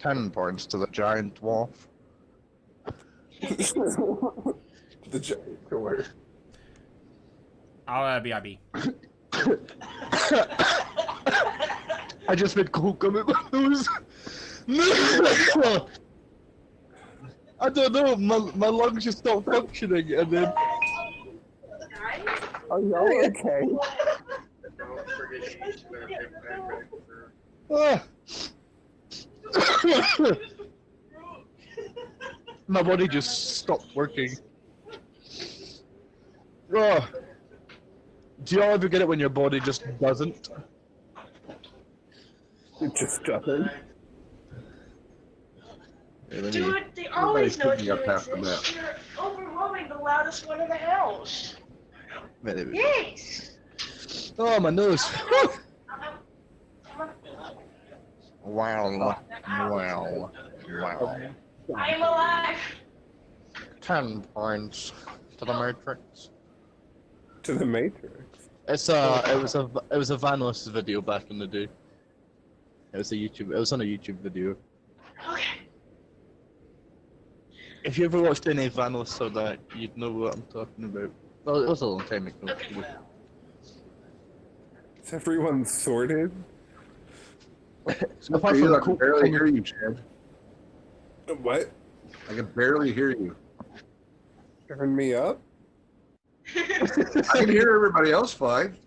10 points to the giant dwarf. The giant dwarf. I'll BRB. I just made coke come out my nose. I don't know, my lungs just stopped functioning and then... Are you okay? Ah. My body just stopped working. Oh. Do you all ever get it when your body just doesn't? It just doesn't. Dude, they always know Everybody's you picking up half the map. exist. You're overwhelming the loudest one in the house. Yes! Oh, my nose. Wow. Wow. Wow. I am alive! 10 points to the Matrix. To the Matrix. It was a Vanless video back in the day. It was on a YouTube video. Okay. If you ever watched any Vanless or that, you'd know what I'm talking about. Well, it was a long time ago. Okay. Is everyone sorted? Apart from I can barely hear you, Chad. What? I can barely hear you. Turn me up? I can hear everybody else fine.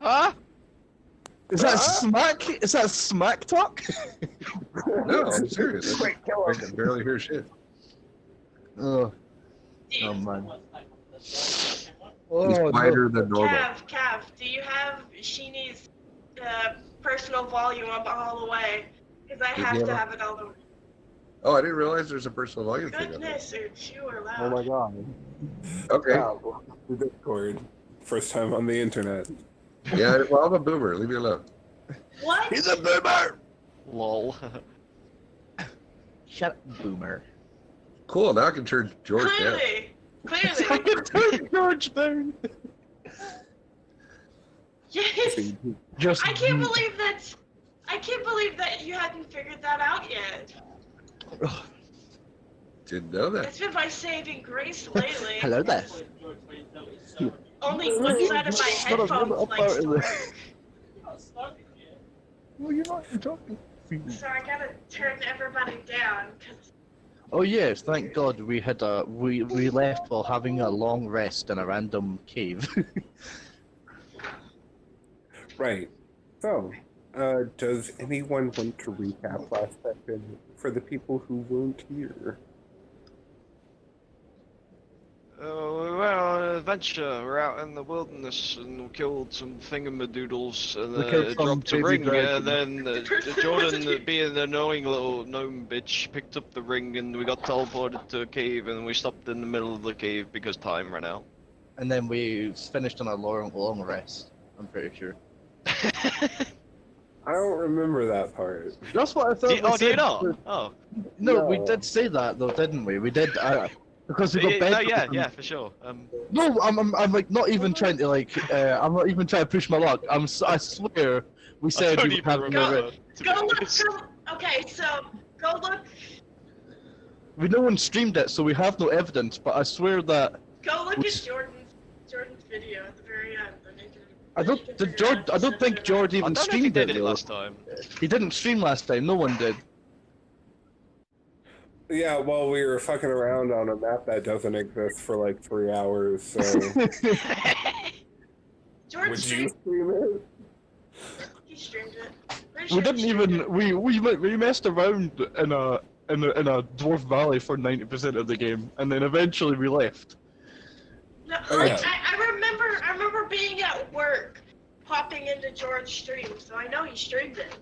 Huh? Is that smack? Is that smack talk? No, I'm serious. Quick, kill I him. can barely hear shit. Oh man. He's Oh, quieter than normal. Cav, do you have Sheenie's personal volume up all the way? Because I have to have it all the way. Oh, I didn't realize there's a personal volume thing on there. Goodness, you are loud. Oh my god. Okay. Wow. The Discord. First time on the internet. Yeah, well, I'm a boomer. Leave me alone. What? He's a boomer. Lol. Shut up, boomer. Cool, now I can turn George down. Clearly. George down. Yes. Just. I can't believe that you hadn't figured that out yet. Didn't know that. It's been my saving grace lately. Hello there. Only one side of my headphones likes to work. Well, you're not talking. So I gotta turn everybody down, cause... Oh yes, thank God we had we left while having a long rest in a random cave. Right. So, does anyone want to recap last session for the people who weren't here? We went on an adventure. We're out in the wilderness and we killed some thingamadoodles and We killed some dropped a baby ring. dragons. And then Jordan, being an annoying little gnome bitch, picked up the ring and we got teleported to a cave and we stopped in the middle of the cave because time ran out. And then we finished on a long rest. I'm pretty sure. I don't remember that part. That's what I thought. Do you not? Oh. No, we No. did say that though, didn't we? We did. Because we got No, bed. yeah, for sure. No, I'm like not even trying to like. I'm not even trying to push my luck. I swear, we said don't we were even having a remember. rest. Go look, okay, so, go look, No one streamed it, so we have no evidence. But I swear that at Jordan's video at the very end. I don't think George I even don't know if he streamed did it. it though. last time. He didn't stream last time. No one did. Yeah, well, we were fucking around on a map that doesn't exist for like 3 hours, so... George Would you streamed, stream it? he streamed it. Pretty We sure didn't he streamed even we messed around in a dwarf valley for 90% of the game, and then eventually we left. No, Oh, like, yeah. I remember being at work, popping into George's stream, so I know he streamed it.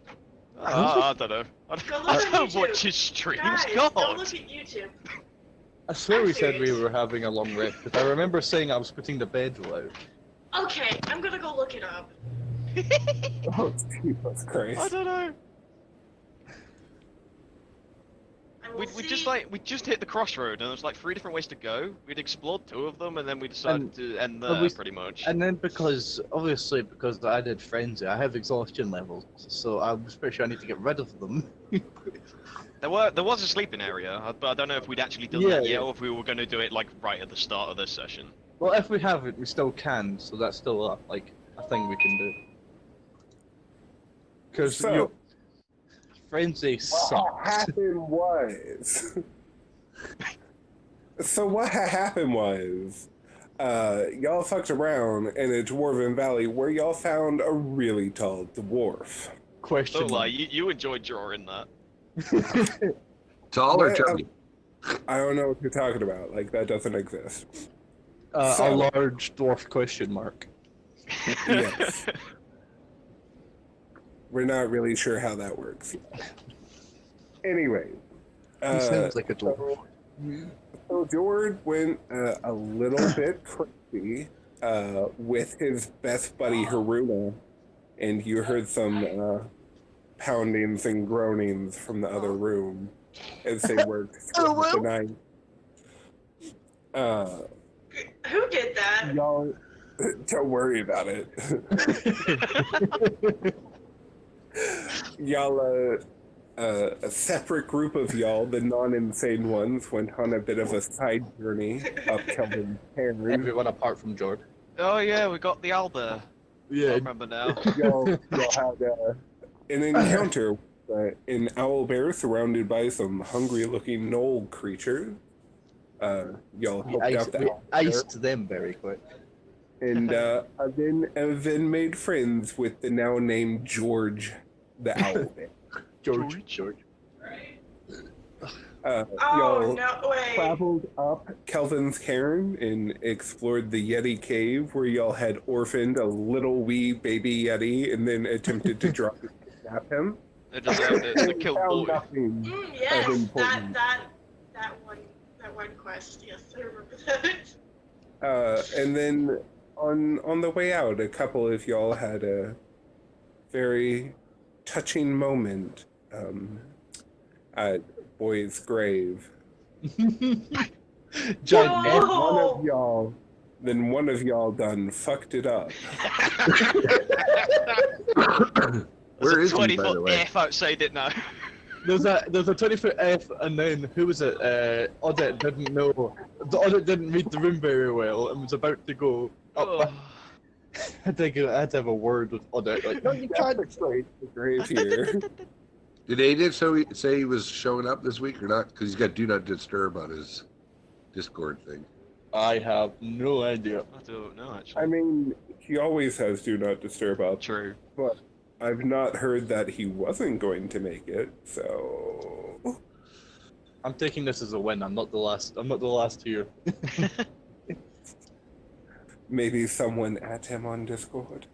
I don't know. Go look I on don't YouTube. watch his streams, Guys, God! go look at YouTube. I swear I'm we said we serious. were having a long rest, because I remember saying I was putting the bed out. Okay, I'm gonna go look it up. Oh, Jesus Christ. I don't know. I will We see. just hit the crossroad, and there's like 3 different ways to go. We'd explored 2 of them, and then we decided to end but there, pretty much. And then because I did frenzy, I have exhaustion levels, so I was pretty sure I need to get rid of them. There was a sleeping area, but I don't know if we'd actually done that yet, or if we were going to do it like right at the start of this session. Well, if we have it, we still can, so that's still a thing we can do. Because So- frenzy What sucks. happened was. So what happened was, y'all fucked around in a dwarven valley where y'all found a really tall dwarf. Question. Don't lie, you enjoyed drawing that. Tall or Yeah, chubby? I don't know what you're talking about. Like, that doesn't exist. A So- large dwarf question mark. Yes. We're not really sure how that works. Anyway. He sounds like a dwarf. So George went a little bit crazy with his best buddy Haruna, and you heard some poundings and groanings from the other room as they worked through the night. Who did that? Y'all, don't worry about it. Y'all, a separate group of y'all, the non-insane ones, went on a bit of a side journey up Kelvin's Cairn. Everyone apart from George. Oh yeah, we got the owl there. I Yeah. remember now. Y'all had an encounter with an owl bear surrounded by some hungry-looking knoll creatures. Y'all helped out the We owl bear, iced them very quick. and then made friends with the now named George the owl bear. George. Oh Y'all no way. traveled up Kelvin's Cairn and explored the Yeti cave where y'all had orphaned a little wee baby Yeti and then attempted to drop and kidnap him. They deserved it. They killed Found boy. nothing Yes, of importance. that one quest. Yes, I remember that. And then on the way out, a couple of y'all had a very touching moment at Boy's grave. John No! One of y'all done fucked it up. Where is he, by 20-foot the way? F outside it now. There's a 20-foot F, and then who was it? Audit didn't know. The Audit didn't read the room very well and was about to go up. Oh. I had to have a word with Audit. Like, no, you can't. Straight the grave here. Did Aiden say he was showing up this week or not? Because he's got Do Not Disturb on his Discord thing. I have no idea. I don't know actually. I mean, he always has Do Not Disturb up, True. but I've not heard that he wasn't going to make it, so... I'm taking this as a win. I'm not the last here. Maybe someone at him on Discord.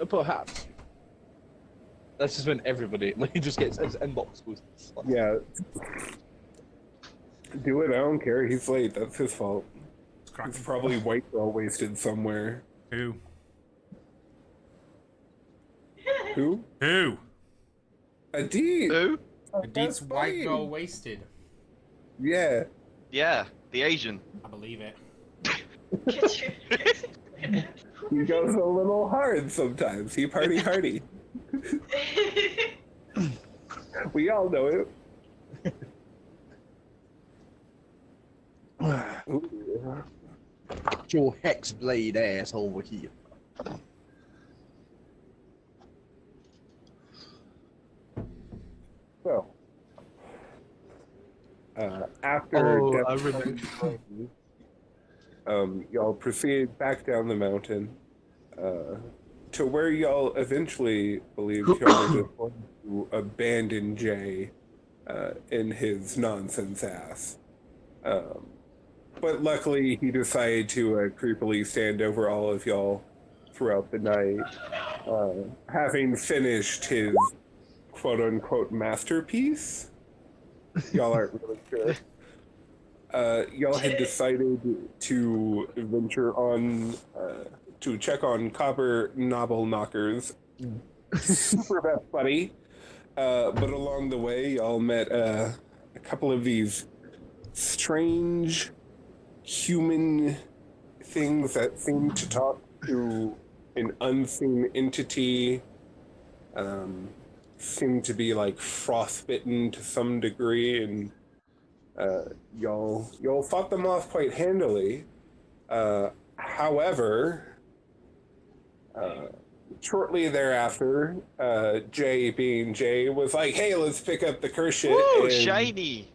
Perhaps. That's just when everybody he just gets his inbox goes. Yeah. Do it, I don't care. He's late. That's his fault. It's probably white girl wasted somewhere. Who? Who? Who? Adit! Who? Adit's white fine. girl wasted. Yeah. Yeah, the Asian. I believe it. He goes a little hard sometimes. He party hardy. We all know it. Ooh. Your hexblade asshole over here. So, after Oh, I definitely, y'all proceed back down the mountain to where y'all eventually believed y'all were just going to abandon Jay in his nonsense ass. But luckily, he decided to creepily stand over all of y'all throughout the night, having finished his quote-unquote masterpiece. Y'all aren't really sure. Y'all had decided to venture on to check on Copper Knobble Knocker's super best buddy, but along the way, y'all met a couple of these strange human things that seem to talk to an unseen entity. Seem to be like frostbitten to some degree, and y'all fought them off quite handily. However, shortly thereafter, Jay, being Jay, was like, "Hey, let's pick up the curse shit." Woo, and shiny!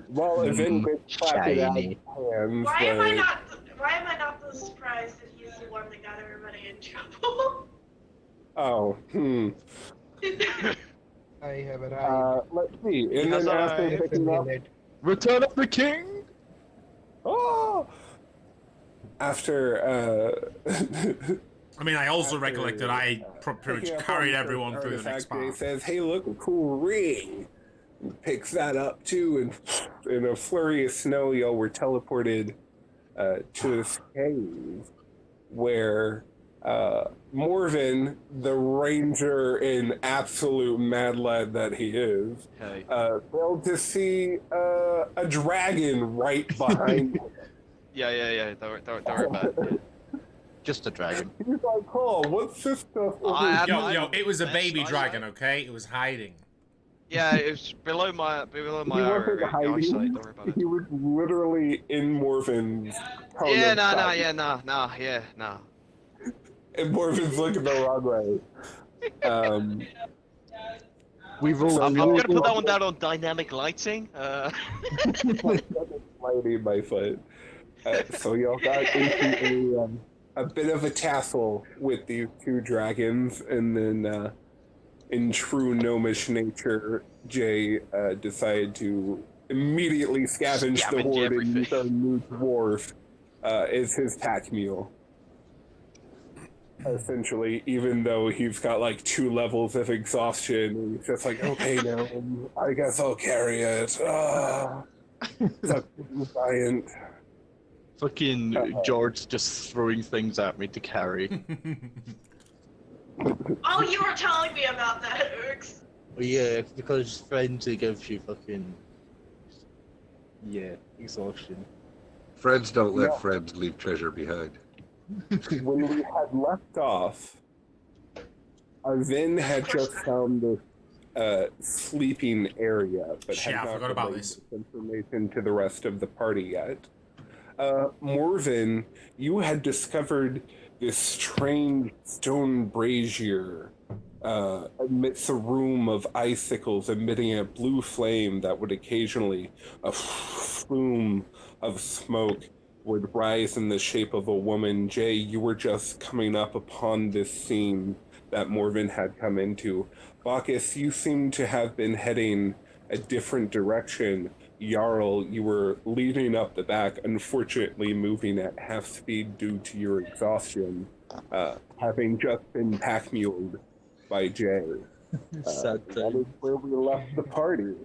while Evin clapped it out of Shiny. hands, Why am I like, not the surprised that he's the one that got everybody in trouble? oh, I have arrived. let's see. And Has then after arrived. picking up, Return of the King. oh, after I mean, I also recollect that I pretty picking much up carried on everyone through the next artifact, Jay part. says, "Hey, look, a cool ring." Picks that up too, and in a flurry of snow, y'all were teleported to this cave where Morven, the ranger in absolute mad lad that he is, Hey. failed to see a dragon right behind him. Yeah. Don't worry about it. Just a dragon. He's like, "Oh, what's this stuff?" I had my- Yo, it was a best baby eyesight. dragon, okay? It was hiding. Yeah, it's below my He wasn't hiding. eyesight. Don't worry about it. He was literally in Morven's cone Yeah, of sight. nah. And Morven's looking the wrong way. We rolled. I'm gonna put that one down on dynamic lighting. Lighting my foot. So y'all got into a bit of a tassel with these two dragons, and then in true gnomish nature, Jay decided to immediately scavenge the Scavenge horde and everything. use our new dwarf as his pack mule. Essentially, even though he's got like 2 levels of exhaustion, he's just like, "Okay, now I guess I'll carry it." Such a giant. Fucking George just throwing things at me to carry. Oh, you were telling me about that, Urks. Well, yeah, because frenzy gives you fucking exhaustion. Friends don't let Yeah. friends leave treasure behind. When we had left off, Vin had just found this sleeping area, but Shit, had I not forgot about relayed this. information to the rest of the party yet. Morven, you had discovered this strange stone brazier amidst a room of icicles emitting a blue flame that would occasionally, a flume of smoke would rise in the shape of a woman. Jay, you were just coming up upon this scene that Morven had come into. Bacchus, you seem to have been heading a different direction. Jarl, you were leading up the back, unfortunately moving at half speed due to your exhaustion, having just been pack-muled by Jay. Sad That time. is where we left the party.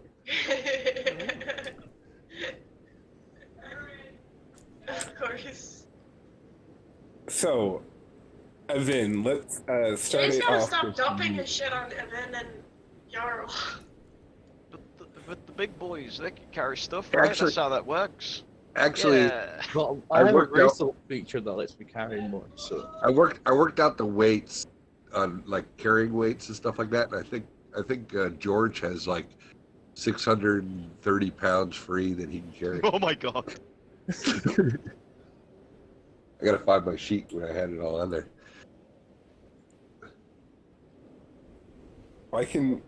Of course. So, Evin, let's start Jay's it gotta off stop with dumping you. his shit on Evan and Jarl. But the big boys, they can carry stuff, right? Actually- That's how that works. Actually, Yeah. Well, I I have a worked out- racial feature that lets me carry more, so. I worked out the weights on like carrying weights and stuff like that, and I think George has like 630 pounds free that he can carry. Oh my god. I gotta find my sheet when I had it all on there. Why can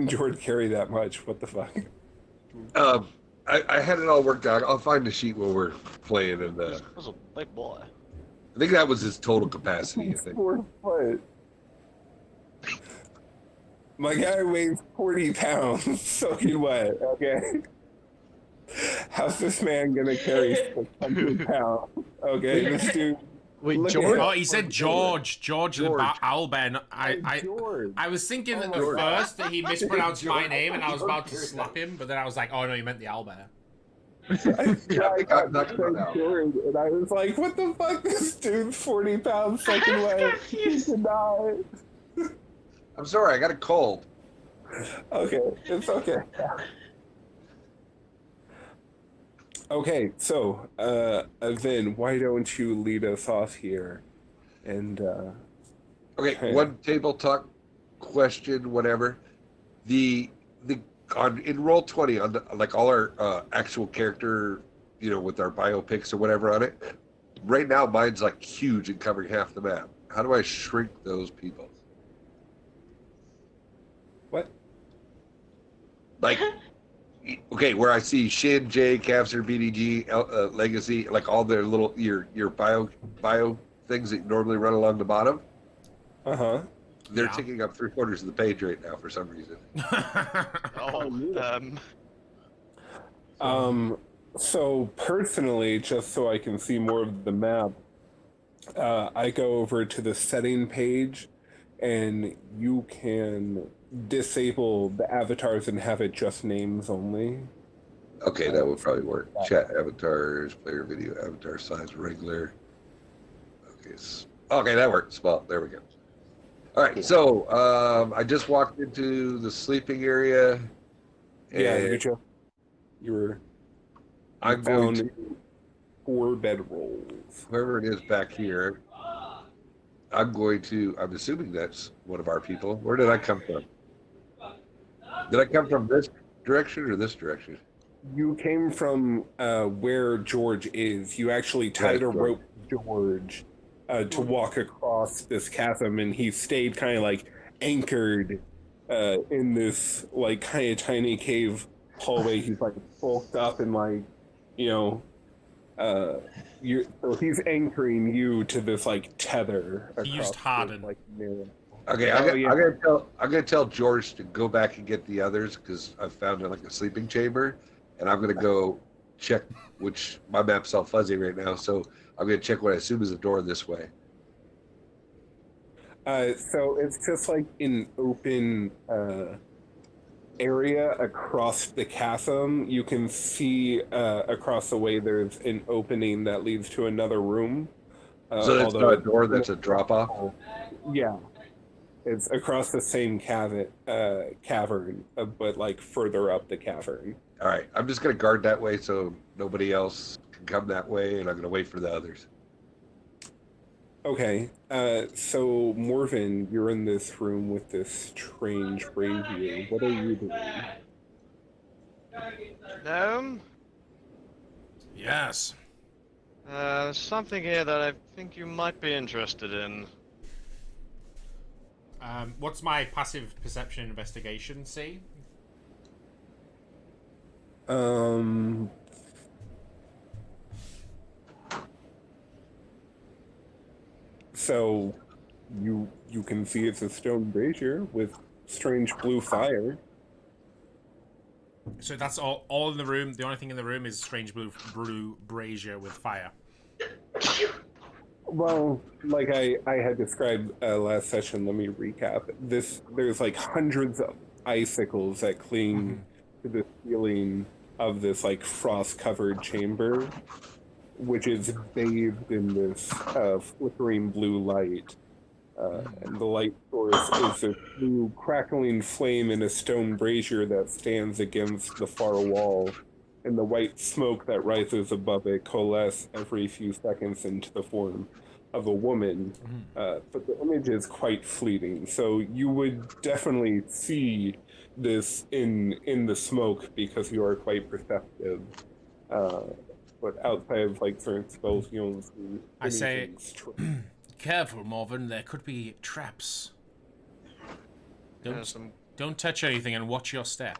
George carry that much? What the fuck? I had it all worked out. I'll find the sheet when we're playing, and That's a big boy. I think that was his total capacity. I think. 4 foot. My guy weighs 40 pounds, soaking wet, okay? How's this man gonna carry 600 pounds? Okay, this dude. Wait, Look at George? him. Oh, he said George. George the George. Owlbear. George. I was thinking at George. first that he mispronounced my name and I was about to slap him, but then I was like, oh no, you meant the owlbear. Yeah, I think I'm not said gonna know. George, and I was like, what the fuck? This dude's 40 pounds, soaking I was wet. He confused. cannot. I'm sorry, I got a cold. Okay, it's okay. Okay, so then why don't you lead us off here? And Okay, one table talk question, whatever. The in Roll20 on like all our actual character, with our biopics or whatever on it. Right now, mine's like huge and covering half the map. How do I shrink those people? What? Like, okay, where I see Shin, J, Capster, BDG, Legacy, like all their little your bio things that normally run along the bottom. Uh-huh. They're taking up 3/4 of the page right now for some reason. So personally, just so I can see more of the map, I go over to the setting page, and you can disable the avatars and have it just names only. Okay, that would probably work. Chat avatars, player video, avatar size, regular. Okay, okay, that works. Well, there we go. All right, so I just walked into the sleeping area. Yeah, and I'm going to 4 bedrolls. whoever it is back here. I'm assuming that's one of our people. Where did I come from? Did I come from this direction or this direction? You came from where George is. You actually tied a rope to George to walk across this chasm, and he stayed kind of like anchored in this like kind of tiny cave hallway. He's like bulked up and like, so he's anchoring you to this like tether. He used harden. Like, Okay, I'm gonna tell George to go back and get the others because I found like a sleeping chamber, and I'm gonna go check, which my map's all fuzzy right now, so I'm gonna check what I assume is a door this way. So it's just like an open area across the chasm. You can see across the way there's an opening that leads to another room. So that's not a door, that's a drop off? Yeah. It's across the same cavern, but like further up the cavern. All right, I'm just gonna guard that way so nobody else can come that way, and I'm gonna wait for the others. Okay, so Morven, you're in this room with this strange brazier. What are you doing? Yes. Something here that I think you might be interested in. What's my passive perception investigation see? So you can see it's a stone brazier with strange blue fire. So that's all in the room. The only thing in the room is strange blue brazier with fire. Well, like I had described last session, let me recap. There's like hundreds of icicles that cling to the ceiling of this like frost-covered chamber, which is bathed in this flickering blue light. And the light source is a blue crackling flame in a stone brazier that stands against the far wall, and the white smoke that rises above it coalesce every few seconds into the form of a woman. But the image is quite fleeting, so you would definitely see this in the smoke because you are quite perceptive. But outside of like certain spells, you don't see. I say, careful, Morven. There could be traps. Don't touch anything and watch your step.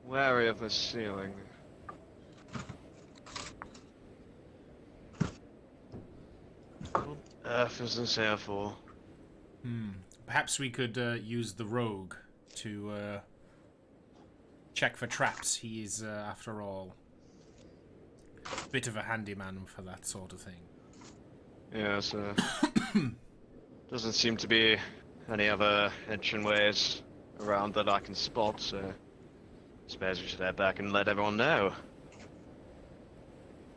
Wary of the ceiling. What earth is this here for? Perhaps we could use the rogue to check for traps. He is, after all, a bit of a handyman for that sort of thing. Yes, doesn't seem to be any other entryways around that I can spot, so I suppose we should head back and let everyone know.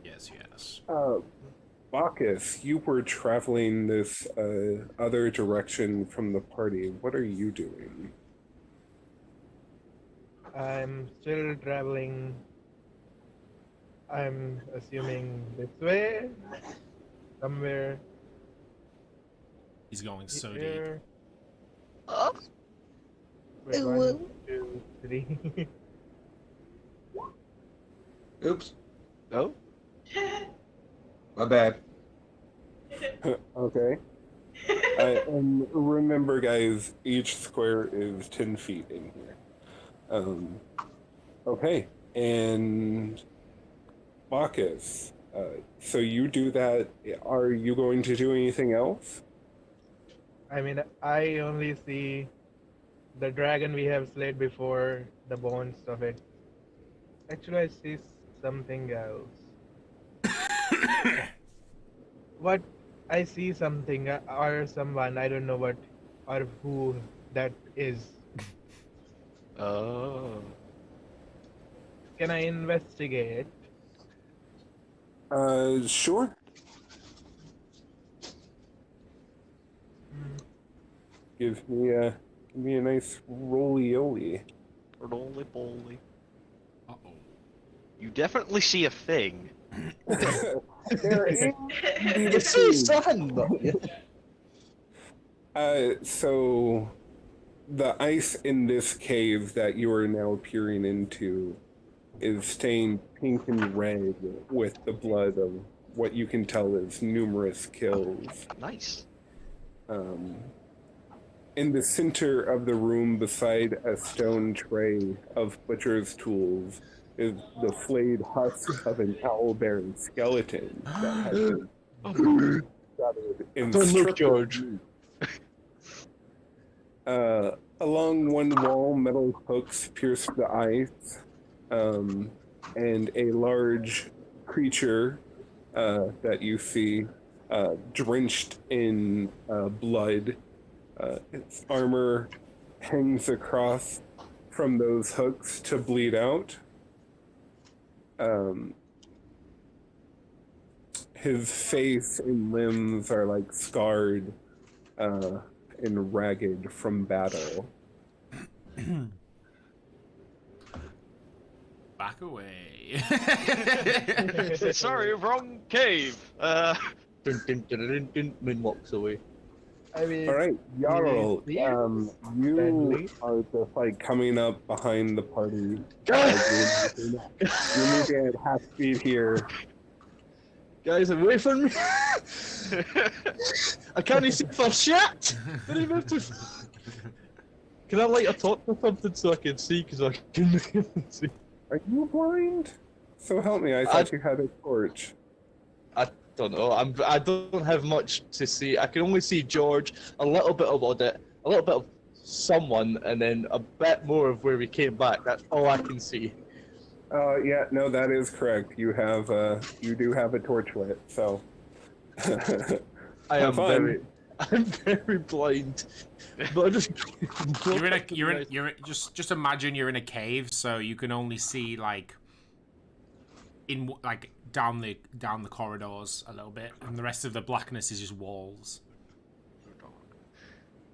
Yes. Bacchus, you were traveling this other direction from the party. What are you doing? I'm still traveling. I'm assuming this way, somewhere He's going so deep. here. Oh, Wait, Ooh. 1, 2, 3. Oops, Oh? my bad. Okay. And remember, guys, each square is 10 feet in here. Okay, and Bacchus, so you do that. Are you going to do anything else? I mean, I only see the dragon we have slayed before, the bones of it. Actually, I see something else. What? I see something or someone, I don't know what or who that is. Oh. Can I investigate? Sure. Give me a nice roly-oly. Roly poly. Uh-oh. You definitely see a thing. There is It's so sun, but yeah. So the ice in this cave that you are now peering into is stained pink and red with the blood of what you can tell is numerous kills. Nice. In the center of the room, beside a stone tray of butcher's tools, is the flayed husk of an owl-bearing skeleton that has been shrouded in Don't look, strips of George. meat. Along one wall, metal hooks pierce the ice, and a large creature that you see drenched in blood. Its armor hangs across from those hooks to bleed out. His face and limbs are like scarred and ragged from battle. Back away. Sorry, wrong cave. Dun, dun, dun, dun, dun, Moon walks away. I mean, All right, Jarl, Yes, you friendly. are just like coming up behind the party. Guys, You're moving at half speed here. guys, away from me! I can't even see for shit! Don't even have to. Can I light a torch or something so I can see? Because I can see. Are you blind? So help me, I thought you had a torch. I don't know. I don't have much to see. I can only see George, a little bit of Audit, a little bit of someone, and then a bit more of where we came back. That's all I can see. Yeah, no, that is correct. You have, you do have a torch lit, so. I am Have fun. I'm very blind. But I just just imagine you're in a cave, so you can only see like down the corridors a little bit, and the rest of the blackness is just walls.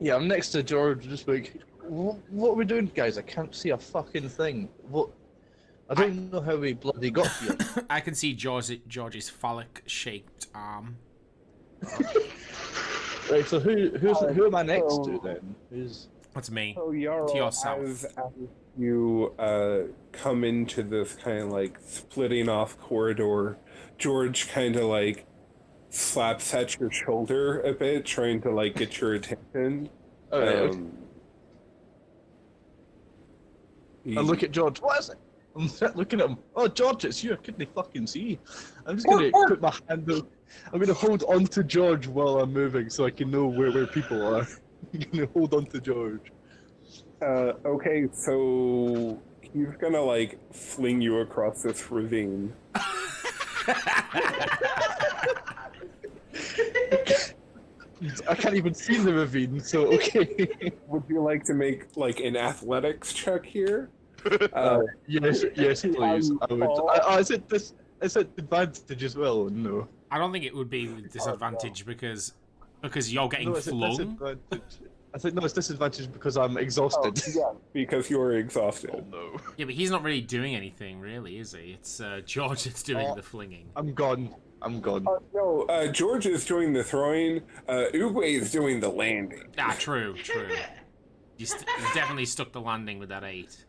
Yeah, I'm next to George, just like, what are we doing, guys? I can't see a fucking thing. What? I don't know how we bloody got here. I can see George's phallic-shaped arm. Right, so who am I next to then? Who's? That's me. So Jarl, To yourself. as you come into this kind of like splitting off corridor, George kind of like slaps at your shoulder a bit, trying to like get your attention. Alright, he- I look at George. What is it? I'm looking at him. Oh, George, it's you. I couldn't fucking see. I'm just gonna put my hand out. I'm gonna hold on to George while I'm moving so I can know where people are. I'm gonna hold on to George. Okay, so he's gonna like fling you across this ravine. I can't even see the ravine, so okay. Would you like to make like an athletics check here? Yes, please. I would. Paul? Is it advantage as well? No. I don't think it would be with disadvantage because you're getting No, it's a flung. disadvantage. I think no, it's disadvantage because I'm exhausted. Yeah, because you're exhausted. Oh no. Yeah, but he's not really doing anything, really, is he? It's George that's doing the flinging. I'm gone. I'm gone. No, George is doing the throwing. Uguay is doing the landing. Ah, true. You definitely stuck the landing with that 8.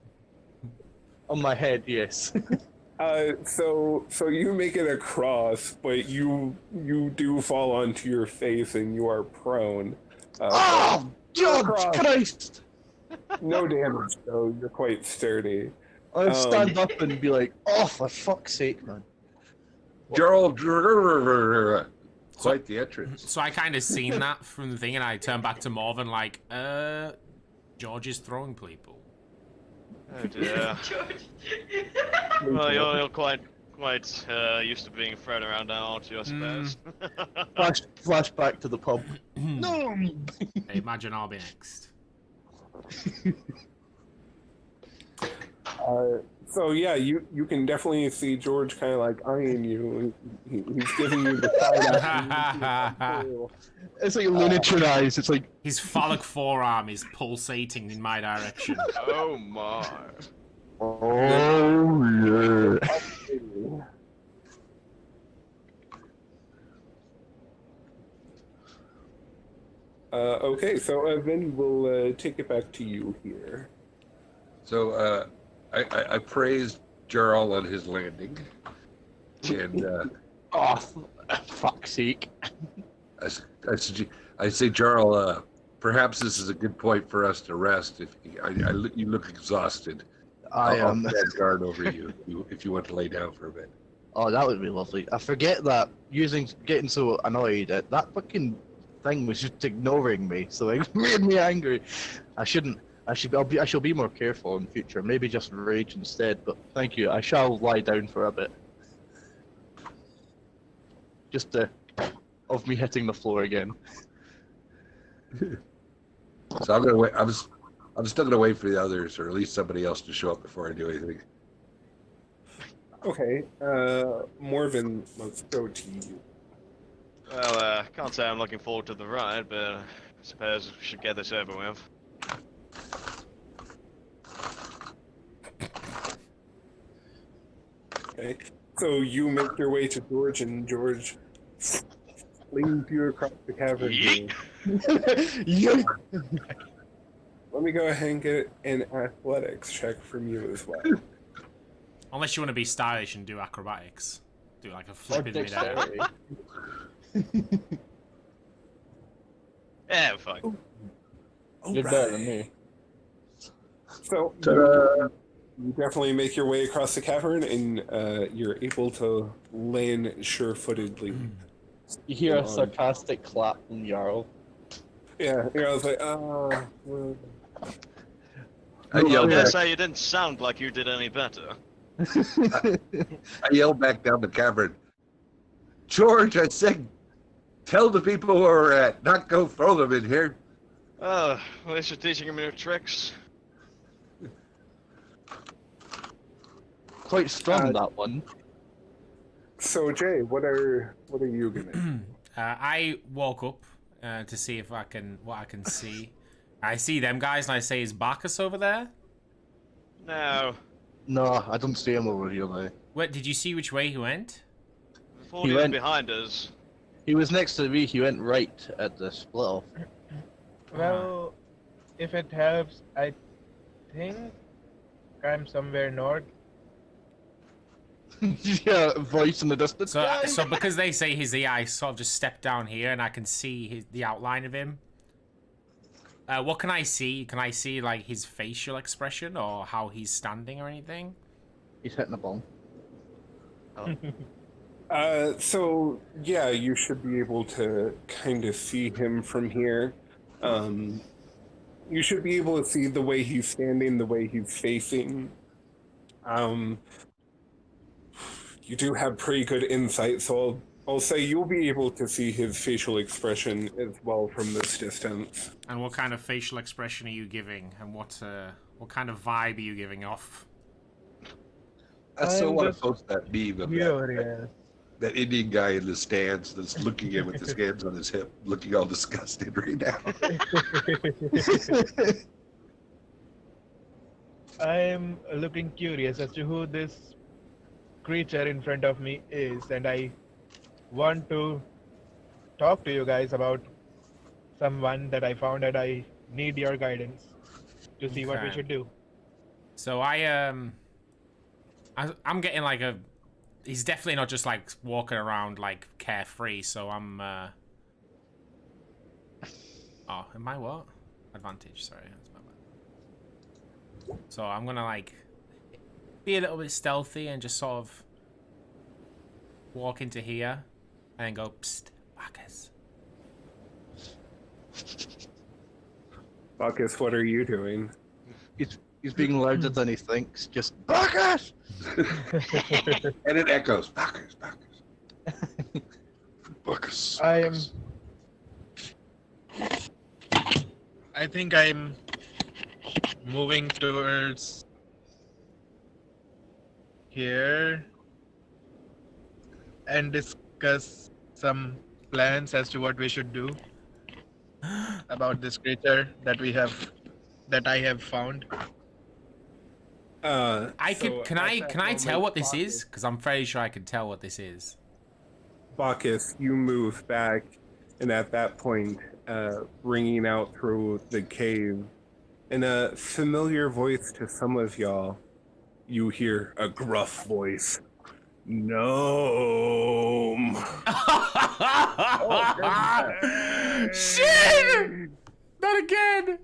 On my head, yes. So you make it across, but you do fall onto your face and you are prone. Oh, George Christ! No damage, though. You're quite sturdy. I'll stand up and be like, oh, for fuck's sake, man. Gerald, quite the entrance. So I kind of seen that from the thing, and I turned back to Morven like, George is throwing people. Oh dear. George. Well, you're quite used to being thrown around now, aren't you, I suppose? Flash back to the pub. No! Hey, imagine I'll be next. So yeah, you can definitely see George kind of like eyeing you. He's giving you the side eye. It's like lunatic eyes. It's like His phallic forearm is pulsating in my direction. Oh my. oh yeah. Okay, so then we'll take it back to you here. So I praised Gerald on his landing, and Oh, fuck's sake. I say, Gerald, perhaps this is a good point for us to rest. If you look exhausted, I'll stand guard over you if you want to lay down for a bit. Oh, that would be lovely. I forget that getting so annoyed at that fucking thing was just ignoring me, so it made me angry. I shall be more careful in future. Maybe just rage instead. But thank you. I shall lie down for a bit. Just of me hitting the floor again. So I'm gonna wait. I'm still gonna wait for the others, or at least somebody else to show up before I do anything. Okay, Morven, let's go to you. Well, can't say I'm looking forward to the ride, but I suppose we should get this over with. Okay, so you make your way to George, and George flings you across the cavern. Yeet. Yeah. Let me go ahead and get an athletics check from you as well. Unless you want to be stylish and do acrobatics. Do like a flip in midair. Yeah, fine. You're better than me. So you definitely make your way across the cavern, and you're able to land sure-footedly. You hear a sarcastic clap from Jarl. Yeah, I was like, Well, I I yelled dare back. say you didn't sound like you did any better. I yelled back down the cavern. George, I said, tell the people where we're at, not go throw them in here. Oh, at least you're teaching him new tricks. Quite strong, that one. So Jay, what are you gonna? I walk up to see if what I can see. I see them guys, and I say, "Is Bacchus over there?" No. No, I don't see him over here now. Wait, did you see which way he went? I thought he was behind us. He was next to me. He went right at the split off. Well, if it helps, I think I'm somewhere north. Yeah, voice in the distance. So because they say he's the I sort of just step down here, and I can see the outline of him. What can I see? Can I see like his facial expression or how he's standing or anything? He's hitting the ball. So yeah, you should be able to kind of see him from here. You should be able to see the way he's standing, the way he's facing. You do have pretty good insight, so I'll say you'll be able to see his facial expression as well from this distance. And what kind of facial expression are you giving? And what kind of vibe are you giving off? I still I'm want to just post that meme of that. Furious. that Indian guy in the stands that's looking in with his hands on his hip, looking all disgusted right now. I'm looking curious as to who this creature in front of me is, and I want to talk to you guys about someone that I found, and I need your guidance to see what we Okay. should do. So I'm getting like a. He's definitely not just like walking around like carefree. So I'm. Oh, am I what? Advantage. Sorry, that's my bad. So I'm gonna like be a little bit stealthy and just sort of walk into here and then go, psst, Bacchus. Bacchus, what are you doing? He's being louder than he thinks. Just Bacchus! And it echoes, Bacchus, Bacchus. Bacchus. I think I'm moving towards here and discuss some plans as to what we should do about this creature that I have found. Can I tell what this is? Because I'm fairly sure I can tell what this is. Bacchus, you move back, and at that point, ringing out through the cave, in a familiar voice to some of y'all, you hear a gruff voice. Gnome. Shit! Not again!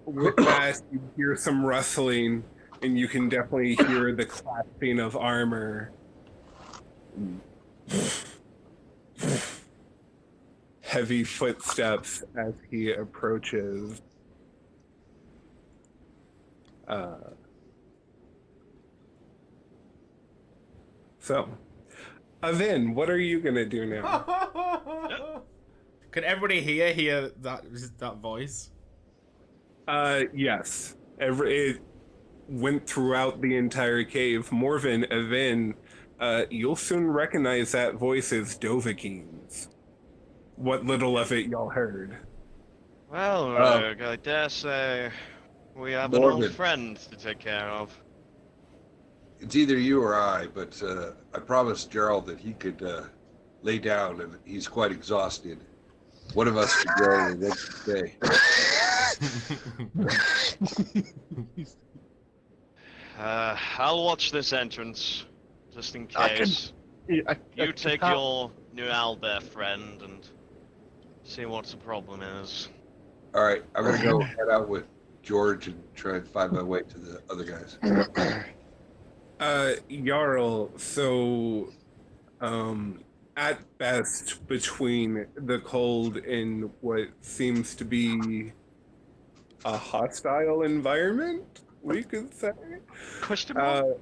With that, you hear some rustling, and you can definitely hear the clapping of armor. Heavy footsteps as he approaches. So, Avin, what are you gonna do now? Can everybody hear that voice? Yes. It went throughout the entire cave. Morven, Avin, you'll soon recognize that voice as Dovahkiin's. What little of it y'all heard. Well, I dare say we have an Morgan. old friend to take care of. It's either you or I, but I promised Gerald that he could lay down, and he's quite exhausted. One of us could go and then stay. I'll watch this entrance, just in case. You take your new owlbear friend and see what the problem is. All right, I'm gonna go head out with George and try and find my way to the other guys. Jarl, so, at best, between the cold and what seems to be a hostile environment, we could say. Question mark?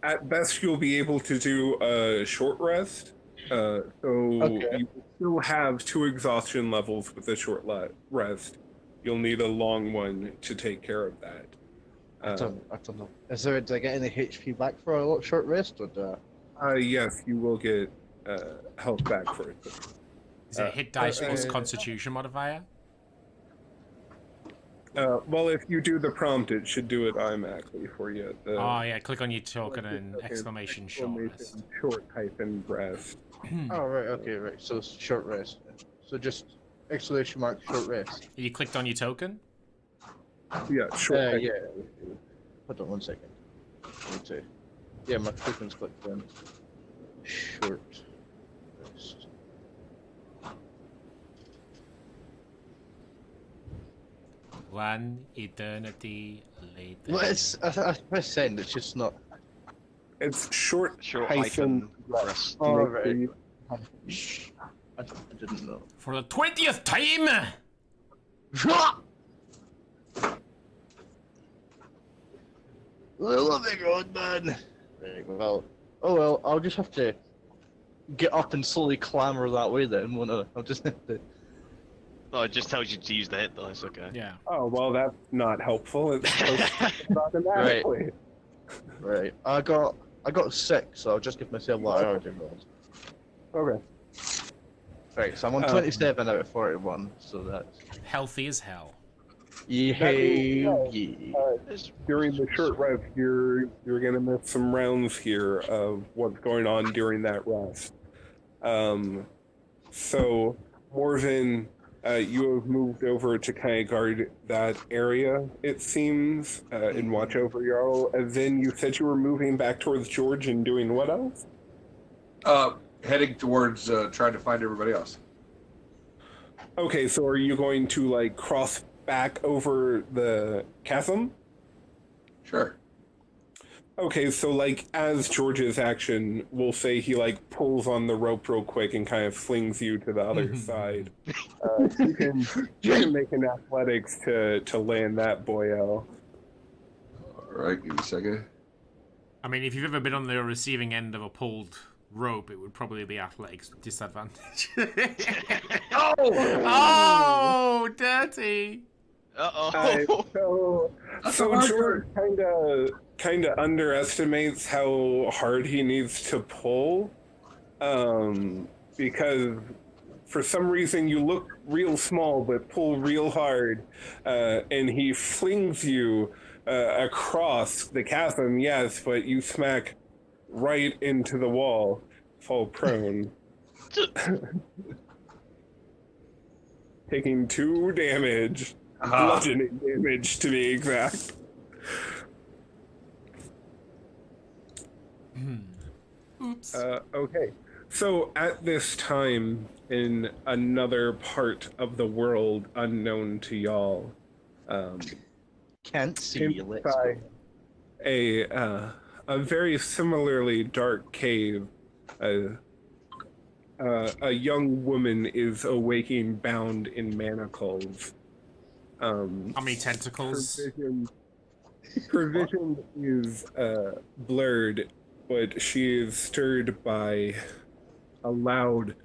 At best, you'll be able to do a short rest. So you still have 2 exhaustion levels with a short rest. You'll need a long one to take care of that. I don't know. Is there, do I get any HP back for a short rest? Or Yes, you will get health back for it. Is it hit dice plus constitution modifier? Well, if you do the prompt, it should do it automatically for you. Oh yeah, click on your token and exclamation short rest. Short hyphen rest. Oh, right, okay, right. So it's short rest. So just exclamation mark short rest. You clicked on your token? Yeah, short. Yeah. Hold on 1 second. Let me see. Yeah, my token's clicked on. Short rest. One eternity later. Well, it's, I press send, it's just not. It's short Hyphen rest. Oh, right. I didn't know. For the 20th time! Living on, man. Right, well, oh well, I'll just have to get up and slowly clamber that way then, won't I? I'll just have to. Oh, it just tells you to use the hit dice, okay. Yeah. Oh, well, that's not helpful. It's supposed to automatically. Right, I got I got 6, so I'll just give myself what I already rolled. Okay. Right, so I'm on 27 out of 41, so that's... Healthy as hell. Yeah. During the short rest, you're gonna miss some rounds here of what's going on during that rest. So Morven, you have moved over to kind of guard that area, it seems, and watch over y'all. And then you said you were moving back towards George and doing what else? Heading towards trying to find everybody else. Okay, so are you going to like cross back over the chasm? Sure. Okay, so like as George's action, we'll say he like pulls on the rope real quick and kind of flings you to the other side. You can make an athletics to land that boyo. All right, give me a second. I mean, if you've ever been on the receiving end of a pulled rope, it would probably be athletics disadvantage. Oh, dirty. So George kind of underestimates how hard he needs to pull, because for some reason you look real small but pull real hard, and he flings you across the chasm. Yes, but you smack right into the wall, fall prone. Taking 2 damage. Bludgeoning damage, to be exact. Oops. Okay. So at this time, in another part of the world unknown to y'all, Can't see you, let's inside go. a very similarly dark cave, a young woman is awaking bound in manacles. How many tentacles? Her vision is blurred, but she is stirred by a loud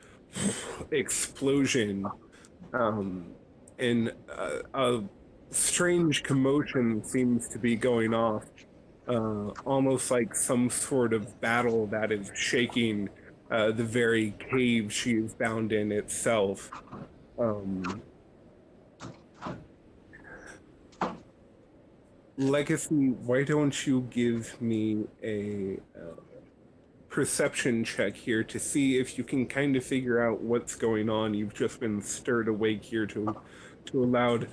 explosion, and a strange commotion seems to be going off, almost like some sort of battle that is shaking the very cave she is bound in itself. Legacy, why don't you give me a perception check here to see if you can kind of figure out what's going on. You've just been stirred awake here to a loud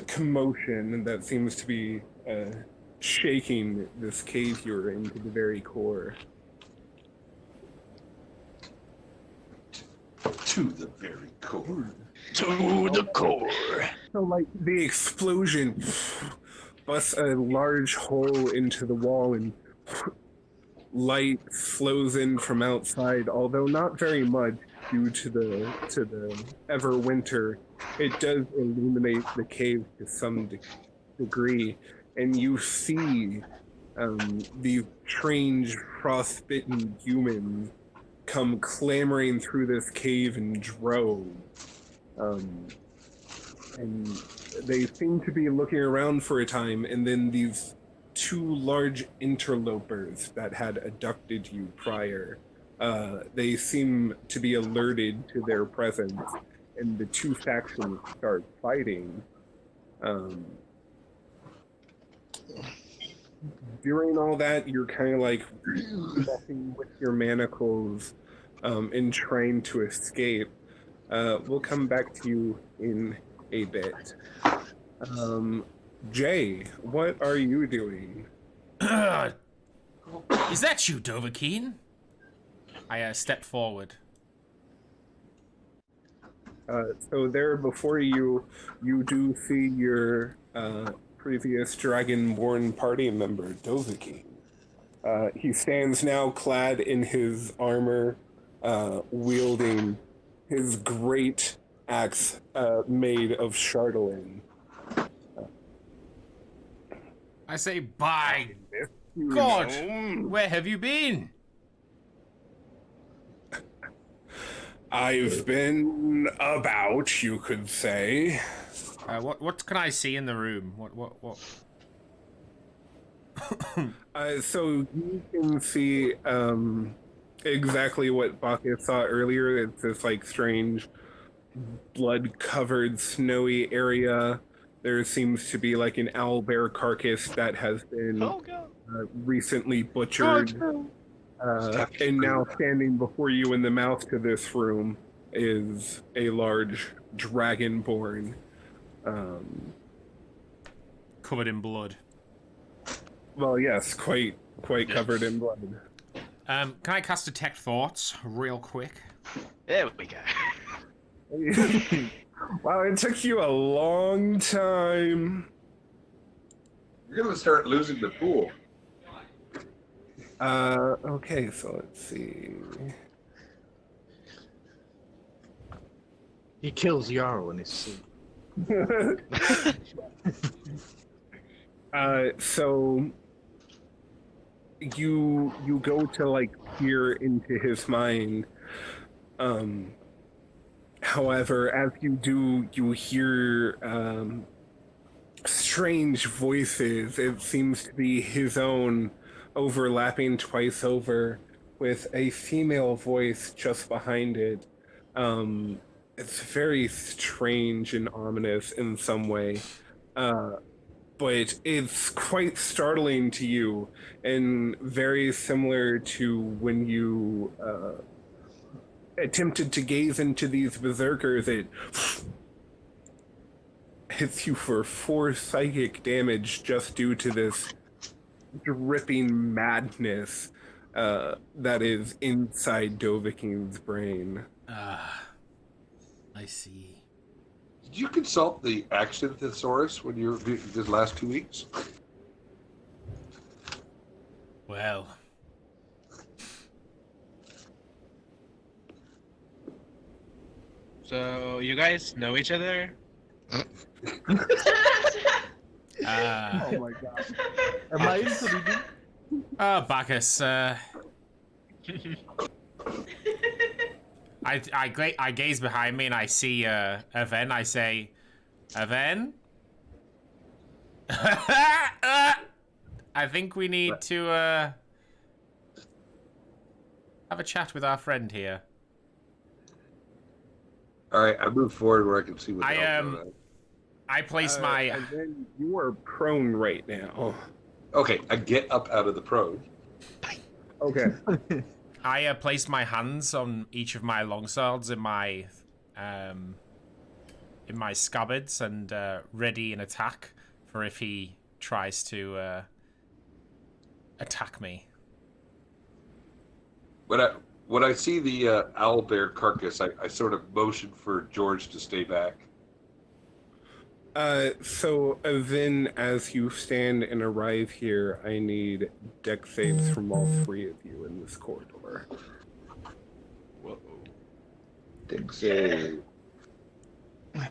commotion that seems to be shaking this cave you're in to the very core. To the very core. To the core. So, like, the explosion busts a large hole into the wall, and light flows in from outside, although not very much due to the ever winter. It does illuminate the cave to some degree, and you see these strange frostbitten humans come clamoring through this cave in droves. And they seem to be looking around for a time, and then these 2 large interlopers that had abducted you prior, they seem to be alerted to their presence, and the 2 factions start fighting. During all that, you're kind of like messing with your manacles and trying to escape. We'll come back to you in a bit. Jay, what are you doing? Is that you, Dovahkiin? I stepped forward. So there before you, you do see your previous Dragonborn party member, Dovahkiin. He stands now clad in his armor, wielding his great axe made of chatelaine. I say, by God, where have you been? I've been about, you could say. What can I see in the room? What? So you can see exactly what Bacchus saw earlier. It's this like strange, blood-covered, snowy area. There seems to be like an owlbear carcass that has been Oh god. recently butchered. And now standing before you in the mouth to this room is a large dragonborn. Covered in blood. Well, yes, quite covered in blood. Can I cast Detect Thoughts real quick? There we go. Wow, it took you a long time. You're gonna start losing the pool. Okay, so let's see. He kills Jarl in his sleep. So you go to like peer into his mind. However, as you do, you hear strange voices. It seems to be his own, overlapping twice over, with a female voice just behind it. It's very strange and ominous in some way. But it's quite startling to you, and very similar to when you attempted to gaze into these berserkers. It hits you for 4 psychic damage just due to this dripping madness that is inside Dovahkiin's brain. I see. Did you consult the action thesaurus when you were these last 2 weeks? Well. So you guys know each other? Oh my god. Am I into the Bacchus, I gaze behind me and I see Aven. I say, Aven? I think we need to have a chat with our friend here. All right, I move forward where I can see what. I place my. And then you are prone right now. Okay, I get up out of the prone. Okay. I place my hands on each of my longswords in my scabbards and ready an attack for if he tries to attack me. When I see the owlbear carcass, I sort of motion for George to stay back. So then as you stand and arrive here, I need dex saves from all 3 of you in this corridor. Whoa. Dex save. Is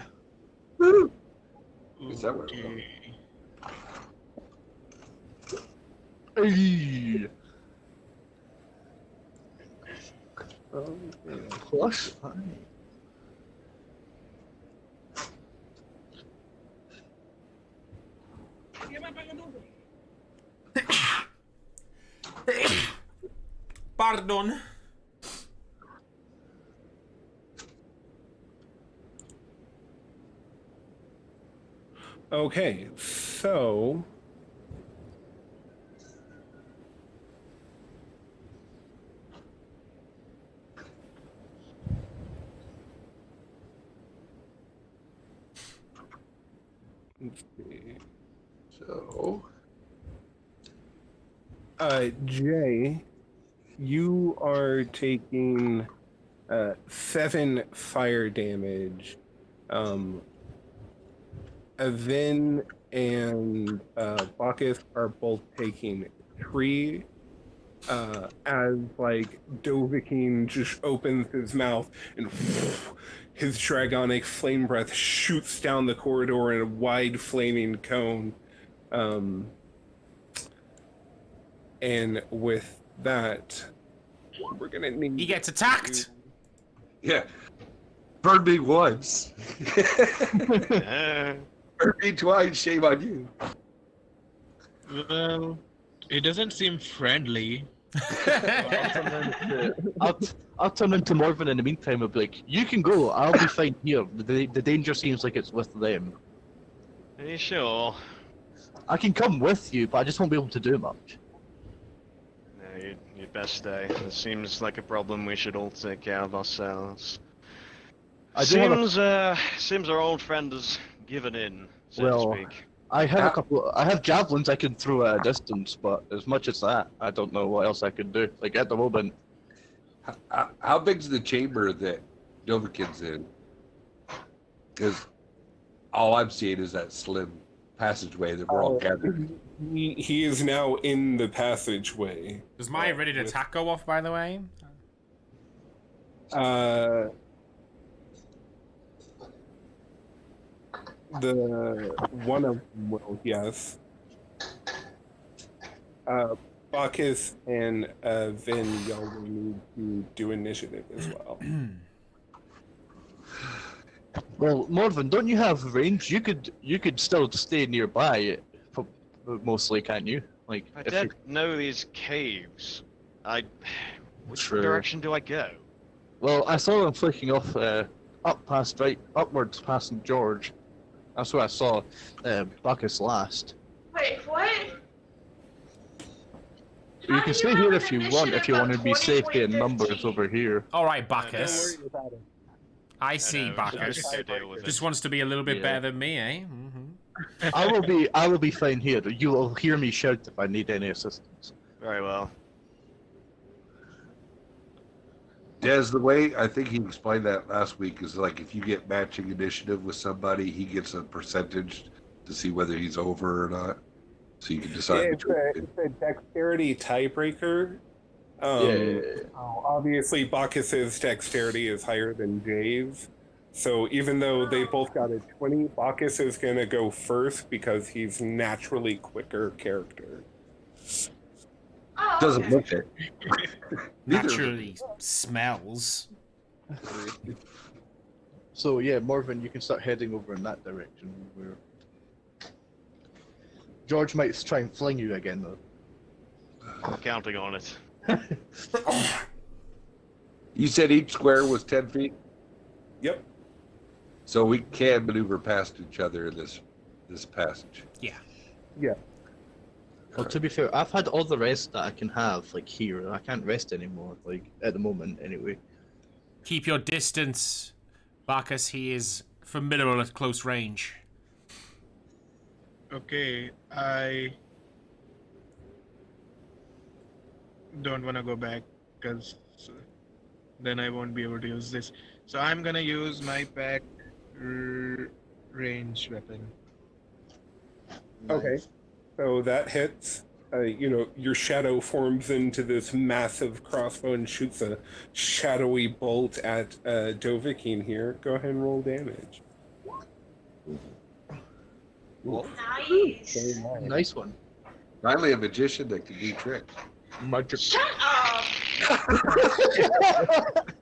that where we're going? Hey. +5. Pardon. Okay, so let's see. So, Jay, you are taking 7 fire damage. Avin and Bacchus are both taking 3. As like Dovahkiin just opens his mouth and his dragonic flame breath shoots down the corridor in a wide flaming cone. And with that, we're gonna need. He gets attacked. yeah. Burn me once. Burn me twice, shame on you. Well, It doesn't seem friendly. I'll turn into Morven in the meantime. I'll be like, you can go. I'll be fine here. The danger seems like it's with them. Are you sure? I can come with you, but I just won't be able to do much. No, you'd best stay. It seems like a problem we should all take care of ourselves. Seems our old friend has given in, so to speak. I have I have javelins I can throw at a distance, but as much as that, I don't know what else I could do. Like at the moment. How big's the chamber that Dovahkiin's in? Because all I'm seeing is that slim passageway that we're all gathered. He is now in the passageway. Does my ready to attack go off, by the way? The one of them will, yes. Bacchus and Vin, y'all will need to do initiative as well. Well, Morven, don't you have range? You could still stay nearby, mostly, can't you? Like, I don't know these caves. Which True. direction do I go? Well, I saw them flicking off upwards past St. George. That's where I saw Bacchus last. Wait, what? You can stay here if you want to be safe in numbers over here. All right, Bacchus. Don't worry about it. I see, Bacchus. Just wants to be a little bit better than me, eh? Mm-hmm. I will be fine here. You will hear me shout if I need any assistance. Very well. Des, the way I think he explained that last week is like if you get matching initiative with somebody, he gets a percentage to see whether he's over or not. So you can decide. It's a dexterity tiebreaker. Obviously, Bacchus's dexterity is higher than Jay's. So even though they both got a 20, Bacchus is going to go first because he's naturally quicker character. Oh, Doesn't look it. Naturally smells. So yeah, Morven, you can start heading over in that direction. Where George might try and fling you again, though. I'm counting on it. You said each square was 10 feet? Yep. So we can maneuver past each other in this passage. Yeah. Yeah. Well, to be fair, I've had all the rest that I can have, like here. I can't rest anymore, like at the moment, anyway. Keep your distance, Bacchus. He is formidable at close range. Okay, I don't want to go back because then I won't be able to use this. So I'm gonna use my pack range weapon. Okay. So that hits. Your shadow forms into this massive crossbow and shoots a shadowy bolt at Dovahkiin here. Go ahead and roll damage. Nice. Nice one. Finally, a magician that can do tricks. Magic. Shut up!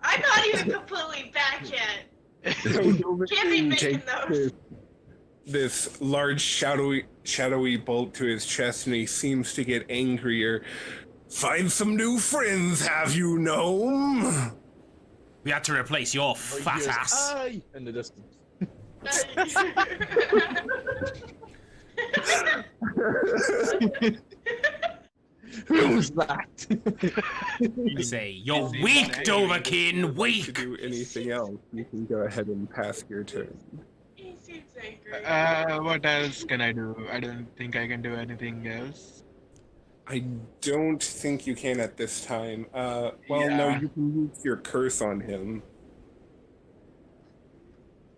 I'm not even completely back yet. Can't be making those. This large shadowy bolt to his chest, and he seems to get angrier. Find some new friends, have you, gnome? We had to replace your fat ass. Aye! In the distance. Who was that? You say, you're weak, Dovahkiin, weak! To do anything else, you can go ahead and pass your turn. He seems angry. What else can I do? I don't think I can do anything else. I don't think you can at this time. No, you can use your curse on him.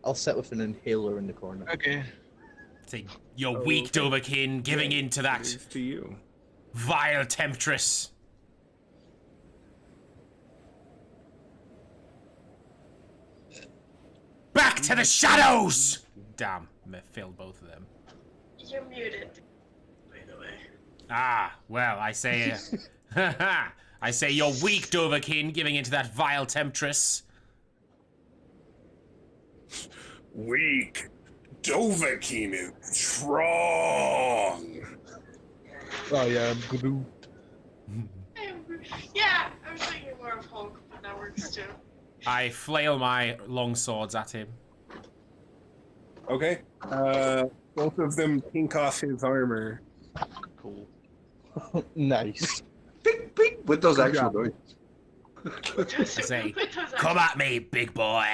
I'll sit with an inhaler in the corner. Okay. Say, you're weak, Dovahkiin, giving in to that It is to you. vile temptress. Back to the shadows! Damn, I failed both of them. You're muted, by the way. Ah, well, I say, I say you're weak, Dovahkiin, giving into that vile temptress. Weak. Dovahkiin is strong. Oh yeah, I'm Groot. Yeah, I was thinking more of Hulk, but that works too. I flail my long swords at him. Okay. Both of them pink off his armor. Cool. Nice. Bing, bing, with those Good actual job. noises. I say, come at me, big boy.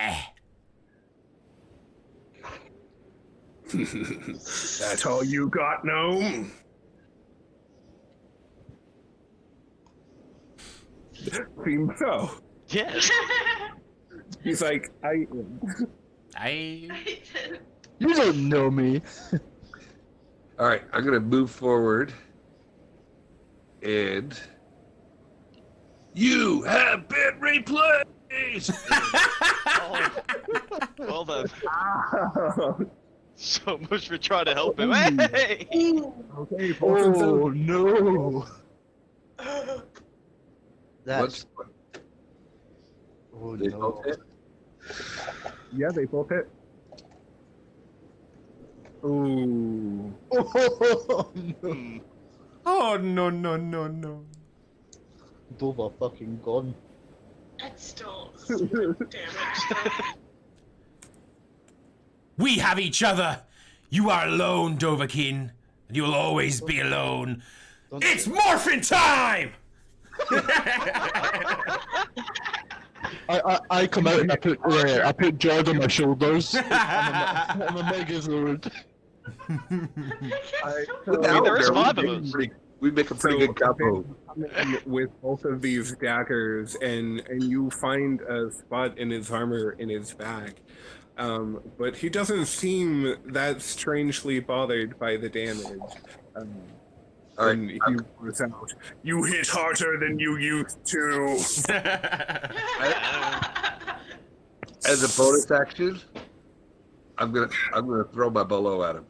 That's all you got, gnome? Seems so. Yes. He's like, I You don't know me. All right, I'm gonna move forward, and you have been replaced. Oh. Well then. So much for trying to help him. Hey! Okay, both of them. Oh no. That's. What's Oh they no. both hit? Yeah, they both hit. Ooh. Oh no. Hmm. Oh, no, no, no, no. Dova fucking gone. It's still damage. We have each other. You are alone, Dovahkiin, and you will always be alone. Don't It's morphin' time! I come out and I put George on my shoulders. I'm a Megazord. Now there is there, 5 of us. We make a pretty good combo. With both of these daggers, and you find a spot in his armor in his back. But he doesn't seem that strangely bothered by the damage. All right, And he was out. You hit harder than you used to. as a bonus action, I'm gonna throw my bolo at him.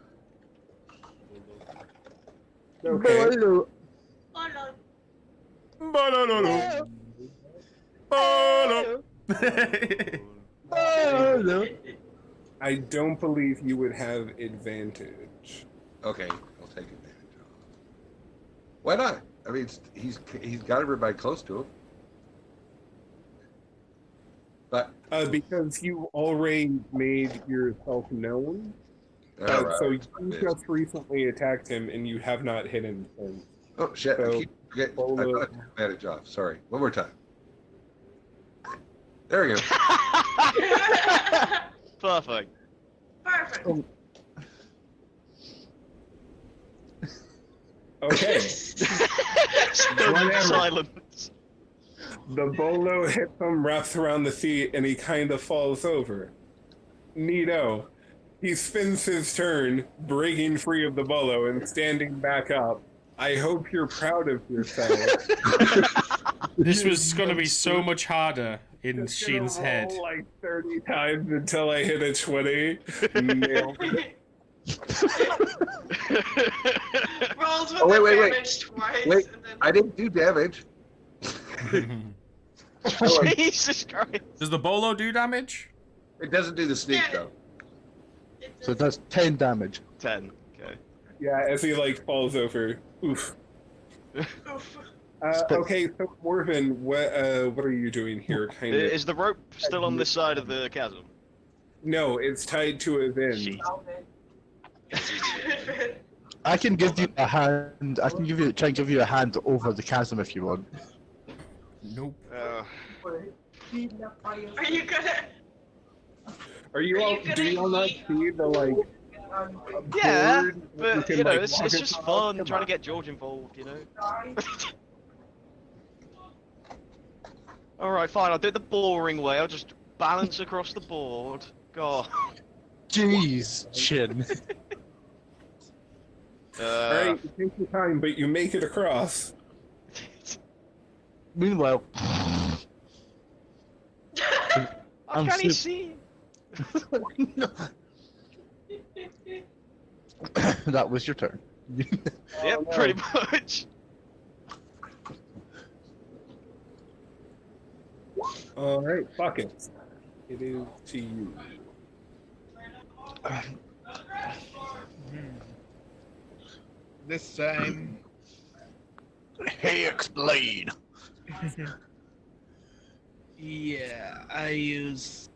Okay. Oh no. I don't believe you would have advantage. Okay, I'll take advantage of it. Why not? I mean, he's got everybody close to him. But Because you already made yourself known. all right. So you just recently attacked him, and you have not hit him since. Oh shit! So, I keep forgetting. I put advantage off. Sorry. One more time. There we go. Perfect. Perfect. Okay. Still Whatever. silence. The bolo hits him, wraps around the seat, and he kind of falls over. Neato. He spins his turn, breaking free of the bolo and standing back up. I hope you're proud of yourself. This was gonna be so much harder in Just gonna Sheen's head. roll like 30 times until I hit a 20. Nailed it. Rolls with Oh, wait, the wait, wait. damage twice. Wait, and then... I didn't do damage. Jesus Christ. Does the bolo do damage? It doesn't do the sneak Yeah. though. So it does 10 damage. 10. Okay. Yeah, as he like falls over. Oof. Oof. Okay, so Morven, what are you doing here? Kind of. Is the rope still on this side of the chasm? No, it's tied to a Vin. I can give you a hand. I can try and give you a hand over the chasm if you want. Nope. Are you gonna? Are you all? Do you all not see the like? Yeah, cord that but can, you know, like, it's walk just across? fun Come trying on. to get George involved, you know. All right, fine. I'll do it the boring way. I'll just balance across the board. God. Jeez, Shin. All right, you take your time, but you make it across. Meanwhile, How I'm can he sup- see? that was your turn. Yep, pretty much. All right, fuck it. It is to you. This time, Hey, explain. Yeah, I use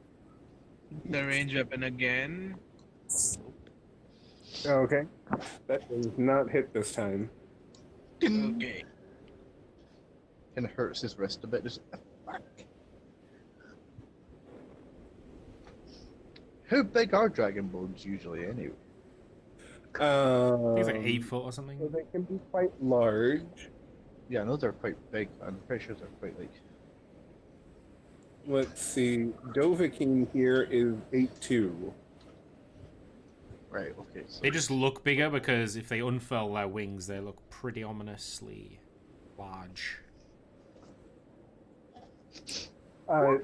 the range weapon again. Okay. That does not hit this time. Okay. Kind of hurts his wrist a bit. Just fuck. How big are dragon bones usually, anyway? I think it's like 8 So foot or something. they can be quite large. Yeah, I know they're quite big. I'm pretty sure they're quite like. Let's see. Dovahkiin here is 8'2". Right. Okay. So They just look bigger because if they unfurl their wings, they look pretty ominously large.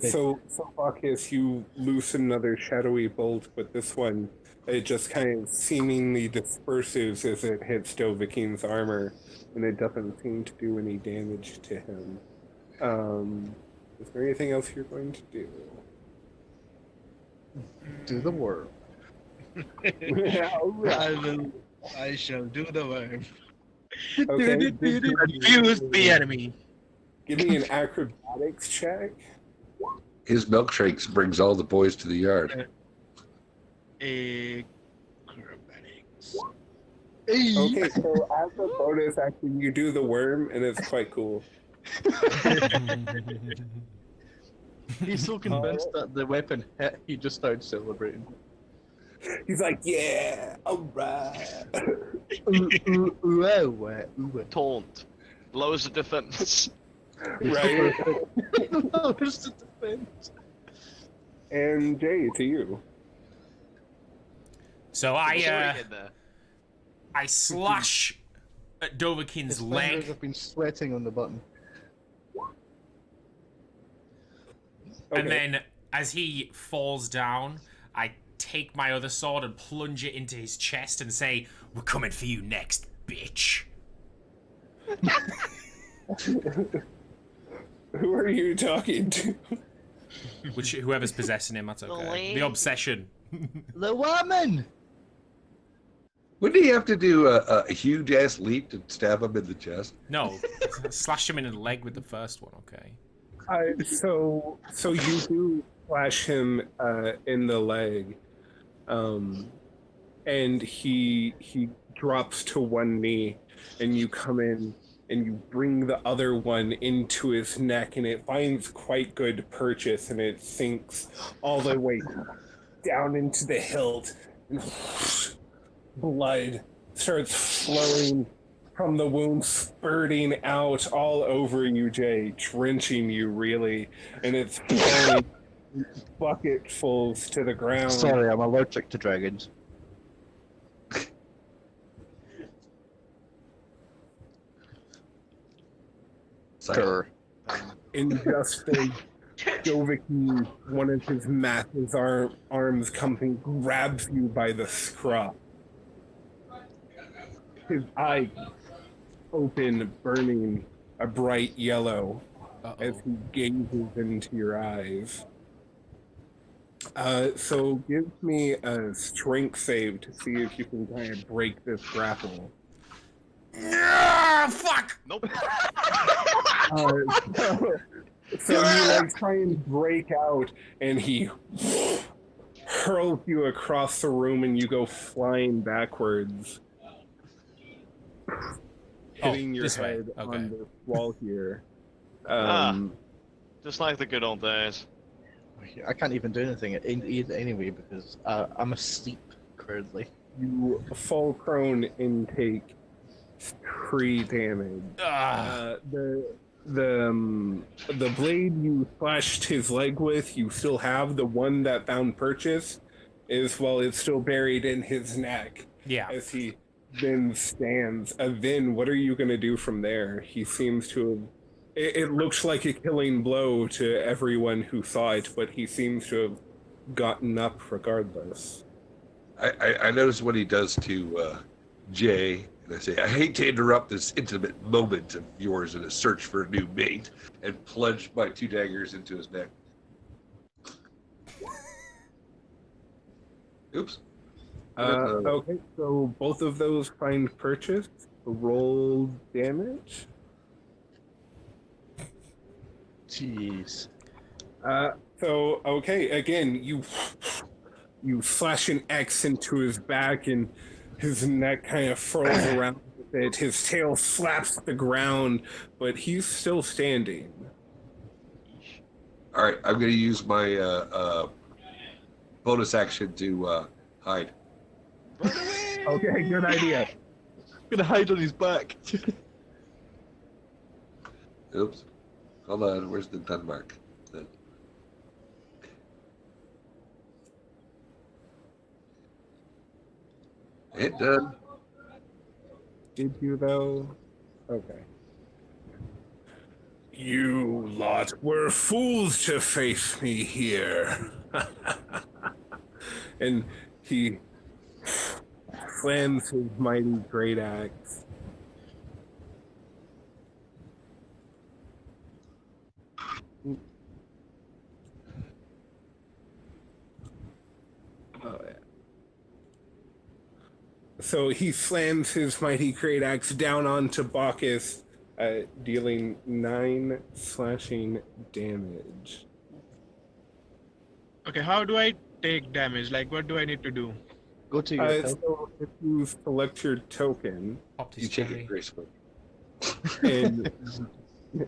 So Bacchus, you loose another shadowy bolt, but this one, it just kind of seemingly disperses as it hits Dovahkiin's armor, and it doesn't seem to do any damage to him. Is there anything else you're going to do? do the worm. I shall do the worm. Okay, Confuse the enemy. give me an acrobatics check. His milkshakes brings all the boys to the yard. Acrobatics. Okay, so as a bonus action, you do the worm, and it's quite cool. He's so convinced that the weapon hit, he just started celebrating. He's like, yeah, alright. Taunt. Lowers the defense. Right. Lowers the defense. And Jay, to you. So Sorry, I in there. slash at Dovahkiin's His leg. fingers have been sweating on the button. And then, as he falls down, I take my other sword and plunge it into his chest and say, "We're coming for you next, bitch." Who are you talking to? Whoever's possessing him, that's okay. The obsession. The woman! Wouldn't he have to do a huge ass leap to stab him in the chest? No, slashed him in the leg with the first one, okay. So you do slash him in the leg, and he drops to one knee, and you come in and you bring the other one into his neck, and it finds quite good purchase, and it sinks all the way down into the hilt, and blood starts flowing from the wound, spurting out all over you, Jay, drenching you really, and it's falling bucketfuls to the ground. Sorry, I'm allergic to dragons. Grr. In just as Dovahkiin, one of his massive arms comes and grabs you by the scruff. His eyes open, burning a bright yellow as he gazes into your eyes. So give me a strength save to see if you can kind of break this grapple. Yeah, fuck! Nope. So you like try and break out, and he hurls you across the room, and you go flying backwards, hitting your this way. head Okay. on the wall here. Just like the good old days. I can't even do anything anyway because I'm asleep currently. You fall prone and take 3 damage. The blade you slashed his leg with, you still have. The one that found purchase is, well, it's still buried in his neck. Yeah. As he then stands. Then what are you going to do from there? He seems to have... It looks like a killing blow to everyone who saw it, but he seems to have gotten up regardless. I noticed what he does to Jay, and I say, I hate to interrupt this intimate moment of yours in a search for a new mate, and plunge my 2 daggers into his neck. Oops. Okay, so both of those find purchase. Roll damage. Jeez. So okay, again, you flash an X into his back, and his neck kind of furls around a bit. His tail slaps the ground, but he's still standing. All right, I'm going to use my bonus action to hide. Okay, good idea. I'm gonna hide on his back. Oops. Hold on. Where's the done mark? It done. Did you though? Okay. You lot were fools to face me here. And he slams his mighty great axe. Oh, yeah. So he slams his mighty great axe down onto Bacchus, dealing 9 slashing damage. Okay, how do I take damage? Like, what do I need to do? Go to your So if you select your token, Popped You his take cherry. it gracefully. and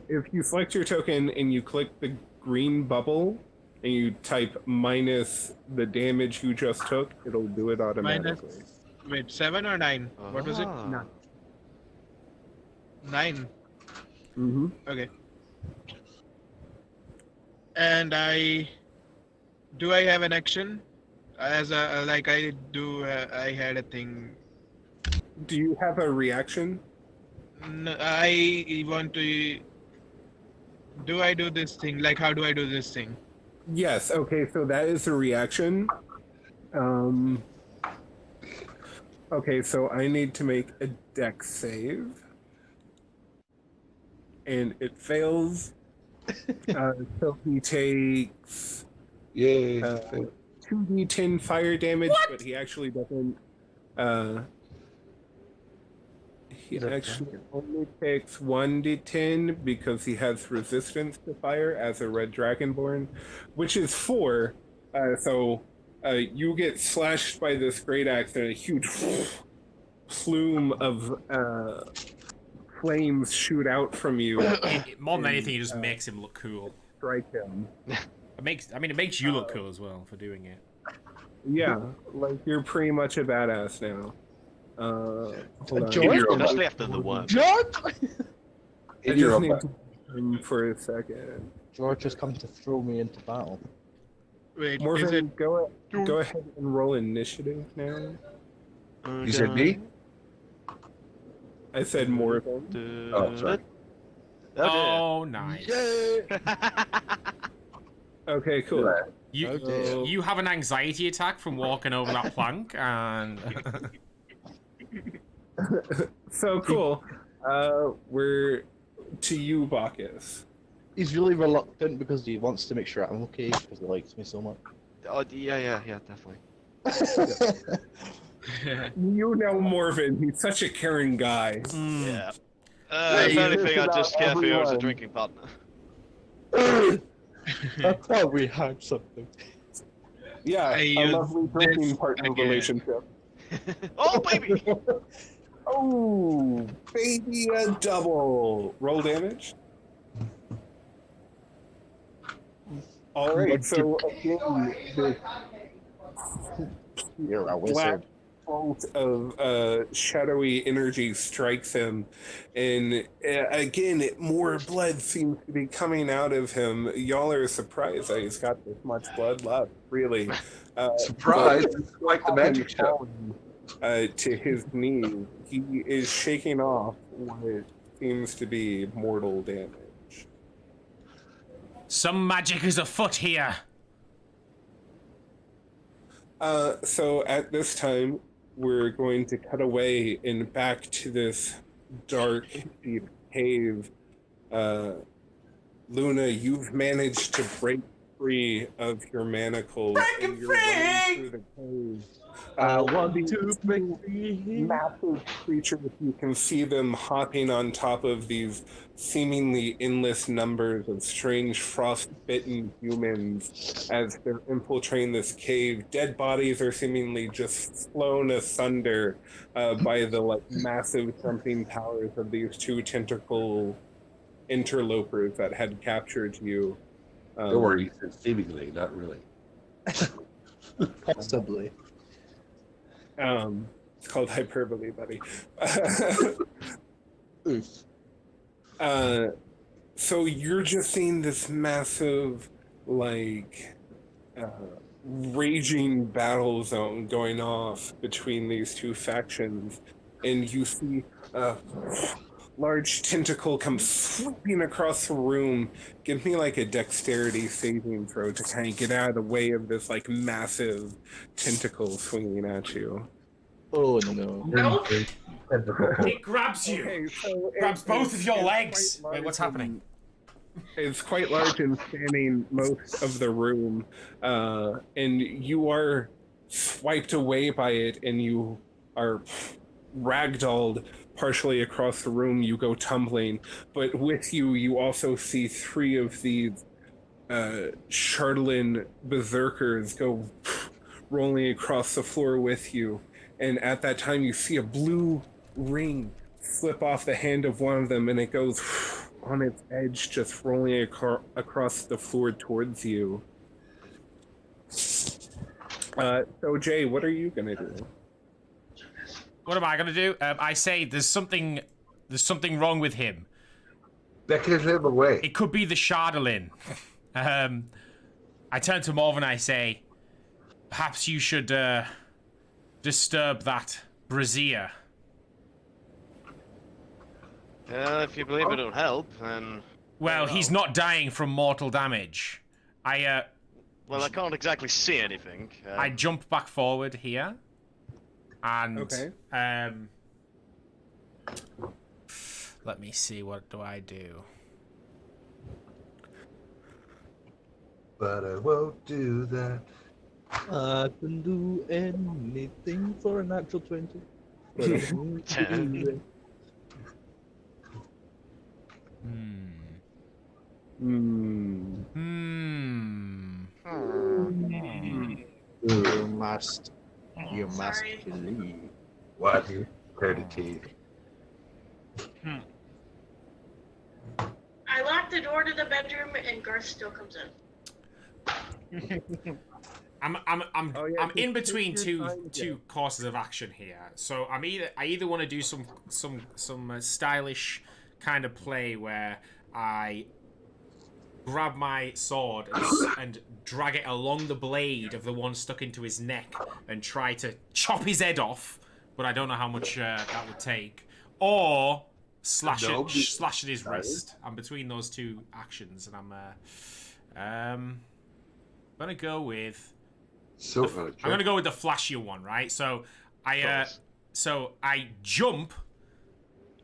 if you select your token and you click the green bubble and you type minus the damage you just took, it'll do it automatically. Wait, 7 or 9? What was it? Ah. 9. Mm-hmm. Okay. And do I have an action? As a like I do, I had a thing. Do you have a reaction? I want to. Do I do this thing? Like, how do I do this thing? Yes. Okay. So that is a reaction. Okay. So I need to make a dex save, and it fails. So he takes Yay. 2d10 fire damage, but he actually doesn't. He actually only takes 1d10 because he has resistance to fire as a red dragonborn, which is 4. So you get slashed by this great axe, and a huge plume of flames shoot out from you. More than anything, it just makes him look cool. Strike him. It makes you look cool as well for doing it. Yeah, like you're pretty much a badass now. Hold on. George? Especially after the one. George! I In your just own need back. to him for a second. George has come to throw me into battle. Wait, is Morgan, it? go ahead and roll initiative now. You said me? I said Morgan. Oh, sorry. Oh, nice. Okay, cool. You have an anxiety attack from walking over that plank, and So cool. We're to you, Bacchus. He's really reluctant because he wants to make sure I'm okay because he likes me so much. Oh, yeah, definitely. You know Morven. He's such a caring guy. Yeah. If anything, I just care for you as a drinking partner. I thought we had something. Yeah, I a use lovely drinking this partner again. relationship. Oh, baby! Oh, baby, a double. Roll damage. All right, so again, the You're a black wizard. bolt of shadowy energy strikes him, and again, more blood seems to be coming out of him. Y'all are surprised that he's got this much blood left, really. Surprise! It's like the magic show. To his knees, he is shaking off what seems to be mortal damage. some magic is afoot here. So at this time, we're going to cut away and back to this dark, deep cave. Luna, you've managed to break free of your manacles. And you're running through the cave. I One want of to these break two free. massive creatures, you can see them hopping on top of these seemingly endless numbers of strange frost-bitten humans as they're infiltrating this cave. Dead bodies are seemingly just flown asunder by the like massive jumping powers of these two tentacle interlopers that had captured you. Don't worry, seemingly, not really. Possibly. It's called hyperbole, buddy. So you're just seeing this massive, like, raging battle zone going off between these two factions, and you see a large tentacle come swooping across the room. Give me like a dexterity saving throw to kind of get out of the way of this like massive tentacle swinging at you. Oh no. Nope. It grabs you. Okay, so Grabs both of your it's legs. quite Wait, what's large happening? It's quite large and spanning most of the room, and you are swiped away by it, and you are ragdolled partially across the room. You go tumbling, but with you, you also see three of these Charlatan berserkers go rolling across the floor with you. And at that time, you see a blue ring slip off the hand of one of them, and it goes on its edge, just rolling across the floor towards you. So, Jay, what are you gonna do? What am I gonna do? I say there's something wrong with him. Beckon him away. It could be the Shardalin. I turn to Morv and I say, perhaps you should disturb that brazier. If you believe it'll help, then... Well, he's not dying from mortal damage. Well, I can't exactly see anything. I jump back forward here. And... Okay. Let me see, what do I do? But I won't do that. I can do anything for a natural 20. But I won't do it. You must Sorry. believe. What? Heredity. I locked the door to the bedroom and Garth still comes in. I'm in between two courses of action here. So I either want to do some stylish kind of play where I grab my sword and drag it along the blade of the one stuck into his neck and try to chop his head off, but I don't know how much that would take, or slash at his wrist. I'm between those two actions, and I'm gonna go with. I'm gonna go with the flashier one, right? So I jump,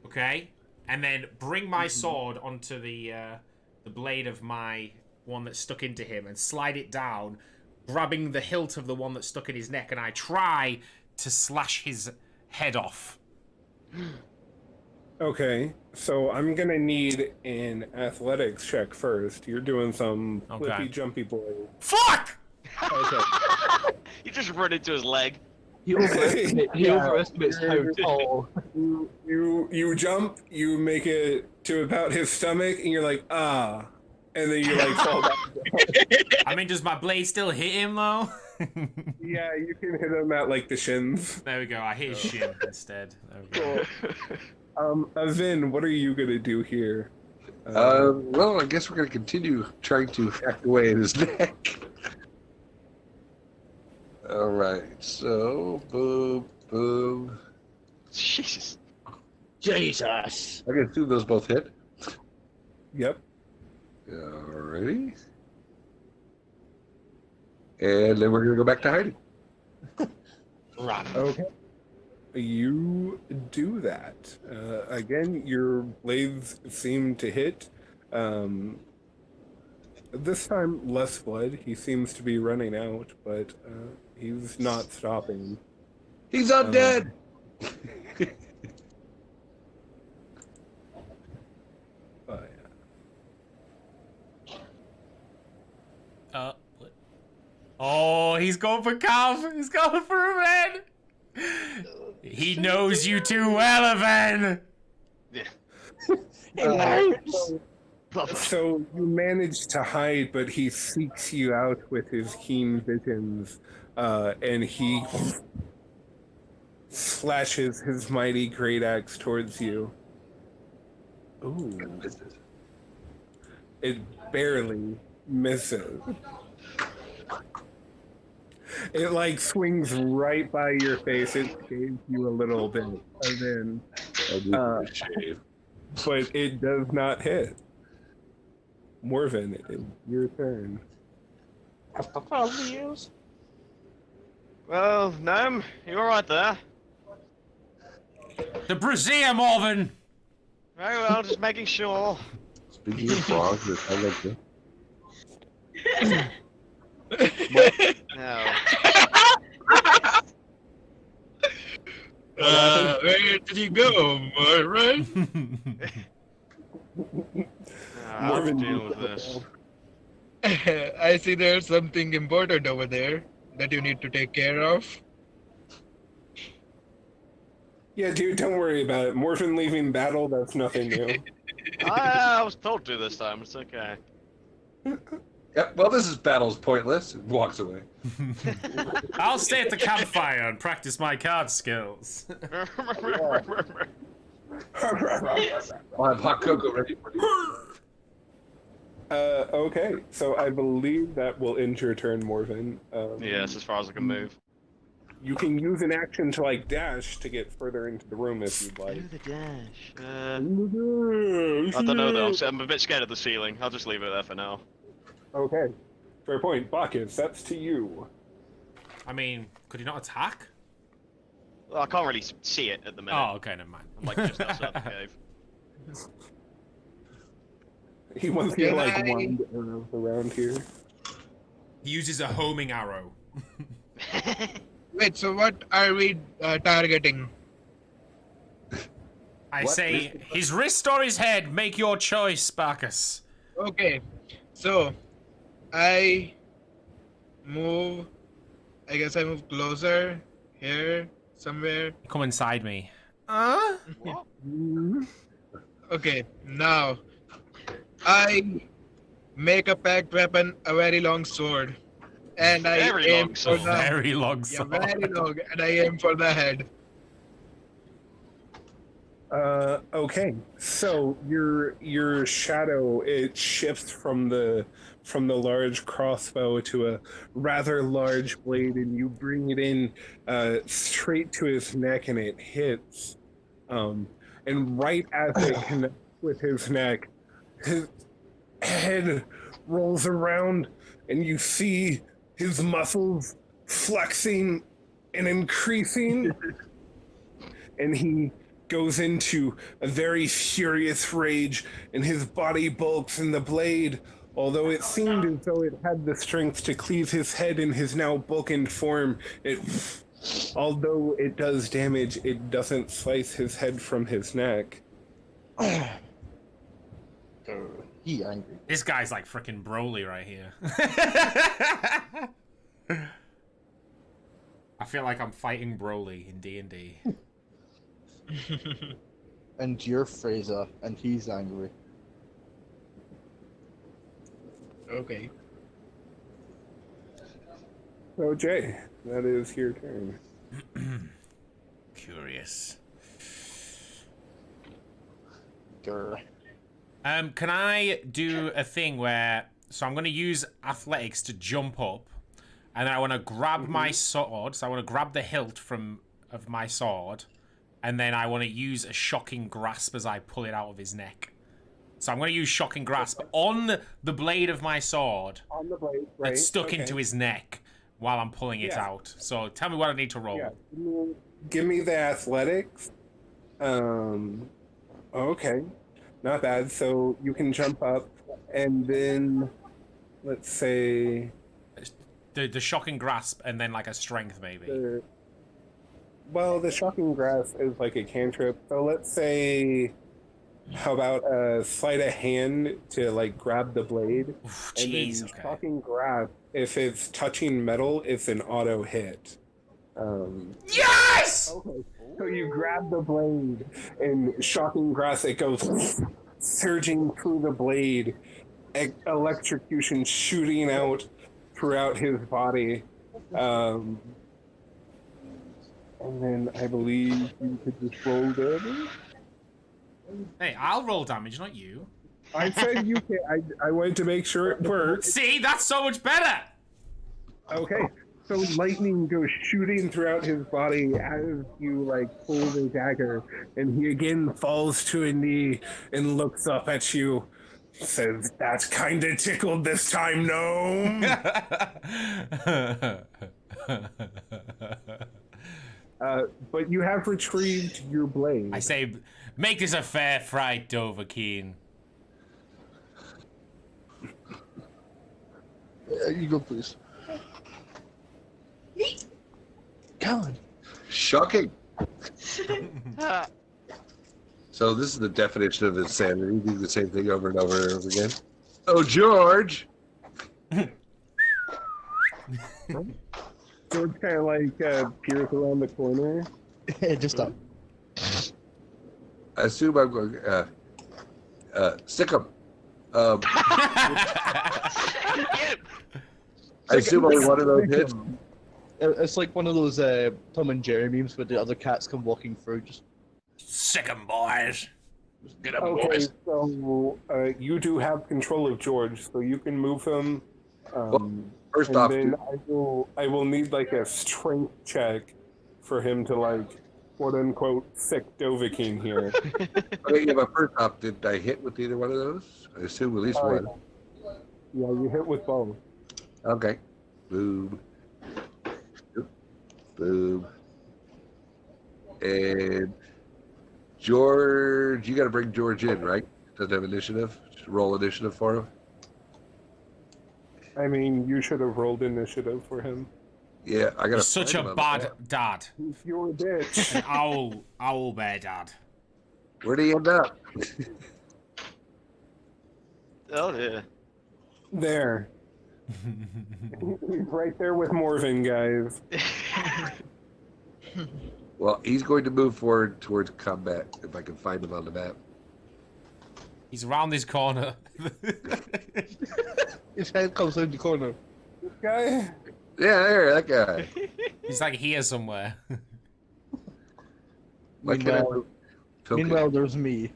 okay, and then bring my sword onto the blade of my one that's stuck into him and slide it down, grabbing the hilt of the one that's stuck in his neck, and I try to slash his head off. Okay, so I'm gonna need an athletics check first. You're doing some flippy jumpy boy. Fuck! Okay. You just run into his leg. He overestimates how tall. You jump, you make it to about his stomach, and you're like, ah. And then you like fall back. I mean, does my blade still hit him though? Yeah, you can hit him at like the shins. There we go, I hit his shin instead. There we go. Cool. Avin, what are you gonna do here? Well, I guess we're going to continue trying to hack away at his neck. All right, so boom, boom. Jesus. Jesus. I can assume those both hit. Yep. Alrighty. And then we're going to go back to hiding. Okay. You do that. Again, your blades seem to hit. This time, less blood. He seems to be running out, but he's not stopping. He's undead. But, What? Oh, he's going for Cav. He's going for Aven. He knows you too well, Aven. Yeah. so you manage to hide, but he seeks you out with his keen visions, and he slashes his mighty great axe towards you. Ooh. It barely misses. It like swings right by your face. It shaves you a little bit, and then, but it does not hit. Morven, it is your turn. Well, Gnome, you alright there? The brazier, Morven. Very well, just making sure. Speaking of frogs, it's kind of No. Where did you go, Morven? I'll deal with this. I see there's something important over there that you need to take care of. Yeah, dude, don't worry about it. Morven leaving battle, that's nothing new. I was told to this time, it's okay. Yep, well, this battle's pointless. And walks away. I'll stay at the campfire and practice my card skills. I'll have hot cocoa ready for you. Okay, so I believe that will end your turn, Morven. Yes, as far as I can move. You can use an action to like dash to get further into the room if you'd like. Do the dash. I don't know though. I'm a bit scared of the ceiling. I'll just leave it there for now. Okay, fair point. Bacchus, that's to you. I mean, could he not attack? Well, I can't really see it at the minute. Oh, okay, never mind. I'm like just outside the cave. He wants to like wind arrows around here. He uses a homing arrow. Wait, so what are we targeting? I say, his wrist or his head, make your choice, Bacchus. Okay, so I guess I move closer, here, somewhere. Come inside me. Okay, now I make a packed weapon a very long sword. And I aim for the very long sword. Yeah, very long, and I aim for the head. Okay. So your shadow, it shifts from the large crossbow to a rather large blade, and you bring it in straight to his neck, and it hits. And right as it connects with his neck, his head rolls around, and you see his muscles flexing and increasing, and he goes into a very furious rage, and his body bulks, and the blade, although it seemed as though it had the strength to cleave his head in his now bulkened form, although it does damage, it doesn't slice his head from his neck. He angry. This guy's like frickin' Broly right here. I feel like I'm fighting Broly in D&D. And you're Fraser, and he's angry. Okay. So Jay, that is your turn. Curious. Grr. Can I do a thing where... So I'm going to use athletics to jump up, and then I want to grab my sword. So I want to grab the hilt of my sword, and then I want to use a shocking grasp as I pull it out of his neck. So I'm going to use shocking grasp on the blade of my sword. On the blade, right? That's stuck into his neck while I'm pulling it out. So tell me what I need to roll. Yeah. Give me the athletics. Okay. Not bad. So you can jump up, and then let's say The shocking grasp and then like a strength maybe. well, the shocking grasp is like a cantrip. So let's say, how about sleight of hand to like grab the blade, Oof, and jeez, then okay. shocking grasp. If it's touching metal, it's an auto hit. Yes! Okay. So you grab the blade and shocking grasp. It goes surging through the blade, electrocution shooting out throughout his body. And then I believe you could just roll damage. Hey, I'll roll damage, not you. I said you can. I wanted to make sure it works. See, that's so much better. Okay. So lightning goes shooting throughout his body as you like pull the dagger, and he again falls to a knee and looks up at you. Says, "That kinda tickled this time, gnome." But you have retrieved your blade. I say, make this a fair fight, Dovahkiin. You go, please. God. Shocking. So this is the definition of insanity. Do the same thing over and over and over again. Oh, George. George kind of like peers around the corner. Just stop. I assume I'm going. Stick 'em. I assume I'm one of those hits. It's like one of those Tom and Jerry memes where the other cats come walking through. Just Sick 'em, boys. get up, Okay, boys. so you do have control of George, so you can move him. First and off, then I will need like a strength check for him to like quote unquote sick Dovahkiin here. okay, yeah, but first off, did I hit with either one of those? I assume at least one. Yeah, you hit with both. Okay. Boom. Boom. And George, you got to bring George in, right? Doesn't have initiative. Just roll initiative for him. I mean, you should have rolled initiative for him. Yeah, I got You're such a bad dad. You're a bitch. An owl bear dad. Where'd he end up? Oh yeah. There. He's right there with Morven, guys. Well, he's going to move forward towards combat if I can find him on the map. He's around this corner. His head comes in the corner. This guy? Yeah, there, that guy. He's like here somewhere. Why can't I move? Meanwhile, there's me.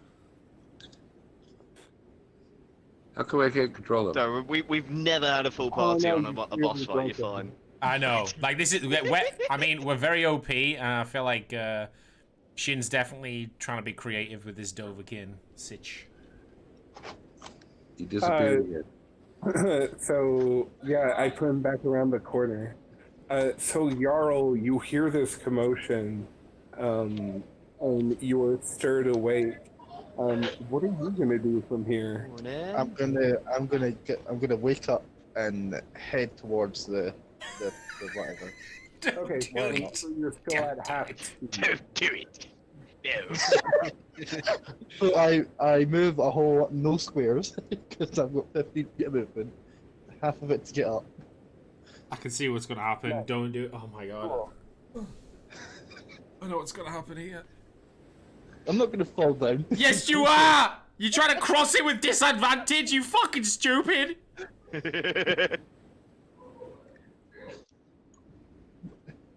How come I can't control him? No, we've never had a full party no, on a boss fight. You're fine. I know. Like this is. I mean, we're very OP, and I feel like Shin's definitely trying to be creative with this Dovahkiin sitch. He disappeared again. So, yeah, I put him back around the corner. So, Jarl, you hear this commotion, and you are stirred awake. What are you gonna do from here? I'm gonna wake up and head towards the whatever. Okay, well, so you're still at half speed. Don't do it. No. So I move a whole no squares because I've got 15 feet of movement. Half of it to get up. I can see what's gonna happen. Yeah. Don't do it. Oh my god. I know what's gonna happen here. I'm not gonna fall down. Yes, you are! You trying to cross it with disadvantage, you fucking stupid!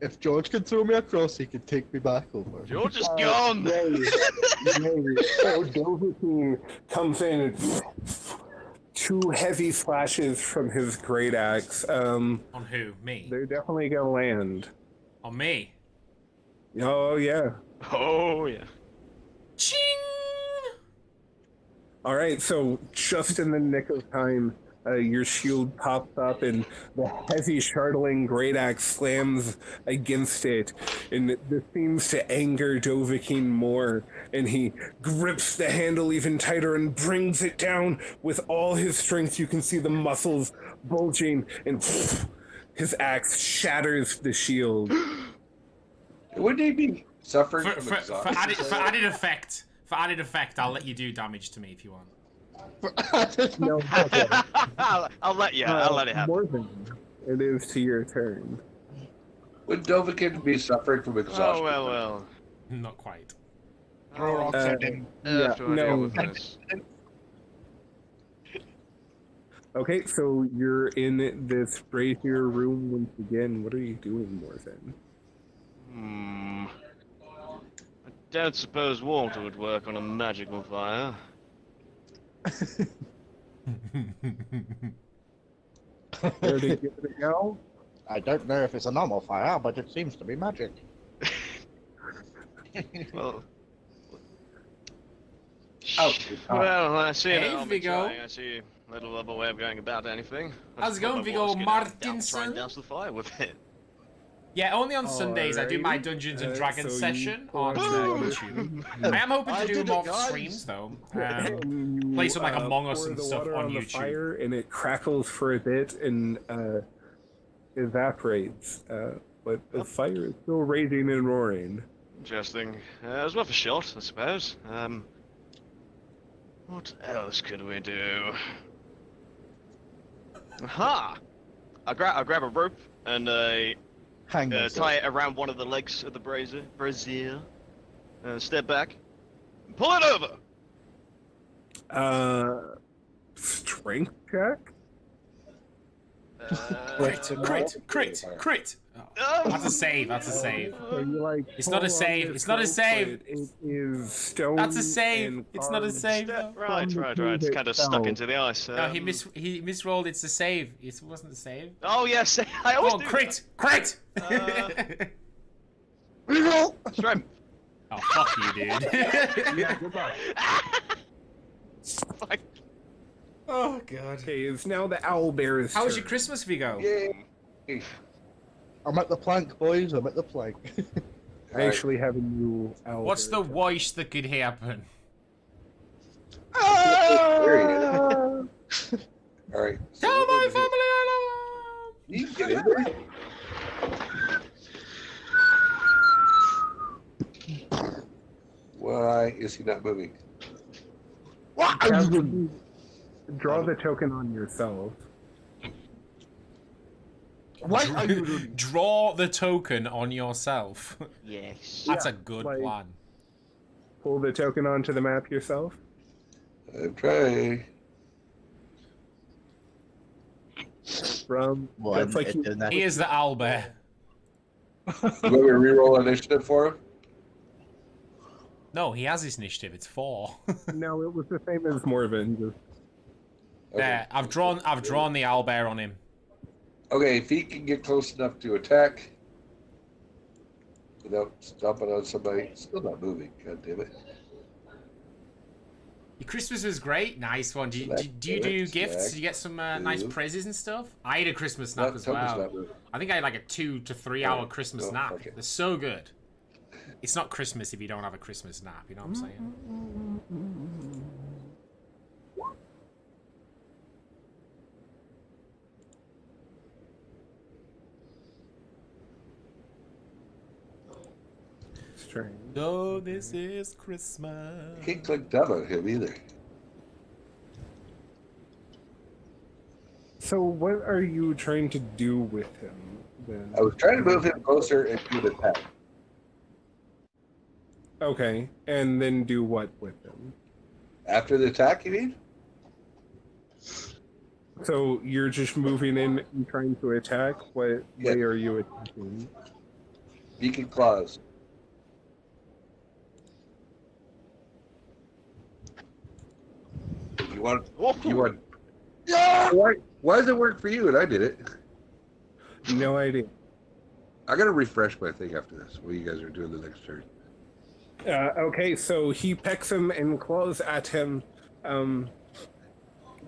If George can throw me across, he can take me back over. George is gone. So Dovahkiin comes in and two heavy flashes from his great axe. On who? Me? They're definitely gonna land. On me? Oh yeah. Oh yeah. Ching! All right. So just in the nick of time, your shield pops up and the heavy shartling great axe slams against it, and this seems to anger Dovahkiin more, and he grips the handle even tighter and brings it down with all his strength. You can see the muscles bulging, and his axe shatters the shield. Wouldn't he be suffering For, from for, exhaustion? for added effect, I'll let you do damage to me if you want. No, I'll let you. I'll let it happen. Morven, it is to your turn. Would Dovahkiin be suffering from exhaustion? Oh well. Not quite. Throw rocks at him. Yeah, Have to deal no. with this. Okay, so you're in this brazier room once again. What are you doing, Morven? I don't suppose water would work on a magical fire. Where to give it a go? I don't know if it's a normal fire, but it seems to be magic. Well, Oh, well, I see Hey, an army Viggo. trying. I see a little other way of going about anything. How's it going, Viggo Try and Martinson? douse the fire with it. Yeah, only on Sundays I do my Alrighty. Dungeons and So Dragons you session pull on out YouTube. I am hoping to I do did more it, guys. streams though. You, Play some like Among Us pour and the stuff water on the YouTube. fire, and it crackles for a bit and evaporates. But the fire is still raging and roaring. Interesting. It was worth a shot, I suppose. What else could we do? Aha! I grab a rope and Hang on. tie it around one of the legs of the brazier. Step back. And pull it over! Strength check? Crit! Oh, that's a save, that's a save. So you like It's not a pull on save, this it's not a rope, save. but it is stone. That's a save, and it's not a carved. save. Right. It's kind of stuck into the ice. No, he misrolled, it's a save. It wasn't a save. Oh yes, I Come always on, do crit! that. Strength. Oh, fuck you, dude. Yeah, goodbye. Fuck. Oh, God. Okay, it's now the owlbear's How was turn. your Christmas, Viggo? Yay. I'm at the plank, boys. I'm at the plank. I actually have a new owlbear. What's the worst that could happen? All right. So Tell we're my gonna family I do- You get in there. Why is he not moving? What are you doing? Draw the token on yourself. What are you love doing? them. Draw the token on yourself. Yes. That's a good like- plan. Pull the token onto the map yourself. I'm trying. From Well, that's like it you, did that. Here's the owlbear. You want me to reroll initiative for him? No, he has his initiative. It's 4. no, it was the same as Morven. Just There, I've drawn the owlbear on him. Okay, if he can get close enough to attack without stomping on somebody, still not moving. God damn it. Your Christmas was great. Nice one. Do you do Select, gifts? select, Did you get some nice do. prizes and stuff? I had a Christmas snap Not- as token's well. not moving. I think I had like a 2 to 3 hour Oh, Christmas oh, nap. okay. They're so good. It's not Christmas if you don't have a Christmas nap. You know what I'm saying? strange. So this is Christmas. Can't click down on him either. So what are you trying to do with him then? I was trying to move him closer and do the attack. Okay, and then do what with him? After the attack, you mean? So you're just moving in and trying to attack? What Yeah. way are you attacking? Beacon claws. You want? You want? Yeah! Why does it work for you and I did it? No idea. I gotta refresh my thing after this. What you guys are doing the next turn? Okay, so he pecks him and claws at him.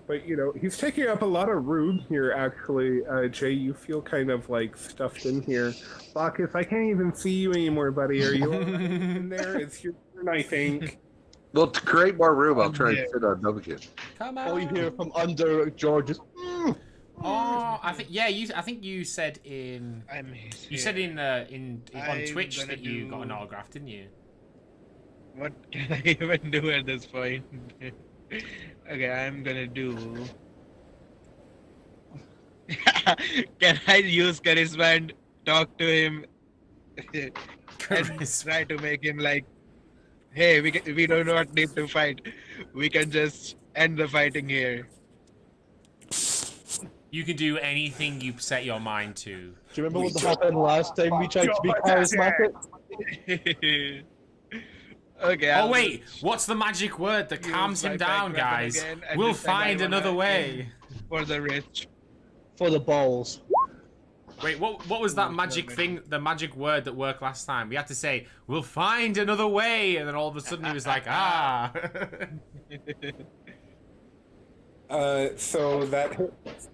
But he's taking up a lot of room here. Actually, Jay, you feel kind of like stuffed in here. Bacchus, I can't even see you anymore, buddy. Are you in there? It's your turn, I think. Well, to create more room, I'll try and sit on Numbkin. Come on. All you hear from under George is. Oh, I think I think you said in. You said on Twitch that you got an autograph, didn't you? What can I even do at this point? Okay, I'm gonna do. Can I use charisma and talk to him and try to make him like, hey, we do not need to fight. We can just end the fighting here. You can do anything you set your mind to. Do you remember what happened last time we tried to be charismatic? Okay. Oh wait, what's the magic word that calms him down, guys? We'll find another way. For the rich. For the balls. Wait, what was that magic thing, the magic word that worked last time? We had to say, we'll find another way, and then all of a sudden he was like, ah. So that hits.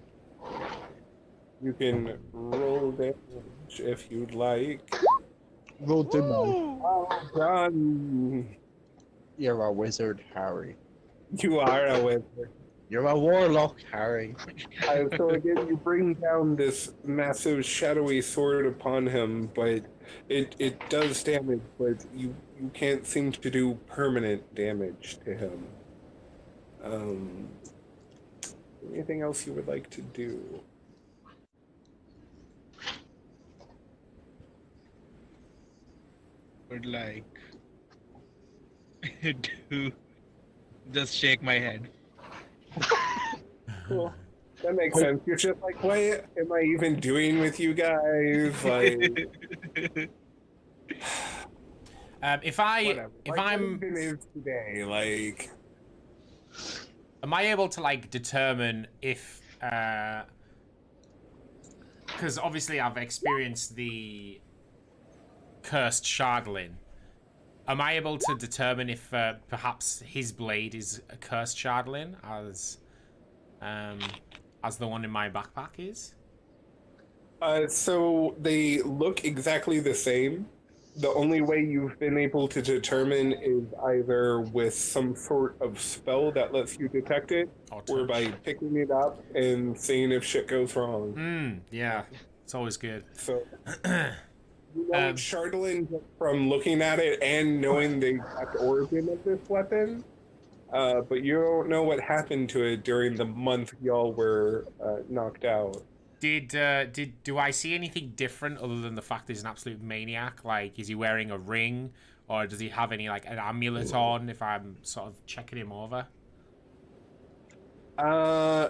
You can roll damage if you'd like. Roll damage. Well done. You're a wizard, Harry. You are a wizard. You're a warlock, Harry. So again, you bring down this massive shadowy sword upon him, but it does damage, but you can't seem to do permanent damage to him. Anything else you would like to do? Would like to just shake my head. Cool. That makes sense. You're just like, what am I even doing with you guys? Like, If whatever. I'm What even is today, like, am I able to like determine if because obviously I've experienced the cursed Shardlin. Am I able to determine if perhaps his blade is a cursed Shardlin as the one in my backpack is? so they look exactly the same. The only way you've been able to determine is either with some sort of spell that lets you detect it, or by picking it up and seeing if shit goes wrong. Yeah, it's always good. So you know it's Shardlin just from looking at it and knowing the exact origin of this weapon, but you don't know what happened to it during the month y'all were knocked out. Do I see anything different other than the fact that he's an absolute maniac? Like, is he wearing a ring, or does he have any like an amulet on? If I'm sort of checking him over.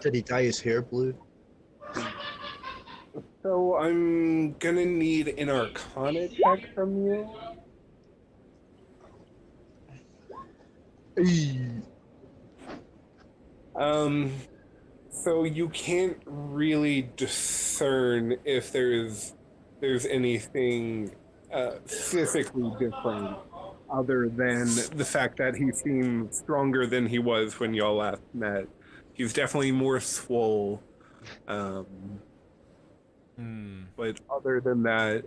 Did he dye his hair blue? So I'm gonna need an Arcana check from you. So you can't really discern if there's anything physically different, other than the fact that he seems stronger than he was when y'all last met. He's definitely more swole. But other than that,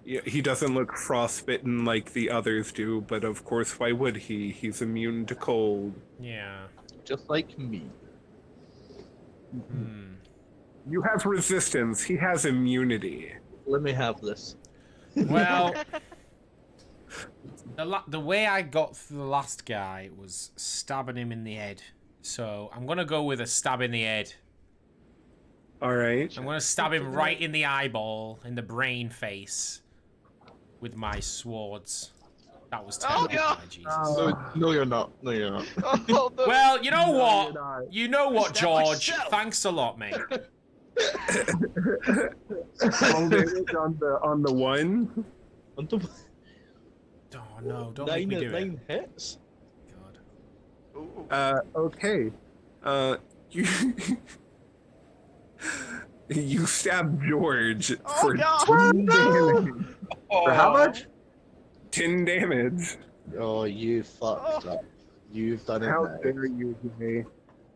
he doesn't look frostbitten like the others do. But of course, why would he? He's immune to cold. Yeah. Just like me. You have resistance. He has immunity. Let me have this. Well, the way I got through the last guy was stabbing him in the head. So I'm gonna go with a stab in the head. All right. I'm gonna stab him right in the eyeball, in the brain face, with my swords. That was terrible. Oh, my Jesus. No, you're not. No, you're not. Oh, no. Well, you know what? you're not. You know what, Stab George? myself. Thanks a lot, mate. Roll damage on the one. Oh no! Don't make me do it. 9 hits. God. Okay. You you stabbed George for 10 damage. For how much? 10 damage. Oh, you fucked up. You've done it How now. dare you, Jay?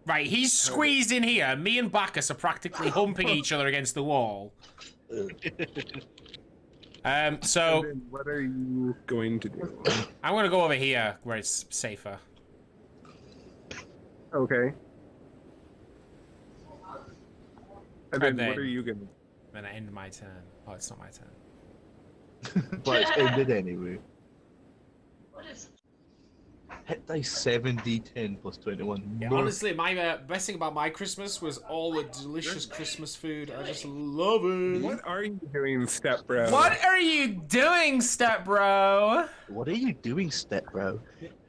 Right, he's squeezed in here. Me and Bacchus are practically humping each other against the wall. So Evan, what are you going to do? I'm gonna go over here where it's safer. Okay. Evan, then- what are you gonna do? Then I end my turn. Oh, it's not my turn. But it's ended anyway. What is? Hit dice 7d10 plus 21. Yeah, No. honestly, my best thing about my Christmas was all the delicious Christmas food. I just love it. What are you doing, step bro? What are you doing, step bro? What are you doing, step bro?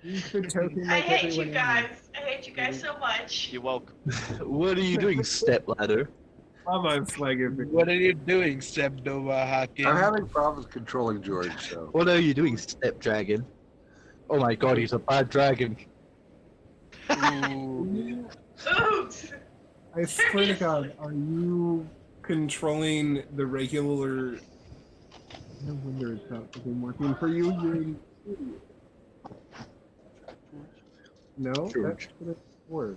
I hate you guys. I hate you guys so much. You're welcome. What are you doing, step ladder? Almost like it. What are you doing, Step Nova Hakim? I'm having problems controlling George, so. What are you doing, step dragon? Oh my god, he's a bad dragon. Oops. I swear to God, are you controlling the regular? No wonder it's not fucking working for you. You're an idiot. No, George. that's what it's for.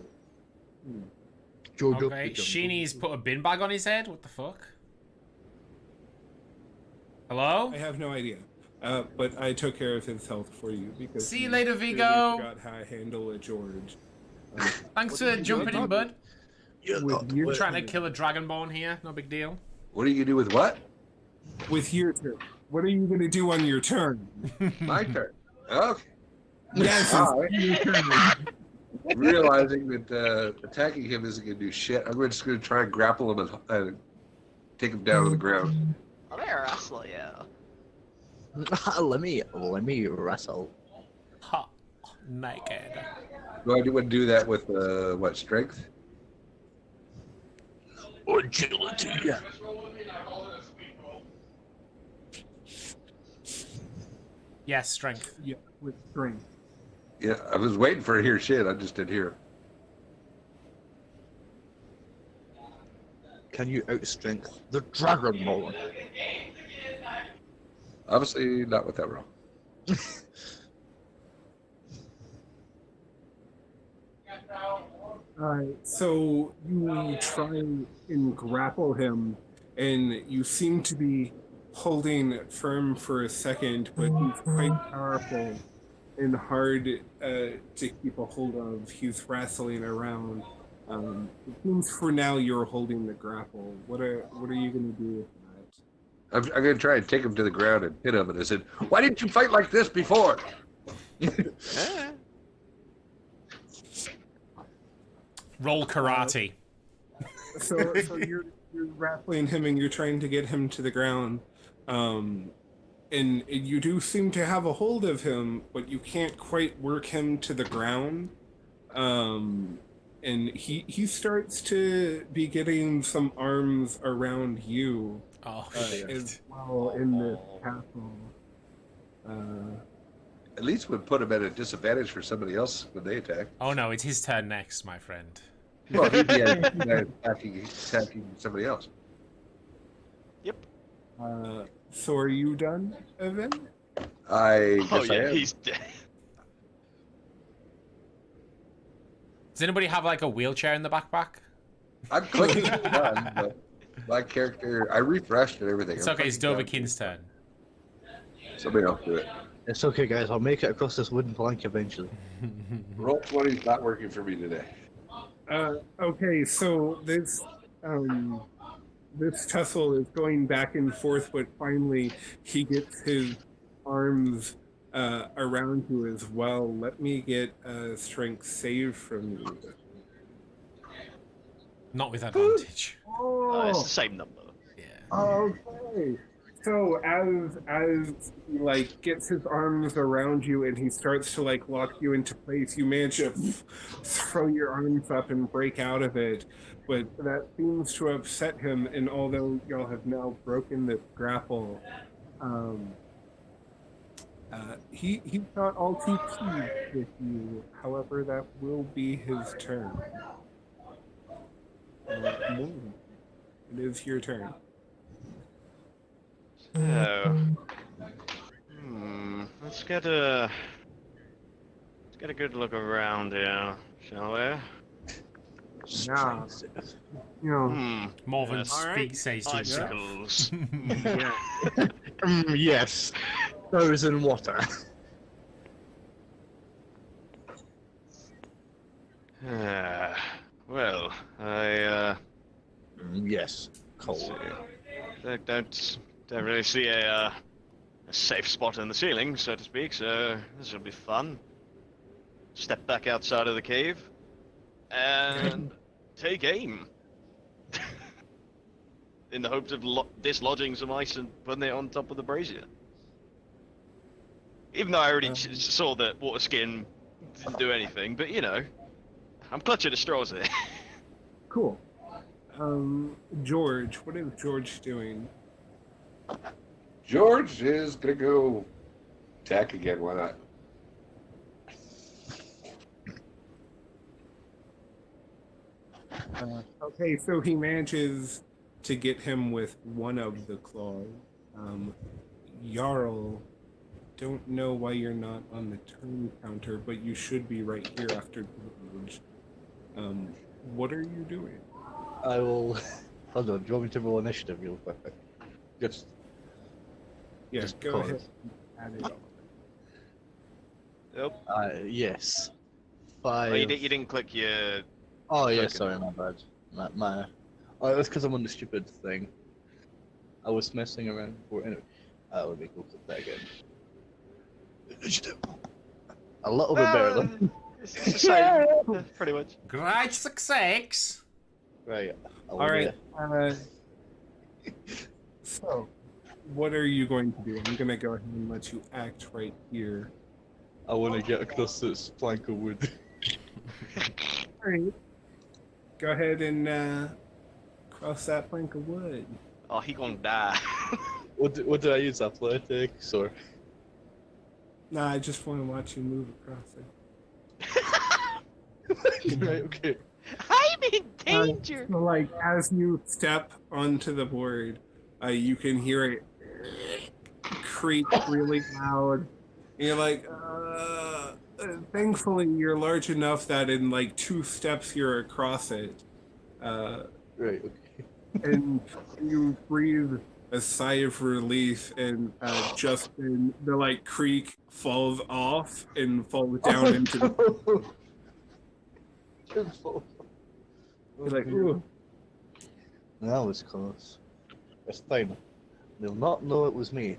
George up Okay, the jungle. Sheeny's put a bin bag on his head. What the fuck? Hello? I have no idea. But I took care of his health for you because. See you you later, clearly Vigo. Forgot how to handle a George. Thanks for jumping in, bud. You're With not your- We're trying to kill a dragonborn here. No big deal. What do you do with what? With your turn, what are you gonna do on your turn? My turn. Okay. Yes, All it's your turn. Realizing that attacking him isn't going to do shit, I'm just going to try and grapple him and take him down to the ground. Oh, there, wrestle, yeah. let me wrestle. Ha. Naked. Do I want to do that with what, strength? Agility. Yeah. Yes, strength. Yeah, with strength. Yeah, I was waiting for to hear shit. I just didn't hear. Can you outstrength the dragonborn? Obviously, not with that roll. So you try and grapple him, and you seem to be holding firm for a second, but he's quite powerful and hard to keep a hold of. He's wrestling around. It seems for now you're holding the grapple. What are you going to do with that? I'm going to try and take him to the ground and hit him. And I said, "Why didn't you fight like this before?" Roll karate. So you're grappling him and you're trying to get him to the ground. And you do seem to have a hold of him, but you can't quite work him to the ground. And he starts to be getting some arms around you Oh, as well in this castle. At least would put him at a disadvantage for somebody else when they attack. Oh no, it's his turn next, my friend. Well, he'd be attacking somebody else. So are you done, Evan? I guess Oh, I yeah, am. he's dead. Does anybody have like a wheelchair in the backpack? I'm clicking done, but my character, I refreshed and everything. It's I'm okay, it's clicking done. Dovahkiin's turn. Somebody else do it. It's okay, guys. I'll make it across this wooden plank eventually. Roll 20's not working for me today. Okay, so this tussle is going back and forth, but finally he gets his arms around you as well. Let me get a strength save from you. Not with advantage. Oh, it's the same number. Yeah. Okay. So as he like gets his arms around you and he starts to like lock you into place, you manage to throw your arms up and break out of it. But that seems to upset him, and although y'all have now broken the grapple, he's not all too pleased with you. However, that will be his turn. It is your turn. So, let's get a good look around here, shall we? Nah. You know, Morven Yes. says to himself. Icicles. yeah. Yes. Frozen water. Well, I Yes. let's Cold. see. Don't really see a safe spot in the ceiling, so to speak. So this will be fun. Step back outside of the cave and take aim. In the hopes of dislodging some ice and putting it on top of the brazier. Even though I already saw that water skin didn't do anything, but you know, I'm clutching at straws here. Cool. George, what is George doing? George is gonna go attack again. Why not? Okay, so he manages to get him with one of the claws. Jarl, don't know why you're not on the turn counter, but you should be right here after George. What are you doing? I will. Hold on. Do you want me to roll initiative real quick? Just. Yeah, Just go cause. ahead. Add it on. Yep. Yes. Oh, 5. you didn't click your. Oh yeah, Okay. sorry, my bad. Oh, that's because I'm on the stupid thing. I was messing around before. Anyway, let me go click that again. Initiative. A little bit better than. It's the same, pretty much. Great success. Right. All right. So, what are you going to do? I'm going to go ahead and let you act right here. I want to get across this plank of wood. All right. Go ahead and cross that plank of wood. Oh, he gonna die. What do I use? Athletics or? Nah, I just want to watch you move across it. Right. Okay. I'm in danger. So, like, as you step onto the board, you can hear it creak really loud. And you're like, thankfully, you're large enough that in like 2 steps you're across it. Right. Okay. And you breathe a sigh of relief, and just then the like creak falls off and falls down into the. You're like, ooh. That was close. It's fine. They'll not know it was me.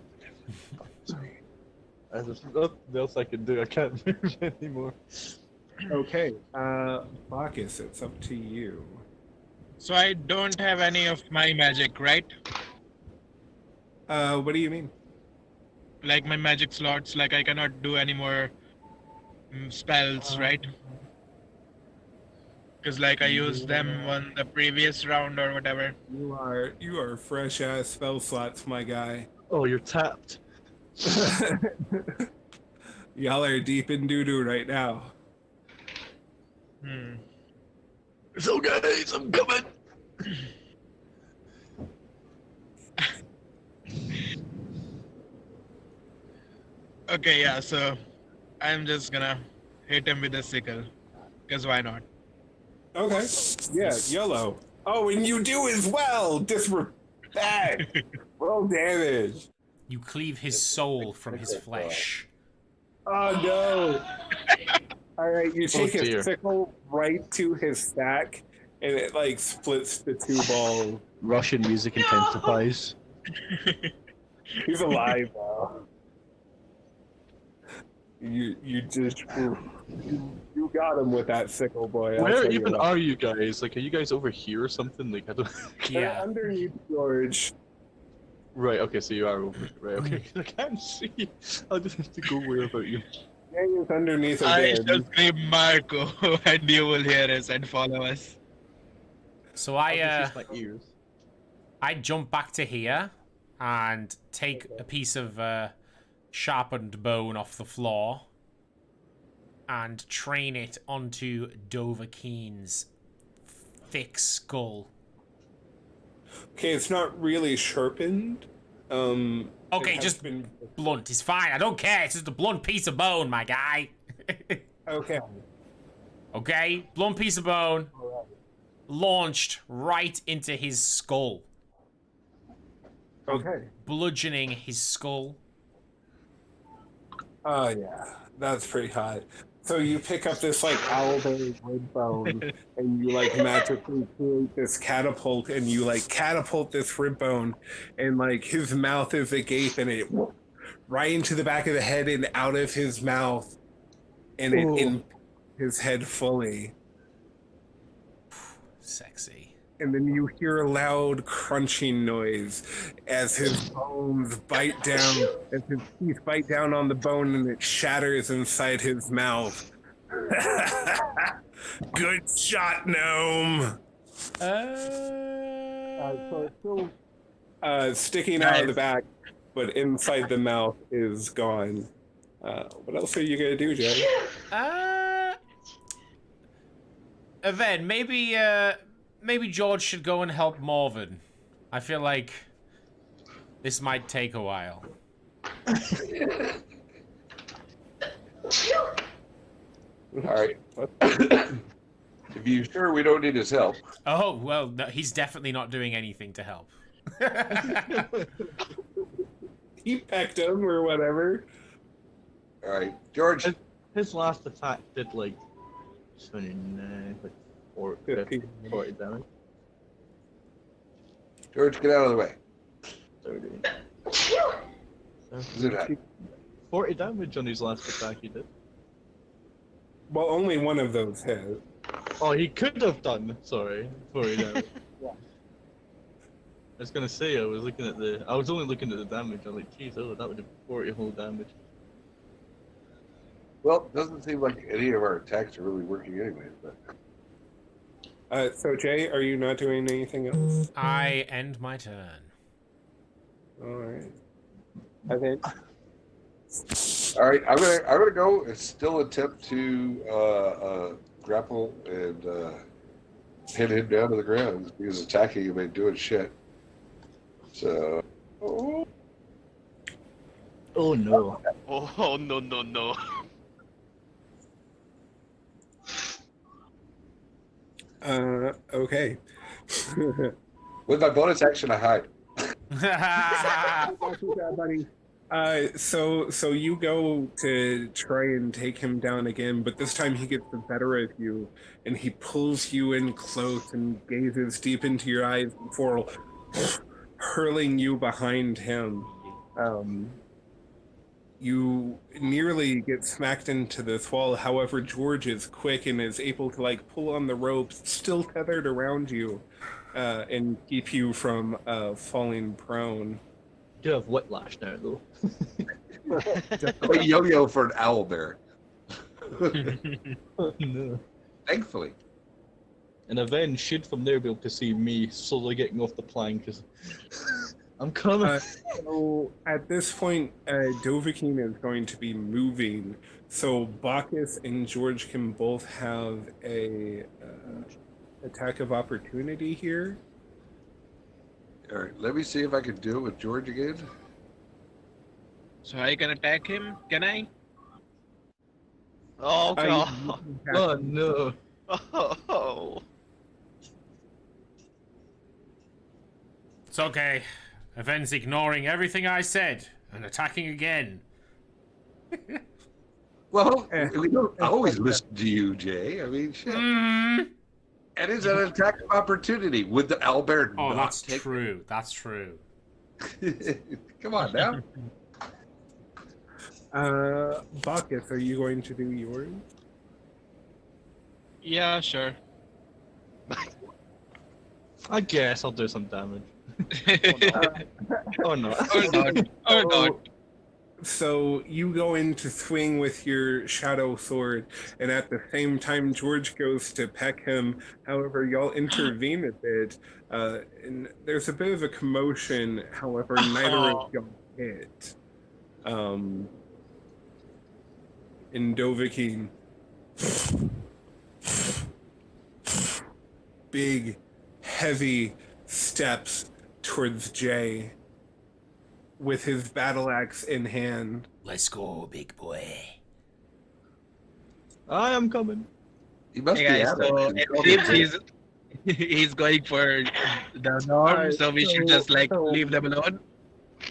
There's nothing else I can do. I can't move anymore. Okay, Bacchus, it's up to you. So I don't have any of my magic, right? What do you mean? Like my magic slots, like I cannot do any more spells, right? Because like I used them on the previous round or whatever. You are fresh ass spell slots, my guy. Oh, you're tapped. Y'all are deep in doo-doo right now. So guys, I'm coming. Okay, yeah, so I'm just gonna hit him with a sickle. Because why not? Okay. Yeah, YOLO. Oh, and you do as well! Disrespect! Roll damage! You cleave his soul from his flesh. Oh no! Alright, you take dear. a sickle right to his stack, and it like splits the 2 balls. Russian music intensifies. He's alive now. You just you got him with that sickle, boy. I'll Where tell you even what. are you guys? Like, are you guys over here or something? Like, I don't. They're Yeah. underneath George. Right. Okay. So you are over here. Right. Okay. I can't see. I'll just have to go where about you. Yeah, he's underneath I again. shall scream Marco, and you will hear us and follow us. So I'll just use my ears. I jump back to here and take a piece of sharpened bone off the floor and train it onto Dovahkiin's thick skull. Okay, it's not really sharpened. It Okay, has just been blunt. It's fine. I don't care. It's just a blunt piece of bone, my guy. okay. Okay, blunt piece of bone. launched right into his skull. Okay. Bludgeoning his skull. Oh, yeah. That's pretty hot. So you pick up this, like, owlbear wood bone, and you, like, magically create this catapult, and you, like, catapult this rib bone, and, like, his mouth is agape, and it right into the back of the head and out of his mouth, and it in his head fully. Sexy. And then you hear a loud crunching noise as his bones bite down, as his teeth bite down on the bone, and it shatters inside his mouth. Good shot, gnome. So it's still sticking out of the back, but inside the mouth is gone. What else are you gonna do, Jay? Then maybe George should go and help Morven. I feel like this might take a while. Alright. If you're sure we don't need his help. Oh, well, no, he's definitely not doing anything to help. He pecked him or whatever. Alright, George. His last attack did like 29, like 40 damage. George, get out of the way. 30. Do that. 40 damage on his last attack he did. Well, only one of those hit. Oh, he could have done. Sorry, 40 damage. Yeah. I was gonna say I was only looking at the damage. I was like, geez, that would have 40 whole damage. Well, it doesn't seem like any of our attacks are really working anyways, but... So, Jay, are you not doing anything else? I end my turn. Alright. Okay. Alright, I'm gonna go and still attempt to grapple and pin him down to the ground because attacking him ain't doing shit. So... Oh no. Oh, no, no, no. Okay. With my bonus action, I hide. Buddy. So you go to try and take him down again, but this time he gets the better of you, and he pulls you in close and gazes deep into your eyes before hurling you behind him. You nearly get smacked into this wall. However, George is quick and is able to like pull on the ropes still tethered around you, and keep you from falling prone. You have whiplash now, though. A yo-yo for an owlbear. Oh, no. Thankfully. And Aven should from there be able to see me slowly getting off the plank because I'm coming. So at this point, Dovahkiin is going to be moving. So Bacchus and George can both have a attack of opportunity here. All right, let me see if I can do it with George again. So I can attack him? Can I? Oh, God. Oh no. Oh. It's okay. Aven's ignoring everything I said and attacking again. Well, we don't always listen to you, Jay. I mean, shit. And it's an attack of opportunity with the owlbear. Oh, that's true. That's true. Come on now. Bacchus, are you going to do yours? Yeah, sure. I guess I'll do some damage. Oh no. Or not. Or not. So you go in to swing with your shadow sword, and at the same time George goes to peck him. However, y'all intervene a bit, and there's a bit of a commotion. However, neither of y'all hit. In Dovahkiin, big, heavy steps towards Jay with his battle axe in hand. Let's go, big boy. I am coming. He must Hey be guys, at so it. it seems He's going for the norm, so we should just like leave them alone.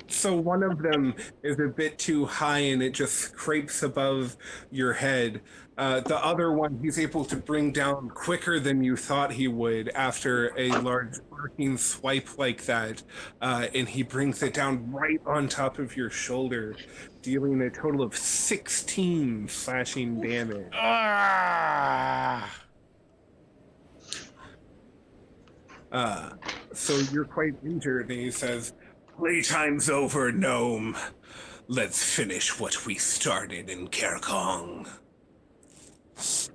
So one of them is a bit too high and it just scrapes above your head. The other one he's able to bring down quicker than you thought he would after a large arcing swipe like that. And he brings it down right on top of your shoulder, dealing a total of 16 slashing damage. Ah! So you're quite injured, and he says, "Playtime's over, gnome. Let's finish what we started in Kerkong." So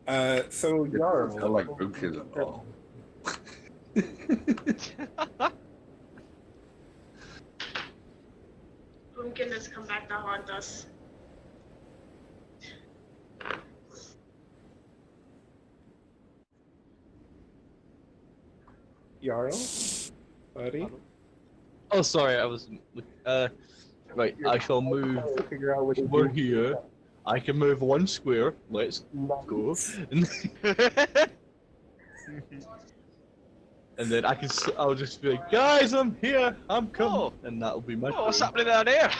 I Jarl, like Boomkin at all. Pumpkin has come back to haunt us. Jarl, buddy, Oh, sorry, I was. Right, I shall move figure out which over here. I can move one square. Let's go. And then I can. I'll just be like, guys, I'm here. I'm coming, Oh. and that'll be my. Oh, what's turn. happening down here?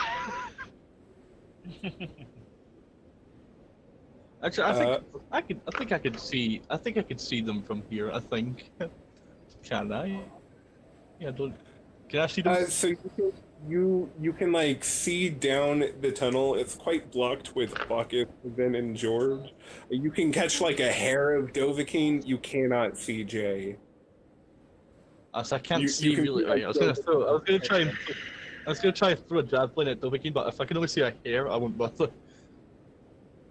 Actually, I think I could see. I think I could see them from here. I think. Can I? Yeah, don't. Can I see them? So you can like see down the tunnel. It's quite blocked with Bacchus, Ben, and George. You can catch like a hair of Dovahkiin. You cannot see Jay. So I can't you see can really. see, Right, like, I was gonna try and throw a javelin at Dovahkiin, but if I can only see a hair, I won't bother.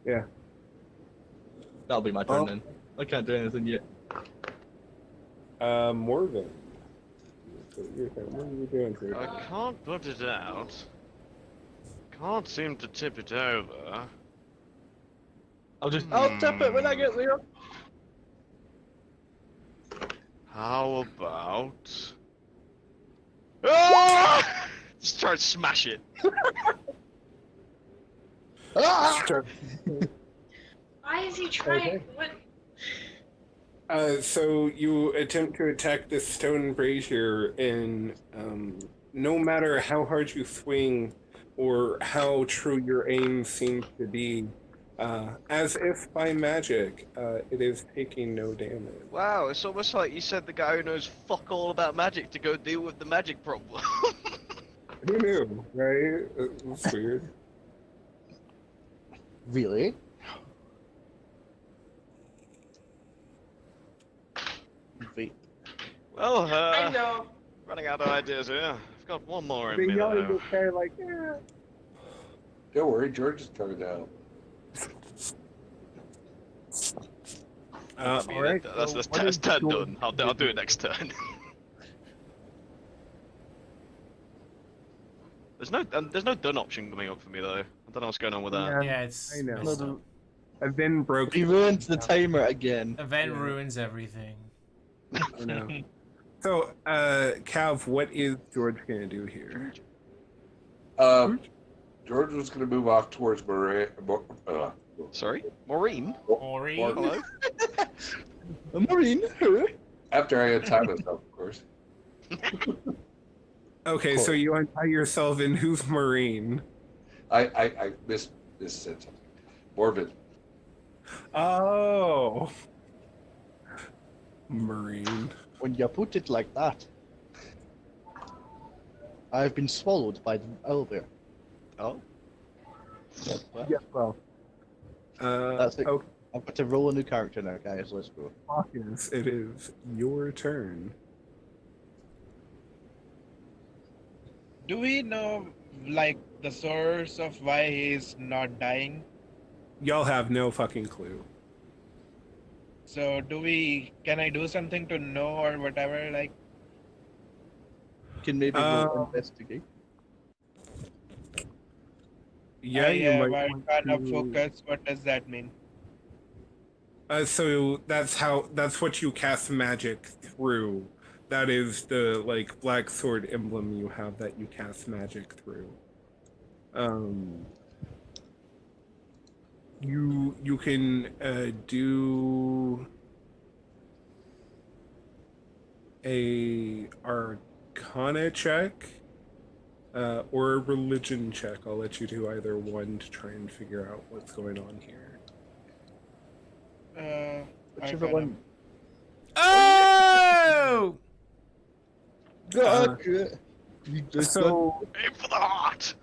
Yeah. That'll be my turn then. I can't do anything yet. Morgan. What are you doing here? I can't put it out. Can't seem to tip it over. I'll tap it when I get there. How about... Ah! Just try and smash it. Why is he trying? What? So you attempt to attack this stone brazier, and no matter how hard you swing or how true your aim seems to be, as if by magic, it is taking no damage. Wow, it's almost like you said the guy who knows fuck all about magic to go deal with the magic problem. Who knew, right? It's weird. Really? Wait. Well, I know. running out of ideas here. I've got one more in They me yell at though. this guy like, yeah. Don't worry, George is coming down. Yeah, All right. That's turn done. I'll do it next turn. There's no done option coming up for me though. I don't know what's going on with that. Yeah, it's I know. messed up. I've been broke. He ruined the timer again. Event ruins everything. I know. So, Cav, what is George gonna do here? George was going to move off towards Maureen. Sorry, Maureen. Ori. Hello. Marine. After I untie myself, of course. Okay, so you untie yourself, and who's Marine? I missed something. Morbid. Oh, Marine. When you put it like that, I've been swallowed by the owlbear. Oh. Yeah, well. That's it. Okay, I've got to roll a new character now, guys. Let's go. Hawkins, it is your turn. Do we know, like, the source of why he's not dying? Y'all have no fucking clue. So can I do something to know or whatever, like? Can maybe roll investigate. Yeah, you might What want kind of to- focus? What does that mean? So that's what you cast magic through. That is the like black sword emblem you have that you cast magic through. you can do a Arcana check or a religion check. I'll let you do either one to try and figure out what's going on here. Whichever one. Oh! Gotcha. You just So, Aim for the heart!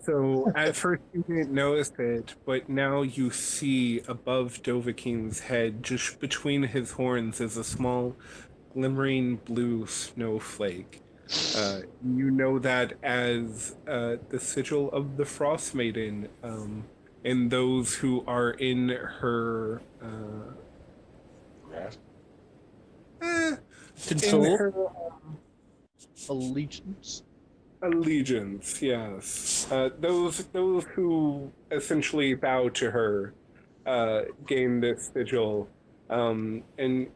so at first you didn't notice it, but now you see above Dovahkiin's head, just between his horns, is a small glimmering blue snowflake. You know that as the sigil of the Frost Maiden, and those who are in her Grasp. Control. in her Allegiance. allegiance. Yes, those who essentially bow to her gain this sigil. And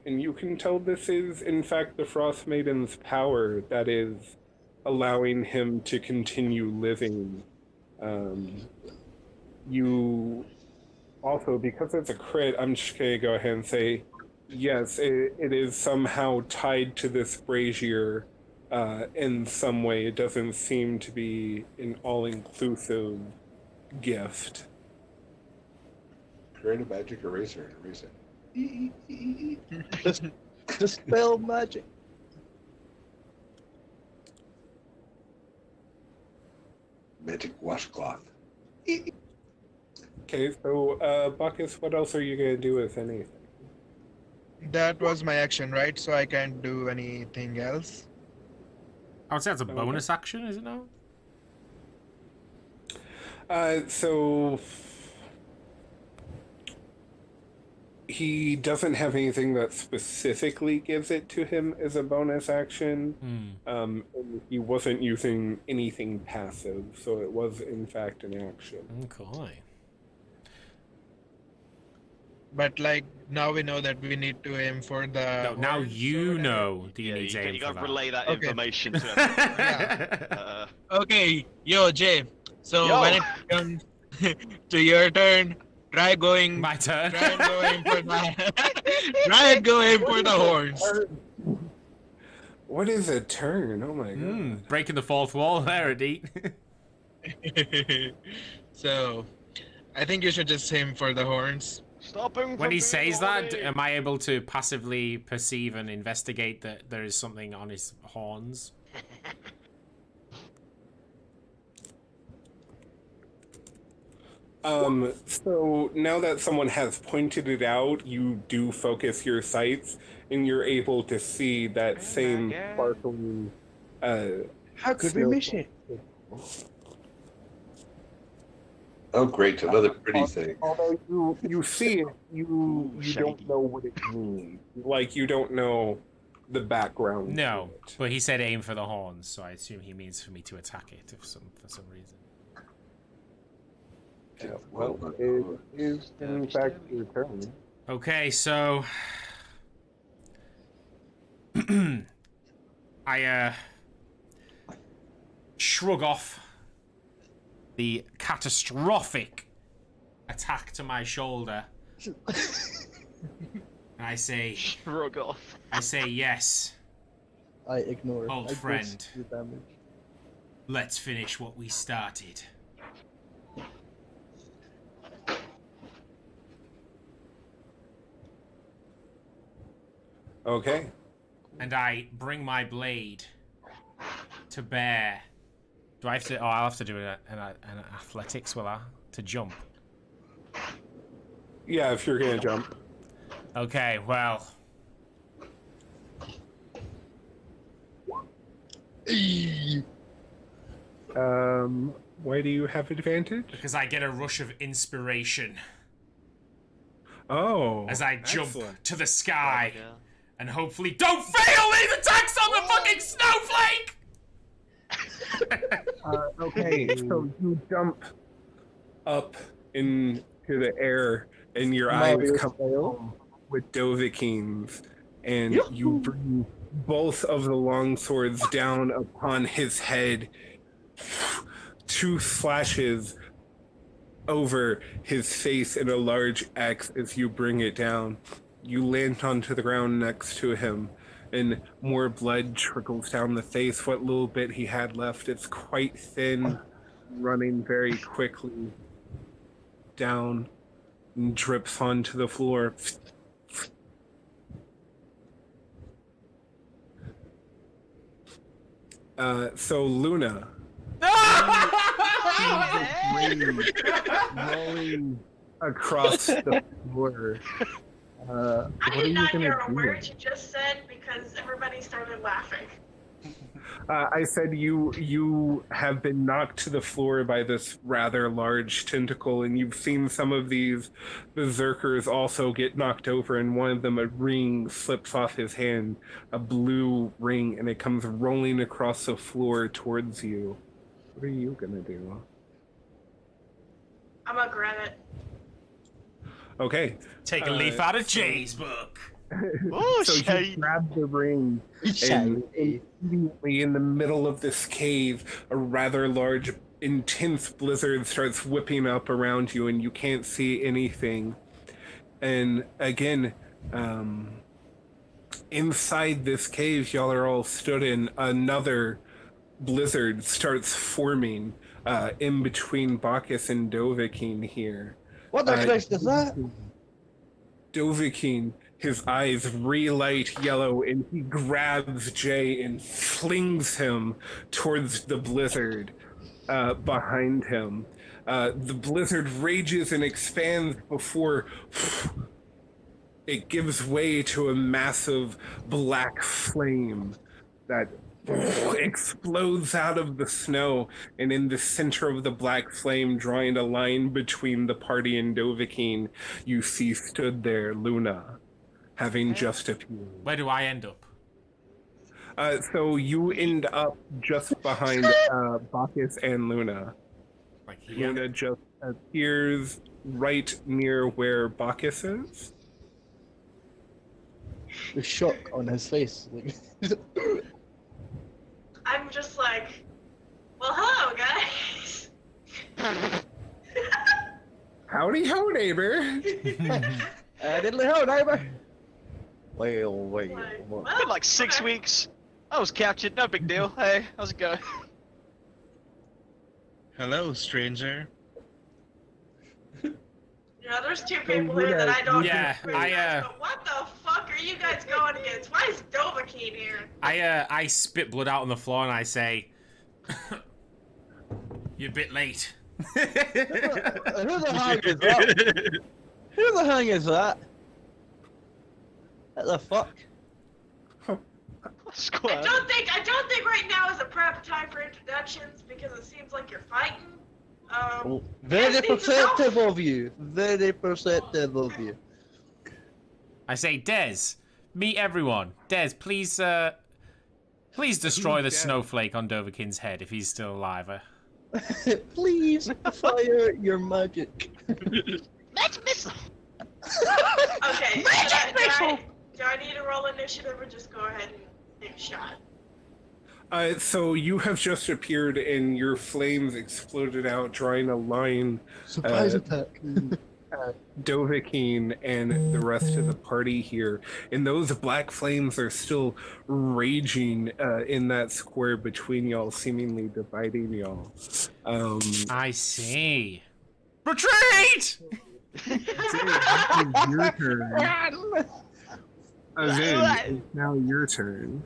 you can tell this is, in fact, the Frost Maiden's power that is allowing him to continue living. You also, because it's a crit, I'm just going to go ahead and say, yes, it is somehow tied to this brazier in some way. It doesn't seem to be an all-inclusive gift. Create a magic eraser and erase it. Dispel magic. Magic washcloth. Okay, so Bacchus, what else are you going to do with anything? That was my action, right? So I can't do anything else. I would say that's a bonus action, is it now? So he doesn't have anything that specifically gives it to him as a bonus action. And he wasn't using anything passive, so it was in fact an action. Okay. But like now we know that we need to aim for the. No, now horns or you whatever. know. Do you need to aim you for gotta that? relay that Okay. information to everyone. Okay, yo Jay. So Yo. when it comes to your turn, try going. My turn. Try and go aim for the. Try and go aim for the horns. What is a turn? Oh my god. Breaking the fourth wall there, Adit. So, I think you should just aim for the horns. Stop him When from he being says that, horny. am I able to passively perceive and investigate that there is something on his horns? So now that someone has pointed it out, you do focus your sights, and you're able to see that same God. sparkling. How could we miss it? Oh, great! Another pretty thing. Although you see it, you Shady. don't know what it means. Like you don't know the background. No, to it. but he said aim for the horns, so I assume he means for me to attack it for some reason. Yeah, Well, well, it is in fact your turn. Okay, so I shrug off the catastrophic attack to my shoulder, and I say, Shrug off. yes. I ignore it. Old I friend. ghost the damage. Let's finish what we started. Okay. And I bring my blade to bear. Do I have to? Oh, I'll have to do an athletics, will I? To jump. Yeah, if you're gonna jump. Okay, well. Why do you have advantage? Because I get a rush of inspiration Oh. as I jump excellent. to the sky and hopefully don't fail these attacks on the fucking snowflake! Okay, so you jump up into the air, and your eyes come home with Dovahkiin's, and you bring both of the long swords down upon his head. Two slashes over his face in a large X as you bring it down. You land onto the ground next to him, and more blood trickles down the face. What little bit he had left, it's quite thin, running very quickly down and drips onto the floor. So Luna, rolling across the floor. I What are did you not gonna hear a do? word you just said because everybody started laughing. I said you have been knocked to the floor by this rather large tentacle, and you've seen some of these berserkers also get knocked over, and one of them, a ring slips off his hand, a blue ring, and it comes rolling across the floor towards you. What are you gonna do? I'm gonna grab it. Okay. Take a leaf out of Jay's book. Oh, So shade. you grab the ring, and immediately in the middle of this cave, a rather large, intense blizzard starts whipping up around you, and you can't see anything. And again, inside this cave y'all are all stood in, another blizzard starts forming in between Bacchus and Dovahkiin here. What the Christ is that? Dovahkiin, his eyes relight yellow, and he grabs Jay and flings him towards the blizzard behind him. The blizzard rages and expands before it gives way to a massive black flame that explodes out of the snow, and in the center of the black flame, drawing a line between the party and Dovahkiin, you see stood there Luna, having just appeared. Where do I end up? So you end up just behind Bacchus and Luna. Like here? Luna just appears right near where Bacchus is. The shock on his face. I'm just like, well, hello, guys. Howdy ho, neighbor. Diddly ho, neighbor. Wait. Like, What? well, Like 6 okay. weeks. I was captured, no big deal. Hey, how's it going? Hello, stranger. Yeah, there's two people here that I don't Yeah, recognize, but what the fuck are you guys going against? Why is Dovahkiin here? I spit blood out on the floor and I say, "You're a bit late." Who the hell is that? Who the hell is that? What the fuck? Squad. I don't think right now is a prep time for introductions because it seems like you're fighting. Very Yes, these perceptive of you. Very perceptive of you. I say, Des, meet everyone. Des, please destroy the snowflake on Dovahkiin's head if he's still alive. Please fire your magic. Magic missile. Okay. Do I need to roll initiative or just go ahead and take a shot? So you have just appeared and your flames exploded out, drawing a line. Surprise attack. Dovahkiin and the rest of the party here, and those black flames are still raging in that square between y'all, seemingly dividing y'all. I see. Retreat! Your turn. Azin, it's now your turn.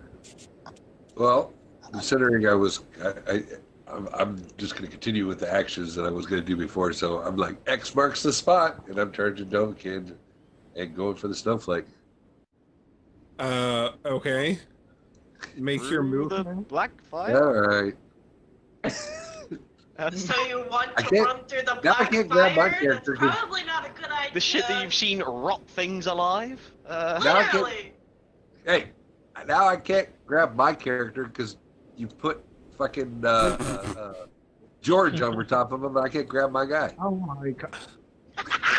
Well, considering I'm just going to continue with the actions that I was going to do before, so I'm like, X marks the spot, and I'm charging Dovahkiin and going for the snowflake. Okay. Make your move. The black All fire. right. So you want I to can't- run through the now I black can't grab my fire? character, That's 'cause- probably not a good idea. The shit that you've seen rot things alive. Now I can't- Literally. Hey, now I can't grab my character because you put fucking George over top of him, and I can't grab my guy. Oh my god.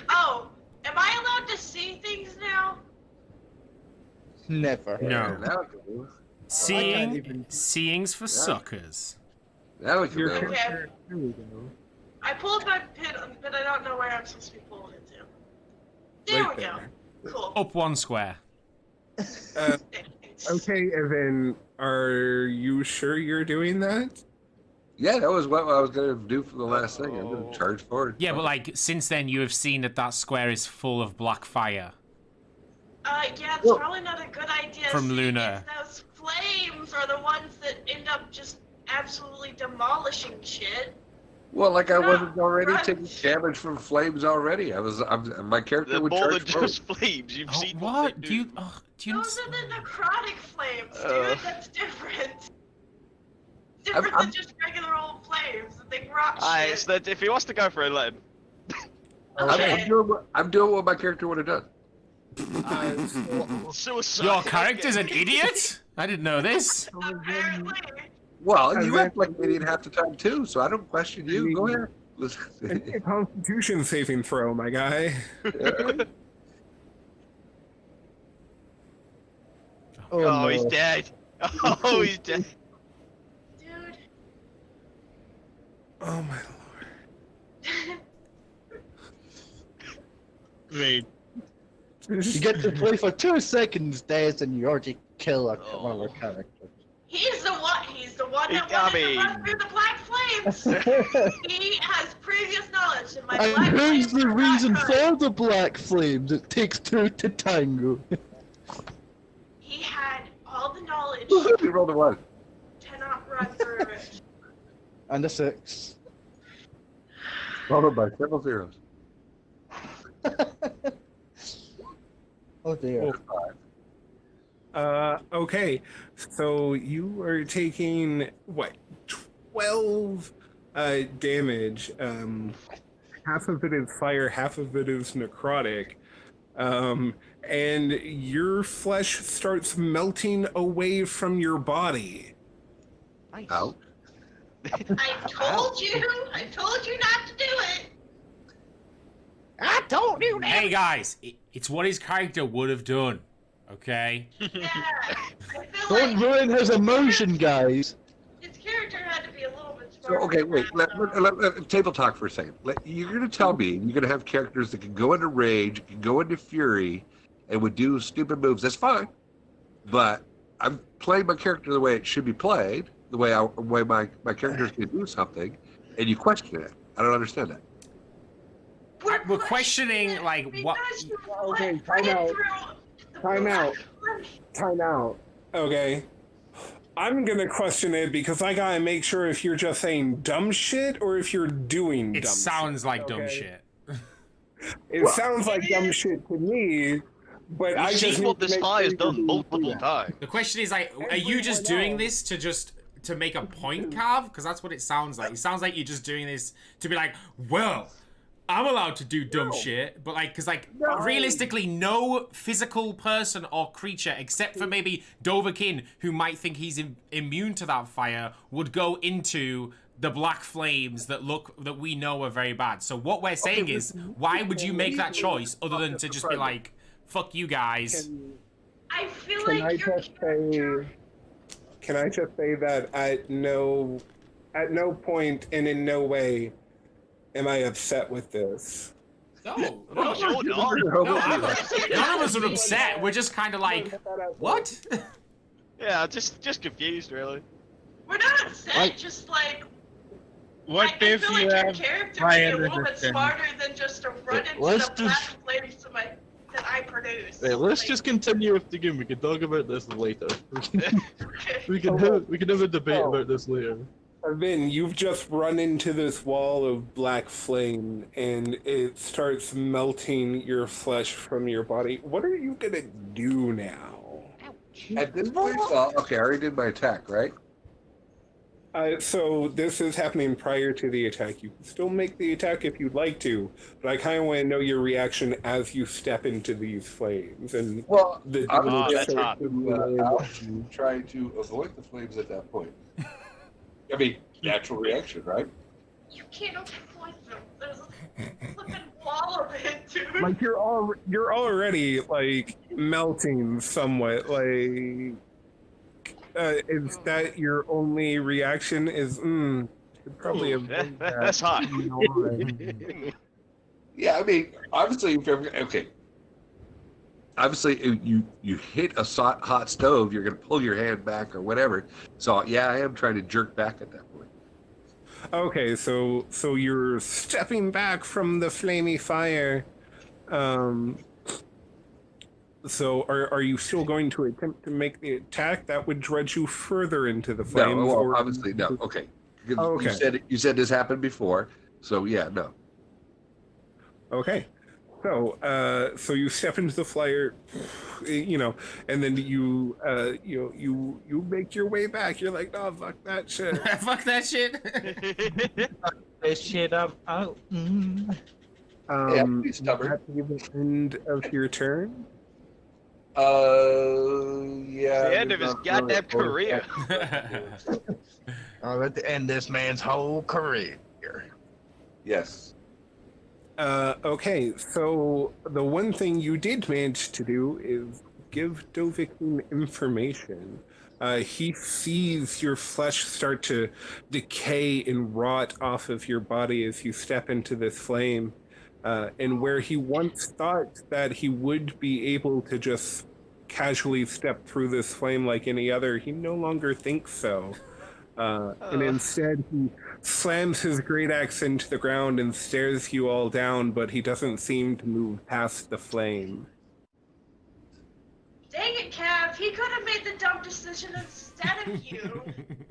Oh, am I allowed to see things now? Never. No. Now I can move. Seeing's for suckers. Now we can Your move. character. Here we go. I pulled my pin, but I don't know where I'm supposed to be pulling it to. There Right we go. Cool. Up 1 square. Okay, Evan, are you sure you're doing that? Yeah, that was what I was gonna do for the last thing. I'm gonna charge forward. Yeah, but like since then you have seen that that square is full of black fire. Yeah, it's probably not a good idea. From See, Luna. it's those flames are the ones that end up just absolutely demolishing shit. Well, like I No, wasn't already run. taking damage from flames already. My character They're would more than charge forward. just flames. You've Oh, seen what? they Do you? Do you? Those are the necrotic flames, dude. That's different. Different I'm- than just regular old flames. They rot Aye, shit. so that if he wants to go for it, let him. Okay. I'm doing what my character would have done. Suicide. Your character's an idiot? I didn't know this. Apparently. Well, you act like an idiot half the time too, so I don't question you. Go ahead. It's a Constitution saving throw, my guy. Oh, he's dead. Oh, he's dead. Dude. Oh my lord. Wait. You get to play for 2 seconds, Des, and you already kill one of our characters. He's the one. He's the one that I wanted mean- to run through the black flames. He has previous knowledge of my And black who's flames the are not reason good. for the black flames? It takes 2 to tango. He had all the knowledge We rolled a 1. to not run through it. And a 6. Followed by several zeros. Oh dear. Okay, so you are taking what, 12 damage. Half of it is fire, half of it is necrotic. And your flesh starts melting away from your body. Out. I told you not to do it. I told you Hey guys, it's what his character would have done. Okay. Yeah. I feel Don't like ruin his emotion, guys. his character had to be a little bit So, smarter. okay, wait. than that, Let table talk for a second. You're going to tell me you're going to have characters that can go into rage, can go into fury, and would do stupid moves. That's fine. But I'm playing my character the way it should be played, the way my character is going to do something, and you question it. I don't understand that. We're questioning like what. because you Okay, went time out. through the Time out. black flames. Time out. Okay. I'm gonna question it because I gotta make sure if you're just saying dumb shit or if you're doing It dumb sounds shit, like dumb okay? shit. It sounds like dumb shit to me, but I You've just seen need what to this make guy sure has you're done being multiple clear. times. The question is like, are you just doing this to make a point, Cav? Because that's what it sounds like. It sounds like you're just doing this to be like, well, I'm allowed to do dumb shit, but like, because like realistically, no physical person or creature, except for maybe Dovahkiin, who might think he's immune to that fire, would go into the black flames that we know are very bad. So what we're saying is, why would you make that choice other than to just be like, fuck you guys? I feel Can like I your just character. Can I just say that at no point and in no way am I upset with this? No, No, no, you're not. none of us are upset. We're just kind of like, what? Yeah, just confused, really. We're not upset, Like- just like. What I if feel you like your have character would be fire a little bit resistance? smarter than just to run into Let's the black just- flames that I produce. Right, let's Like, just continue with the game. We can talk about this later. we can have a debate about this later. Vin, you've just run into this wall of black flame and it starts melting your flesh from your body. What are you gonna do now? At this point, okay, I already did my attack, right? So this is happening prior to the attack. You can still make the attack if you'd like to, but I kind of want to know your reaction as you step into these flames. And Well, the I'm Oh, going that's hot. to try to avoid the flames at that point. I mean, natural reaction, right? You can't avoid them. There's a flippin' wall of it, dude. like you're already like melting somewhat. Like is that your only reaction? Is Should probably Ooh, avoid yeah, that. that's hot. Yeah, I mean, obviously, if you're, okay. Obviously, if you hit a hot stove, you're gonna pull your hand back or whatever. So yeah, I am trying to jerk back at that point. Okay, so you're stepping back from the flamey fire. So are you still going to attempt to make the attack that would dredge you further into the flames? No, well, or obviously no. Okay. Because Oh, okay. You said this happened before, so yeah, no. Okay. So you step into the fire, you know, and then you make your way back. You're like, oh, fuck that shit. Fuck that shit. This shit up out. Yeah, please, stubborn. At the end of your turn. Yeah. The end of his goddamn career. I'll let to end this man's whole career. Yes. Okay, so the one thing you did manage to do is give Dovahkiin information. He sees your flesh start to decay and rot off of your body as you step into this flame. And where he once thought that he would be able to just casually step through this flame like any other, he no longer thinks so. And instead, he slams his great axe into the ground and stares you all down, but he doesn't seem to move past the flame. Dang it, Cav. He could have made the dumb decision instead of you.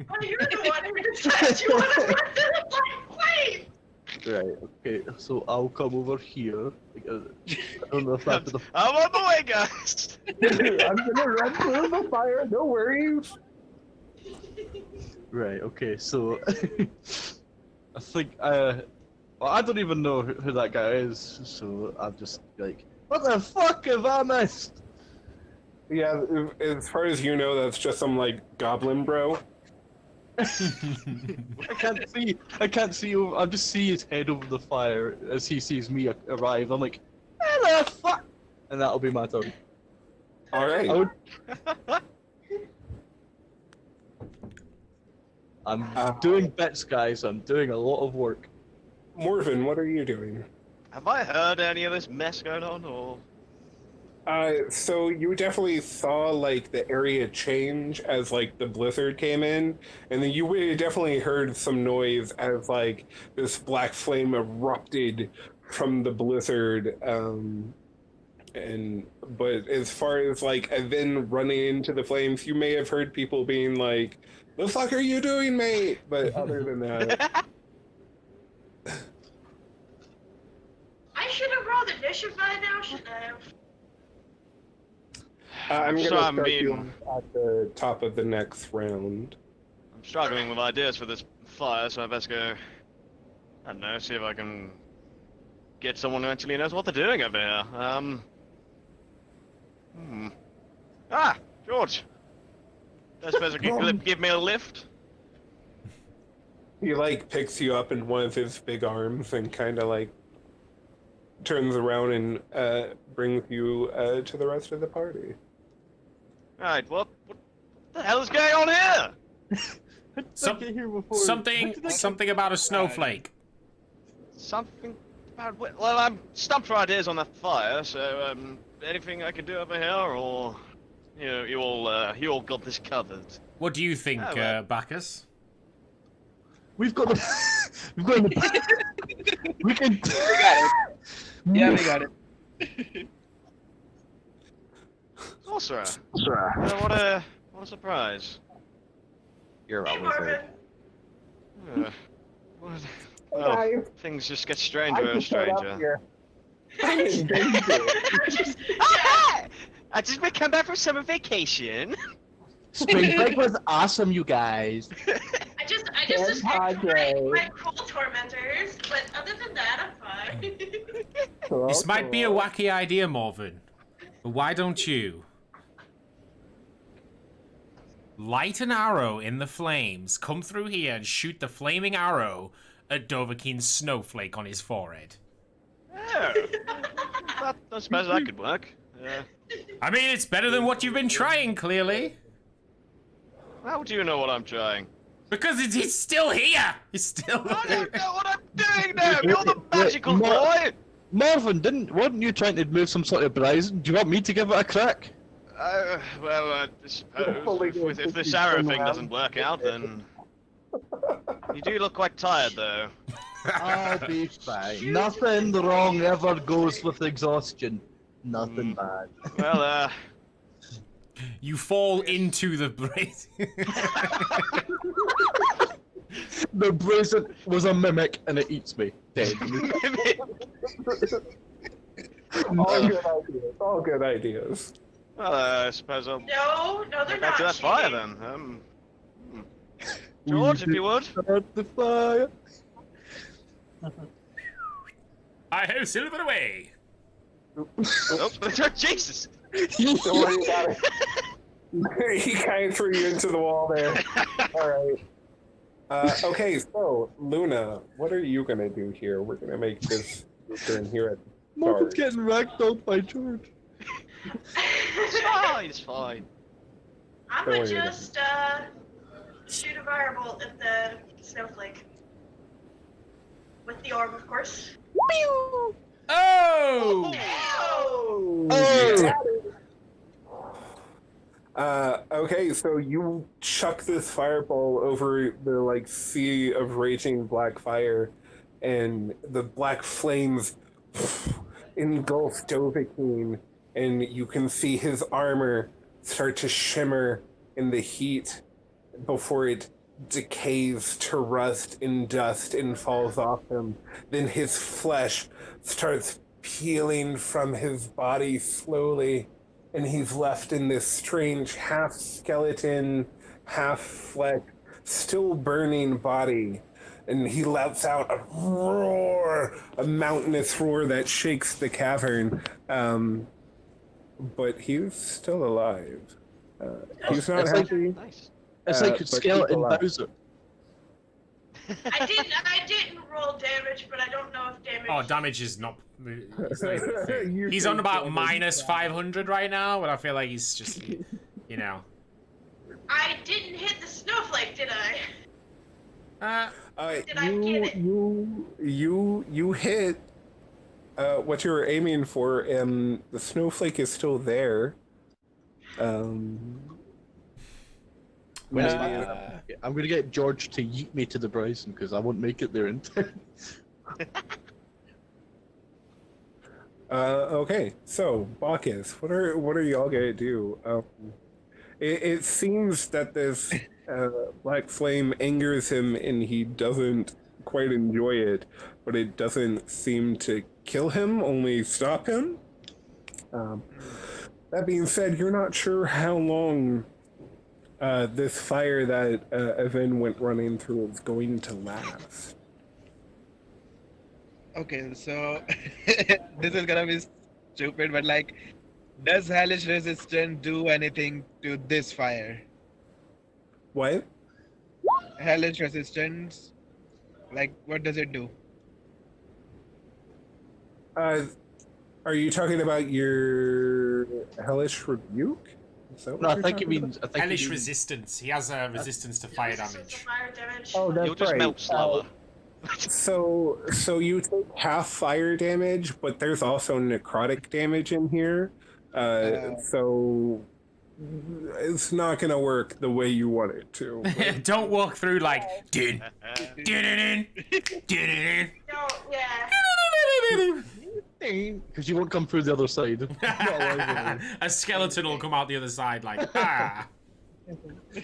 Well, you're the one who decided you want to run through the black flame. Right, okay, so I'll come over here. Because I don't know if that's the. I'm on the way, guys. I'm gonna run through the fire, no worries. Right, okay, so. I think, well, I don't even know who that guy is, so I'm just like, what the fuck have I missed? Yeah, as far as you know, that's just some, like, goblin bro. I can't see him. I just see his head over the fire as he sees me arrive. I'm like, where the fuck? And that'll be my turn. Alright. I'm doing bits, guys. I'm doing a lot of work. Morven, what are you doing? Have I heard any of this mess going on, or? So you definitely saw, like, the area change as, like, the blizzard came in, and then you definitely heard some noise as, like, this black flame erupted from the blizzard, but as far as, like, then running into the flames, you may have heard people being like, the fuck are you doing, mate? But other than that... I should have rolled initiative by now, shouldn't I have? I'm going to So, I start you mean- at the top of the next round. I'm struggling with ideas for this fire, so I best go. I don't know, see if I can get someone who actually knows what they're doing over here. Ah, George. I suppose I could give me a lift. He, like, picks you up in one of his big arms and kind of, like, turns around and brings you to the rest of the party. Right, what the hell is going on here? Something about a snowflake. Something about well, I'm stumped for ideas on that fire. So, anything I can do over here, or you all got this covered. What do you think, Oh, well. Bacchus? We've got the. We've got the. We can. We got it. Yeah, we got it. Sorcerer. What a surprise. You're Hey, always Marvin. there. Well, things just get stranger and stranger. I just come back from summer vacation. Spring break was awesome, you guys. I just distracted my cold tormentors, but other than that, I'm fine. This might be a wacky idea, Morven. But why don't you light an arrow in the flames, come through here and shoot the flaming arrow at Dovahkiin's snowflake on his forehead? Oh, I suppose that could work. I mean, it's better than what you've been trying, clearly. How do you know what I'm trying? Because he's still here. He's still. I don't know what I'm doing now. You're the magical boy. Marvin, weren't you trying to move some sort of horizon? Do you want me to give it a crack? Well, I suppose if this arrow thing doesn't work out, then you do look quite tired, though. I'll be fine. Nothing wrong ever goes with exhaustion. Nothing bad. Well, You fall into the brazier. The brazier was a mimic and it eats me. Dead. All good ideas. All good ideas. Well, I suppose I'll No, they're back not. to that fire cheating. then. George, if you would. Start the fire. I ho, silver away. Oh, Jesus! Don't worry about it. He kind of threw you into the wall there. Alright. Okay, so, Luna, what are you gonna do here? We're gonna make this turn here at the Marvin's start. getting racked up by George. It's fine. I'm Don't gonna worry about just shoot a firebolt at the snowflake. With the orb, of course. Oh! Oh! Okay, so you chuck this fireball over the sea of raging black fire, and the black flames engulf Dovahkiin, and you can see his armor start to shimmer in the heat before it decays to rust and dust and falls off him. Then his flesh starts peeling from his body slowly, and he's left in this strange half skeleton, half flesh, still burning body. And he lets out a roar, a mountainous roar that shakes the cavern. But he's still alive. He's not It's like- happy. Nice. It's like but skeleton keep alive. Bowser. I didn't roll damage, but I don't know if damage. Oh, damage is not. He's, not even a thing. You He's think on about damage- minus 500 right now, but I feel like he's just, you know. I didn't hit the snowflake, did I? Did I get it? You hit what you were aiming for, and the snowflake is still there. I'm gonna get George to yeet me to the Bryson because I won't make it there in time. Okay, so Bacchus, what are y'all gonna do? It seems that this black flame angers him, and he doesn't quite enjoy it, but it doesn't seem to kill him, only stop him. That being said, you're not sure how long this fire that Evan went running through is going to last. Okay, so this is gonna be stupid, but does hellish resistance do anything to this fire? What? Hellish resistance, what does it do? Are you talking about your hellish rebuke? Is that what No, I you're think it talking means. Hellish resistance. He has a resistance to fire Resistance to damage. fire damage. about? Oh, that's You'll just right. melt slower. So you take half fire damage, but there's also necrotic damage in here. So it's not gonna work the way you want it to. Don't walk through like. Dun, dun, dun, dun, Don't, yeah. Because you won't come through the other side. Not alive anyway. A skeleton will come out the other side like, ah.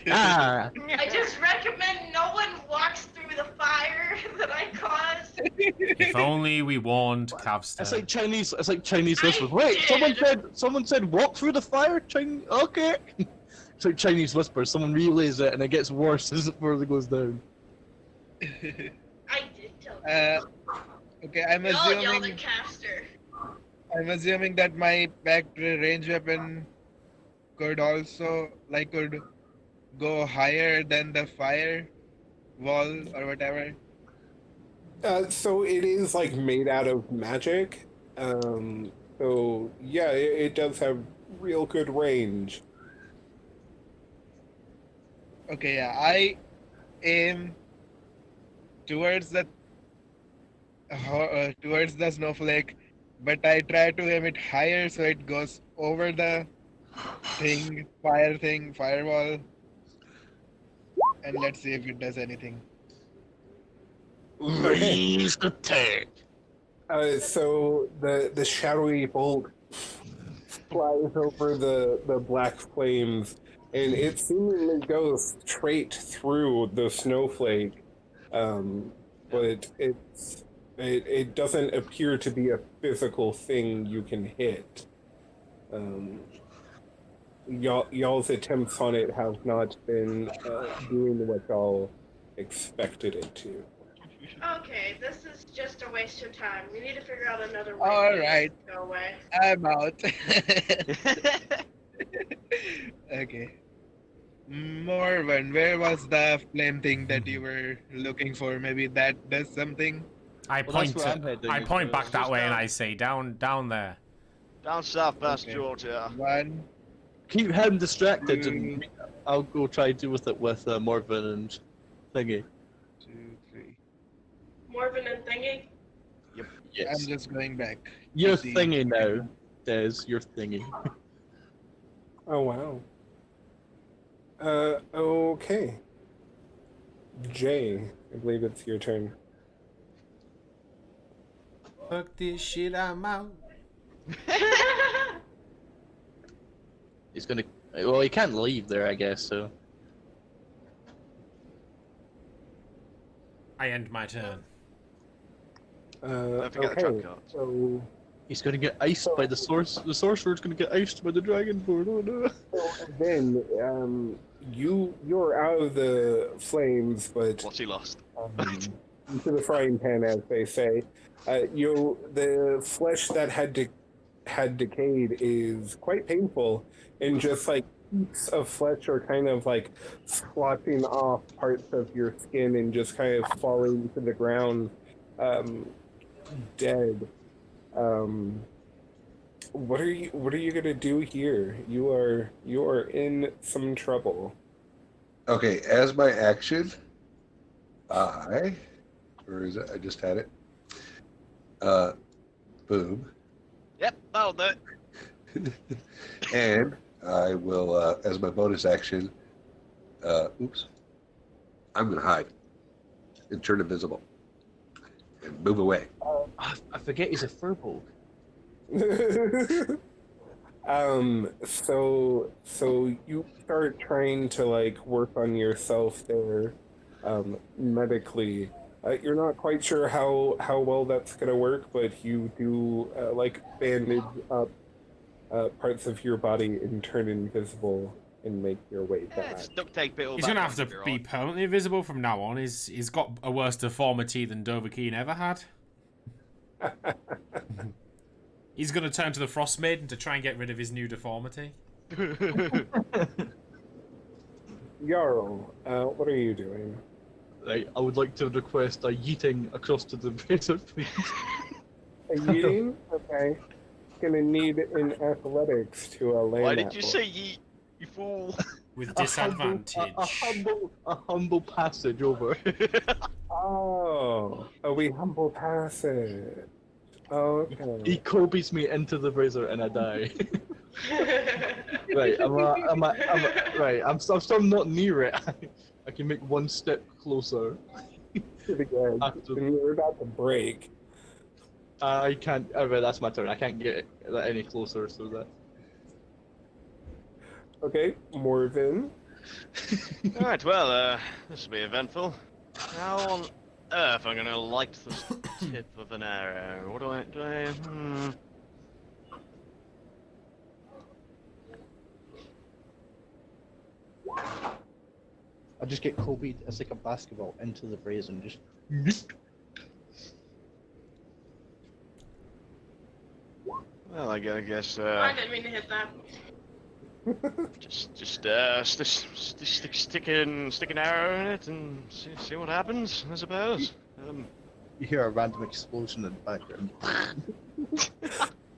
Ah! I just recommend no one walks through the fire that I caused. If only we warned Cavster. It's like Chinese. It's like Chinese I whispers. Wait, did. someone said walk through the fire. Chinese. Okay. It's like Chinese whispers. Someone relays it, and it gets worse as it further goes down. I did tell you. Okay, I'm Y'all yelled assuming at Caster. that my back range weapon could also could go higher than the fire wall or whatever. So it is made out of magic. So yeah, it does have real good range. Okay, yeah, aim towards the snowflake, but I try to aim it higher so it goes over the firewall, and let's see if it does anything. Raise attack. So the shadowy bolt flies over the black flames, and it seemingly goes straight through the snowflake, but it doesn't appear to be a physical thing you can hit. Y'all's attempts on it have not been doing what y'all expected it to. Okay, this is just a waste of time. We need to figure out another way All to right. go away. I'm out. Okay. Morven, where was the flame thing that you were looking for? Maybe that does something? I Well, that's point where I'm heading, I point back that Just way and down. I say, down there. Down south past Okay. Georgia. 1, Keep him distracted, and I'll go try to deal with it with Morven and thingy. 2, 3. Morven and Thingy? Yes. I'm just going back. You're See. thingy now, Des. You're thingy. Oh wow. Okay. Jay, I believe it's your turn. Fuck this shit, I'm out. He's gonna. Well, he can't leave there, I guess. So I end my turn. Don't forget the trap cards. So He's gonna get iced by the source. The sorcerer's gonna get iced by the dragonborn. Oh no! then you're out of the flames, but What's he lost? into the frying pan, as they say. The flesh that had decayed is quite painful, and just like heaps of flesh are kind of like splotching off parts of your skin and just kind of falling to the ground, dead. What are you gonna do here? You are in some trouble. Okay, as my action, where is it? I just had it. Boom. Yep, that'll do it. And I will, as my bonus action, I'm gonna hide and turn invisible and move away. I forget he's a furbolg. So you start trying to like work on yourself there, medically. You're not quite sure how well that's gonna work, but you do like bandage up parts of your body and turn invisible and make your way back. Just duct tape it all He's back gonna on, have to you'll be right. permanently invisible from now on. He's got a worse deformity than Dovahkiin ever had. He's gonna turn to the Frost Maiden to try and get rid of his new deformity. Jarl, what are you doing? Right, I would like to request a yeeting across to the razor, please. A yeeting? Okay. Gonna need an athletics to land Why that did you one. say yeet, you fool? With disadvantage. A humble passage over. Oh, a wee humble passage. Okay. He Kobe's me into the razor and I die. Right, I'm still not near it. I can make one step closer. Pretty good. After- You're about to break. I can't. Oh, right, that's my turn. I can't get that any closer, so that. Okay, Morven. Alright, well, this will be eventful. How on earth am I gonna light the tip of an arrow? What do I, I'll just get Kobe as like a basketball into the brazen and just. Well, I guess, I didn't mean to hit that. stick an arrow in it and see what happens, I suppose. You hear a random explosion in the background.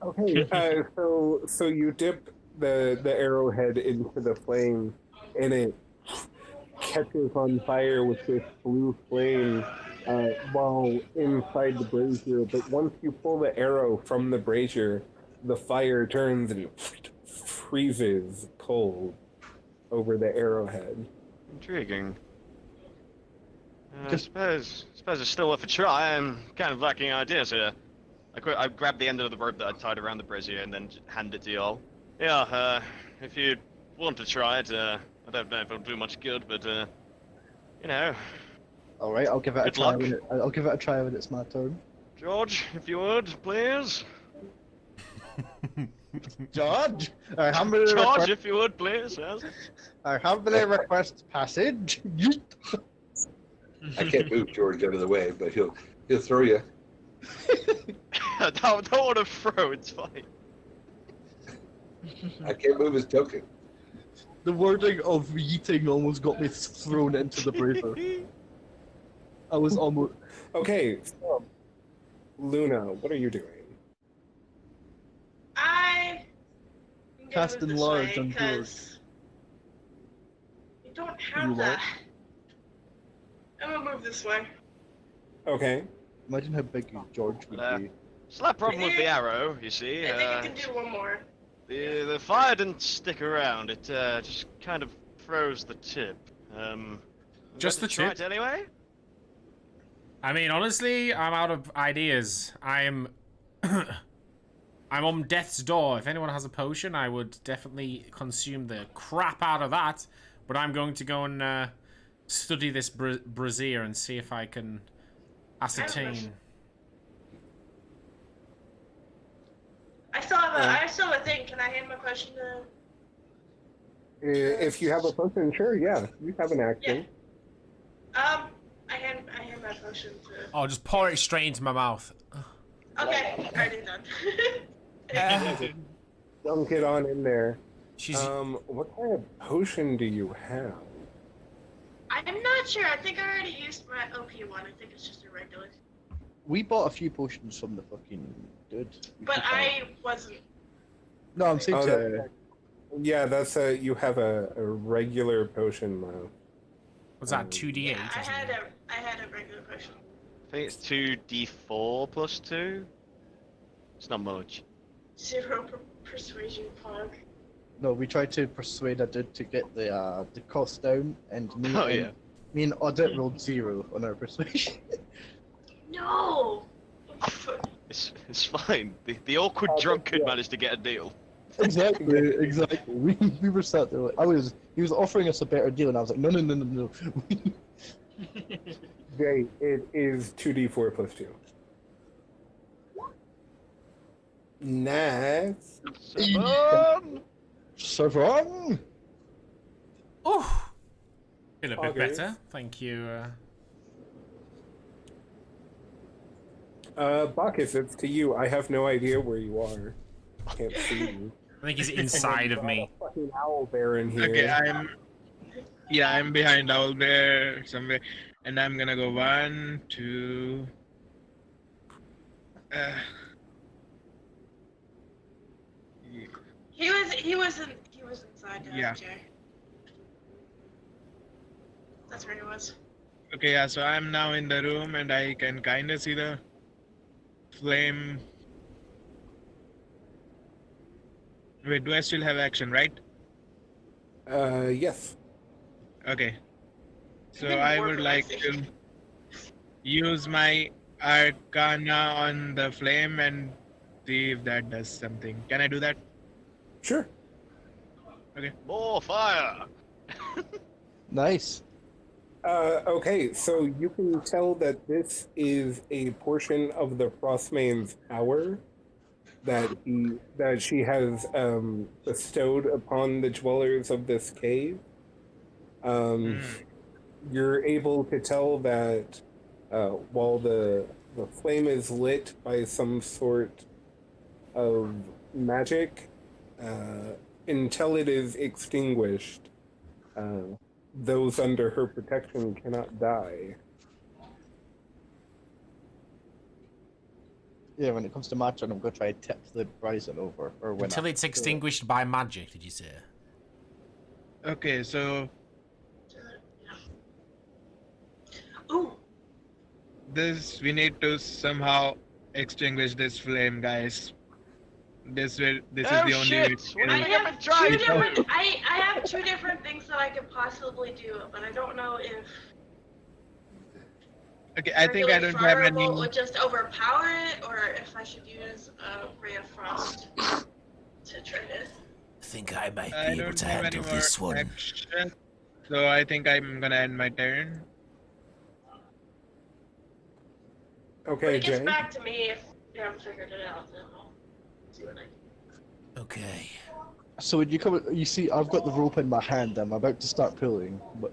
Okay, so you dip the arrowhead into the flame, and it catches on fire with this blue flame while inside the brazier. But once you pull the arrow from the brazier, the fire turns and freezes cold over the arrowhead. Intriguing. I suppose it's still worth a try. I'm kind of lacking ideas here. I grabbed the end of the rope that I tied around the brazier and then hand it to y'all. Yeah, if you want to try it, I don't know if it'll do much good, but you know. All right, I'll give it a Good try. luck. I'll give it a try when it's my turn. George, if you would, please. George, I humbly George, request. if you would, please. Yes. I humbly request passage. I can't move George out of the way, but he'll throw you. don't want to throw. It's fine. I can't move his token. The wording of yeeting almost got me thrown into the brazier. I was almost. Okay, so Luna, what are you doing? I Casting large on George. You don't You have what? that. I'm gonna move this way. Okay. Imagine how big George would be. So that problem with the arrow, you see, I think I can do one more. the fire didn't stick around. It just kind of froze the tip. Just the try tip? it anyway. I mean, honestly, I'm out of ideas. I'm on death's door. If anyone has a potion, I would definitely consume the crap out of that. But I'm going to go and study this brazier and see if I can ascertain. I still have a thing. Can I hand my question to? If you have a potion, sure, yeah, you have an action. I hand my potion to. Oh, just pour it straight into my mouth. Okay, already done. Dunk it on in there. She's... what kind of potion do you have? I'm not sure. I think I already used my OP one. I think it's just a regular. We bought a few potions from the fucking dude. But I wasn't. No, I'm saying yeah, that's you have a regular potion now. Was that 2d8? Yeah, I had a regular potion. I think it's 2d4 plus 2. It's not much. 0 persuasion pog. No, we tried to persuade a dude to get the cost down, and me and Audit rolled 0 on our persuasion. No. It's fine. The awkward drunkard managed to get a deal. Exactly. We were sat there like, he was offering us a better deal, and I was like, no. Jay, it is 2d4 plus 2. Nice. 7. Oh, feel a bit Okay. better. Thank you. Bacchus, it's to you. I have no idea where you are. I can't see you. I think he's inside of me. Fucking owl bear in here. Okay, I'm behind Owl Bear somewhere, and I'm gonna go 1, 2. He was inside. Yeah. Jay. That's where he was. Okay, yeah. So I'm now in the room, and I can kind of see the flame. Wait, do I still have action, right? Yes. Okay. So Even I more would like to relaxing. use my Arcana on the flame and see if that does something. Can I do that? Sure. Okay. More fire! Nice. Okay, so you can tell that this is a portion of the Frostmane's power that she has bestowed upon the dwellers of this cave. You're able to tell that while the flame is lit by some sort of magic, until it is extinguished, those under her protection cannot die. Yeah, when it comes to my turn, I'm going to try to tip the Bryson over. Or when Until it's extinguished by magic, did you say? Okay, so This we need to somehow extinguish this flame, guys. This is the only way. Shit! What have you been trying to do? I have two different things that I could possibly do, but I don't know if Okay, I think I don't have any. Firebolt would just overpower it, or if I should use a Ray of Frost to try to. I think I might I be able don't to have any handle more this one. action, so I think I'm gonna end my turn. When Okay, it gets Jay. back to me, if you haven't figured it out, then I'll see what I can. Okay. So when you come, you see, I've got the rope in my hand. I'm about to start pulling, but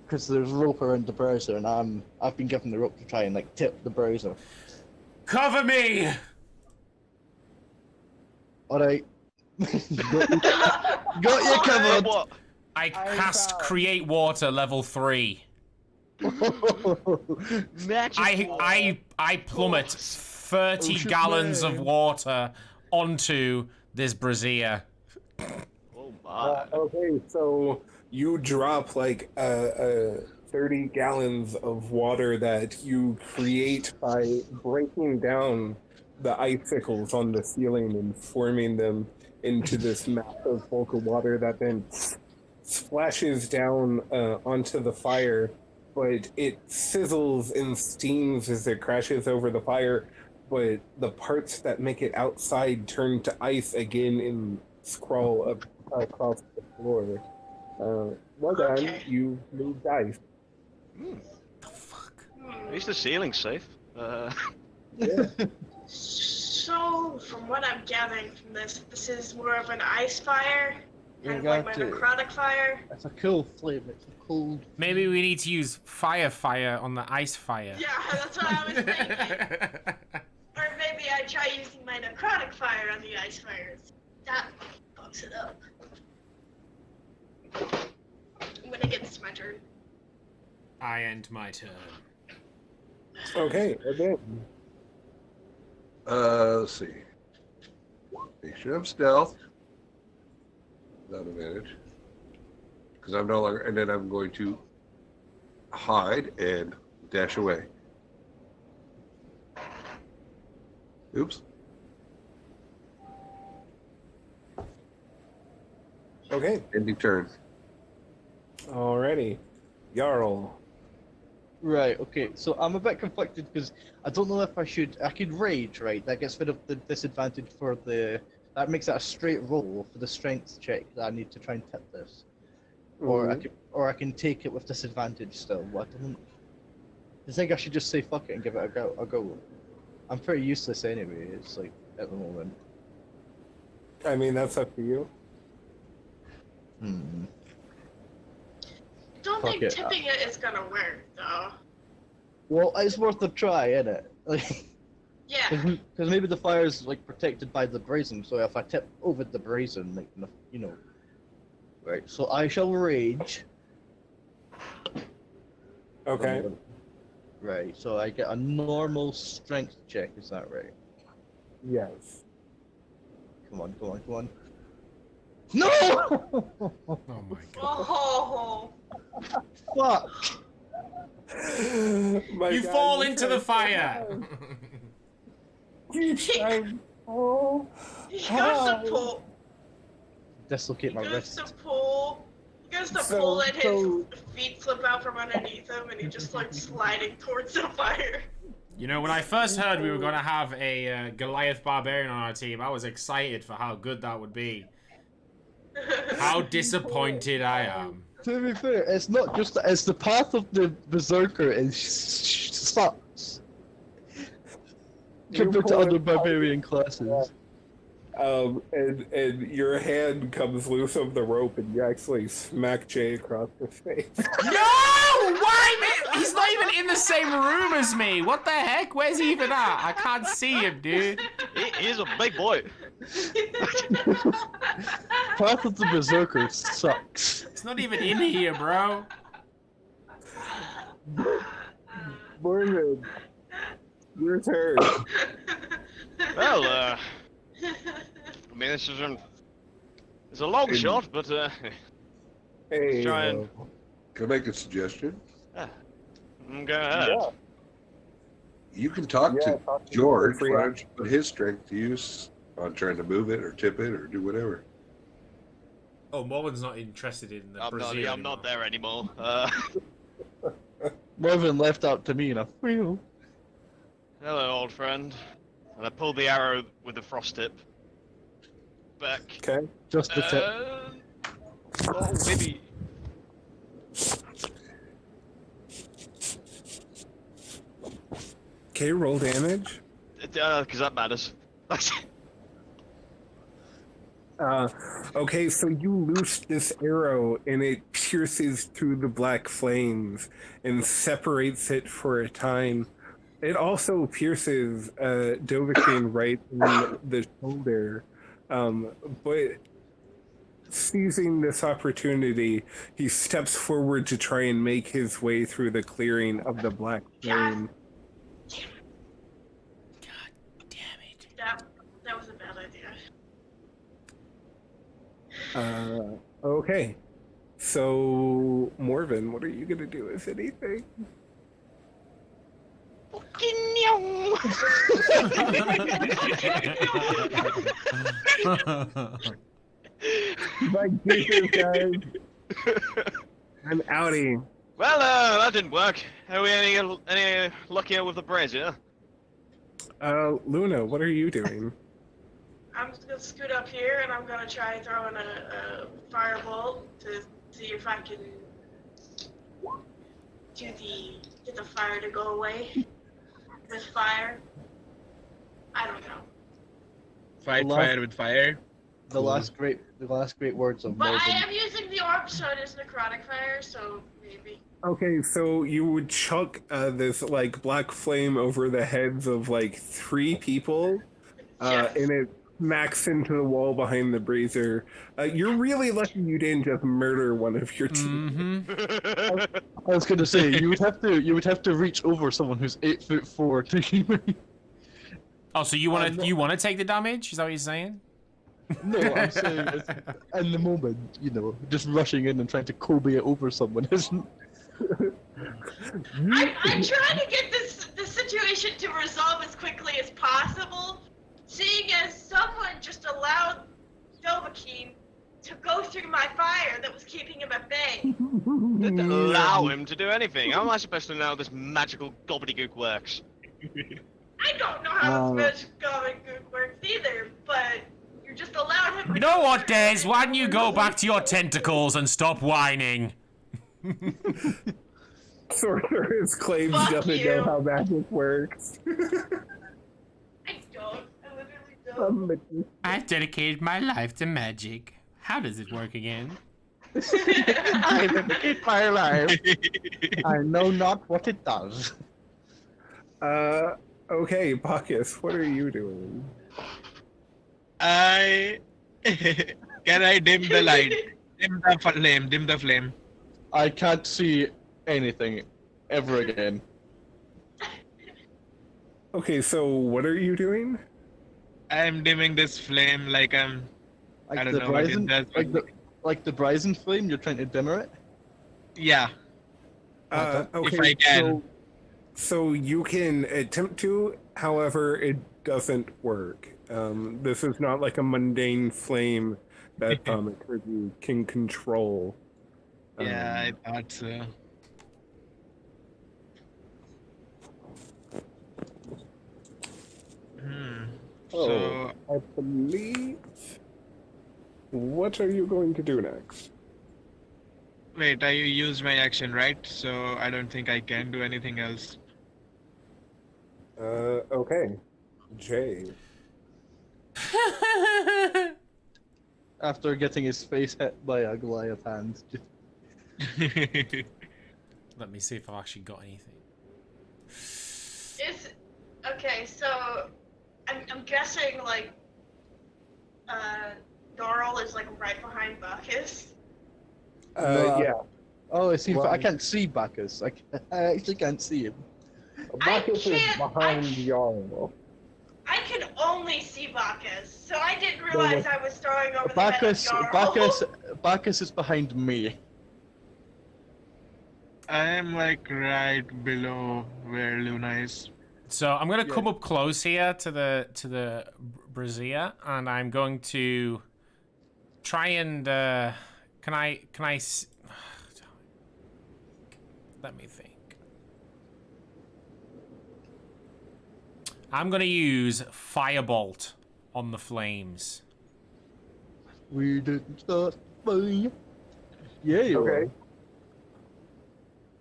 because there's rope around the browser, and I've been given the rope to try and like tip the browser. Cover me! All right. got you covered. What? I cast Create Water level 3. Magic I plummet 30 gallons of water onto this brazier. Oh my. Okay, so you drop like 30 gallons of water that you create by breaking down the icicles on the ceiling and forming them into this massive bulk of water that then splashes down onto the fire, but it sizzles and steams as it crashes over the fire, but the parts that make it outside turn to ice again and scrawl up across the floor. Well done, Okay. you moved ice. The fuck? At least the ceiling's safe. Yeah. So, from what I'm gathering from this is more of an ice fire, You kind of like my got to. necrotic fire. It's a cool flame. It's a cold. Maybe we need to use fire on the ice fire. Yeah, that's what I was thinking. Or maybe I try using my necrotic fire on the ice fires. That fucks it up. When it gets my turn. I end my turn. Okay, again. Let's see. Make sure I'm stealth. Without advantage. Because I'm no longer, and then I'm going to hide and dash away. Oops. Okay, Ending turn. alrighty. Jarl. Right. Okay. So I'm a bit conflicted because I don't know if I should. I could rage, right? That gets rid of the disadvantage for the. That makes that a straight roll for the strength check that I need to try and tip this. Or I can take it with disadvantage still. What? I think I should just say fuck it and give it a go. I'm pretty useless anyway. It's like at the moment. I mean, that's up to you. Don't Fuck think it. tipping it is gonna work, though. Well, it's worth a try, isn't it? Like, Yeah. because maybe the fire's like protected by the brazen. So if I tip over the brazen, like you know. Right. So I shall rage. Okay. Right. So I get a normal strength check. Is that right? Yes. Come on. No! Oh my god. Oh. Fuck! My You God, fall you into the tried fire! You tried. Oh. He goes to pull. Dislocate He my goes wrist. to pull. He goes to So- pull, and his so- feet slip out from underneath him, and he just starts sliding towards the fire. You know, when I first heard we were going to have a Goliath Barbarian on our team, I was excited for how good that would be. How disappointed I am. To be fair, it's not just it's the path of the berserker sucks compared to other barbarian classes. And your hand comes loose of the rope, and you actually smack Jay across the face. No! Why? He's not even in the same room as me. What the heck? Where's he even at? I can't see him, dude. He's a big boy. Path of the berserker sucks. It's not even in here, bro. Morgan, your turn. Well, I mean, this is it's a long shot, but Hey, try and Can I make a suggestion? Go ahead. Yeah. You can talk Yeah, to talk to George. George. Why don't you put his strength to use on trying to move it or tip it or do whatever? Oh, Morwen's not interested in the I'm Brazil not anymore. there anymore. Marvin left out to me and I feel. Hello, old friend. And I pulled the arrow with the frost tip back. Okay. Just the tip. Oh, maybe. Okay, roll damage. Because that matters. Okay, so you loose this arrow and it pierces through the black flames and separates it for a time. It also pierces Dovahkiin right in the shoulder, but seizing this opportunity, he steps forward to try and make his way through the clearing of the black flame. God damn it. That was a bad idea. Okay. So, Morven, what are you gonna do, if anything? My goodness, guys. I'm outie. Well, that didn't work. Are we any luckier with the brazier? Luna, what are you doing? I'm just gonna scoot up here and I'm gonna try throwing a firebolt to see if I can get the fire to go away with fire. I don't know. Fight fire with fire. The last great words of But I Morgan. am using the orb, so it is necrotic fire, so maybe. Okay, so you would chuck this like black flame over the heads of like 3 people, Yes. and it smacks into the wall behind the brazier. You're really lucky you didn't just murder one of your team. Mm-hmm. I was gonna say you would have to reach over someone who's 8'4" to heal me. Oh, so you wanna take the damage? Is that what you're saying? No, I'm saying it's, in the moment, you know, just rushing in and trying to Kobe it over someone isn't. I'm trying to get this situation to resolve as quickly as possible, seeing as someone just allowed Dovahkiin to go through my fire that was keeping him at bay. Didn't allow him to do anything. How am I supposed to know how this magical gobbledygook works? I don't know how this magic gobbledygook works either, but you just allowed him to You know what, Des? Why don't you go back to your tentacles and stop whining? Sorceress claims Fuck doesn't you. know how magic works. I literally don't. I've dedicated my life to magic. How does it work again? I dedicate my life. I know not what it does. Okay, Bacchus, what are you doing? Can I dim the light? Dim the flame. I can't see anything ever again. Okay, so what are you doing? I'm dimming this flame like I don't know what it does. Like the Bryson flame, you're trying to dimmer it? Yeah. Okay, If I can. So you can attempt to, however, it doesn't work. This is not like a mundane flame that you can control. Yeah, I thought so. So I believe. What are you going to do next? wait, I used my action, right? So I don't think I can do anything else. Okay. Jay. After getting his face hit by a Goliath hand. Let me see if I've actually got anything. Okay, so I'm guessing like Doral is like right behind Bacchus. Yeah. Oh, I see. Well, I can't see Bacchus. I actually can't see him. Bacchus is can't- behind I Jarl. I can only see Bacchus, so I didn't realize I was throwing over Bacchus, the head of Jarl. Bacchus is behind me. I am like right below where Luna is. So I'm gonna come up close here to the brazier, and I'm going to try and can I let me think. I'm gonna use firebolt on the flames. We didn't start fire. Yeah, you Okay.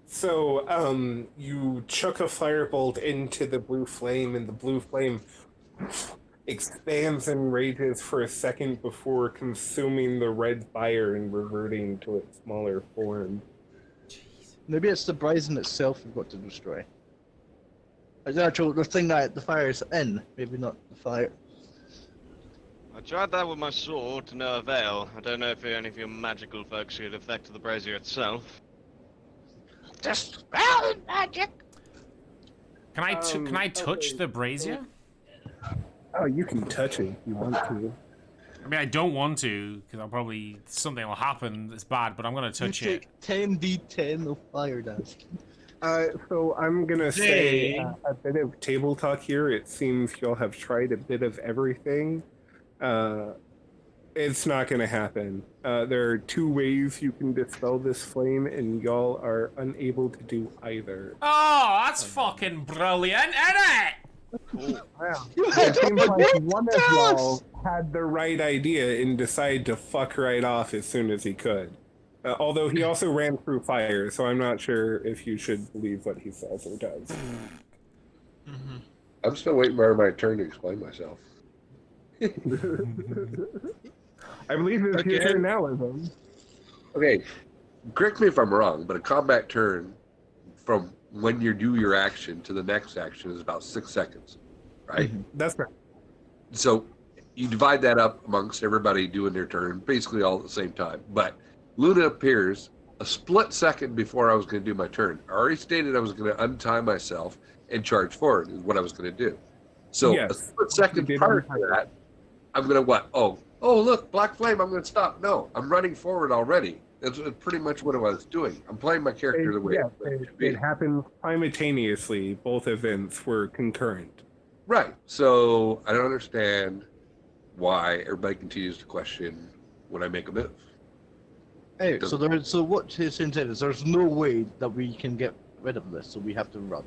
So, you chuck a firebolt into the blue flame, and the blue flame expands and rages for a second before consuming the red fire and reverting to its smaller form. Maybe it's the brazen itself we've got to destroy. It's actually the thing that the fire is in, maybe not the fire. I tried that with my sword to no avail. I don't know if any of your magical folks could affect the brazier itself. Dispel magic! Can I touch the brazier? Oh, you can touch it if you want to. I mean, I don't want to, because something will happen that's bad, but I'm gonna touch you it. take 10d10 of fire damage. So I'm gonna say a bit of table talk here. It seems y'all have tried a bit of everything. It's not gonna happen. There are 2 ways you can dispel this flame, and y'all are unable to do either. Oh, that's fucking brilliant, isn't it? Cool. Wow. It seems like one of y'all had the right idea and decided to fuck right off as soon as he could. Although he also ran through fire, so I'm not sure if you should believe what he says or does. I'm still waiting for my turn to explain myself. I believe it's your turn now, Evan. Okay, correct me if I'm wrong, but a combat turn from when you do your action to the next action is about 6 seconds, right? That's right. So you divide that up amongst everybody doing their turn, basically all at the same time. But Luna appears a split second before I was going to do my turn. I already stated I was going to untie myself and charge forward is what I was going to do. So Yes. a split second prior to that, I'm going to what? Oh, look, black flame, I'm going to stop. No, I'm running forward already. That's pretty much what I was doing. I'm playing my character the way it happened simultaneously. Both events were concurrent. Right. So I don't understand why everybody continues to question when I make a move. Hey, so what he's saying is there's no way that we can get rid of this, so we have to run.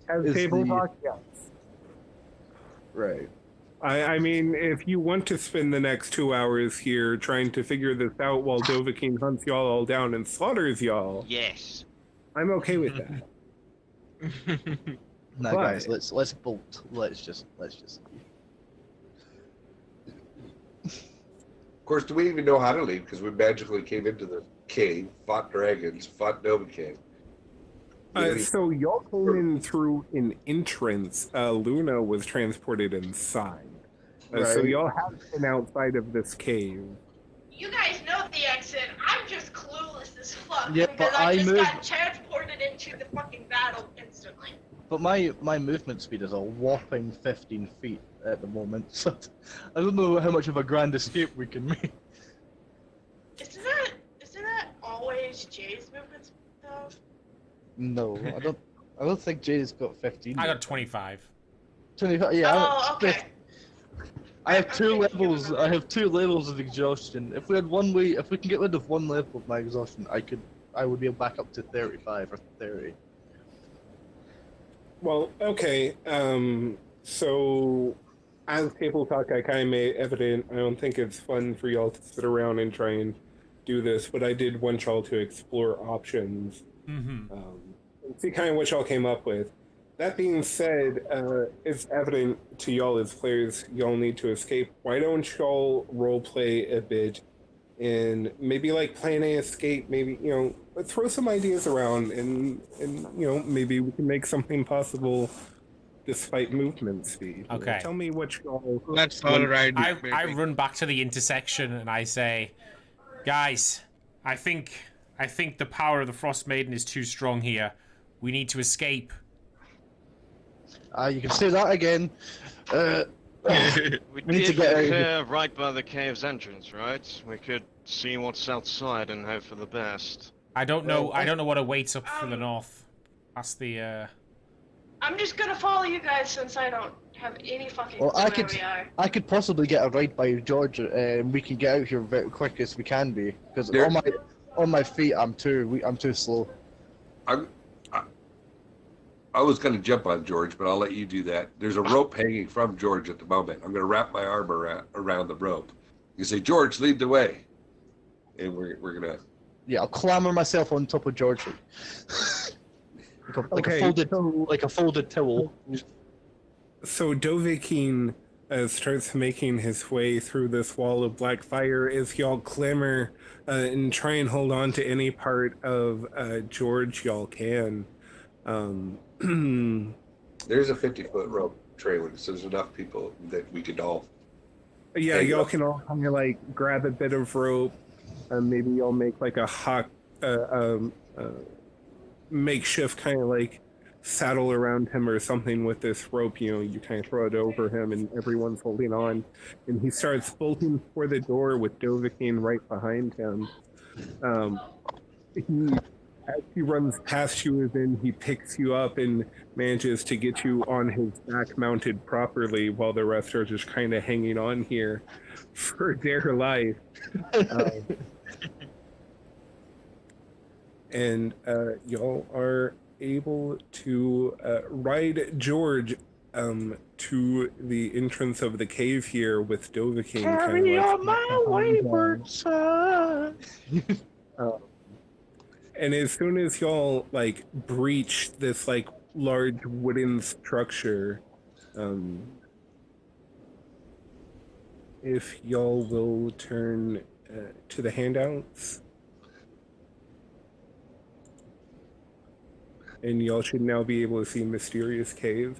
As table talk, yes. Right. I mean, if you want to spend the next 2 hours here trying to figure this out while Dovahkiin hunts y'all all down and slaughters y'all, Yes. I'm okay with that. Now, guys, let's bolt. Let's just. Of course, do we even know how to leave? Because we magically came into the cave, fought dragons, fought Dovahkiin. So y'all came in through an entrance. Luna was transported inside. So y'all have been outside of this cave. You guys know the exit. I'm just clueless as fuck Yeah, because but I I just moved- got transported into the fucking battle instantly. But my movement speed is a whopping 15 feet at the moment, so I don't know how much of a grand escape we can make. Isn't that always Jay's movement speed though? No, I don't think Jay's got 15. I got 25. 25. Yeah. Oh, okay. I have 2 levels. I have 2 levels of exhaustion. If we can get rid of 1 level of my exhaustion, I would be back up to 35 or 30. Well, okay. So as table talk, I kind of made evident. I don't think it's fun for y'all to sit around and try and do this, but I did want y'all to explore options. And see kind of what y'all came up with. That being said, it's evident to y'all as players, y'all need to escape. Why don't y'all role play a bit and maybe like plan a escape? Maybe throw some ideas around and maybe we can make something possible despite movement speed. Okay. Tell me what y'all. That's all right. I run back to the intersection and I say, guys, I think the power of the Frost Maiden is too strong here. We need to escape. You can say that again. We need to did get out of clear right by the cave's entrance, right? We could see what's outside and hope for the best. I don't know. I don't know what awaits up for the north. Past the. I'm just gonna follow you guys since I don't have any fucking Well, clue where we are. I could possibly get a ride by George, and we can get out here very quick as we can be. Because There- on my feet, I'm too slow. I was going to jump on George, but I'll let you do that. There's a rope hanging from George at the moment. I'm going to wrap my arm around the rope. You say, George, lead the way. And we're going to... Yeah, I'll clamber myself on top of George. Like a folded towel. So Dovahkiin starts making his way through this wall of black fire as y'all clamber and try and hold on to any part of George y'all can. There's a 50-foot rope trailing, so there's enough people that we could all... Yeah, y'all can all kind of like grab a bit of rope. Maybe y'all make like a hot, makeshift kind of like saddle around him or something with this rope. You know, you kind of throw it over him and everyone's holding on. And he starts bolting for the door with Dovahkiin right behind him. As he runs past you, then he picks you up and manages to get you on his back mounted properly while the rest are just kind of hanging on here for dear life. And y'all are able to ride George to the entrance of the cave here with Dovahkiin. Carry on my wayward son. And as soon as y'all like breach this like large wooden structure, if y'all will turn to the handouts, and y'all should now be able to see Mysterious Cave.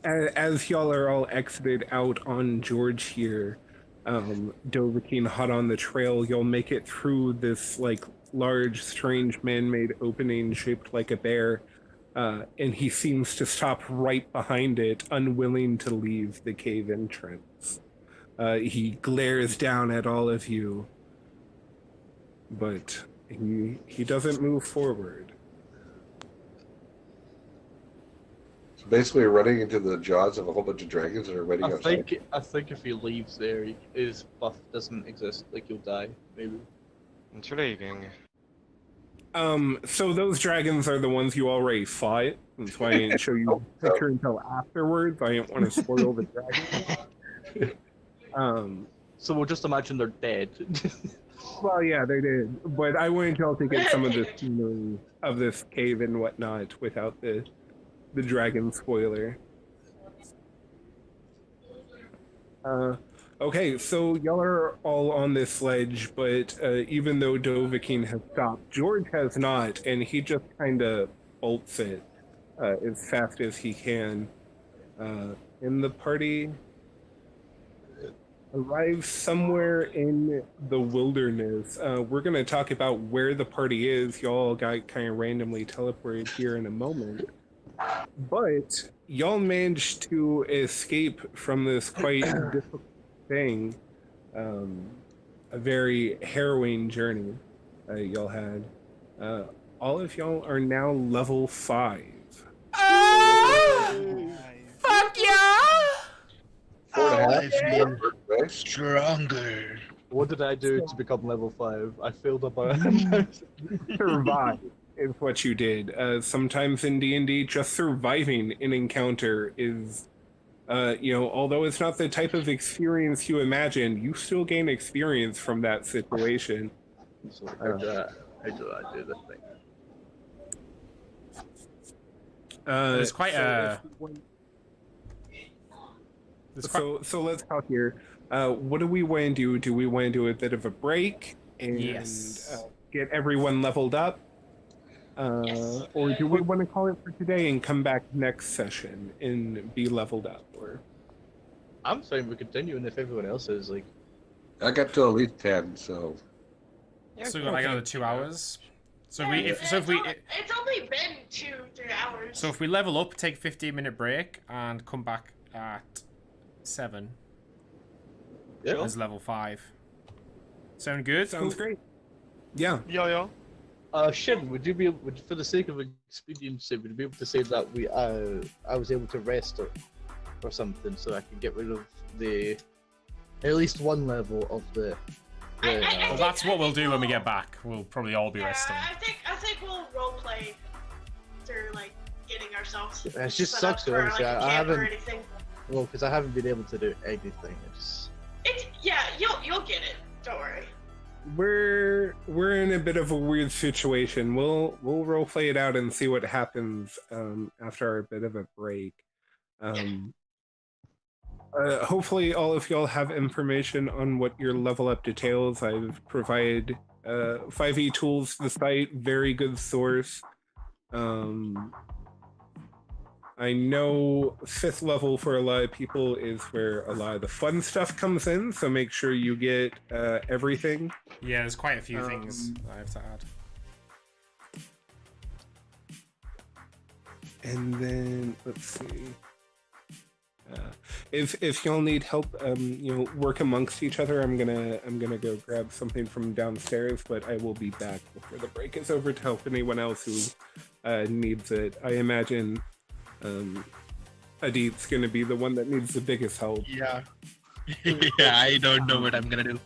As y'all are all exited out on George here, Dovahkiin hot on the trail, you'll make it through this like large, strange man-made opening shaped like a bear, and he seems to stop right behind it, unwilling to leave the cave entrance. He glares down at all of you, but he doesn't move forward. So basically, we're running into the jaws of a whole bunch of dragons that are waiting outside. I think if he leaves there, his buff doesn't exist. Like he'll die, maybe. Intriguing. So those dragons are the ones you already fought. That's why I didn't show you the picture until afterwards. I didn't want to spoil the dragons. So we'll just imagine they're dead. Well, yeah, they did. But I wanted y'all to get some of the scenery of this cave and whatnot without the dragon spoiler. Okay, so y'all are all on this ledge, but even though Dovahkiin has stopped, George has not, and he just kind of bolts it as fast as he can. And the party arrives somewhere in the wilderness. We're going to talk about where the party is. Y'all got kind of randomly teleported here in a moment. But y'all managed to escape from this quite difficult thing. A very harrowing journey y'all had. All of y'all are now level 5. Fuck yeah! 4.5. Stronger. What did I do to become level 5? I failed about Survive is what you did. Sometimes in D&D, just surviving an encounter is, although it's not the type of experience you imagine, you still gain experience from that situation. So how do I do this thing? There's quite a... So let's talk here. What do we want to do? Do we want to do a bit of a break and get everyone leveled up? Or do we want to call it for today and come back next session and be leveled up? Or I'm saying we continue, and if everyone else is like, I got to at least 10, so. So we got like another 2 hours. So It's only been 2-3 hours. So if we level up, take a 15-minute break, and come back at 7. Yeah. As level 5. Sound good? sounds great. Yeah. Yeah. Shin, would you be for the sake of expediency, would you be able to say that I was able to rest or something, so I can get rid of the at least one level of the. Well, that's what we'll do when we get back. We'll probably all be resting. I think we'll roleplay through like getting ourselves. It just set sucks, up for, obviously. like, a I camp or haven't. anything. Well, because I haven't been able to do anything. You'll get it. Don't worry. We're in a bit of a weird situation. We'll roleplay it out and see what happens after our bit of a break. Hopefully all of y'all have information on what your level up details. I've provided 5e tools to the site, very good source. I know 5th level for a lot of people is where a lot of the fun stuff comes in, so make sure you get everything. Yeah, there's quite a few things I have to add. And then let's see. If y'all need help, work amongst each other. I'm gonna go grab something from downstairs, but I will be back before the break is over to help anyone else who needs it. I imagine Adit's gonna be the one that needs the biggest help. Yeah. Yeah, I don't know what I'm gonna do.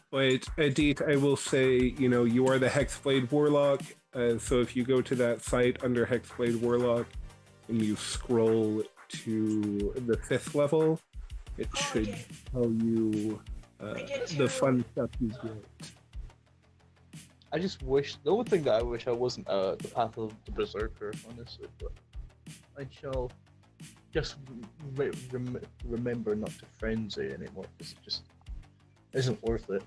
But Adit, I will say, you are the Hexblade Warlock. So if you go to that site under Hexblade Warlock and you scroll to the 5th level, it should tell you the fun stuff you get. I just wish the only thing that I wish I wasn't the path of the Berserker, honestly, but I shall just remember not to frenzy anymore because it just isn't worth it.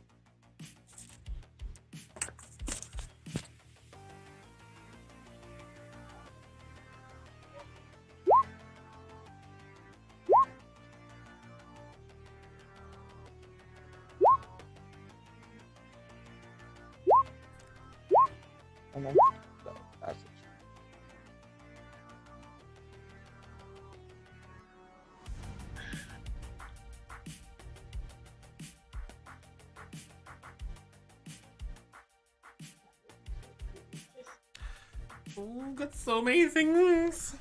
Oh, got so many things.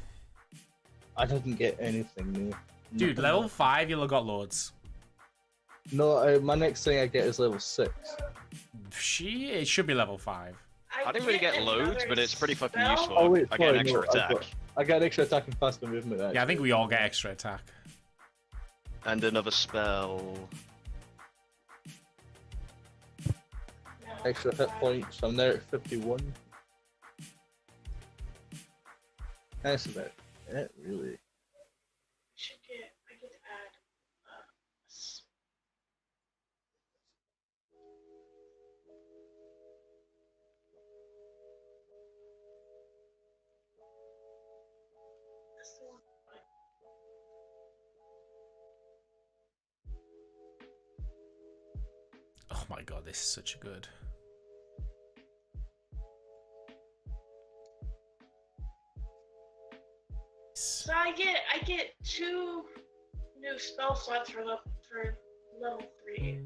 I didn't get anything new. Dude, Nothing level else. 5, you'll have got loads. No, my next thing I get is level 6. It should be level 5. I didn't really get loads, but it's pretty fucking spell? useful. Oh wait, I get an sorry, extra no, attack. I got extra attack and faster movement. Actually. Yeah, I think we all get extra attack. And another spell. Extra hit points. I'm there at 51. That's about it, really. I get to add. Oh my god, this is such a good. So I get 2 new spell slots for level 3.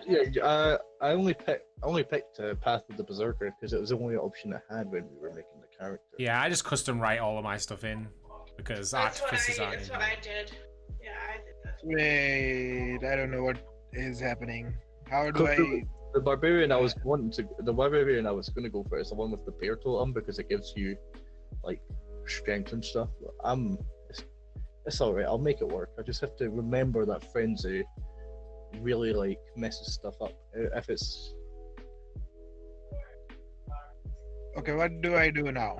Yeah, I only picked Path of the Berserker because it was the only option I had when we were making the character. Yeah, I just custom write all of my stuff in because artificers aren't in. That's what I did. Yeah, I did that. Wait, I don't know what is happening. How do I? The barbarian I was going to go for is the one with the bear totem because it gives you like strength and stuff. It's alright. I'll make it work. I just have to remember that frenzy really like messes stuff up. If it's Okay, what do I do now?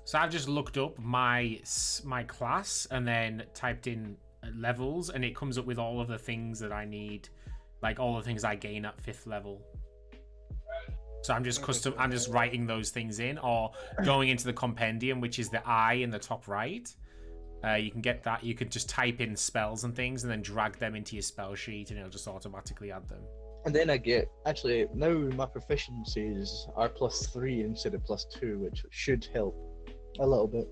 So I've just looked up my class and then typed in levels, and it comes up with all of the things that I need, like all the things I gain at 5th level. So I'm just writing those things in, or going into the compendium, which is the eye in the top right. You can get that. You could just type in spells and things, and then drag them into your spell sheet, and it'll just automatically add them. and then I get actually now my proficiencies are +3 instead of +2, which should help a little bit.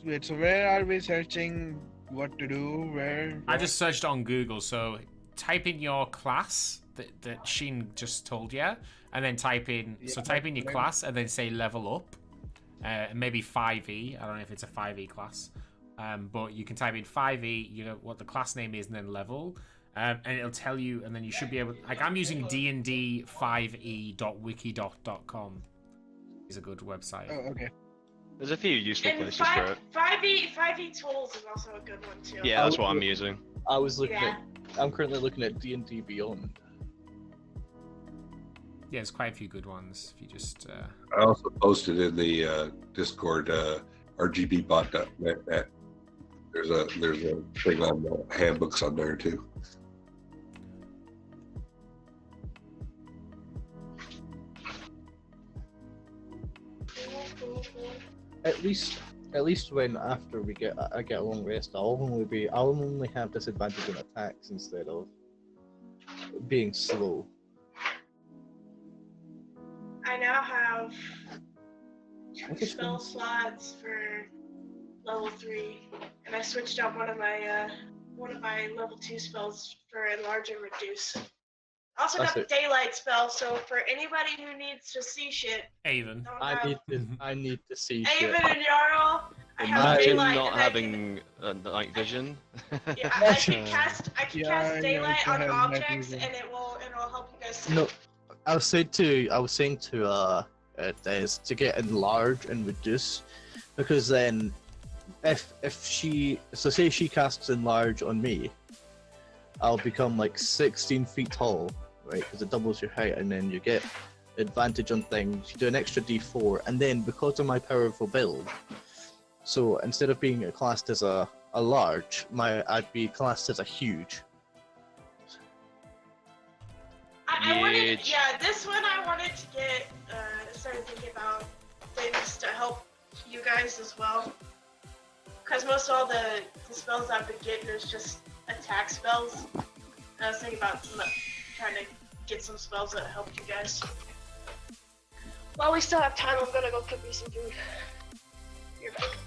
Wait, so where are we searching what to do? Where? I just searched on Google, so type in your class that Sheen just told you, and then type in type in your class and then say level up, maybe 5e. I don't know if it's a 5e class, but you can type in 5e, you know what the class name is, and then level, and it'll tell you, and then you should be able. Like I'm using dnd5e.wiki.com. Is a good website. Oh, okay. There's a few useful And places for it. 5e Tools is also a good one too. Yeah, that's what I'm using. I was looking Yeah. I'm currently looking at D&D Beyond. Yeah, there's quite a few good ones. If you just I also posted in the Discord rgbot.net. There's a thing on the handbooks on there too. At least when after I get a long rest, I'll only have disadvantage on attacks instead of being slow. I now have 2 spell slots for level 3, and I switched out one of my level 2 spells for enlarge and reduce. I also got the daylight spell, so for anybody who needs to see shit, Avon. I need to see shit. Avon and Jarl, I have Imagine daylight. not and I having night vision. Yeah, I can cast Yeah, daylight I on have night objects, vision. and it'll help you guys see. No, I was saying to Des to get enlarge and reduce, because then if she say she casts enlarge on me, I'll become like 16 feet tall, right? Because it doubles your height, and then you get advantage on things. You do an extra D4, and then because of my powerful build, so instead of being classed as a large, I'd be classed as a huge. I wanted, this one I wanted to get, started thinking about things to help you guys as well. Because most all the spells I've been getting is just attack spells. And I was thinking about trying to get some spells that help you guys. While we still have time, I'm gonna go cook me some food. You're back.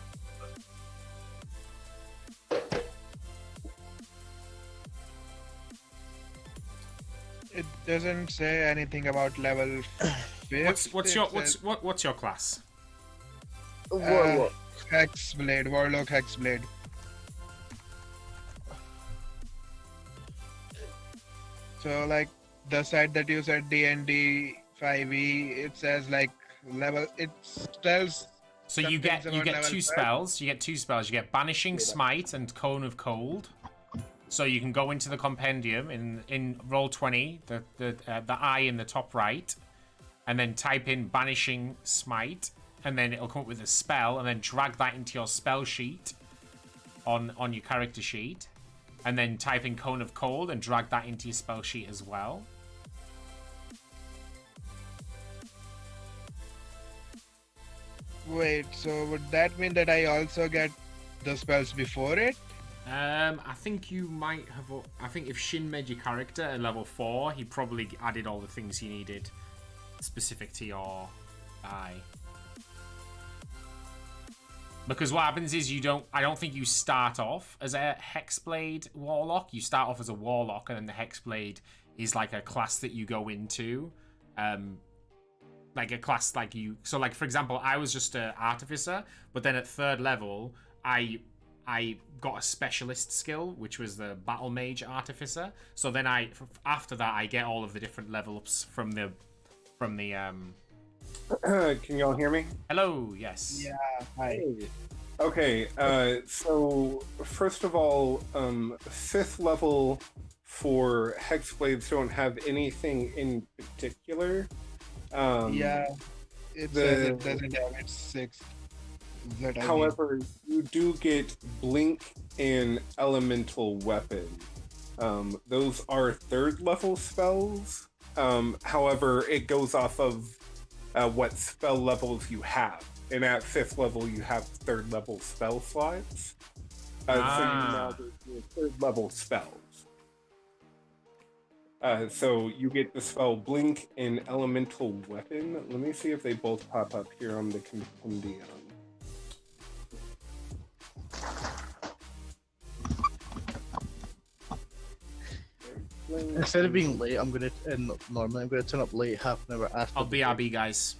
It doesn't say anything about level 5. What's your class? Warlock. Hexblade, Warlock Hexblade. So like the site that you said DnD 5e, it says like level. It tells. So you get two spells. You get two spells. You get Banishing Smite and Cone of Cold. So you can go into the compendium in Roll20, the eye in the top right, and then type in Banishing Smite, and then it'll come up with a spell, and then drag that into your spell sheet on your character sheet, and then type in Cone of Cold and drag that into your spell sheet as well. Wait, so would that mean that I also get the spells before it? I think you might have. I think if Shin made your character at level 4, he probably added all the things you needed specific to your eye. Because what happens is I don't think you start off as a Hexblade Warlock. You start off as a Warlock, and then the Hexblade is like a class that you go into. Like a class like you. So like, for example, I was just an Artificer, but then at 3rd level, I got a specialist skill, which was the Battle Mage Artificer. So then after that, I get all of the different level ups from the Can y'all hear me? Hello, yes. Yeah, hi. Okay, so first of all, 5th level for Hexblades don't have anything in particular. Yeah, it says it doesn't have its 6. That I mean. However, you do get Blink and Elemental Weapon. Those are 3rd level spells. However, it goes off of what spell levels you have. And at 5th level, you have 3rd level spell slots. So you now get your 3rd level spells. So you get the spell Blink and Elemental Weapon. Let me see if they both pop up here on the compendium. Instead of being late, I'm gonna normally I'm gonna turn up late half an hour after. I'll be Abby, guys.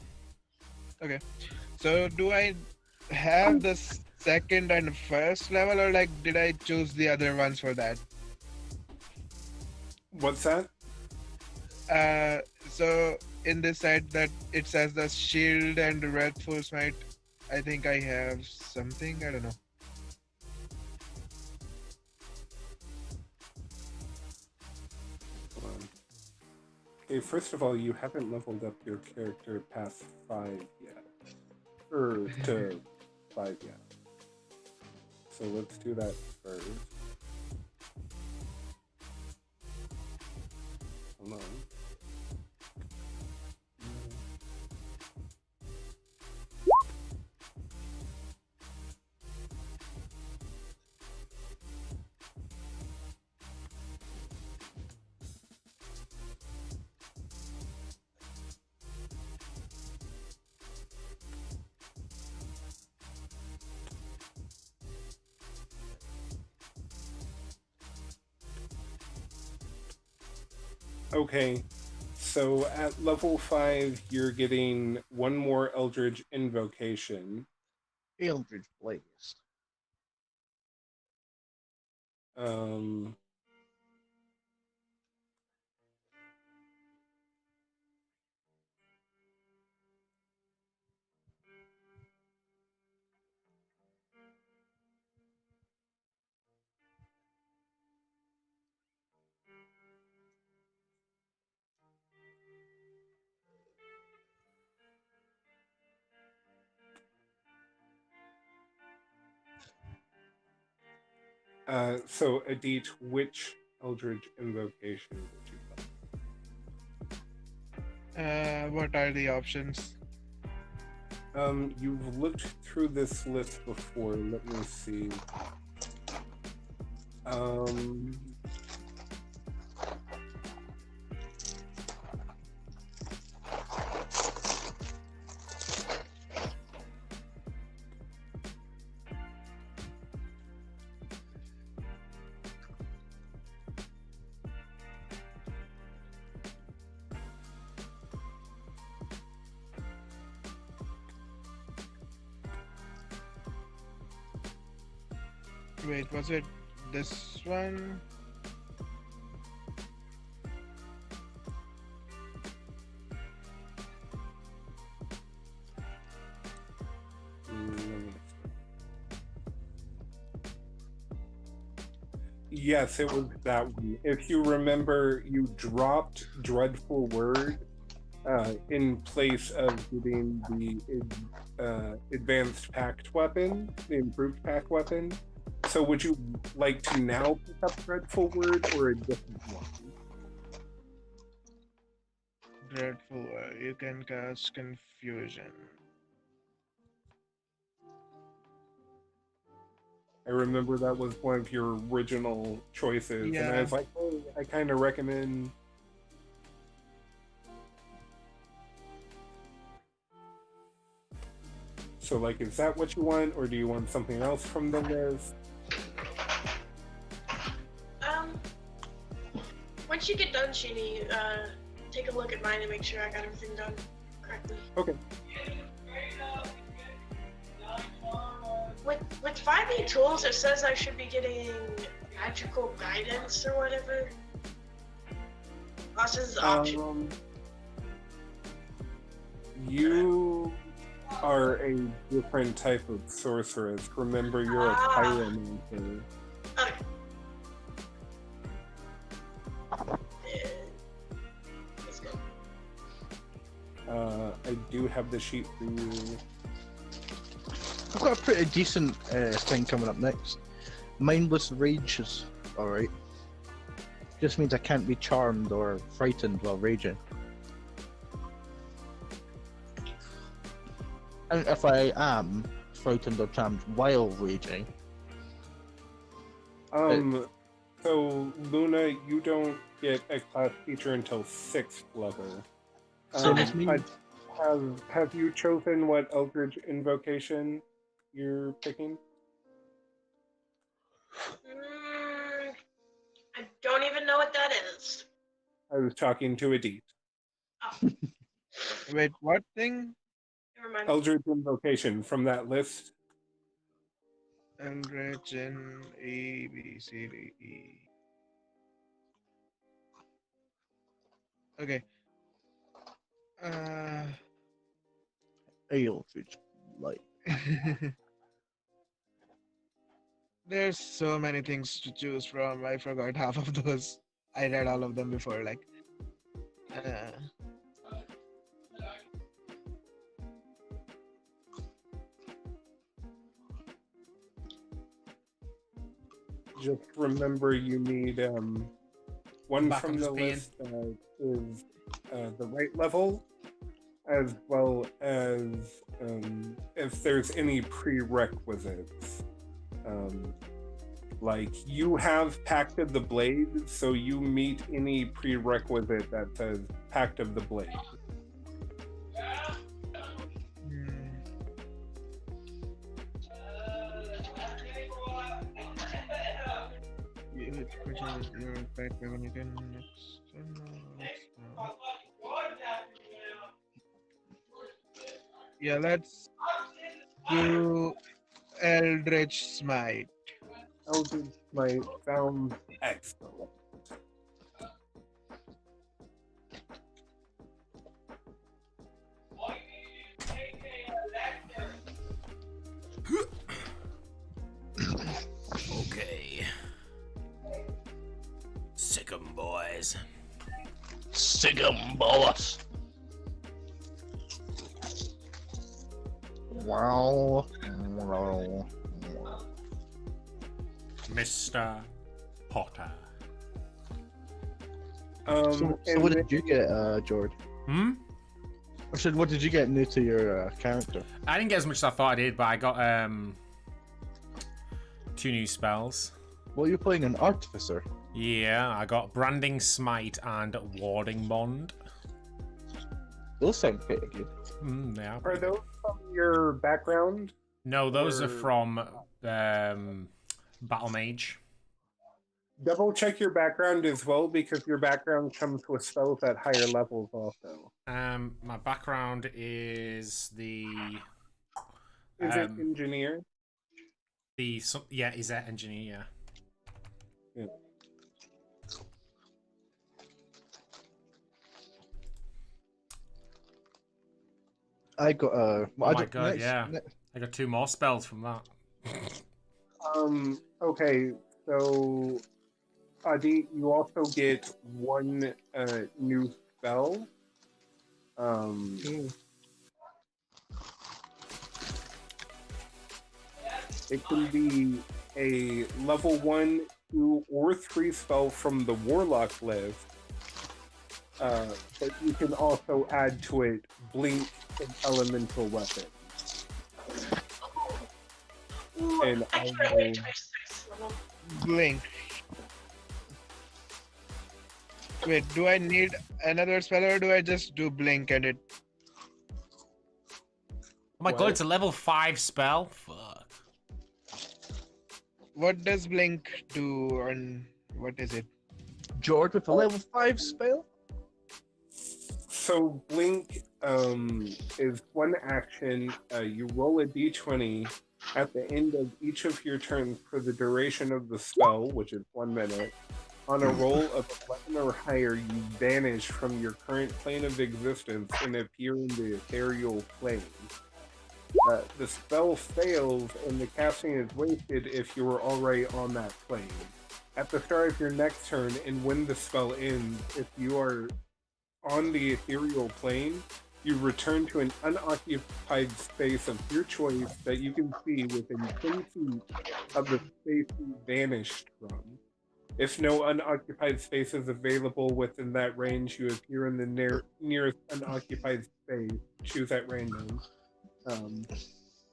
Okay. So do I have the 2nd and 1st level, or like did I choose the other ones for that? What's that? So in this side that it says the shield and the red force might, I think I have something, I don't know. Okay, first of all, you haven't leveled up your character past 5 yet. Or to 5 yet. So let's do that first. Hold on. Okay, so at level 5, you're getting 1 more Eldritch Invocation. Eldritch Blast. So Adit, which Eldritch Invocation would you like? What are the options? You've looked through this list before. Let me see. Wait, was it this one? Yes, it was that one. If you remember, you dropped Dreadful Word in place of getting the advanced pact weapon, the improved pact weapon. So would you like to now pick up Dreadful Word or a different one? Dreadful Word. You can cast Confusion. I remember that was one of your original choices, and I was like, oh, I kind of recommend... So, like, is that what you want, or do you want something else from the list? Once you get done, Sheeny, take a look at mine and make sure I got everything done correctly. Okay. With 5e tools, it says I should be getting magical guidance or whatever. This is option. You are a different type of sorceress. Remember, you're a pyromancer. Okay. do have the sheet for you. I've got a pretty decent thing coming up next. Mindless Rage is alright. Just means I can't be charmed or frightened while raging. And if I am frightened or charmed while raging... So, Luna, you don't get a class feature until 6th level. Same as me. Have you chosen what Eldritch Invocation you're picking? I don't even know what that is. I was talking to Adit. Oh, Wait, what thing? never mind. Eldritch Invocation from that list. Eldritch in A, B, C, D, E. Okay. Eldritch Light. There's so many things to choose from. I forgot half of those. I read all of them before, like. Just remember you need one Back from on the Spain. list is the right level, as well as if there's any prerequisites. Like you have Pact of the Blade, so you meet any prerequisite that says Pact of the Blade. Yeah, let's do Eldritch Smite. Eldritch Smite sounds excellent. Okay. Sick 'em, boys. Sick 'em, boss. Wow. Mr. Potter. So what did you get, George? Hmm? I said, what did you get new to your character? I didn't get as much as I thought I did, but I got 2 new spells. Well, you're playing an Artificer. Yeah, I got Branding Smite and Warding Bond. Those sound pretty good. They are. Are those from your background? No, those or- are from Battle Mage. Double check your background as well, because your background comes with spells at higher levels also. My background is the Is it engineer? yeah, is that engineer? Yeah. Yeah. I got Oh my god, yeah. I got 2 more spells from that. Okay, so Adi, you also get 1 new spell. It can be a level 1, 2, or 3 spell from the Warlock list. But you can also add to it Blink and Elemental Weapon. And I can't wait to my 6th level. Blink. Wait, do I need another spell or do I just do Blink and it? Oh my god, it's a level 5 spell? Fuck. What does Blink do and what is it? George with a level 5 spell? So Blink is 1 action. You roll a d20 at the end of each of your turns for the duration of the spell, which is 1 minute. On a roll of 11 or higher, you vanish from your current plane of existence and appear in the ethereal plane. The spell fails and the casting is wasted if you are already on that plane. At the start of your next turn and when the spell ends, if you are on the ethereal plane, You return to an unoccupied space of your choice that you can see within 10 feet of the space you vanished from. If no unoccupied space is available within that range, you appear in the nearest unoccupied space. Choose at random.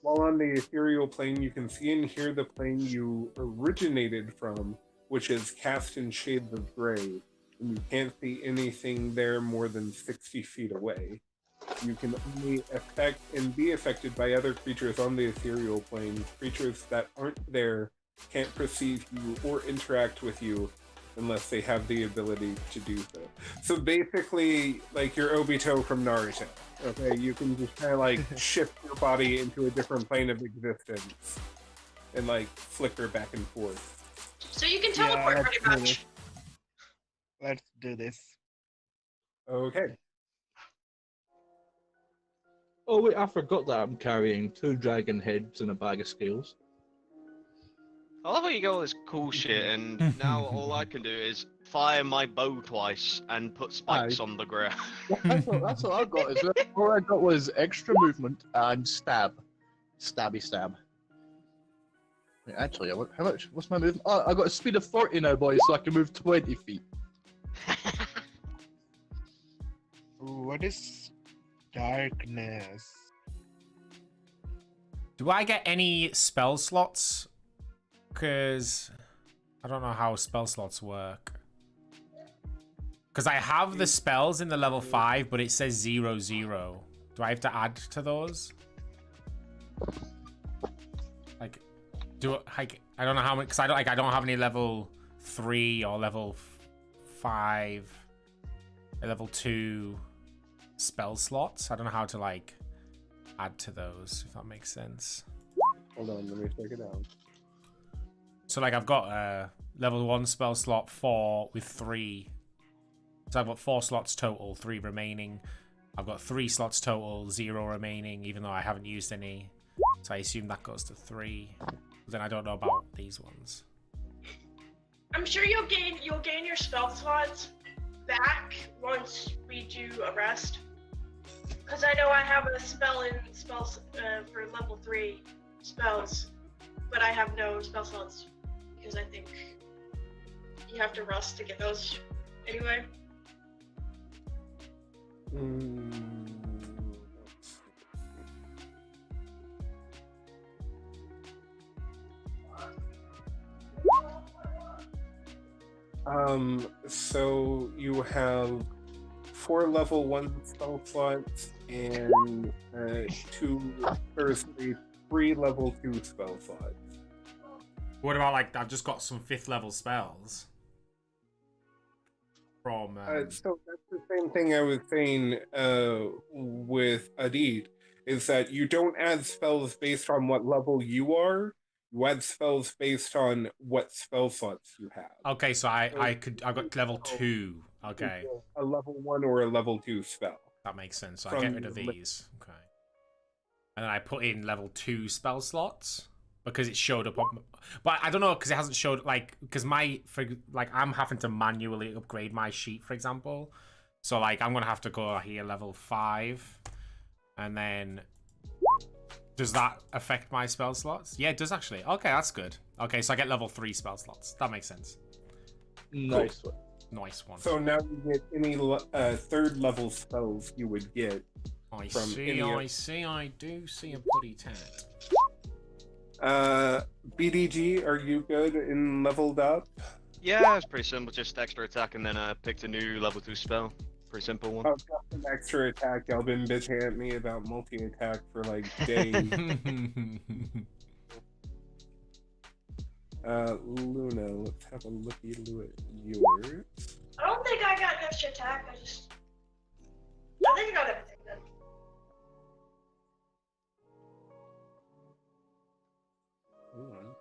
While on the ethereal plane, you can see and hear the plane you originated from, which is cast in shades of gray, and you can't see anything there more than 60 feet away. You can only affect and be affected by other creatures on the ethereal plane. Creatures that aren't there can't perceive you or interact with you unless they have the ability to do so. So basically, like your Obito from Naruto. Okay, you can just kind of like shift your body into a different plane of existence and like flicker back and forth. So you can teleport pretty much. Let's do this. Okay. Oh wait, I forgot that I'm carrying 2 dragon heads and a bag of scales. I love how you got all this cool shit, and now all I can do is fire my bow twice and put spikes on the ground. That's what I got. Is it? All I got was extra movement and stab. Stabby stab. Wait, actually, how much? What's my movement? Oh, I got a speed of 40 now, boys, so I can move 20 feet. What is darkness? Do I get any spell slots? Because I don't know how spell slots work. Because I have the spells in the level 5, but it says 0, 0. Do I have to add to those? Like, I don't know how many. Because I don't have any level 3 or level 5, or level 2 spell slots. I don't know how to like add to those. If that makes sense. Hold on, let me check it out. So like I've got a level 1 spell slot 4 with 3. So I've got 4 slots total, 3 remaining. I've got 3 slots total, 0 remaining, even though I haven't used any. So I assume that goes to 3. But then I don't know about these ones. I'm sure you'll gain your spell slots back once we do a rest. Because I know I have a spell in spells for level 3 spells, but I have no spell slots because I think you have to rest to get those anyway. So you have 4 level 1 spell slots and 3 level 2 spell slots. What about like I've just got some 5th level spells from. So that's the same thing I was saying with Adit, is that you don't add spells based on what level you are. You add spells based on what spell slots you have. Okay, so I got level 2. Okay, a level 1 or a level 2 spell. That makes sense. So I get rid of these. Okay, and then I put in level 2 spell slots because it showed up on. But I don't know because it hasn't showed because I'm having to manually upgrade my sheet, for example. So like I'm gonna have to go here level 5, and then. Does that affect my spell slots? Yeah, it does actually. Okay, that's good. Okay, so I get level 3 spell slots. That makes sense. Nice one. Nice one. So now you get any 3rd level spells you would get. I do see a bloody tat. BDG, are you good in leveled up? Yeah, it's pretty simple. Just extra attack and then picked a new level 2 spell. Pretty simple one. I've got an extra attack. Y'all been bitching at me about multi-attack for like days. Luna, let's have a looky at yours. I don't think I got extra attack. I think I got everything then. Hold on.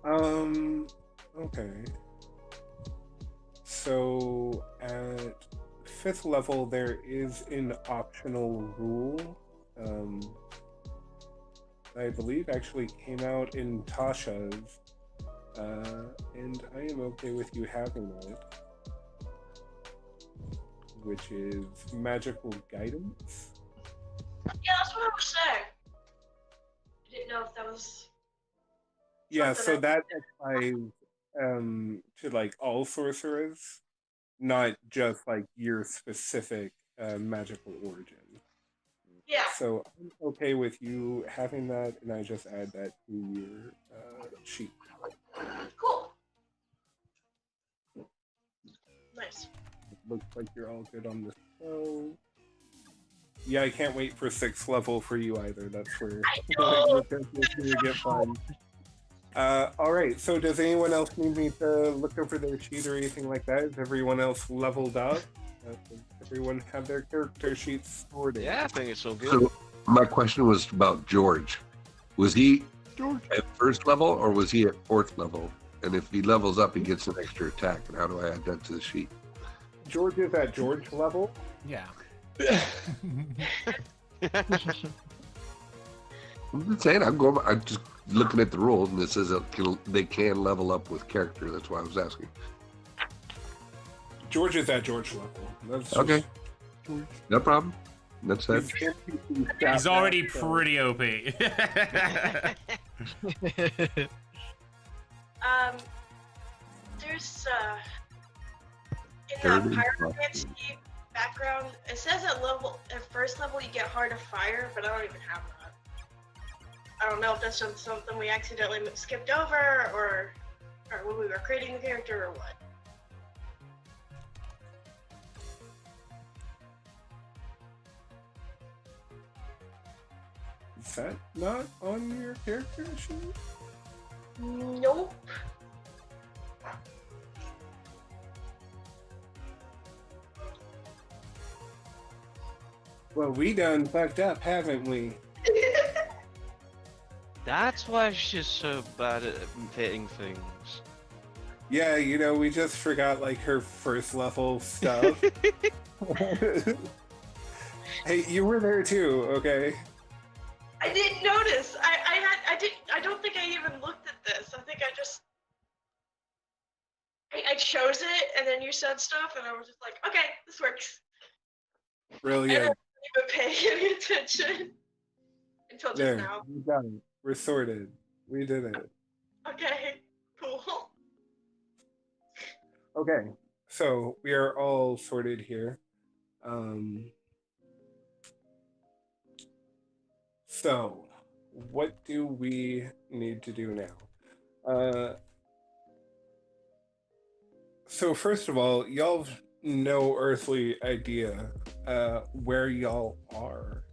Okay. So at 5th level, there is an optional rule. I believe actually came out in Tasha's, and I am okay with you having it, which is magical guidance. Yeah, that's what I was saying. I didn't know if that was. Yeah, something so that applies to like all sorcerers, not just like your specific magical origin. Yeah. So I'm okay with you having that, and I just add that to your sheet. Cool. Nice. It looks like you're all good on this spell. Yeah, I can't wait for 6th level for you either. That's where know! it's gonna get fun. All right. So does anyone else need me to look over their sheet or anything like that? Is everyone else leveled up? Does everyone have their character sheets sorted? Yeah, I think it's all good. So my question was about George. Was he at 1st level or was he at 4th level? And if he levels up, he gets an extra attack. And how do I add that to the sheet? George is at George level. Yeah. I'm just saying, I'm just looking at the rules, and it says that they can level up with character. That's why I was asking. George is at George level. That's Okay. No problem. That's that. He's already pretty OP. There's in Third the and pyromancy background, it says at 1st level you get Heart of Fire, but I don't even have that. I don't know if that's something we accidentally skipped over, or when we were creating the character, or what. Is that not on your character sheet? Nope. Well, we done fucked up, haven't we? That's why she's so bad at hitting things. Yeah, you know, we just forgot like her 1st level stuff. Hey, you were there too, okay? I didn't notice. I don't think I even looked at this. I think I chose it, and then you said stuff, and I was just like, okay, this works. Brilliant. I didn't even pay any attention until just There, now. we got it. We're sorted. We did it. Okay, cool. Okay, so we are all sorted here. So, what do we need to do now? So first of all, y'all have no earthly idea where y'all are.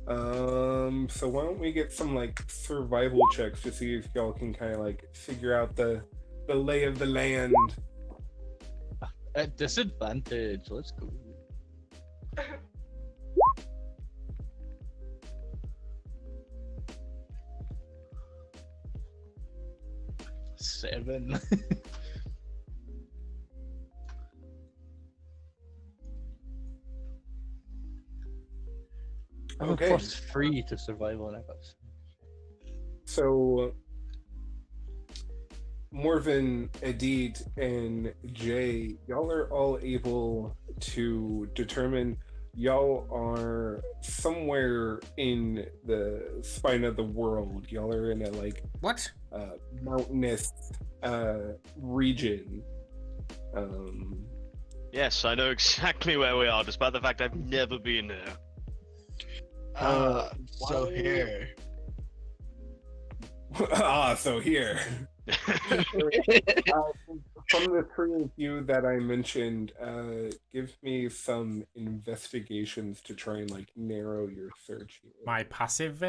So why don't we get some like survival checks to see if y'all can kind of like figure out the lay of the land. At disadvantage. Let's go. Seven. I'm Okay. a +3 to survival, and I got. So Morven, Edith, and Jay, y'all are all able to determine y'all are somewhere in the spine of the world. Y'all are in a like What? mountainous region. Yes, I know exactly where we are, despite the fact I've never been there. So here. So here. From the three of you that I mentioned, give me some investigations to try and like narrow your search here. My passive.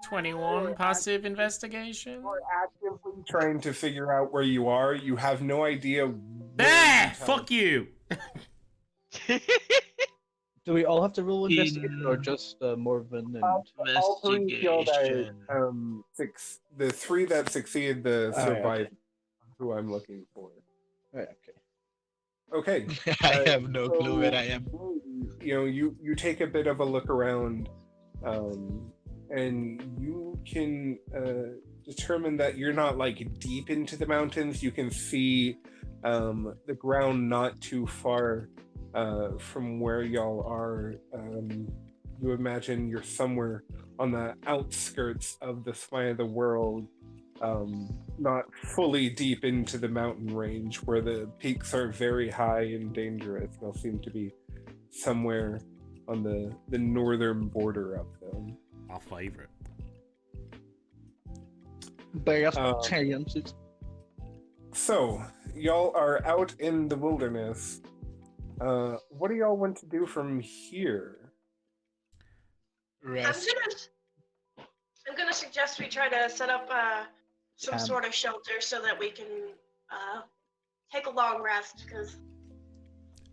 21 passive investigation. You're actively trying to figure out where you are. You have no idea. There! Fuck you! Do we all have to roll In- investigation or just Morven and? All three feel that Investigation. the three that succeed the Alright, survive who I'm looking for. Right, okay. Okay. I have no clue where I am. You know, you take a bit of a look around, and you can determine that you're not like deep into the mountains. You can see the ground not too far from where y'all are. You imagine you're somewhere on the outskirts of the spine of the world, not fully deep into the mountain range where the peaks are very high and dangerous. They'll seem to be somewhere on the northern border of them. Our favorite. Best experiences. So, y'all are out in the wilderness. What do y'all want to do from here? Rest. I'm gonna suggest we try to set up some Camp. sort of shelter so that we can take a long rest because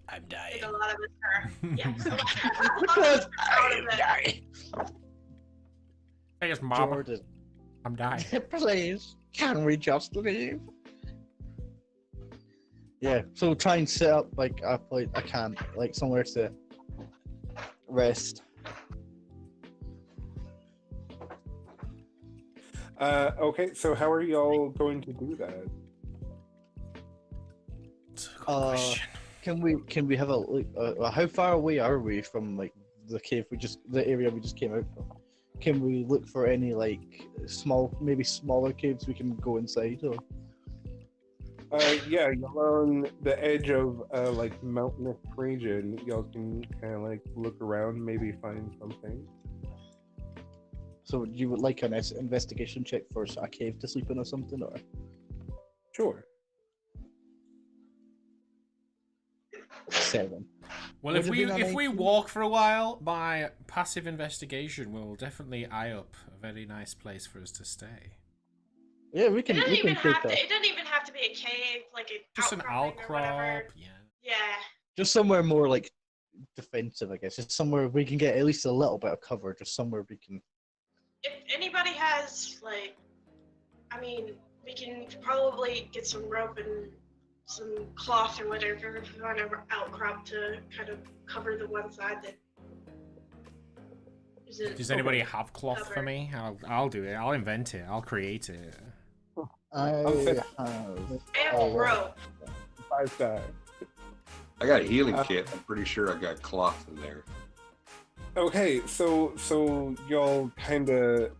I'm I dying. think a lot of us are. Yeah, a lot of us are out of it. Hey, it's Mama. Jordan, I'm dying. please, can we just leave? Yeah, so try and set up like a place, a camp, like somewhere to rest. Okay, so how are y'all going to do that? That's a good question. Can we have a look? How far away are we from like the cave the area we just came out from? Can we look for any like maybe smaller caves we can go inside? Or Yeah, y'all on the edge of like mountainous region. Y'all can kind of like look around, maybe find something. so you would like an investigation check for a cave to sleep in or something, or? Sure. 7. Well, Would if it we be an if we 18? walk for a while, by passive investigation, we'll definitely eye up a very nice place for us to stay. Yeah, we It can. doesn't We can even take have to. that. It doesn't even have to be a cave, like an Just an outcropping or whatever. outcrop, yeah. Yeah. Just somewhere more like defensive, I guess. Just somewhere we can get at least a little bit of cover. Just somewhere we can. If anybody has like, I mean, we can probably get some rope and some cloth or whatever if we want an outcrop to kind of cover the one side that isn't. Does anybody have cloth for covered. me? I'll do it. I'll invent it. I'll create it. I have. I have rope. 5 die. I got a healing kit. I'm pretty sure I got cloth in there. Okay, so y'all kind of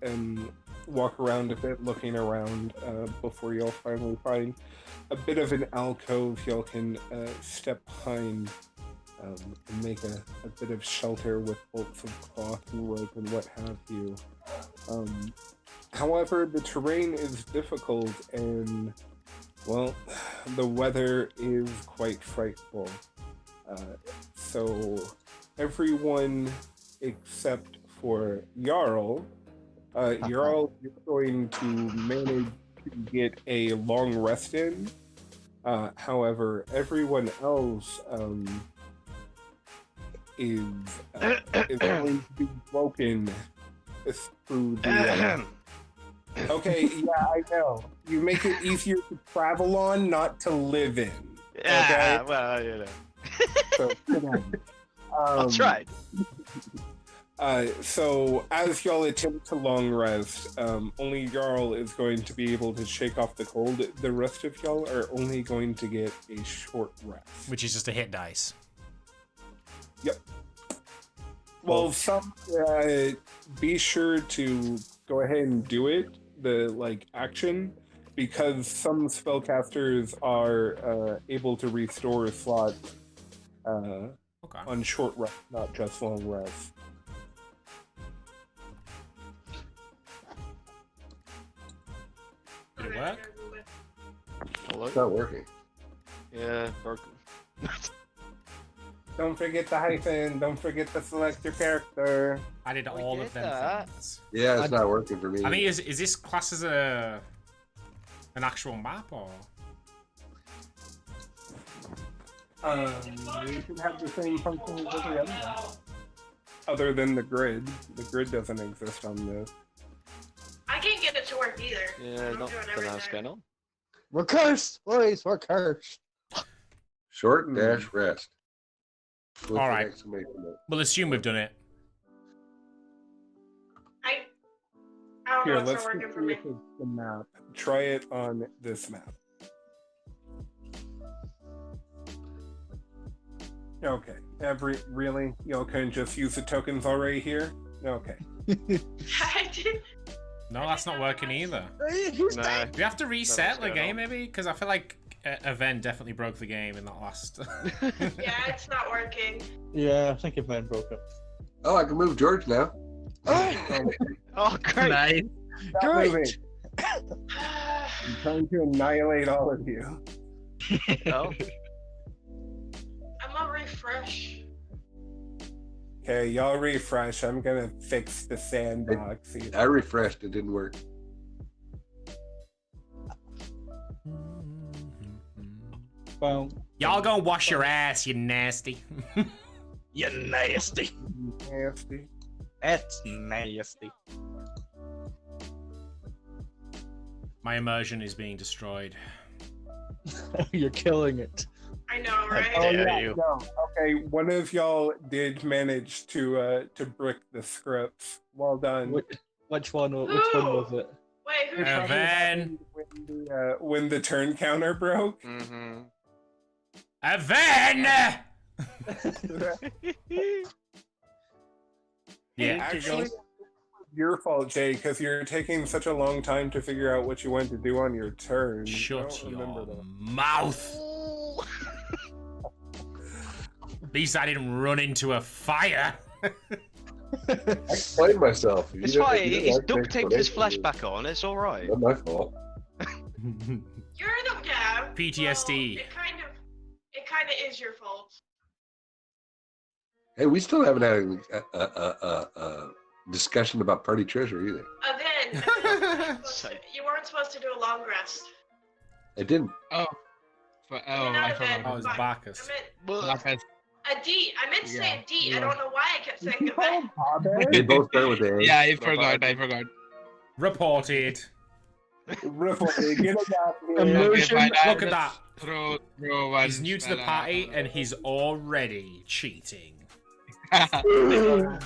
walk around a bit, looking around before y'all finally find a bit of an alcove y'all can step behind and make a bit of shelter with bolts of cloth and rope and what have you. However, the terrain is difficult and, well, the weather is quite frightful. So everyone except for Jarl, Jarl, you're going to manage to get a long rest in. However, everyone else is going to be broken through the. Okay, yeah, I know. You make it easier to travel on, not to live in. Yeah, Okay? well, you know. So, come on. That's right. So, as y'all attempt to long rest, only Jarl is going to be able to shake off the cold. The rest of y'all are only going to get a short rest. Which is just a hit dice. Yep. Well, some be sure to go ahead and do it, the action, because some spellcasters are able to restore a slot on short rest, not just long rest. Did it work? Hello? It's not working. Yeah, broken. Don't forget the hyphen. Don't forget to select your character. I did We all did of them that. things. Yeah, it's not working for me. I mean, is this class as an actual map or? You should have the same function as every other one. other than the grid. The grid doesn't exist on this. I can't get it to work either. Yeah, I'm not doing for now, everything. Scannel. We're cursed, boys. We're cursed. Short dash rest. With All an right. exclamation mark. We'll assume we've done it. I don't Here, know what's let's not see working for me. if it's the map. Try it on this map. Okay. Really? Y'all can just use the tokens already here? Okay. I did. No, that's not working either. No. We have to reset the going game, on. maybe? Because I feel like Event definitely broke the game in that last. Yeah, it's not working. Yeah, I think if man broke it. Oh, I can move George now. Oh, great. Nice. Stop moving. I'm trying to annihilate all of you. Oh, I'm gonna refresh. Okay, y'all refresh. I'm gonna fix the sandbox. I refreshed. It didn't work. Well, Y'all go wash your ass, you nasty. you nasty. Nasty. That's nasty. My immersion is being destroyed. You're killing it. I know, right? Oh, yeah. you. No. Okay, one of y'all did manage to brick the scripts. Well done. Which one was it? Wait, who? Evan! When the turn counter broke. Mm-hmm. Evan! Yeah. Actually, your fault, Jay, because you're taking such a long time to figure out what you want to do on your turn. Shut I don't remember your that. mouth. At least I didn't run into a fire. I explained myself. It's fine. He's duct taped his flesh back on. It's all right. Not my fault. You're the yeah. PTSD. Well, it kind of is your fault. Hey, we still haven't had a discussion about party treasure either. Then you weren't supposed to do a long rest. I didn't. Oh, I forgot. Oh, it's Bacchus. A D. I meant to say a D. I don't know why I kept saying event. They both start with A. Yeah, I forgot. Reported. Riffle, get it out here. Immersion. Look at that. Throw one. He's new to the party and he's already cheating. Dun,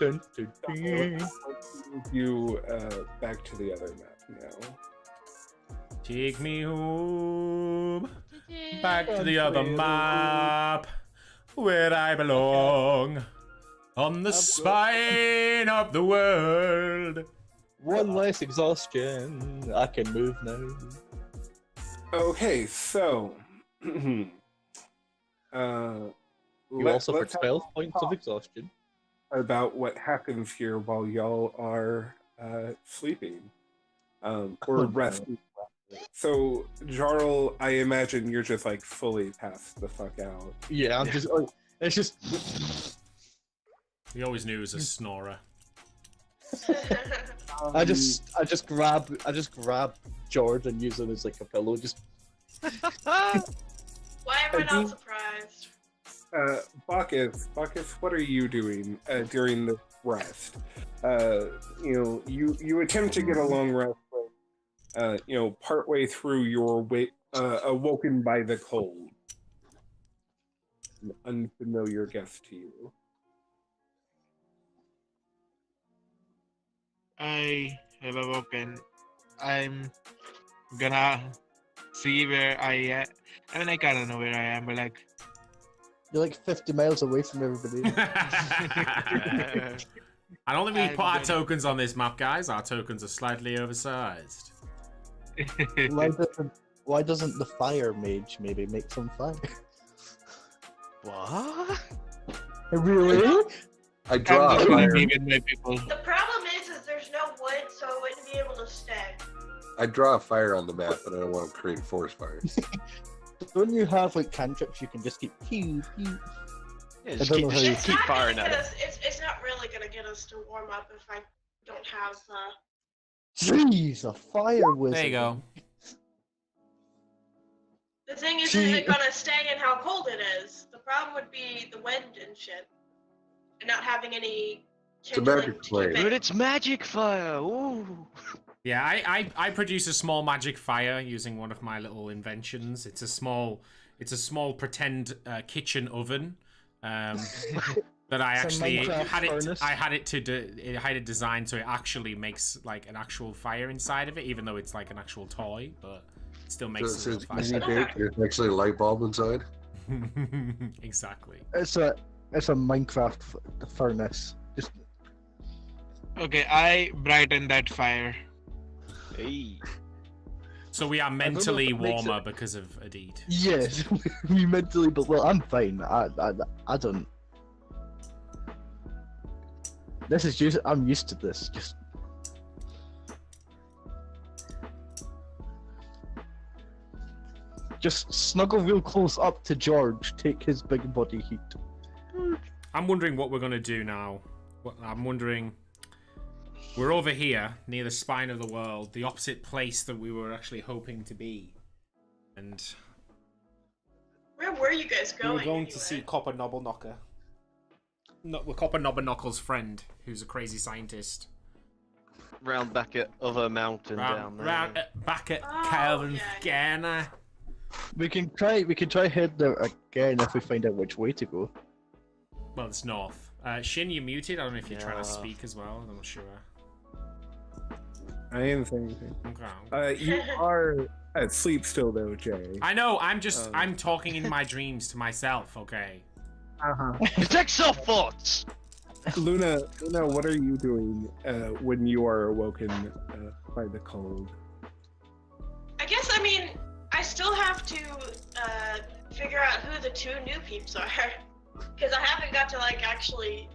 dun, dun. You back to the other map now. Take me home. Back to the other map. Where I belong. On the spine of the world. One less exhaustion. I can move now. Okay, so You also for 12 points of exhaustion. about what happens here while y'all are sleeping or resting. So, Jarl, I imagine you're just like fully passed the fuck out. Yeah, I'm just. It's just. We always knew he was a snorer. I just grab George and use him as like a pillow. Just. Why am I not surprised? Bacchus, what are you doing during the rest? You attempt to get a long rest, but partway through you're awoken by the cold. An unfamiliar guest to you. I have awoken. I'm gonna see where I am. I mean, I kind of know where I am, but like, You're like 50 miles away from everybody. I don't think we put our tokens on this map, guys. Our tokens are slightly oversized. Why doesn't the fire mage maybe make some fire? What? Really? I draw a fire. The problem is there's no wood, so I wouldn't be able to stay. I draw a fire on the map, but I don't want to create forest fires. Don't you have like cantrips you can just keep pew pew? Yeah, I just don't keep, know how just you- keep firing at Gonna it. get us- it's not really gonna get us to warm up if I don't have. Jeez, a fire wizard. There you go. The thing is, She- it gonna stay in how cold it is? The problem would be the wind and shit. and not having any a kindling magic to flame. keep But it. it's magic fire. Ooh. Yeah, I produce a small magic fire using one of my little inventions. It's a small pretend kitchen oven that I It's a actually Minecraft had it. furnace. I had it designed so it actually makes like an actual fire inside of it, even though it's like an actual toy, but it still So makes it a real says fire. easy bake. There's actually a light bulb inside. Exactly. It's a Minecraft furnace. Just Okay, I brighten that fire. Hey. So we are know if mentally it makes warmer because of Adid. yes, we mentally, but well, I'm fine. I don't. This is just I'm used to this. Just snuggle real close up to George. Take his big body heat. I'm wondering what we're gonna do now. I'm wondering. We're over here near the spine of the world, the opposite place that we were actually hoping to be, and Where were you guys we going? were going anyway? to see Copper Knocker. No, we're Copper Knobbernocker's friend, who's a crazy scientist. Round back at other mountain down there. Back at Oh, Calvin yeah. Ghana. We can try head there again if we find out which way to go. Well, it's north. Shin, you're muted. I don't know if you're trying to Yeah. speak as well. I'm not sure. I am saying anything. Okay. You are asleep still, though, Jay. I know. I'm talking in my dreams to myself. Okay. Detect self-thoughts! Luna, what are you doing when you are awoken by the cold? I guess, I mean, I still have to figure out who the two new peeps are. Because I haven't got to, like, actually.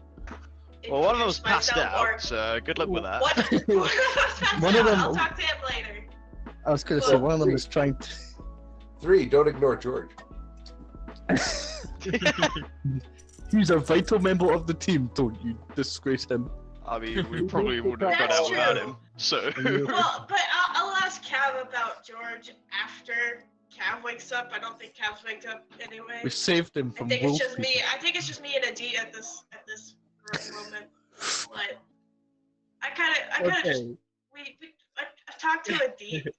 Well, one of them's introduce passed myself or- out, so good luck with that. One of them's passed One of out. them- I'll talk to him later. I was gonna say one of them is trying to. 3, don't ignore George. He's a vital member of the team. Don't you disgrace him. I mean, we probably wouldn't have got That's out without true. him, so... Well, but I'll ask Cav about George after Cav wakes up. I don't think Cav's waked up anyway. We saved him I from think wolf. it's just me. I think it's just me and Adit at this moment. But I kind of just I talked to Adit.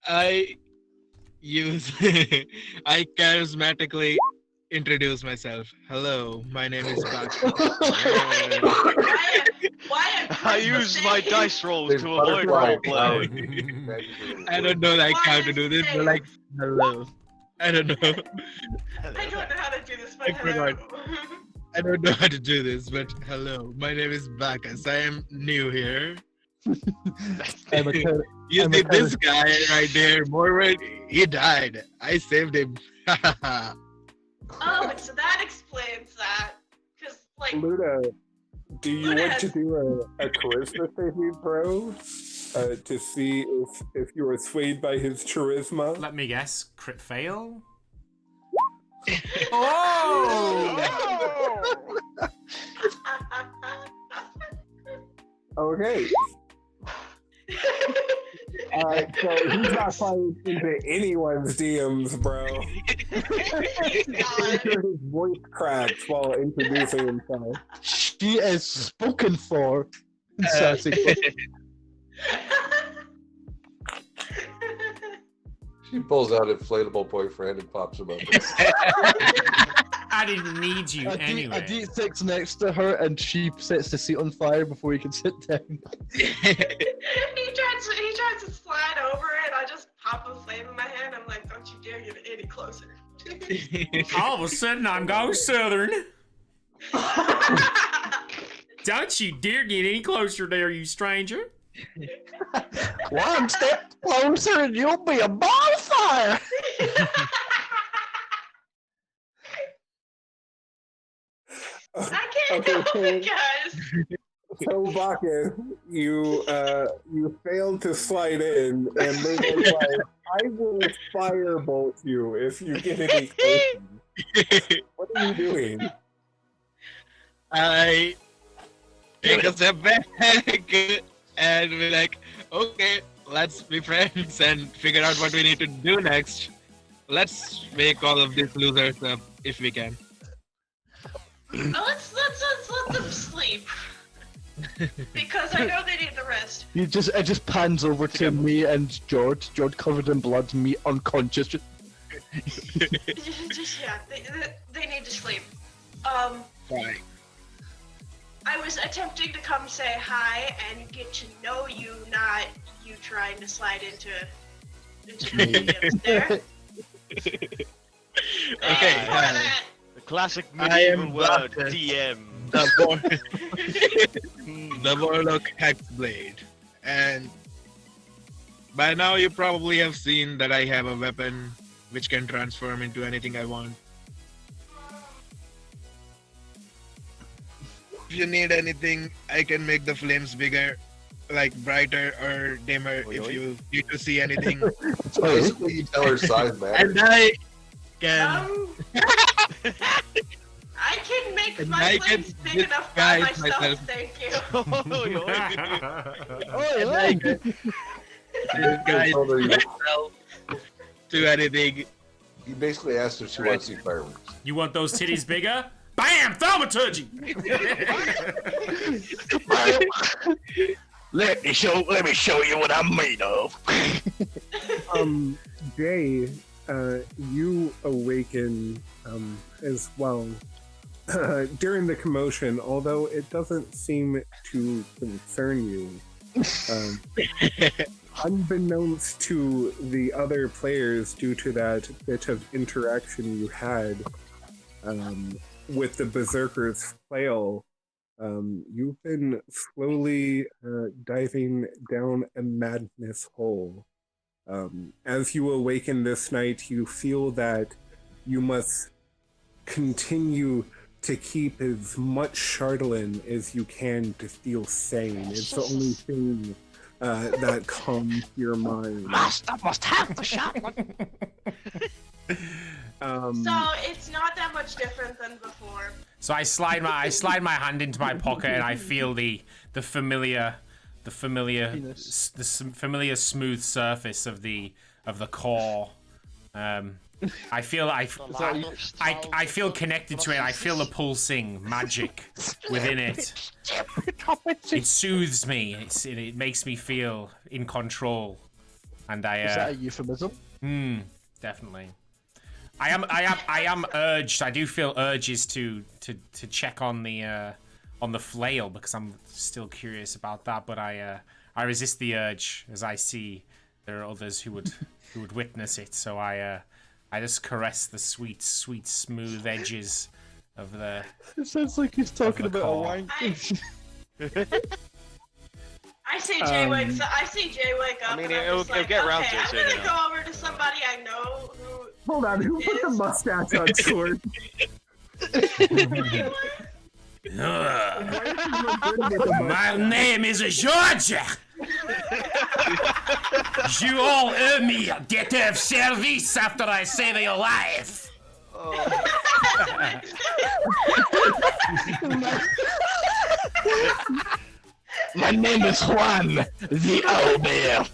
I charismatically introduce myself. Hello, my name is Bak. Why I use my dice rolls to avoid roleplay. I don't know like how to do this, but like hello. I don't know. I don't know how to do this, but I forgot. I don't know how to do this, but hello. My name is Bacchus. I am new here. I'm a ter- You I'm a see ter- this guy right there, Morwen, he died. I saved him. Oh, so that explains that. Because, like, Luna, do you Luna want has- to do a charisma saving throw to see if you are swayed by his charisma? Let me guess. Crit fail. Oh! Okay. So he's not falling into anyone's DMs, bro. God. His voice cracks while introducing himself. She is spoken for. Sassy. She pulls out inflatable boyfriend and pops him up. I didn't need you anyway. Adit sits next to her and she sets the seat on fire before he can sit down. he tries to slide over it. I just pop a flame in my hand. I'm like, don't you dare get any closer. All of a sudden, I'm going southern. Don't you dare get any closer there, you stranger. One step closer and you'll be a bonfire! I can't help it, guys. So Bacchus, you failed to slide in, and Luna's like, I will firebolt you if you get any closer. What are you doing? I take a step back and be like, okay, let's be friends and figure out what we need to do next. Let's make all of these losers up if we can. Let's let them sleep. Because I know they need the rest. It just pans over to me and George. George covered in blood, me unconscious. Just yeah, they need to sleep. Right. I was attempting to come say hi and get to know you, not you trying to slide into the DMs there. Okay. For that. The classic I am medieval word, Baptist. DM. The Warlock Hexblade. And by now you probably have seen that I have a weapon which can transform into anything I want. If you need anything, I can make the flames bigger, like brighter or dimmer if you need to see anything. So basically, you tell her size matters. And I can... I can make And my I can flames big enough by disguise myself, myself. thank you. And I can disguise myself to anything. You basically asked if she wants to see fireworks. You want those titties bigger? Bam! Thaumaturgy! Let me show you what I'm made of. Jay, you awaken as well during the commotion, although it doesn't seem to concern you. Unbeknownst to the other players, due to that bit of interaction you had with the Berserker's flail, you've been slowly diving down a madness hole. As you awaken this night, you feel that you must continue to keep as much Chardolin as you can to feel sane. It's the only thing that calms your mind. Master must have the shotgun. So it's not that much different than before. So I slide my hand into my pocket and I feel the familiar familiar smooth surface of the core. I feel connected to it. I feel the pulsing magic within it. It soothes me. It makes me feel in control. And I Is that a euphemism? definitely. I am urged. I do feel urges to check on the flail because I'm still curious about that. But I resist the urge as I see there are others who would witness it. So I just caress the sweet, smooth edges of the. It sounds like he's talking about a core. wank. I see Jay wakes up. I see Jay wake up. I mean, and I'm it'll just like, get around okay, to it I'm soon gonna enough. go over to somebody I know who. Hold on, who put the mustache on Sword? My name is George. You all owe me a debt of service after I save your life. My name is Juan, the owlbear.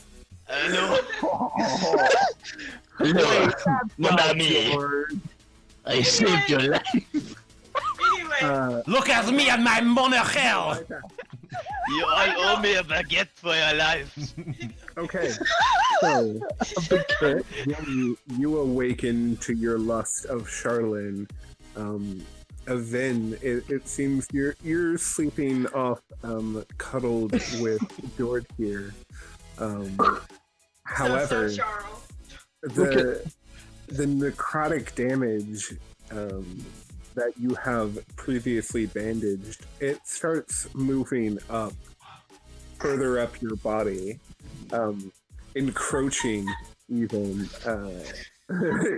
Look, mon ami, I saved your life. Anyway, Look at me and my monocle. You all owe me a baguette for your life. Okay, so you awaken to your lust of Charlene. Then it seems you're sleeping off, cuddled with George here. However, so Charles. the necrotic damage that you have previously bandaged, it starts moving up, further up your body, encroaching even.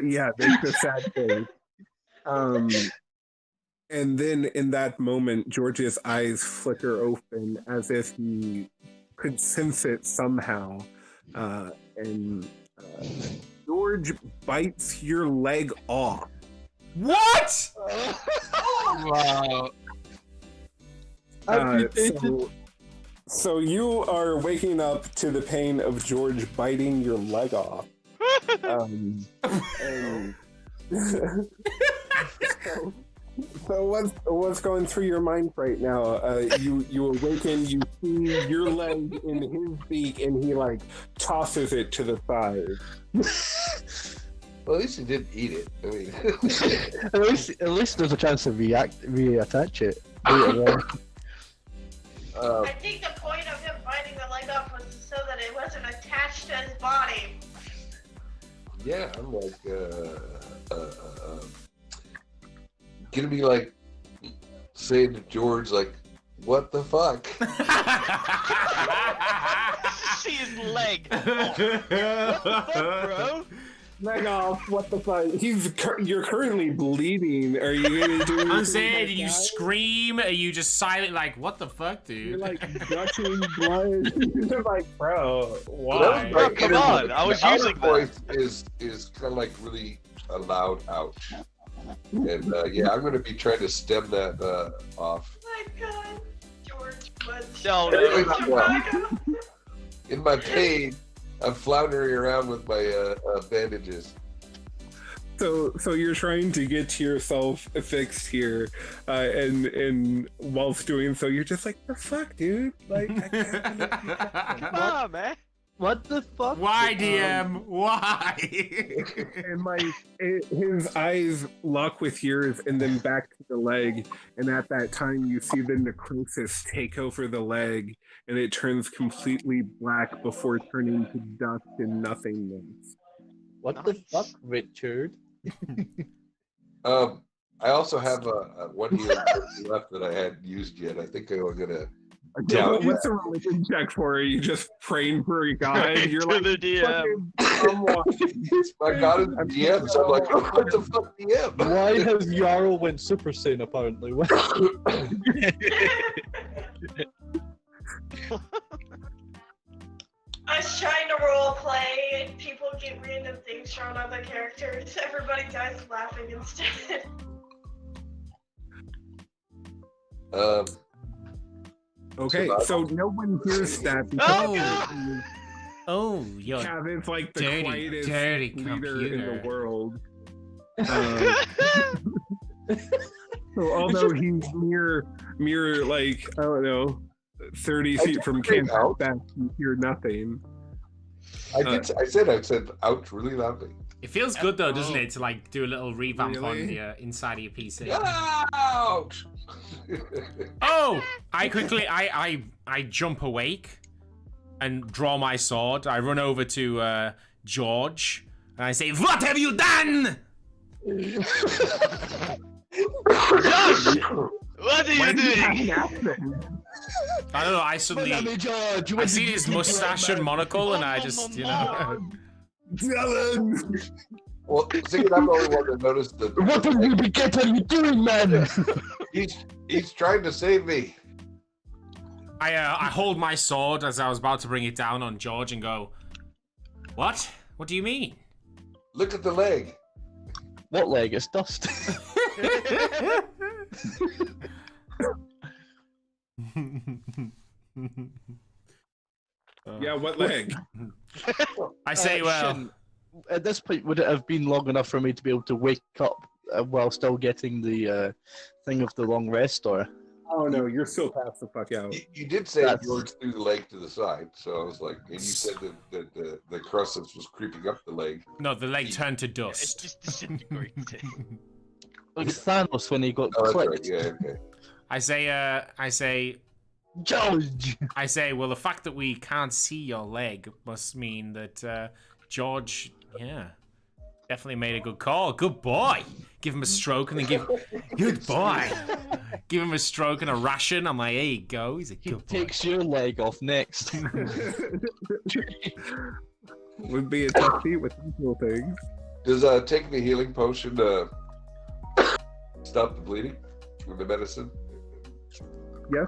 Yeah, that's the sad thing. And then in that moment, George's eyes flicker open as if he could sense it somehow. And George bites your leg off. What? Wow. So you are waking up to the pain of George biting your leg off. And So what's going through your mind right now? You awaken, you see your leg in his beak, and he like tosses it to the side. Well, at least he didn't eat it. I mean, at least there's a chance to reattach it. I think the point of him biting the leg off was so that it wasn't attached to his body. yeah, I'm like, gonna be like saying to George, like, what the fuck? See his leg. Oh, what the fuck, bro? Leg off! What the fuck? You're currently bleeding. Are you gonna do? I'm anything saying, like did you that? scream? Are you just silent? Like, what the fuck, dude? You're like gushing blood. You're like, bro, Well, that why? was Bro, like, come you know, on, I was the outer using that. voice is kind of like really a loud ouch. And yeah, I'm gonna be trying to stem that off. Oh my god, George was. No, Really no. not well. In my pain, I'm floundering around with my bandages. So you're trying to get yourself fixed here, and whilst doing so, you're just like, the fuck, dude? Like, I can't Come on, man. What the fuck? Why, DM? Why? and like his eyes lock with yours, and then back to the leg. And at that time, you see the necrosis take over the leg, and it turns completely black before turning to dust and nothingness. What the fuck, Richard? I also have one healing person left that I hadn't used yet. I think I'm gonna. Yeah, What's a religion check for? Are you just praying for a god? You're To like, the DM. someone. my god is DM, so I'm like, oh, what the fuck, DM? Why has Yarrow went Super Saiyan apparently? I was trying to role play, and people get random things thrown on their characters. Everybody dies laughing instead. Okay, so no one hears that Oh, because Oh, you're Cav is like the dirty, quietest dirty leader in computer. the world. So although he's mere like, I don't know, 30 feet from camp, out. back, you hear nothing. I said ouch really loudly. It feels good though, doesn't it, to like do a little revamp on Really? the inside of your PC. Ouch! Oh! I quickly, I jump awake and draw my sword. I run over to George and I say, "What have you done?" Josh! What are you doing? I don't know. I suddenly, I see his mustache and monocle, and I just, you know. Dylan! Well, thinking I'm the only one that noticed that. What are you doing, man? He's trying to save me. I hold my sword as I was about to bring it down on George and go, "What? What do you mean?" Look at the leg. What leg? It's dust. Yeah, what leg? I say, well, Shin, at this point, would it have been long enough for me to be able to wake up while still getting the thing of the long rest, or? Oh no, you're still passed the fuck out. You did say That's- George threw the leg to the side, so I was like, and you said that the crustus was creeping up the leg. no, the leg turned to It's dust. just disintegrated. Like Thanos when he got Oh, that's right. clipped. Yeah, okay. I say, George! I say, well, the fact that we can't see your leg must mean that George, yeah, definitely made a good call. Good boy. Give him a stroke and then good boy. Give him a stroke and a ration. I'm like, here you go. He's a He good boy. takes your leg off next. Would be a tough feat with these little things. Does taking the healing potion stop the bleeding with the medicine? Yes.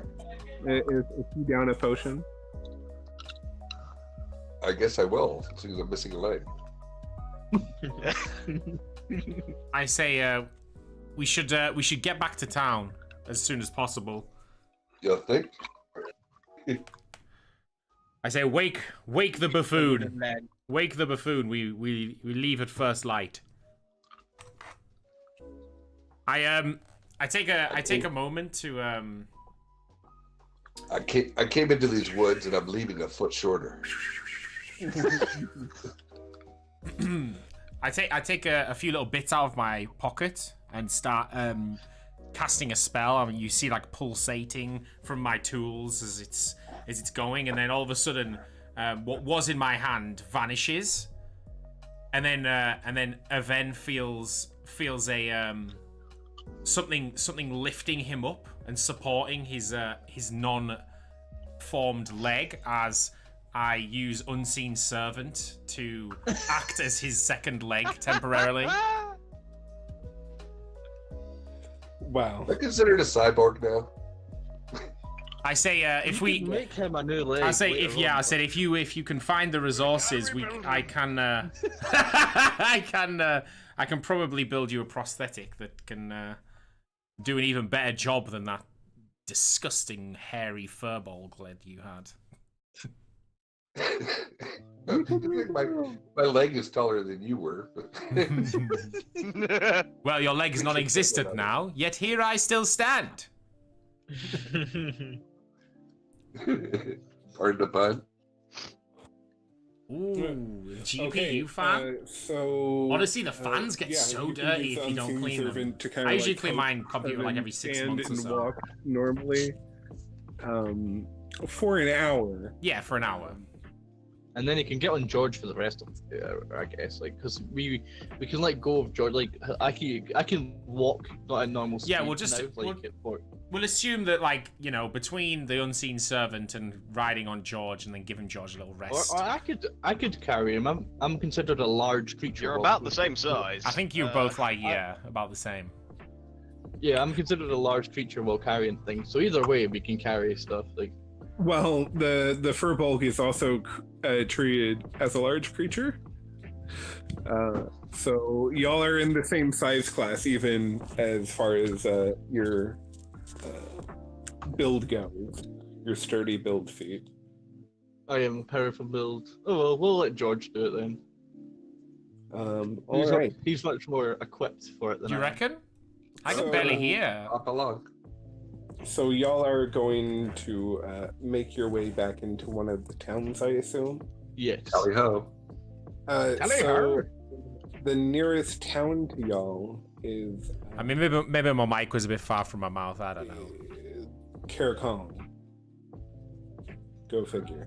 Is he down a potion? I guess I will, since I'm missing a leg. I say, we should get back to town as soon as possible. You think? I say, wake the buffoon. Wake the buffoon. We leave at first light. I take a moment to I came into these woods and I'm leaving a foot shorter. I take a few little bits out of my pocket and start casting a spell. I mean, you see like pulsating from my tools as it's going, and then all of a sudden, what was in my hand vanishes, and then Aven feels a something lifting him up and supporting his non-formed leg as I use Unseen Servant to act as his second leg temporarily. Wow. I'm considered a cyborg now. I say if we make him a new leg. I say if you can find the resources, I can probably build you a prosthetic that can do an even better job than that disgusting hairy furball gled you had. my leg is taller than you were. Well, your leg is non-existent now, yet here I still stand. Pardon the pun. Ooh, GP, Okay, you fan? So Honestly, the fans get so dirty if you don't clean them. I usually clean my computer like every 6 months or so. Walk normally, for an hour. Yeah, for an hour. And then you can get on George for the rest of the hour, I guess, like, because we can let go of George. Like, I can walk not at normal speed. Yeah, we'll just now, we'll assume that, like, you know, between the Unseen Servant and riding on George and then giving George a little rest. Or I could carry him. I'm considered a large creature. You're about the same size. I think you're both like about the same. Yeah, I'm considered a large creature while carrying things. So either way, we can carry stuff like. Well, the furball is also treated as a large creature. So y'all are in the same size class, even as far as your build goes, your sturdy build feat. I am a powerful build. Oh well, we'll let George do it then. All right. He's much more equipped for it than Do you I am. reckon? I can barely hear. Hop along. So y'all are going to make your way back into one of the towns, I assume? Yes. Tally ho. So the nearest town to y'all is... I mean, maybe my mic was a bit far from my mouth. I don't know. Karakong. Go figure.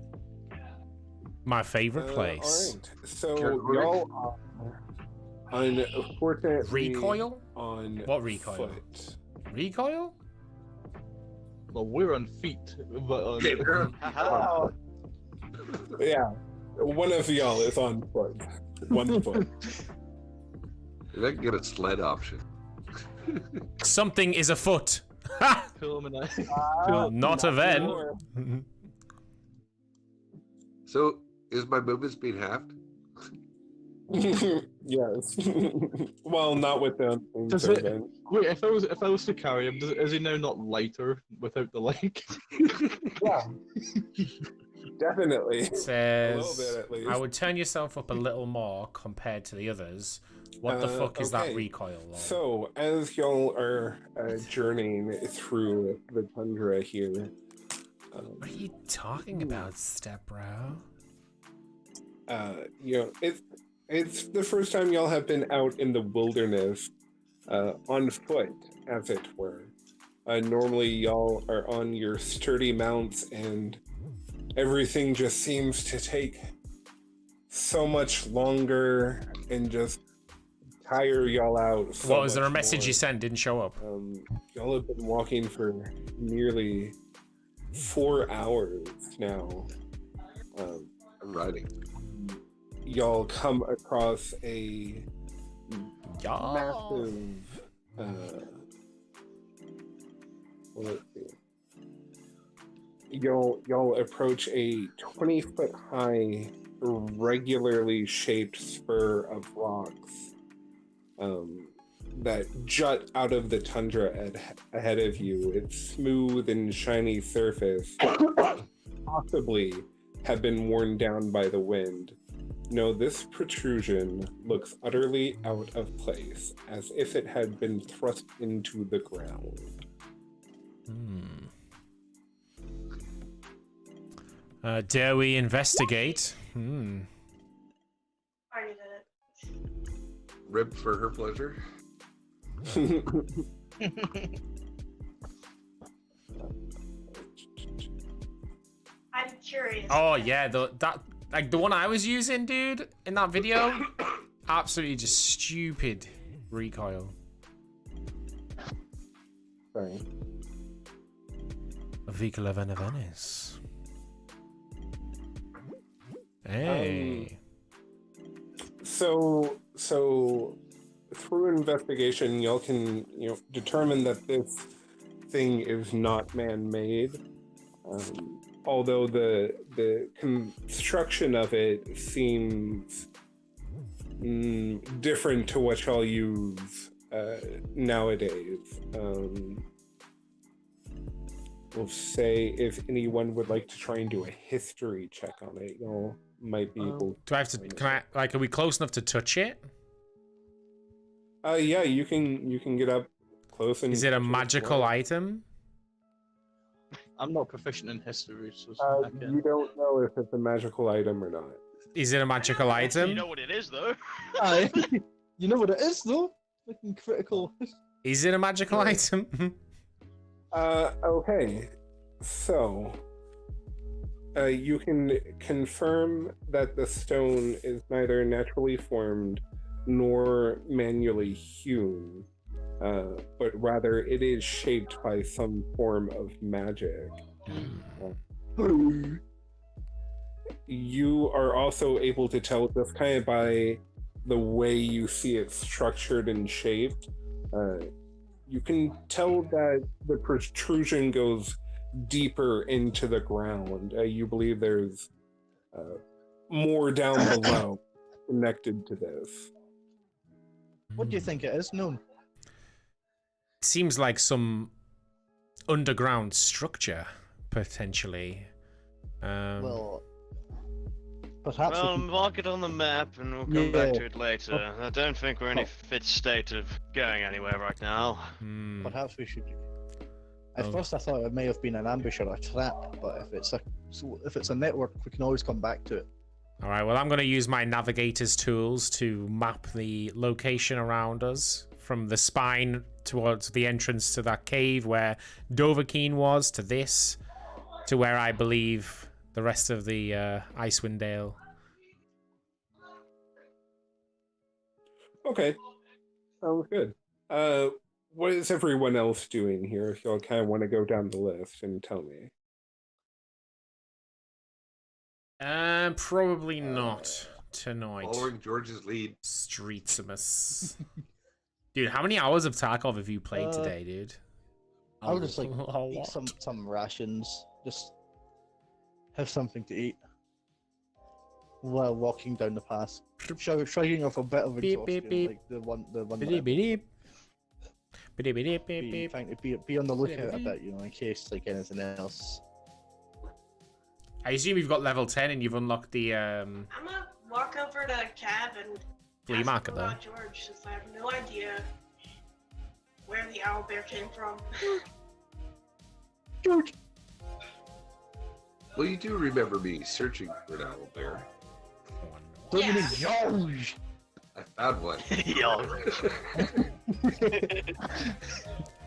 My favorite place. All right. So y'all are unfortunately Recoil? on What recoil? foot. Recoil? Well, we're on feet, but Yeah, one of y'all is on foot. 1 foot. If I can get a sled option. Something is afoot. Not a Ven. So, is my movement speed halved? Yes. Well, not with them. Wait, if I was to carry him, is he now not lighter without the leg? Yeah. Definitely. It says, A little bit, at least. I would turn yourself up a little more compared to the others. What the fuck is that recoil? Lord? So, as y'all are journeying through the tundra here... what are you talking about, stepbro? You know, it's the first time y'all have been out in the wilderness on foot, as it were. Normally, y'all are on your sturdy mounts, and everything just seems to take so much longer and just tire y'all out. So What was there a much message more. you sent? Didn't show up. Y'all have been walking for nearly 4 hours now. I'm riding. Y'all come across a massive let's see. Y'all approach a 20-foot high, regularly shaped spur of rocks that jut out of the tundra ahead of you. Its smooth and shiny surface possibly have been worn down by the wind. No, this protrusion looks utterly out of place, as if it had been thrust into the ground. Dare we investigate? Already did it. Rib for her pleasure. I'm curious. Oh yeah, the one I was using, dude, in that video. Absolutely just stupid recoil. Sorry. A Vicola Venice. Hey. So through investigation, y'all can determine that this thing is not man-made. Although the construction of it seems different to what y'all use nowadays. We'll say if anyone would like to try and do a history check on it, y'all might be able. Do I have to? Can I? Are we close enough to touch it? Yeah, you can get up close and. Is it a magical item? I'm not proficient in history, so you don't know if it's a magical item or not. Is it a magical item? You know what it is, though. You know what it is, though? Fucking critical. Is it a magical item? Okay. So, you can confirm that the stone is neither naturally formed nor manually hewn, but rather it is shaped by some form of magic. You are also able to tell just kind of by the way you see it structured and shaped. You can tell that the protrusion goes deeper into the ground. You believe there's more down below connected to this. What do you think it is, Noon? Seems like some underground structure, potentially. Well, perhaps. Well, mark it on the map and we'll come back to it later. I don't think we're in a fit state of going anywhere right now. Perhaps we should. At first, I thought it may have been an ambush or a trap, but if it's a network, we can always come back to it. All right. Well, I'm going to use my navigator's tools to map the location around us, from the spine towards the entrance to that cave where Dovahkiin was, to this, to where I believe the rest of the Icewind Dale. Okay, sounds good. What is everyone else doing here? If y'all kind of want to go down the list and tell me. Probably not tonight. Following George's lead. Streetsimus. Dude, how many hours of Tarkov have you played today, dude? I'll just eat some rations. Just have something to eat while walking down the path. Shrugging off a bit of exhaustion, like the one. Trying to be on the lookout a bit, in case like anything else. I assume you've got level 10 and you've unlocked the I'm gonna walk over to Cav and flea market about George, since I have no idea where the owlbear came from. George! Well, you do remember me searching for an owlbear. Yeah. George! I found one.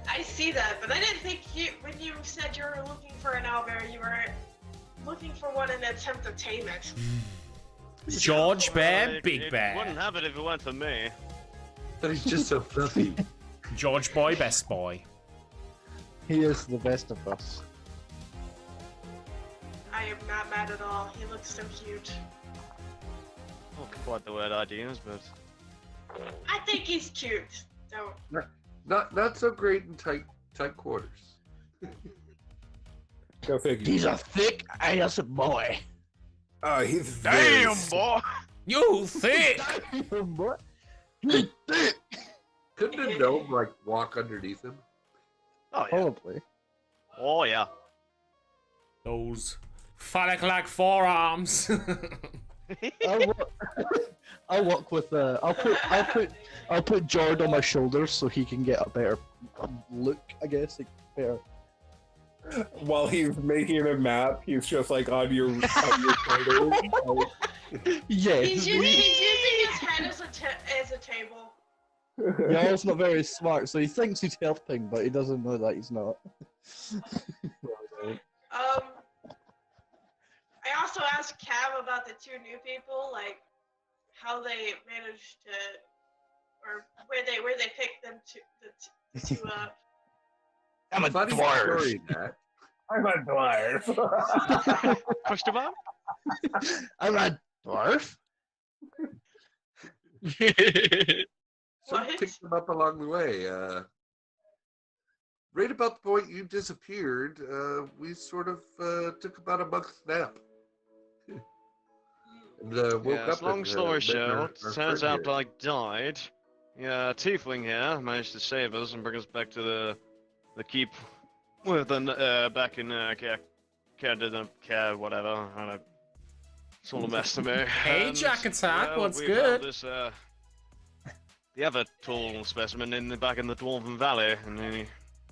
I see that, but I didn't think when you said you were looking for an owlbear, you were looking for one in an attempt to tame it. George Bear, Big Bear. Wouldn't have it if it weren't for me. But he's just so fluffy. George Boy, best boy. He is the best of us. I am not mad at all. He looks so cute. Not quite the word I'd use, but I think he's cute. Don't. Not so great in tight quarters. Go figure. He's a thick ass boy. He's damn boy. You thick. What? Couldn't a gnome walk underneath him? Oh yeah. Probably. Oh yeah. Those phallic-like forearms. I'll walk with I'll put Jord on my shoulders so he can get a better look, I guess. Like, better. While he's making a map, he's just like on your shoulders. Yeah. He's using his head as a table. Jarl's not very smart, so he thinks he's helping, but he doesn't know that he's not. I also asked Cam about the two new people, like how they managed to, or where they picked them to I'm a Funny dwarf. story, Matt. I'm a dwarf. Question mark? I'm a dwarf. So I picked them up along the way. Right about the point you disappeared, we sort of took about a month's nap. And, woke up Long and, story met our short, turns friend out here. I died. Yeah, Tiefling here managed to save us and bring us back to the keep with the back in care whatever. I don't know. It's all a mess to me. Hey, And, Jack Attack, well, what's we good? found this, the other tall specimen back in the Dwarven Valley, and he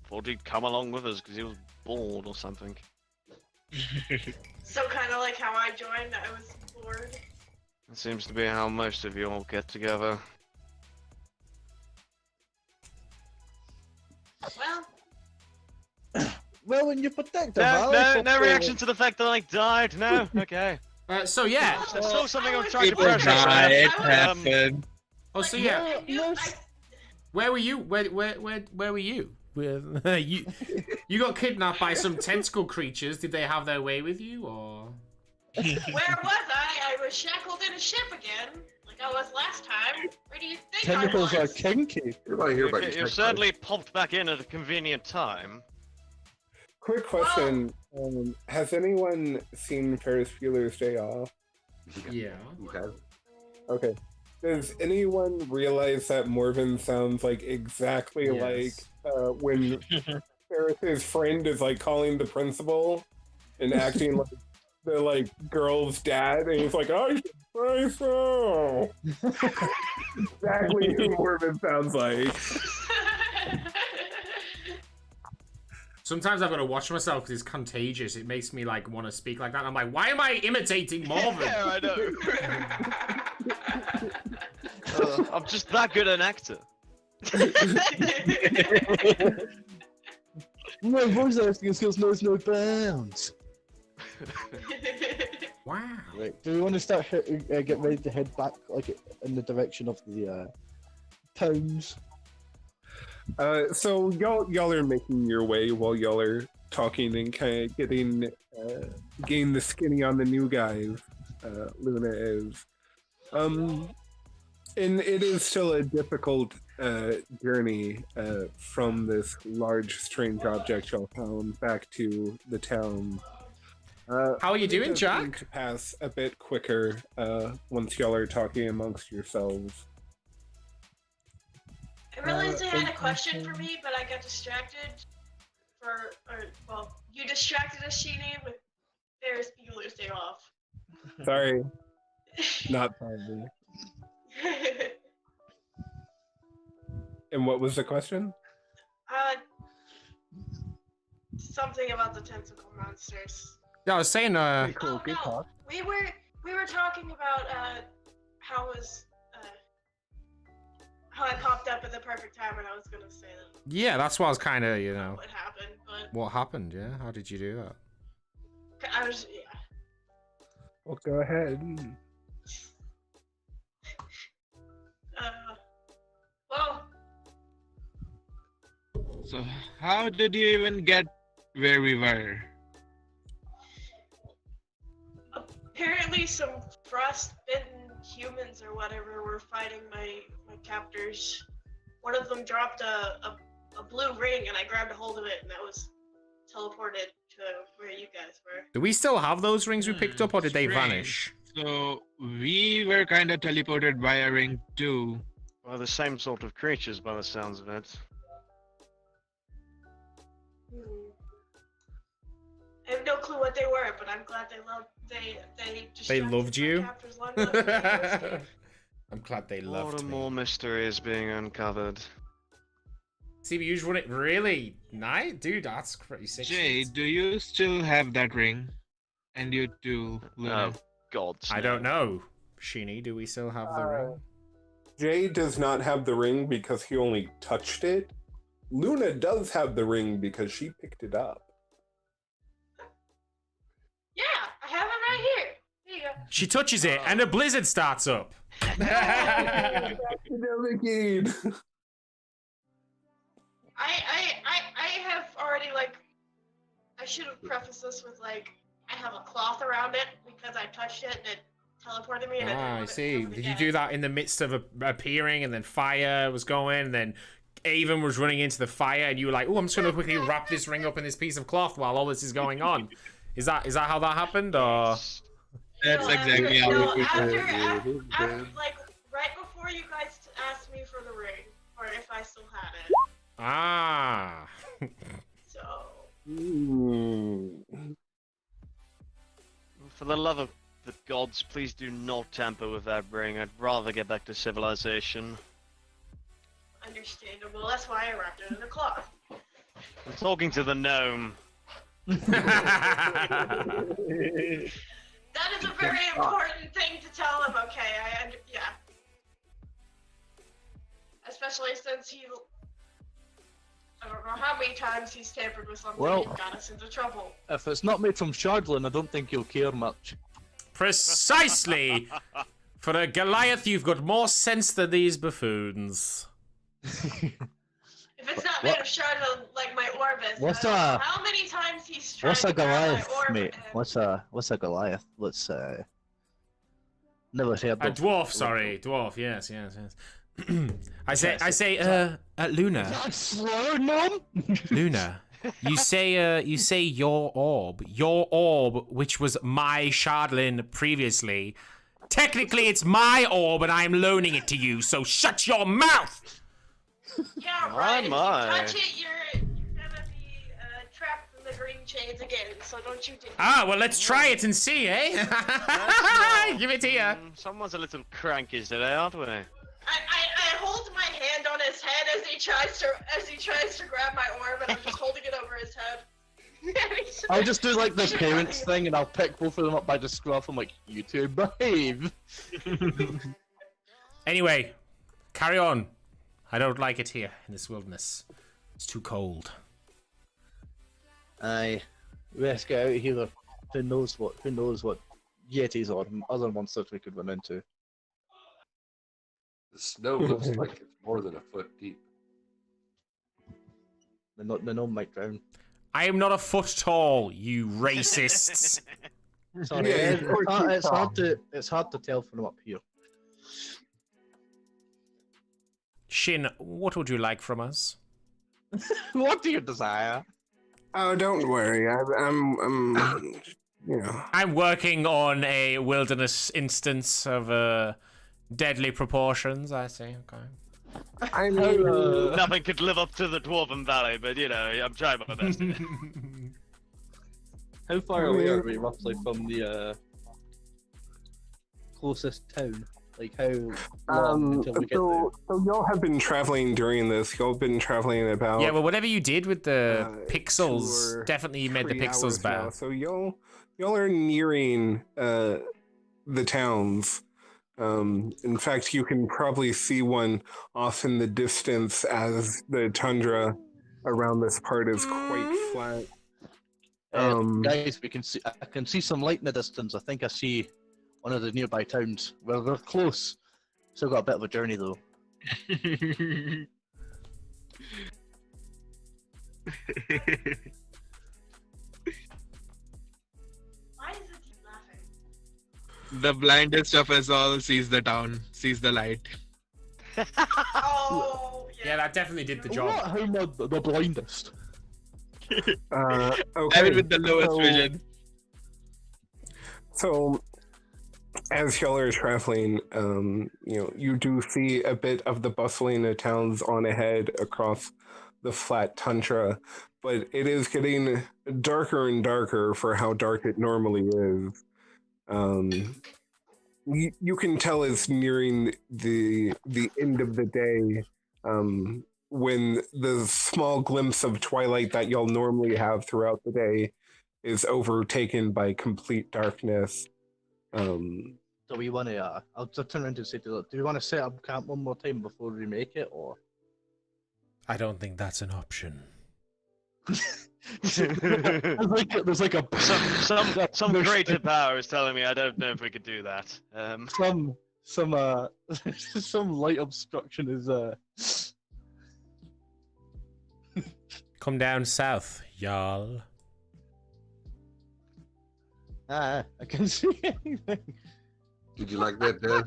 thought he'd come along with us because he was bored or something. So kind of like how I joined, I was bored. That seems to be how most of you all get together. Well, Well, when you protect No reaction to the fact that I died. No, okay. So yeah. I saw something I'm trying to People process. die, it Um, happened. Oh, so yeah. I knew, Where were you? Where were you? You got kidnapped by some tentacle creatures. Did they have their way with you, or? where was I? I was shackled in a ship again, like I was last time. Where do you think Tentacles I are was? kinky. You're not here by okay, you certainly popped back in at a convenient time. Quick question: has anyone seen Ferris Bueller's Day Off? Yeah. Okay. Okay. Does anyone realize that Morven sounds like exactly like when Ferris's friend is like calling the principal and acting like the like girl's dad, and he's like, "I should say so." Exactly who Morven sounds like. Sometimes I've got to watch myself because it's contagious. It makes me like want to speak like that. I'm like, why am I imitating Marvin? Yeah, I know. I'm just that good an actor. My voice acting skills knows no bounds. Wow. Right. Do we want to start get ready to head back, like in the direction of the towns? So y'all are making your way while y'all are talking and kind of getting the skinny on the new guys. Luna is, and it is still a difficult journey from this large strange object y'all found back to the town. How are you doing, it does seem Jack? to pass a bit quicker once y'all are talking amongst yourselves. I realized I had a question for me, but I got distracted. You distracted us, Sheenie, with Ferris Bueller's Day Off. Sorry, not probably. And what was the question? Something about the tentacle monsters. Yeah, I was saying. Cool. Good no. talk. We were talking about how I popped up at the perfect time, and I was gonna say that. Yeah, that's what I was kind of, What happened? But What happened? Yeah. How did you do that? I was Well, go ahead. Well. So, how did you even get where we were? Apparently some frostbitten humans or whatever were fighting my captors. One of them dropped a blue ring and I grabbed a hold of it and I was teleported to where you guys were. Do we still have those rings we picked up, or did they Strange. vanish? So, we were kind of teleported by a ring too. Well, the same sort of creatures by the sounds of it. I have no clue clue what they were, but I'm glad they loved. They loved you? my captors long enough to make me escape. I'm glad they More loved and me. more mystery is being uncovered. See, but you just run it really nice, dude. That's pretty sick. Jay, do you still have that ring? And you too, Luna. Oh, God. I don't know. Sheeny, do we still have the ring? Jay does not have the ring because he only touched it. Luna does have the ring because she picked it up. Yeah, I have it right here. Here you go. She touches it, and a blizzard starts up. I have already, like, I should have prefaced this with, like, I have a cloth around it because I touched it and it teleported me. And I see. Did you do that in the midst of appearing, and then fire was going, and then Avon was running into the fire, and you were like, oh, I'm just going to quickly wrap this ring up in this piece of cloth while all this is going on? Is that how that happened, or...? That's exactly how no, it was. after, like, right before you guys asked me for the ring, or if I still had it. Ah. So... For the love of the gods, please do not tamper with that ring. I'd rather get back to civilization. Understandable. That's why I wrapped it in a cloth. I'm talking to the gnome. That is a very important thing to tell him, okay? Yeah. Especially since I don't know how many times he's tampered with something Well- and got us into trouble. If it's not made from shardlin, I don't think you'll care much. Precisely! For a Goliath, you've got more sense than these buffoons. If it's not made of shard like my Orbis, What's I don't know a- how many times he's tried What's a to grab Goliath, my orb mate? and- What's a Goliath? Let's never heard A of. dwarf, sorry. Dwarf, yes. I say, Luna. That's slow, Mom. Luna, you say your orb, which was my shardlin previously. Technically, it's my orb, and I'm loaning it to you. So shut your mouth. Yeah, Oh right. my. If you touch it, you're gonna be trapped in the green chains again. So don't you do. Ah, well, let's try it and see, eh? Give it here. Someone's a little cranky today, aren't we? I hold my hand on his head as he tries to grab my orb, and I'm just holding it over his head. I'll just do like the parents thing, and I'll pick both of them up by the scruff. I'm like, you two behave. Anyway, carry on. I don't like it here in this wilderness. It's too cold. Aye, let's get out of here. Who knows what yetis or other monsters we could run into. The snow looks like it's more than a foot deep. The gnome might drown. I am not a foot tall, you racists. Sorry, Yeah, it's hard to tell from up here. Shin, what would you like from us? What do you desire? Oh, don't worry. I'm you know. I'm working on a wilderness instance of deadly proportions, I see. Okay. I'm Nothing could live up to the Dwarven Valley, but you know, I'm trying my best. How far away are we roughly from the closest town? Like how long until we get there? So y'all have been traveling during this. Y'all have been traveling about Yeah, well, whatever you did with the 2 pixels or definitely made the 3 pixels hours now. better. So y'all are nearing the towns. In fact, you can probably see one off in the distance as the tundra around this part is quite flat. Guys, I can see some light in the distance. I think I see one of the nearby towns. Well, we're close. Still got a bit of a journey though. Why is it keep laughing? The blindest of us all sees the town, sees the light. Oh, Yeah, that definitely did the What? job. How am I the blindest? Okay. I mean, with the lowest vision. So, as y'all are traveling, you do see a bit of the bustling of towns on ahead across the flat tundra, but it is getting darker and darker for how dark it normally is. You can tell it's nearing the end of the day, when the small glimpse of twilight that y'all normally have throughout the day is overtaken by complete darkness. Do we want to? I'll just turn around and say, do we want to set up camp one more time before we make it, or? I don't think that's an option. there's like a Some greater power is telling me I don't know if we could do that. some light obstruction is Come down south, y'all. I can see anything. Did you like that, Dan?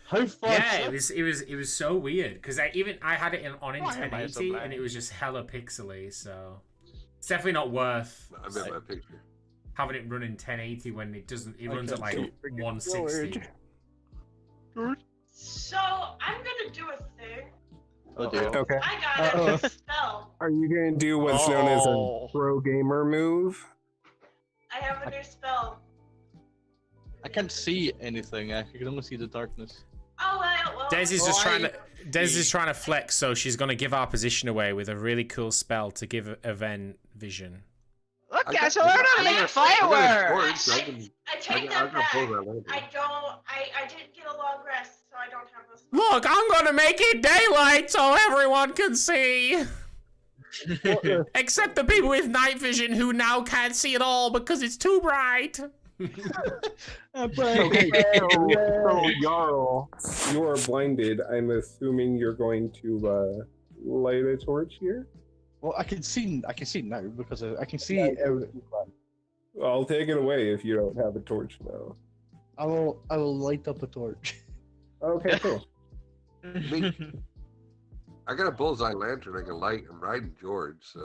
How far? Yeah, it was so weird because I had it on in Why am I so 1080 bad? and it was just hella pixely, so it's definitely not worth I meant my picture. having it run in 1080 when it doesn't. It I runs at like can't freaking 160. So I'm gonna do a thing. Oh dear. Okay. I got a spell. Are you going to do what's known as Oh. a pro gamer move? I have a new spell. I can't see anything. I can only see the darkness. Oh well. Daisy's just trying to flex, so she's gonna give our position away with a really cool spell to give Aven vision. Look, I guys, got- we're I not got- lit I got a fireworks! torch. I take that I can back. pull that later. I didn't get a long rest, so I don't have this. Look, I'm gonna make it daylight so everyone can see. Except the people with night vision who now can't see at all because it's too bright. Okay, so Jarl, you are blinded. I'm assuming you're going to light a torch here? Well, I can see now because I can see. I'll take it away if you don't have a torch now. I will light up a torch. Okay, cool. I got a bullseye lantern I can light. I'm riding George, so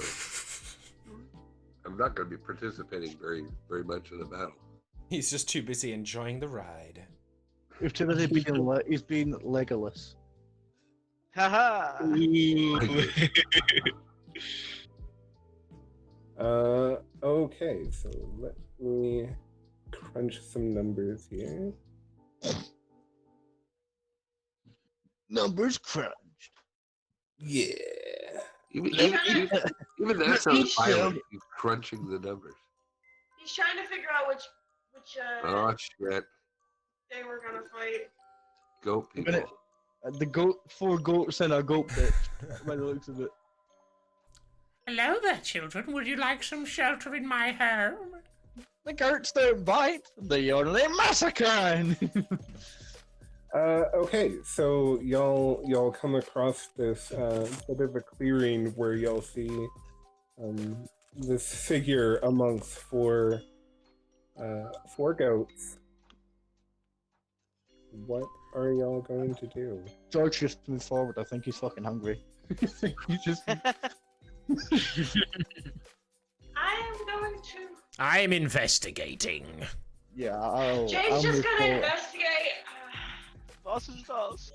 I'm not going to be participating very much in the battle. He's just too busy enjoying the ride. He's too busy he's being Legolas. Haha! Okay, so let me crunch some numbers here. Numbers crunched. Yeah. Even that sounds violent. He's crunching the numbers. He's trying to figure out which Oh shit! day we're gonna fight. Goat I'm people. gonna- The goat, 4 goats and a goat bitch. By the looks of it. Hello there, children. Would you like some shelter in my home? The goats don't bite. They only massacre. Okay, so y'all come across this bit of a clearing where y'all see this figure amongst four goats. What are y'all going to do? George just moved forward. I think he's fucking hungry. He's just. I am going to. I'm investigating. Yeah, I'll. Jay's I'll just move gonna forward. investigate. Boss is boss.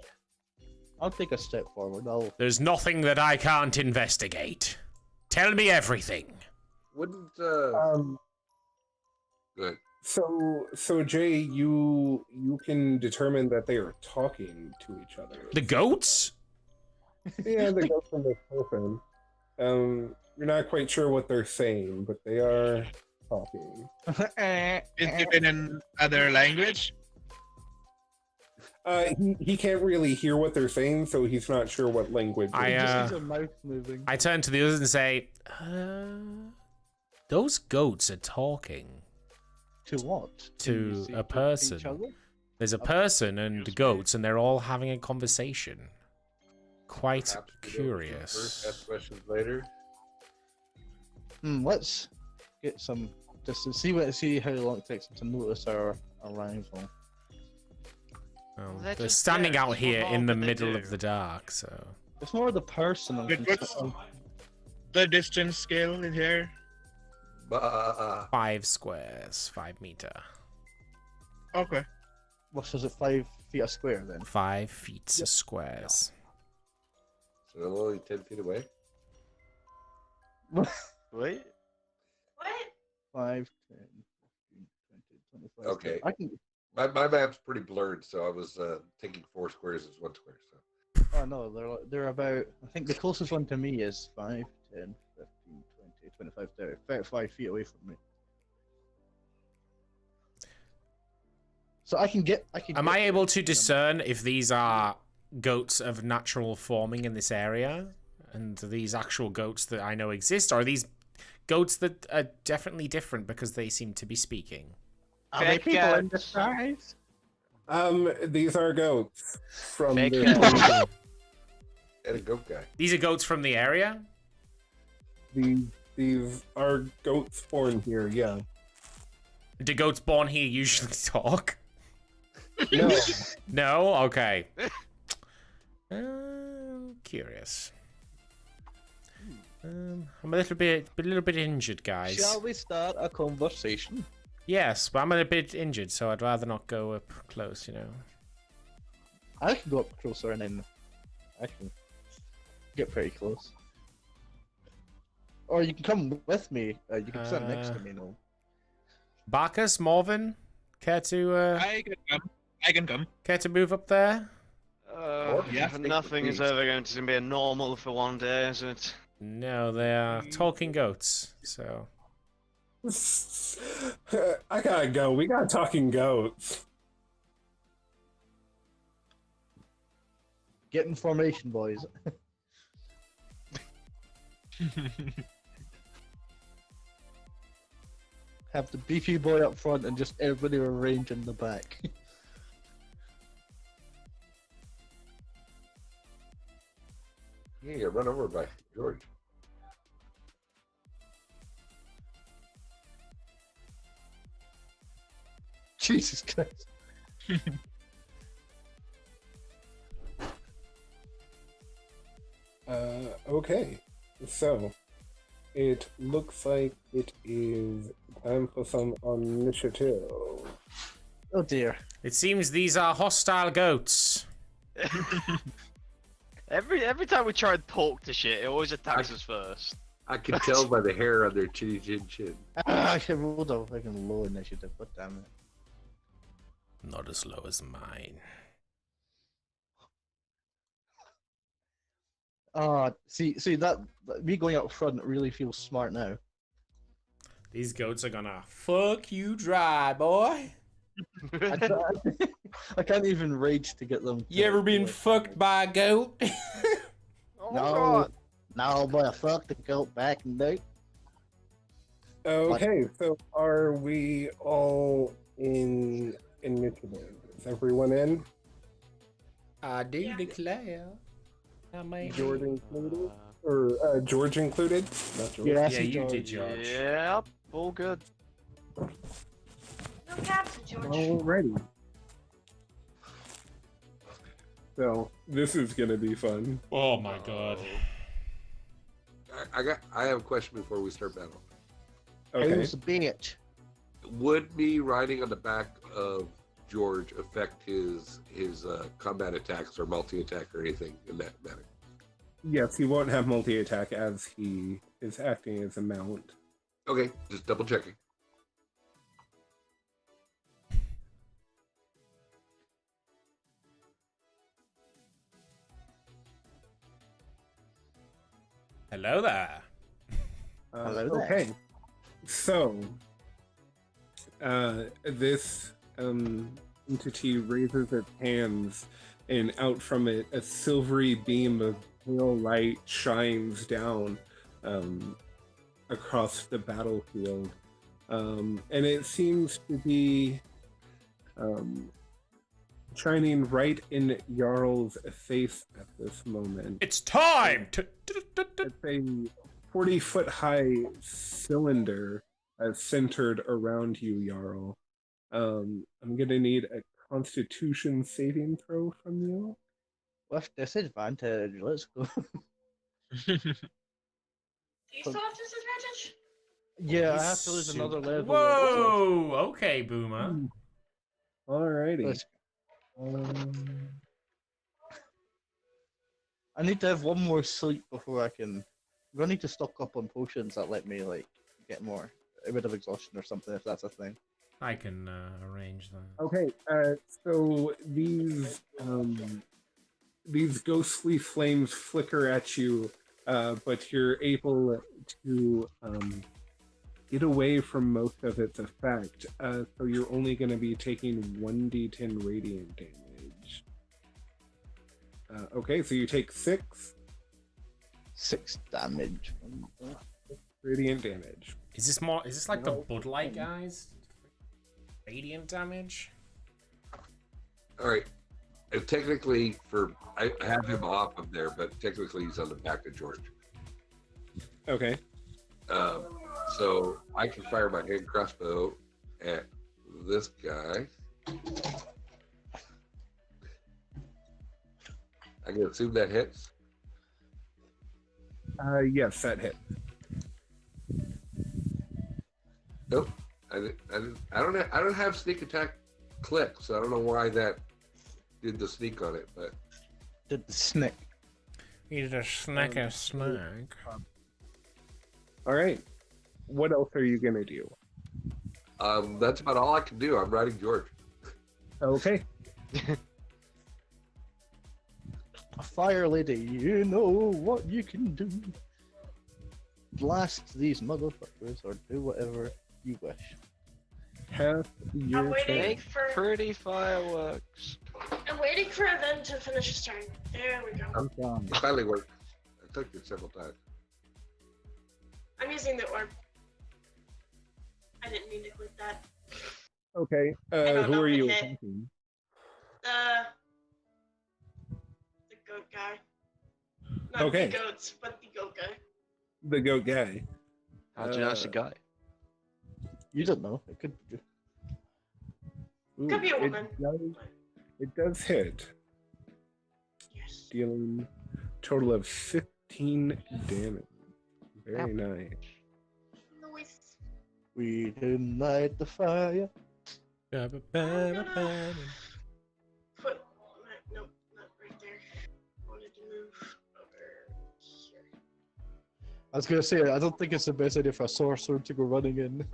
I'll take a step forward. I'll. There's nothing that I can't investigate. Tell me everything. Wouldn't good. So Jay, you can determine that they are talking to each other. The goats? Yeah, the goats from the person. You're not quite sure what they're saying, but they are talking. Is it in another language? He can't really hear what they're saying, so he's not sure what language. I, it is. Just sees a mouth moving. I turn to the others and say, those goats are talking To what? to see a each person. other? There's a person and goats, and they're all having a conversation. Quite Perhaps we don't shoot curious. First, ask questions later. Let's get some distance. See how long it takes them to notice our arrival. Well, They're they're just standing there. out What here more in the could they middle do? of the dark, so It's more the person. I'm Wait, what's concerned. the distance scale in here? 5 squares, 5 meter, Okay. What is it? 5 feet a square then? 5 feet squares. So I'm only 10 feet away. Wait. What? 5, 10, 15, 20, 25. Okay. I can. My map's pretty blurred, so I was thinking 4 squares is 1 square. So Oh no, they're about. I think the closest one to me is 5, 10, 15, 20, 25, 30, 35 feet away from me. So I can get. Am I able to discern if these are goats of natural forming in this area, and these actual goats that I know exist, or are these goats that are definitely different because they seem to be speaking? Are they people in disguise? These are goats from Fake the and a goat guy. These are goats from the area? these are goats born here, yeah. Do goats born here usually talk? No. No? Okay. Curious. I'm a little bit injured, guys. Shall we start a conversation? Yes, but I'm a bit injured, so I'd rather not go up close, you know. I can go up closer and then I can get pretty close. Or you can come with me. You can stand next to me, no. Bacchus, Morven, care to I can come. care to move up there? Yeah, Nothing is ever going to be normal for one day, is it? No, they are talking goats, so I gotta go. We got talking goats. Get in formation, boys. Have the beefy boy up front and just everybody arrange in the back. Yeah, you got run over by George. Jesus Christ. Okay. So, it looks like it is time for some initiative. Oh dear. it seems these are hostile goats. Every time we try and talk to shit, it always attacks us first. I can tell by the hair on their chinny chin. I should roll a fucking low initiative, but damn it. Not as low as mine. See that me going up front really feels smart now. These goats are gonna fuck you dry, boy. I can't even rage to get them. You ever been fucked by a goat? No, boy, I fucked the goat back in the day. Okay, so are we all in initiative? Is everyone in? I do declare. I mean, George included? Or George included? Not George. Yeah, yeah, you did, George. Yep, all good. No captain, George. Alrighty. So, this is gonna be fun. Oh my god. I have a question before we start battle. Okay. Who's the bitch? Would me riding on the back of George affect his combat attacks or multi-attack or anything in that matter? Yes, he won't have multi-attack as he is acting as a mount. Okay, just double checking. Hello there. Hello there. Okay. So, this entity raises its hands, and out from it, a silvery beam of pale light shines down across the battlefield. And it seems to be shining right in Jarl's face at this moment. It's time to. It's a 40-foot high cylinder centered around you, Jarl. I'm gonna need a Constitution saving throw from you. With disadvantage, let's go. Do you still have disadvantage? Yeah, I have to lose another level. Whoa! Okay, Boomer. Alrighty. Let's- I need to have one more sleep before I can Do I need to stock up on potions that let me like get more rid of exhaustion or something if that's a thing? I can arrange that. Okay, so these ghostly flames flicker at you, but you're able to get away from most of its effect. So you're only going to be taking 1d10 radiant damage. Okay, so you take 6 damage. radiant damage. Is this more? Is this like the Bud Light guys? Radiant damage. All right. And technically, I have him off of there, but technically he's on the back of George. Okay. So I can fire my hand crossbow at this guy. I can assume that hits. Yes, that hit. Nope. I don't have sneak attack click, so I don't know why that did the sneak on it, but Did the snick. You did a snack a snack. All right. What else are you gonna do? that's about all I can do. I'm riding George. Okay. Fire lady, you know what you can do. Blast these motherfuckers or do whatever you wish. Have I'm your waiting turn. for Pretty fireworks. I'm waiting for them to finish his turn. There we go. I'm done. It finally worked. I clicked it several times. I'm using the orb. I didn't mean to click that. Okay. don't Who know are if it you hit. attacking? The goat guy. Not Okay. the goats, but the goat guy. The goat guy. How'd you know it's a guy? You don't know. It could be. Could be a It woman. It does hit, Yes. dealing total of 15 damage. Very nice. Noise. We didn't light the fire. Put. Nope, not right there. I wanted to move over here. I was gonna say, I don't think it's the best idea for a sorcerer to go running in.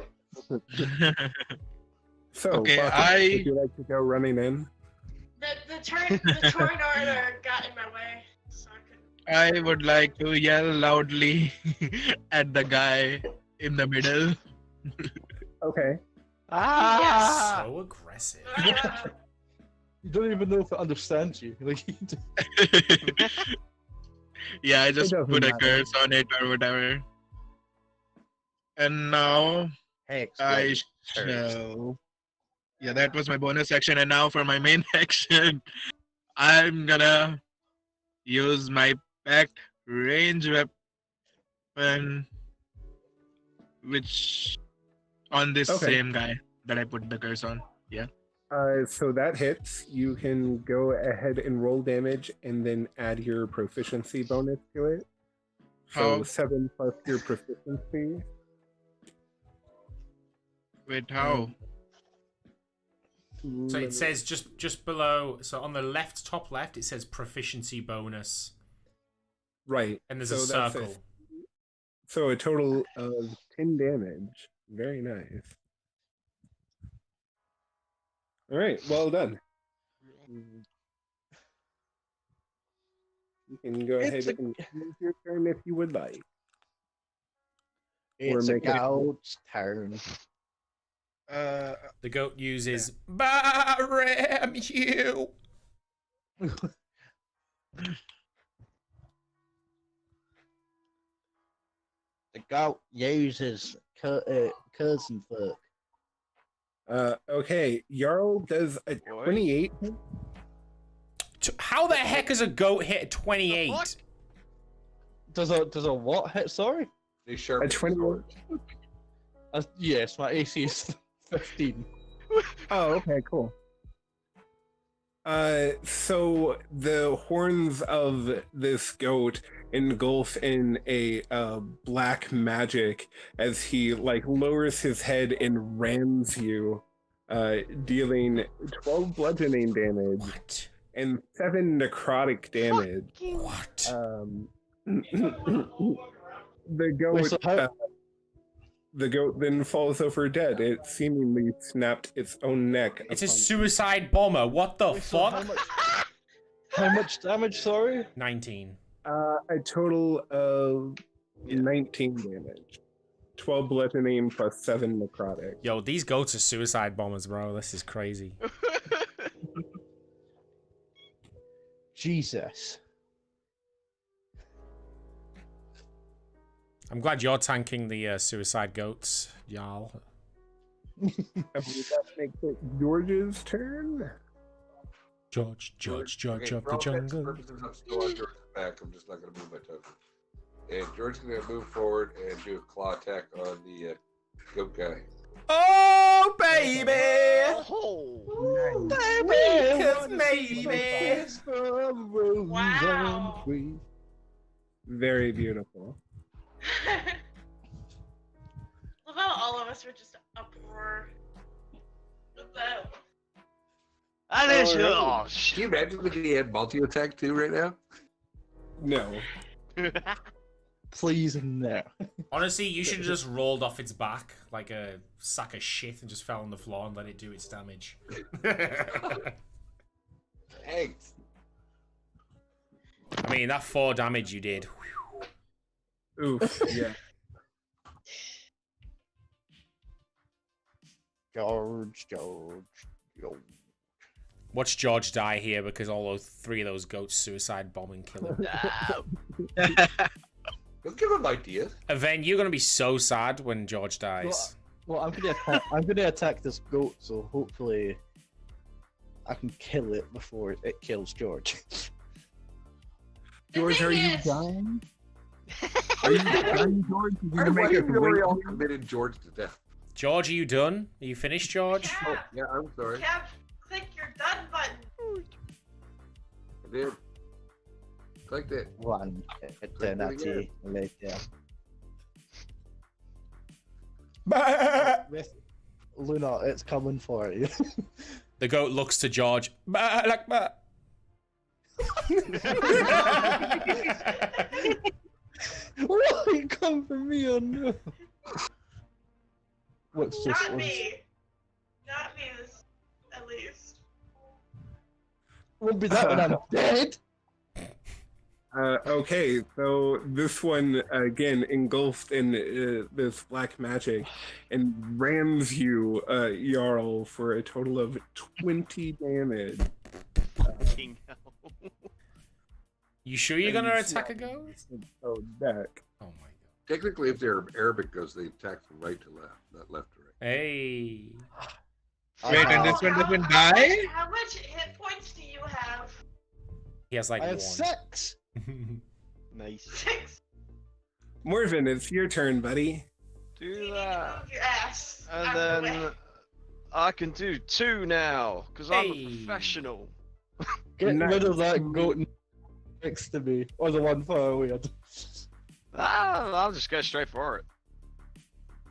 So, Okay, Bucky, would you like to go running in? The torn order got in my way, so I couldn't. I would like to yell loudly at the guy in the middle. Okay. Ah! So aggressive. You don't even know if it understands you. Like, Yeah, I just doesn't put a matter. curse on it or whatever. And now hex. I shall. Yeah, that was my bonus action, and now for my main action, I'm gonna use my packed range weapon, which on this Okay. same guy that I put the curse on. Yeah. So that hits. You can go ahead and roll damage and then add your proficiency bonus to it. So How? 7 plus your proficiency. Wait, how? So it says just below. So on the left, top left, it says proficiency bonus, Right. and there's So a that's circle. it. So a total of 10 damage. Very nice. All right, well done. You can go It's ahead a- and use your turn if you would like. It's a make it- goat's turn. The goat uses Baram you. The goat uses cousin fuck. Okay, Jarl does a 28. How the heck is a goat hit 28? Does a what hit? Sorry. They sharpen A 20. swords. Yes, my AC is 15. Oh, okay, cool. So the horns of this goat engulf in a black magic as he lowers his head and rams you, dealing 12 bludgeoning damage What? and 7 necrotic damage. What? The goat. Wait, so how- The goat then falls over dead. It seemingly snapped its own neck. It's a upon- suicide bomber. What the Wait, so fuck? how much damage, sorry? 19. A total of 19 damage. 12 bludgeoning plus 7 necrotic. Yo, these goats are suicide bombers, bro. This is crazy. Jesus. I'm glad you're tanking the suicide goats, y'all. I believe that makes it George's turn. George Okay, of for the all intents and jungle. purposes, I'm still on George's back. I'm just not going to move my token. And George's going to move forward and do a claw attack on the goat guy. Oh, baby! Oh, maybe. Wow. Very beautiful. Love how all of us were just uproar with that. that is Oh, yours. Can you imagine if he had multi-attack too right now? No. Please, no. Honestly, you should have just rolled off its back like a sack of shit and just fell on the floor and let it do its damage. Thanks. I mean, that 4 damage you did. Oof, yeah. George. Watch George die here because all those 3 of those goats suicide bomb and kill him. Don't give him ideas. Then you're gonna be so sad when George dies. Well, I'm gonna attack this goat, so hopefully I can kill it before it kills George. George, are you dying? Are you dying, George? Why make you us really wait? all committed George to death? George, are you done? Are you finished, George? Yeah, Yeah, I'm sorry. Kev, click your done button. I did. Clicked it. One eternity later. Luna, it's coming for you. The goat looks to George. Bah, like bah. Why come for me or no? What's this Not one? me. Not me, at least. Won't be that when I'm dead. Okay, so this one again engulfed in this black magic and rams you, Jarl, for a total of 20 damage. Fucking hell. You sure you're gonna attack a goat? Oh, back. Oh my god. Technically, if they're Arabic goes, they attack from right to left, not left to right. Hey. Wait, and this one doesn't die? How much hit points do you have? He has like I 1. have 6. Nice. 6. Morven, it's your turn, buddy. Do You need to that. move your ass. And out of the then way. I can do 2 now, because I'm Hey. a professional. Get Nice. rid of that goat next to me, or the one far away. I'll just go straight for it.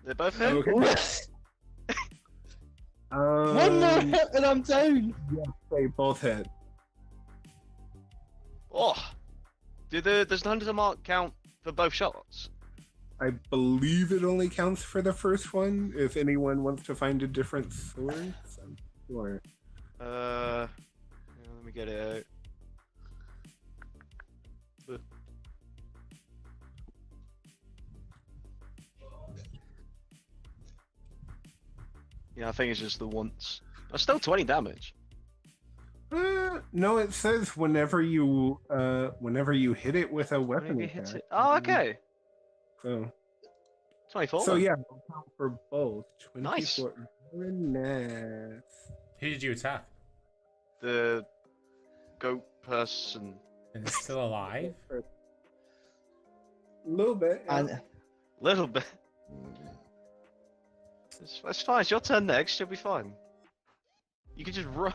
They both hit? Okay. One more hit and I'm down. They both hit. Oh! Does the 100 mark count for both shots? I believe it only counts for the first one. If anyone wants to find a different source, I'm sure. Yeah, let me get it out. Yeah, I think it's just the once. That's still 20 damage. No, it says whenever you hit it with a weapon Maybe it hits attack. it. Oh, okay. So 24. So then. yeah, it'll count for both. Nice. 24. Very nice. Who did you attack? The goat person. And it's still alive? A little bit. yeah. And Little bit. It's fine. It's your turn next. You'll be fine. You can just run.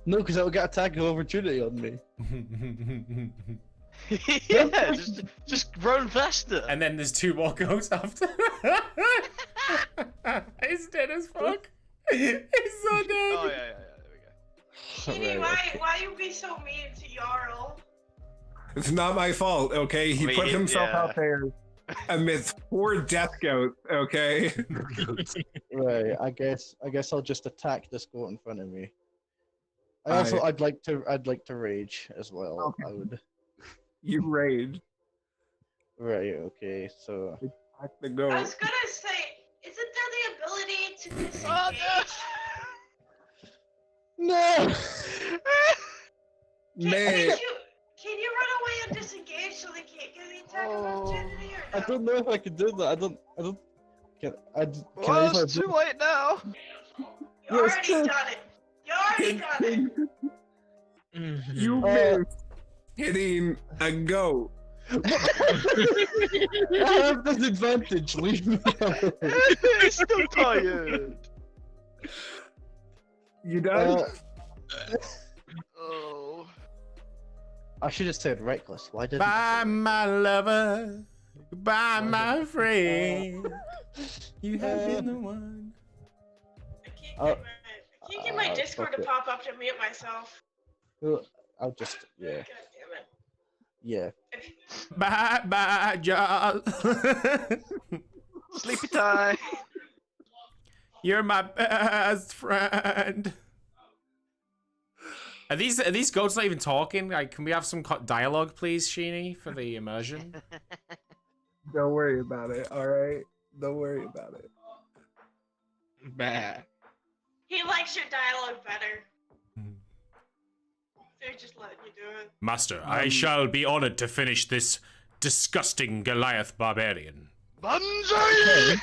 no, because I'll get attack of opportunity on me. Yeah, just run faster. And then there's 2 more goats after. He's dead as fuck. He's so dead. Oh yeah. There we go. Kitty, why you be so mean to Jarl? It's not my fault, okay? He put himself out there amidst 4 death goats, okay? Right. I guess I'll just attack this goat in front of me. I'd like to rage as well. Okay. I would. You rage. Right. Okay. So. Attack the I goat. was gonna say, isn't there the ability to disengage? No. Man. Can you run away and disengage so they can't get the attack of opportunity, or no? I don't know if I can do that. I don't. Can I Well, use it's too late now. You already done it. You already done it. You missed hitting a goat. I have disadvantage. Leave me alone. He's still tired. You done? Oh. I should have said reckless. Why didn't Bye, my lover. Goodbye, my friend. You have been the one. I can't get my Discord fuck to it. pop up to mute myself. I'll just yeah. God damn it. Yeah. Bye, bye, y'all. Sleepy time. You're my best friend. Are these goats not even talking? Like, can we have some dialogue, please, Sheeny, for the immersion? Don't worry about it, alright? Don't worry about it. Bah. He likes your dialogue better. They're just letting you do it. Master, I shall be honored to finish this disgusting Goliath barbarian. Banzai!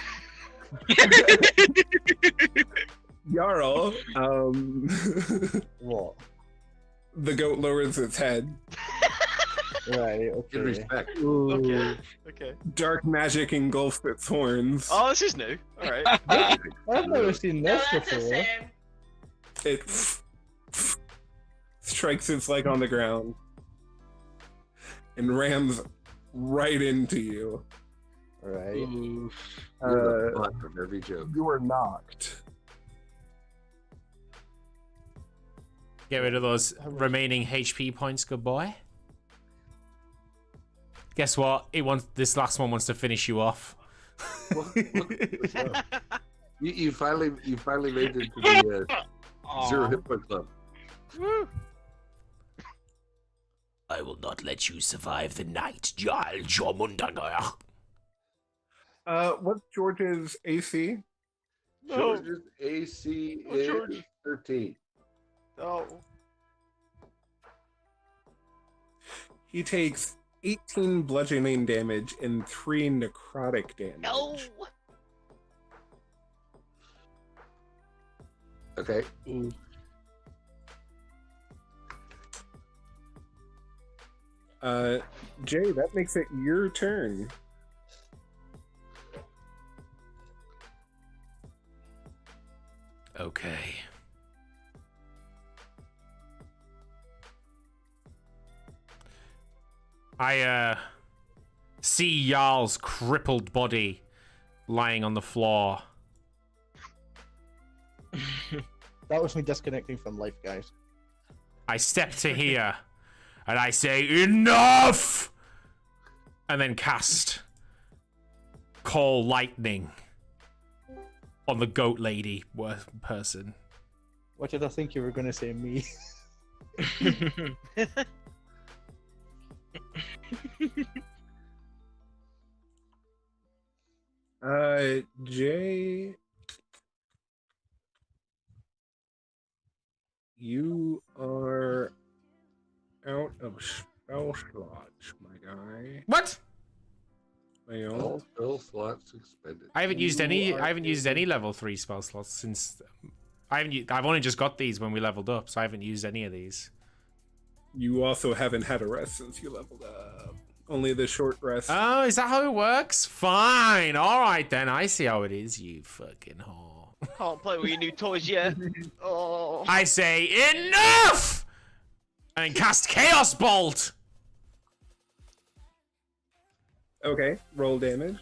Jarl, What? the goat lowers its head. Right. In Okay. respect. Okay. Okay. Dark magic engulfs its horns. Oh, this is new. Alright. I've never seen No, this that's the before. same. It strikes its leg on the ground and rams right into you. Right. You're the butt of every joke. You are knocked. Get rid of those remaining HP points, good boy. Guess what? This last one wants to finish you off. You finally made it to the 0 hit point club. I will not let you survive the night, Jarl Jormungandr. What's George's AC? George's AC is George. 13. Oh. He takes 18 bludgeoning damage and 3 necrotic damage. No. Okay. Jay, that makes it your turn. Okay. I see Jarl's crippled body lying on the floor. That was me disconnecting from life, guys. I step to here and I say, enough! And then cast Call Lightning on the goat lady person. What did I think you were going to say? Me? Jay, you are out of spell slots, my guy. What? Well, All spell slots expended. I haven't used any. I haven't used any level 3 spell slots since. I've only just got these when we leveled up, so I haven't used any of these. you also haven't had a rest since you leveled up. Only the short rest. Oh, is that how it works? Fine. All right then. I see how it is. You fucking whore. Can't play with your new toys yet. Oh. I say enough, and cast Chaos Bolt. Okay, roll damage.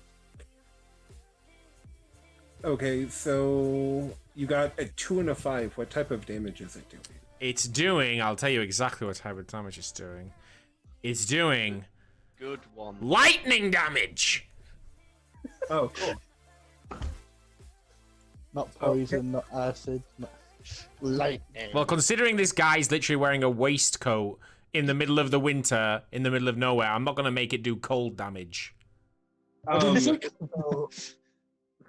Okay, so you got a 2 and a 5. What type of damage is it doing? It's doing. I'll tell you exactly what type of damage it's doing. is doing Good one. lightning damage. Oh, cool. Not poison, not acid, not lightning. Well, considering this guy's literally wearing a waistcoat in the middle of the winter, in the middle of nowhere, I'm not gonna make it do cold damage.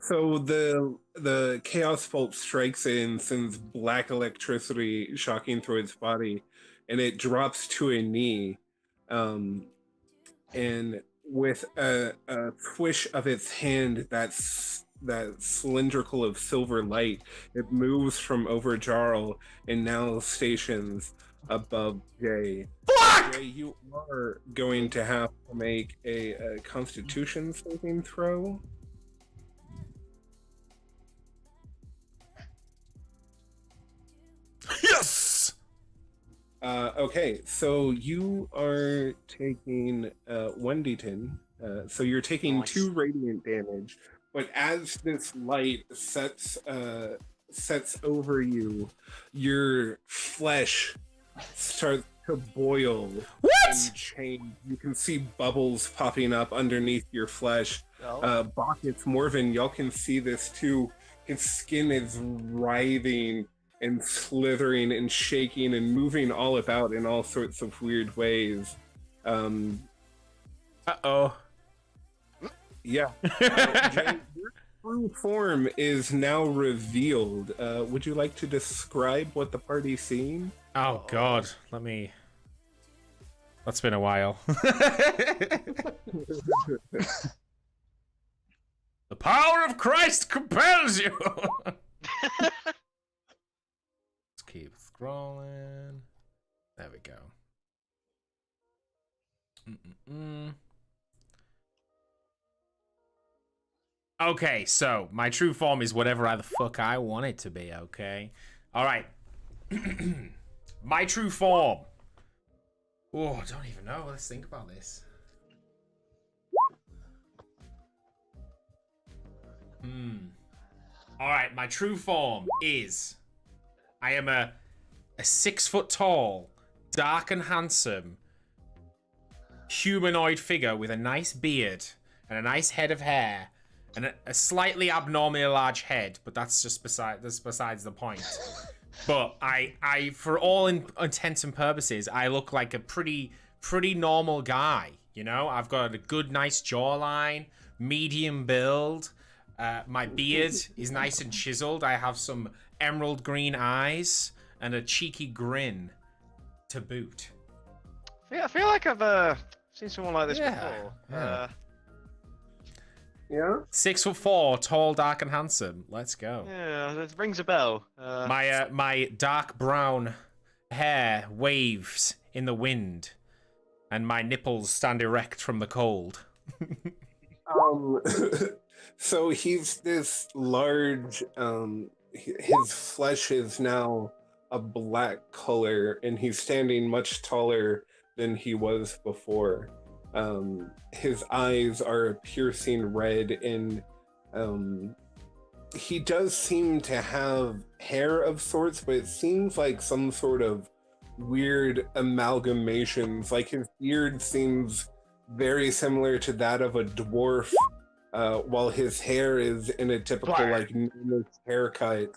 So the chaos bolt strikes it and sends black electricity shocking through its body, and it drops to a knee. And with a swish of its hand, that cylindrical of silver light, it moves from over Jarl and now stations above Jay. Fuck! Jay, you are going to have to make a Constitution saving throw. Yes! Okay, so you are taking 1d10. So you're taking Nice. 2 radiant damage, but as this light sets over you, your flesh starts to boil and change. You can see bubbles popping up underneath your flesh. Bacchus, Morven, y'all can see this too. His skin is writhing and slithering and shaking and moving all about in all sorts of weird ways. Uh-oh. Yeah. Jay, your true form is now revealed. Would you like to describe what the party's seeing? Oh, God. That's been a while. The power of Christ compels you! Let's keep scrolling. There we go. Okay, so my true form is whatever the fuck I want it to be, okay? Alright. My true form. Oh, I don't even know. Let's think about this. Alright, my true form is... I am a 6 foot tall, dark and handsome, humanoid figure with a nice beard and a nice head of hair and a slightly abnormally large head, but that's just besides the point. But I for all intents and purposes, I look like a pretty normal guy, you know? I've got a good, nice jawline, medium build. My beard is nice and chiseled. I have some emerald green eyes and a cheeky grin to boot. I feel like I've seen someone like this Yeah, before. Yeah? 6'4", tall, dark, and handsome. Let's go. Yeah, it rings a bell. My dark brown hair waves in the wind, and my nipples stand erect from the cold. So he's this large, his flesh is now a black color, and he's standing much taller than he was before. His eyes are a piercing red, and he does seem to have hair of sorts, but it seems like some sort of weird amalgamations. Like his beard seems very similar to that of a dwarf, while his hair is in a typical like gnomish haircut.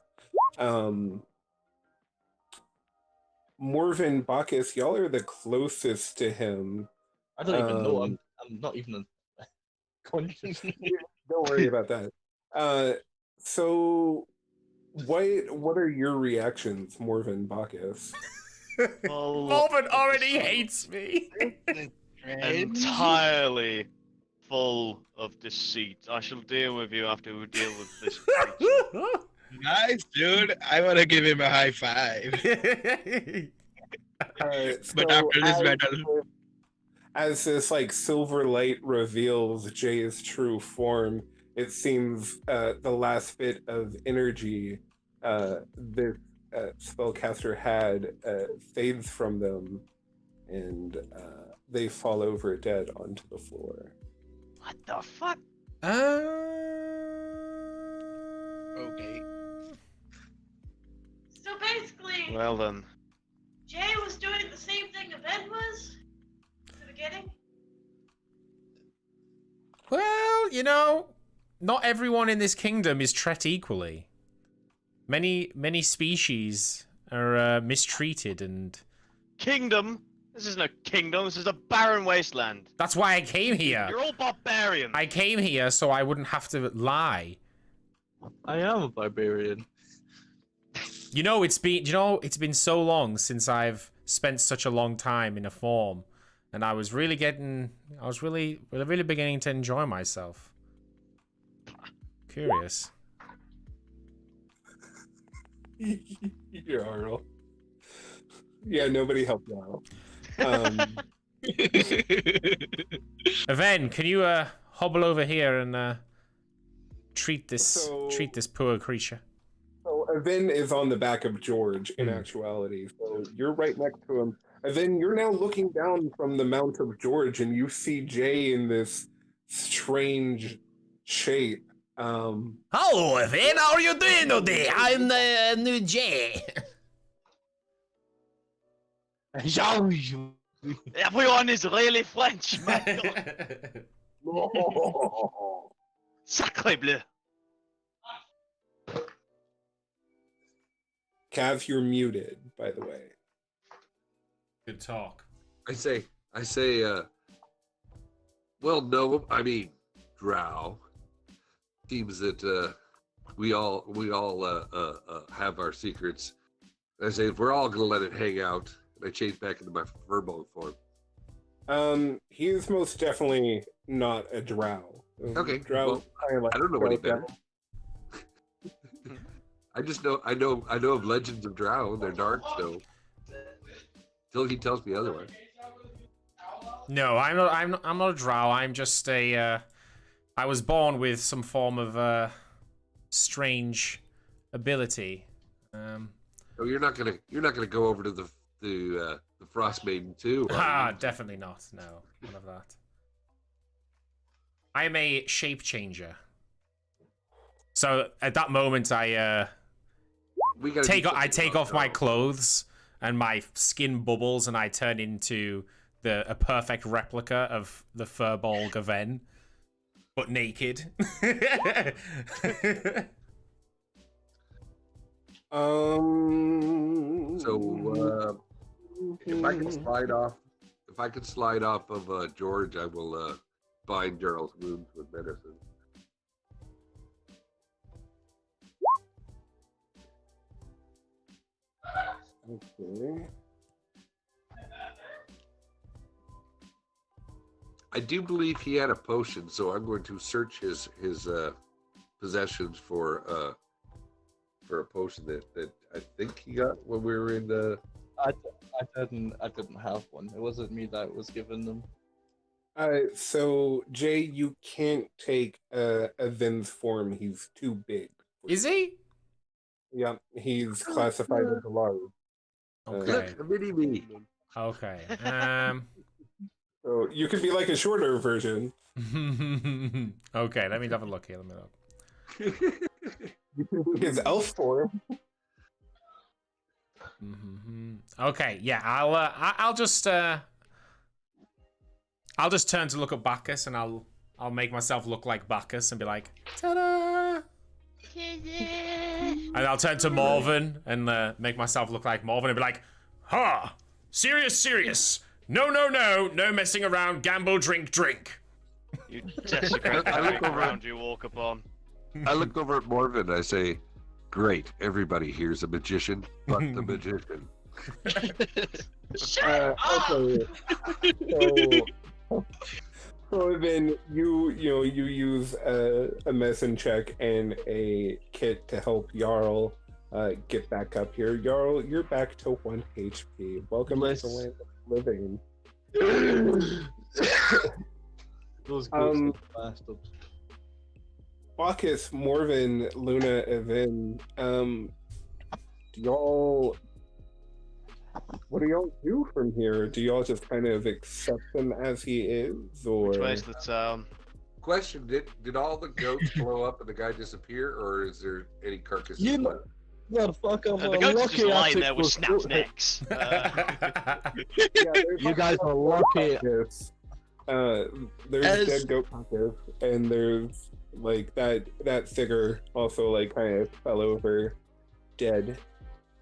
Morven, Bacchus, y'all are the closest to him. I don't even know. I'm not even conscious. Don't worry about that. So what are your reactions, Morven, Bacchus? Morven already hates me. Entirely full of deceit. I shall deal with you after we deal with this. Nice, dude. I want to give him a high five. But after this battle... As this like silver light reveals Jay's true form, it seems the last bit of energy this spellcaster had fades from them, and they fall over dead onto the floor. What the fuck? Okay. So basically, Well then. Jay was doing the same thing that Ben was. To the Well, you know, not everyone in this kingdom is treated equally. Many species are mistreated and... Kingdom? This isn't a kingdom, this is a barren wasteland. That's why I came here. You're all barbarians. I came here so I wouldn't have to lie. I am a barbarian. You know, it's been so long since I've spent such a long time in a form, and I was really beginning to enjoy myself. Curious. Jarl. Yeah, nobody helped Jarl. Aven, can you hobble over here and treat this poor creature? So Aven is on the back of George in actuality. So you're right next to him. Aven, you're now looking down from the mount of George, and you see Jay in this strange shape. Hello, Aven. How are you doing today? I'm the new Jay. Everyone is really French, my God. Sacre bleu. Cav, you're muted, by the way. Good talk. I say, well, no, I mean, Drow. Seems that we all have our secrets. I say, we're all gonna let it hang out. And I change back into my furball form. He's most definitely not a drow. Okay, Drow. well, I don't know any better. I just know I know of legends of Drow. They're dark, so till he tells me otherwise. No, I'm not a drow. I'm just a. I was born with some form of strange ability. So you're not gonna go over to the Frost Maiden too? Definitely not. No, none of that. I am a shape changer. So at that moment, I take off my clothes and my skin bubbles, and I turn into a perfect replica of the Furbolg Aven, but naked. So if I can slide off of George, I will bind Gerald's wounds with medicine. Okay. I do believe he had a potion, so I'm going to search his possessions for a potion that I think he got when we were in the. I didn't have one. It wasn't me that was given them. So Jay, you can't take Aven's form. He's too big. Is he? Yeah, he's classified as a large. Okay. Look, a mini me. Okay. So you could be like a shorter version. Okay, let me have a look here. Let me look. You can do his elf form. Okay, yeah, I'll just turn to look at Bacchus, and I'll make myself look like Bacchus and be like, ta-da! And I'll turn to Morven and make myself look like Morven and be like, ha! Serious! No messing around, gamble, drink. You desecrate the ground you walk upon. I look over at Morven and I say, great, everybody here's a magician, but the magician. Shut up! So then you use a medicine check and a kit to help Jarl get back up here. Jarl, you're back to 1 HP. Welcome to the land of living. Those ghosts bastards. Bacchus, Morven, Luna, Aven, what do y'all do from here? Do y'all just kind of accept him as he is, or? Which way's the town? Question: Did all the goats blow up and the guy disappear, or is there any carcasses You left? motherfucker, The goats are just lying there with snapped necks. You guys are lucky. There's dead goat carcass, and there's like that figure also like kind of fell over, dead.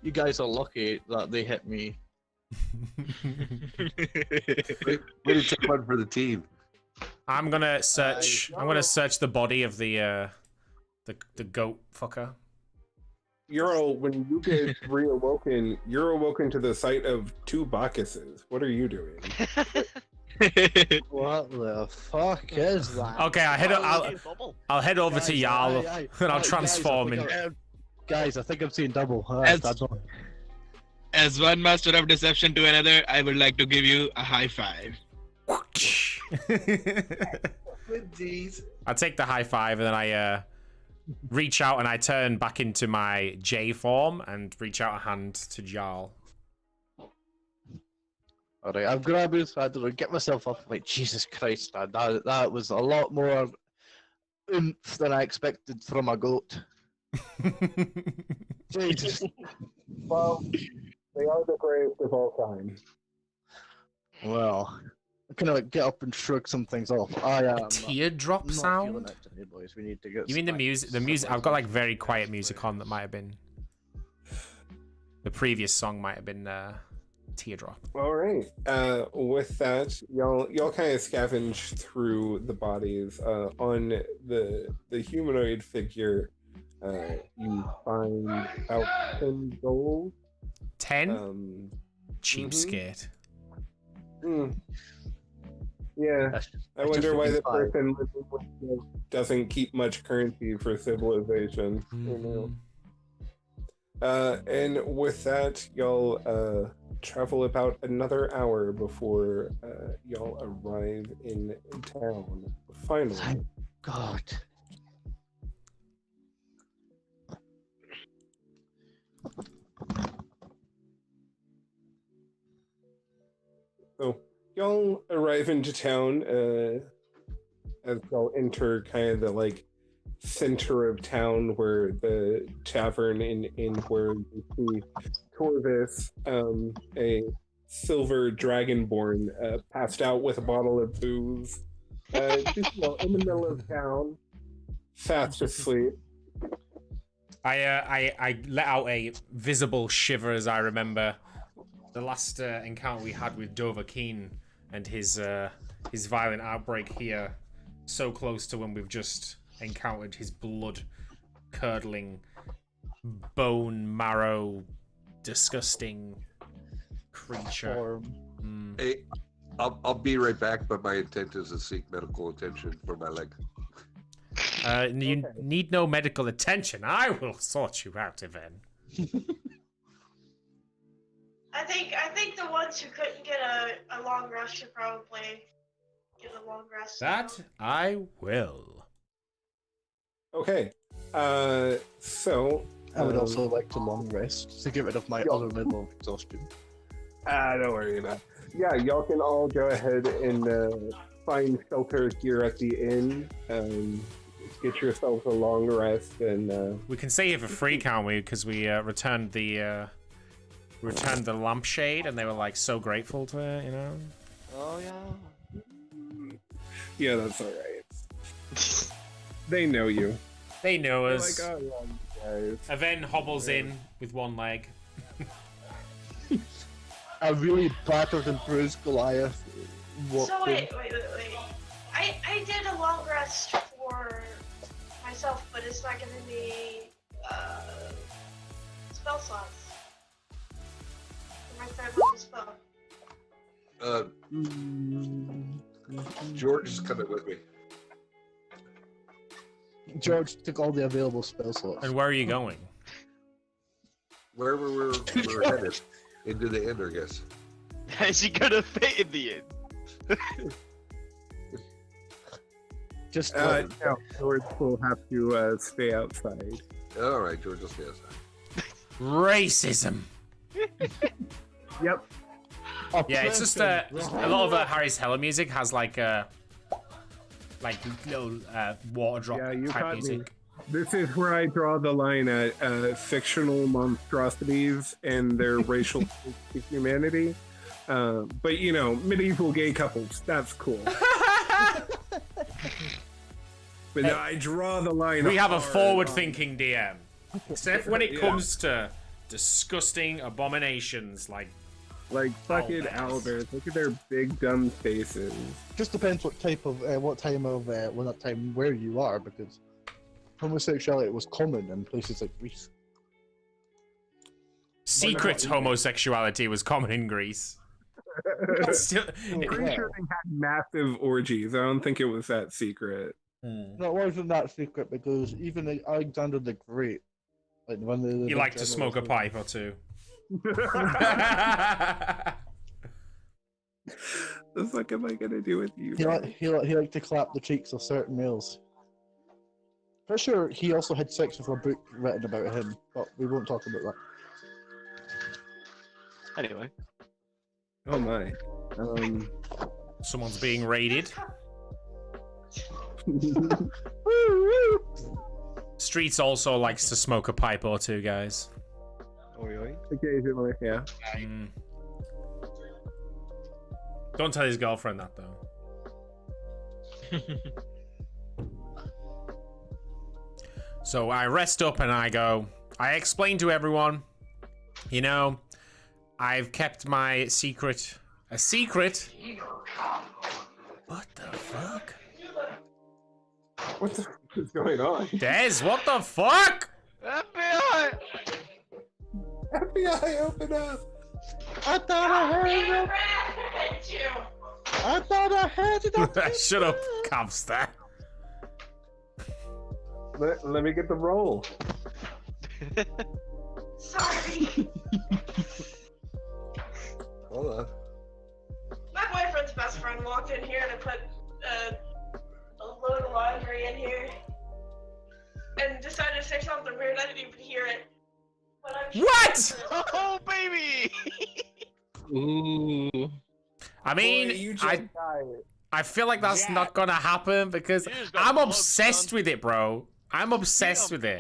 You guys are lucky that they hit me. Way to take one for the team. I'm gonna search. I'm gonna search the body of the goat fucker. Ural, when you get reawoken, you're awoken to the sight of 2 Bacchuses. What are you doing? What the fuck is that? Okay, I'll head over to Jarl and I'll transform in. Guys, I think I'm seeing double. As one master of deception to another, I would like to give you a high five. I take the high five and then I reach out and I turn back into my J form and reach out a hand to Jarl. Alright, I'm grabbing his hand and I get myself up. Like, Jesus Christ, man, that was a lot more oomph than I expected from a goat. Jesus. Well, they are the greatest of all time. Well, I kind of like get up and shrug some things off. I am. A teardrop sound? Today, boys. We need to get. You mean the music? The music. I've got like very quiet music on that might have been. The previous song might have been teardrop. All right. With that, y'all kind of scavenge through the bodies. On the humanoid figure, you find about 10 gold. 10? Cheapskate. Yeah, I wonder why the person living with you doesn't keep much currency for civilization. You know. And with that, y'all travel about another hour before y'all arrive in town. Finally. Thank God. So y'all arrive into town as y'all enter kind of the like center of town where the tavern in where you see Corvus, a silver dragonborn, passed out with a bottle of booze. Just, in the middle of town, fast asleep. I let out a visible shiver as I remember the last encounter we had with Dovahkiin and his violent outbreak here, so close to when we've just encountered his blood-curdling, bone marrow, disgusting creature. Hey, I'll be right back, but my intent is to seek medical attention for my leg. You need no medical attention. I will sort you out, Evan. I think the ones who couldn't get a long rest should probably get a long rest. That I will. Okay. So I would also like to long rest to get rid of my other mental exhaustion. Don't worry about it. Yeah, y'all can all go ahead and find shelter here at the inn. Get yourselves a long rest, and we can stay here for free, can't we? Because we returned the lampshade, and they were like so grateful to it, you know. Oh yeah. Yeah, that's all right. They know you. They know us. Like, oh, yeah, Evan hobbles in with one leg. A really battered and bruised Goliath. So wait. I did a long rest for myself, but it's not giving me spell slots. My third level spell. George is coming with me. George took all the available spell slots. And where are you going? Wherever we're headed. Into the inn, I guess. Is he gonna fit in the inn? Just no, George will have to stay outside. All right, George will stay outside. Racism. Yep. Yeah, it's just a lot of Harry's Heller music has like little water drop type music. Me. This is where I draw the line at fictional monstrosities and their racial humanity. But medieval gay couples, that's cool. But no, I draw the line. We have a hard forward-thinking DM, except when it comes to disgusting abominations like fucking owlbears. Look at their big dumb faces. Just depends what type of where you are, because homosexuality was common in places like Greece. secret homosexuality was common in Greece. Still, Pretty sure they had massive orgies. I don't think it was that secret. No, it wasn't that secret because even Alexander the Great, like when the he liked to smoke a pipe or two. The fuck am I gonna do with you? He liked to clap the cheeks of certain males. For sure, he also had sex with a book written about him, but we won't talk about that. Anyway. Oh my. Someone's being raided. Streets also likes to smoke a pipe or two, guys. Occasionally, yeah. Don't tell his girlfriend that, though. So I rest up and I go, I explain to everyone, you know, I've kept my secret a secret. What the fuck? What the fuck is going on? Des, what the fuck? FBI! FBI, open up! I thought I heard it. I thought I heard it. Shut up, Copster. Let me get the roll. Sorry. Hold on. My boyfriend's best friend walked in here and put a load of laundry in here and decided to say something weird. I didn't even hear it. But I'm sure What? Oh, baby! Ooh. I mean, I feel like that's not gonna happen because I'm obsessed with it, bro. I'm obsessed with it.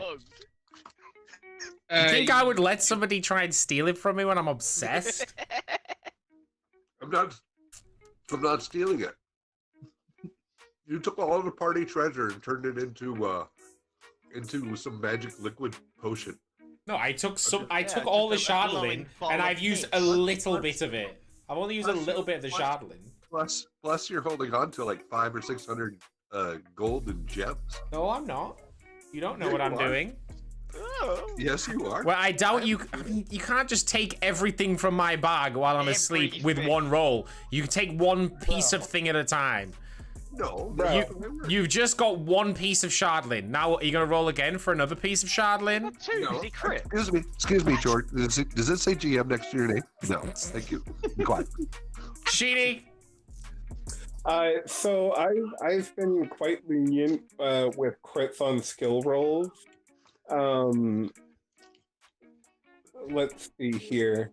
You think I would let somebody try and steal it from me when I'm obsessed? I'm not stealing it. You took all of the party treasure and turned it into some magic liquid potion. No, I took all the shardling and I've used a little bit of it. I've only used a little bit of the shardling. Plus you're holding on to like 500 or 600 gold and gems. No, I'm not. You don't know what I'm doing. Yes, you are. Well, I doubt you. I mean, you can't just take everything from my bag while I'm asleep with one roll. You can take one piece of thing at a time. No, you've just got one piece of shardling. Now, are you gonna roll again for another piece of shardling? No. Excuse me, George. Does it say GM next to your name? No. Thank you. Be quiet. Sheedy. So I've been quite lenient with crits on skill rolls. Let's see here.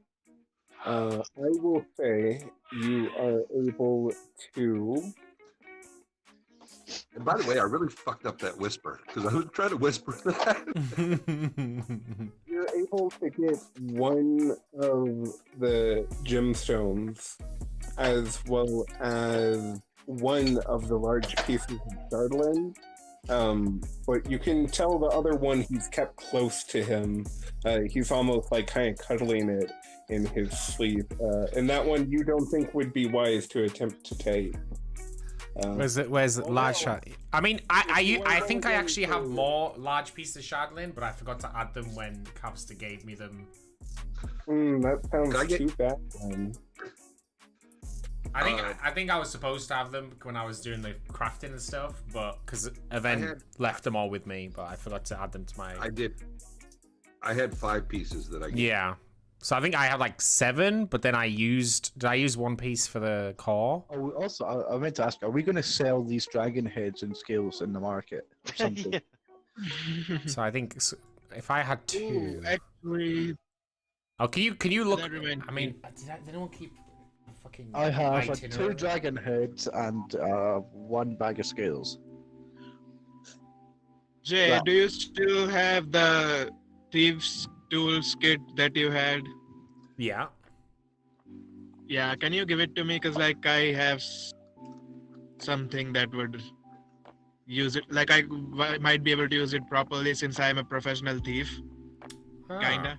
I will say you are able to. And by the way, I really fucked up that whisper because I was trying to whisper that. You're able to get one of the gemstones as well as one of the large pieces of shardling. But you can tell the other one he's kept close to him. He's almost like kind of cuddling it in his sleep. And that one you don't think would be wise to attempt to take. Where's the large shard? I mean, I think I actually have more large pieces of shardling, but I forgot to add them when Capster gave me them. That sounds too bad. I think I was supposed to have them when I was doing the crafting and stuff, but because Event left them all with me, but I forgot to add them to my. I did. I had 5 pieces that I. Yeah. So I think I had like 7, but then did I use one piece for the core? Oh, also, I meant to ask, are we going to sell these dragon heads and scales in the market or something? So I think if I had 2. Ooh, actually. Oh, can you look? I mean, did anyone keep a fucking? I have itinerary? 2 dragon heads and 1 bag of scales. Jay, Yeah. do you still have the Thieves' Tools kit that you had? Yeah. Yeah, can you give it to me? Because, like, I have something that would use it. Like I might be able to use it properly since I'm a professional thief. Kinda.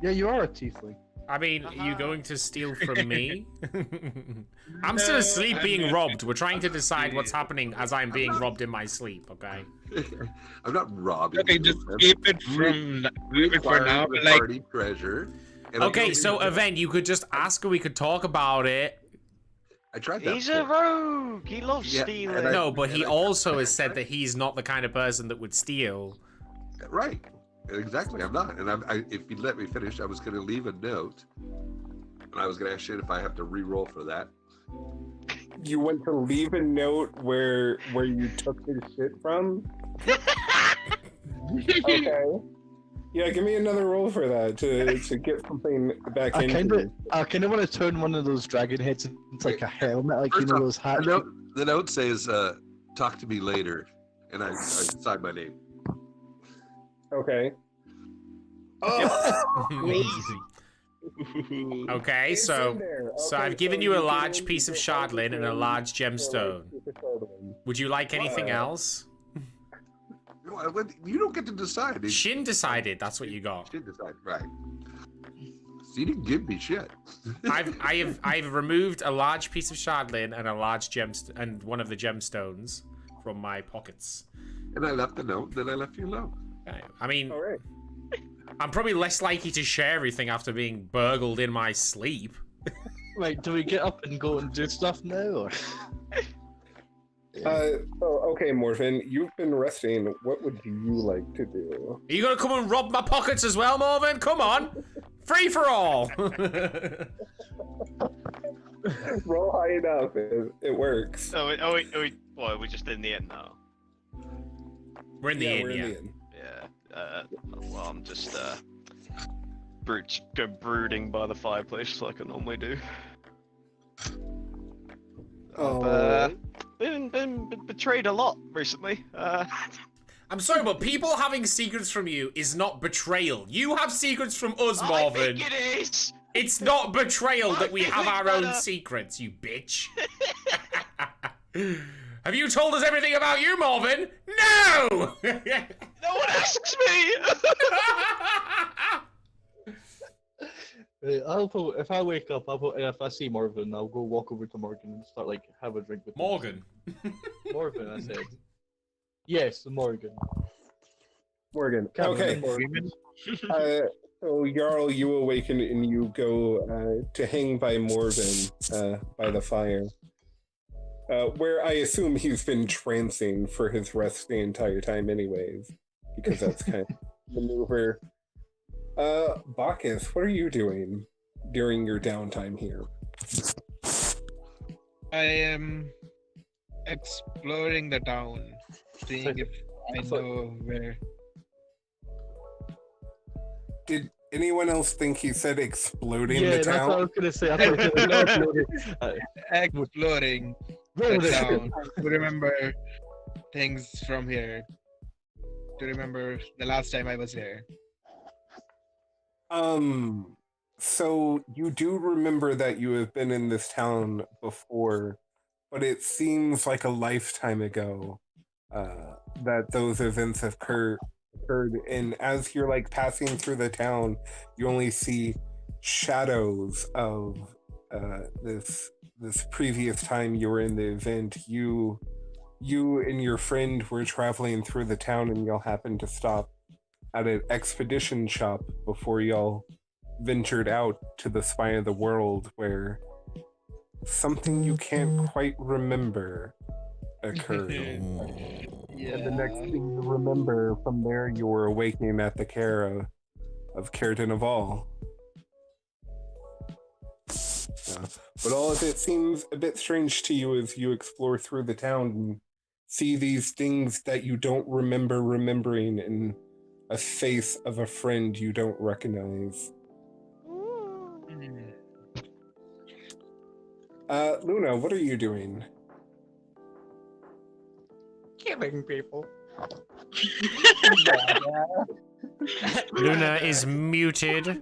Yeah, you are a tiefling. I mean, are you going to steal from me? I'm still asleep being robbed. We're trying to decide what's happening as I'm being robbed in my sleep, okay? I'm not robbing. Okay, you. just I'm keep it for now. acquiring the Like, party treasure. and I'm Okay, gonna so leave it. Event, you could just ask and we could talk about it. I tried that. He's a before. rogue. He loves Yeah, stealing. and I- No, but he and I- also has said that he's not the kind of person that would steal. Right. Exactly. I'm not. And if you let me finish, I was going to leave a note, and I was going to ask you if I have to re-roll for that. You went to leave a note where you took his shit from? Okay. Yeah, give me another roll for that to get something back I into. kind of want to turn one of those dragon heads into like a helmet, like First you know off, those hats. the note says, "Talk to me later," and I signed my name. Okay. Okay, It's so in there. so Okay, I've given so you a can large only piece of get shardlin and a one large piece of gemstone. shardlin. Would you like anything else? You don't get to decide. It's- Shin decided that's what you got. Shin decided, right? So you didn't give me shit. I've removed a large piece of shardlin and a large and one of the gemstones from my pockets. And I left the note. Then I left you alone. Okay. I mean, All right. I'm probably less likely to share everything after being burgled in my sleep. Right, do we get up and go and do stuff now? Or? Okay, Morphin, you've been resting. What would you like to do? Are you gonna come and rob my pockets as well, Morven? Come on! Free for all! Roll high enough. It works. What, are we just in the end now? We're in the inn, we're in yeah. the inn. Yeah. Well, I'm just go brooding by the fireplace like I normally do. I've been betrayed a lot recently. I'm sorry, but people having secrets from you is not betrayal. You have secrets from us, Morven. I think it is. It's not betrayal that we have our own better. secrets, you bitch. Have you told us everything about you, Morven? No! No one asks me. If I wake up, if I see Morgan, I'll go walk over to Morgan and start like have a drink with him. Morgan. Morgan, I said. Yes, Morgan. Morgan. Captain Okay. Morgan. So Jarl, you awaken and you go to hang by Morven by the fire, where I assume he's been trancing for his rest the entire time, anyways, because that's kind of maneuver. Bacchus, what are you doing during your downtime here? I am exploring the town, seeing if I know where. Did anyone else think he said exploding Yeah, the that's what I town? was gonna say. I thought it was Exploring the town to remember things from here. To remember the last time I was here. So you do remember that you have been in this town before, but it seems like a lifetime ago that those events have occurred. And as you're like passing through the town, you only see shadows of this previous time you were in the event. You and your friend were traveling through the town, and y'all happened to stop at an expedition shop before y'all ventured out to the spine of the world, where something you can't quite remember occurred. And the next thing you remember from there, you were awakening at the care of Cairden of all. But all of it seems a bit strange to you as you explore through the town and see these things that you don't remember remembering in a face of a friend you don't recognize. Luna, what are you doing? Killing people. Luna is muted.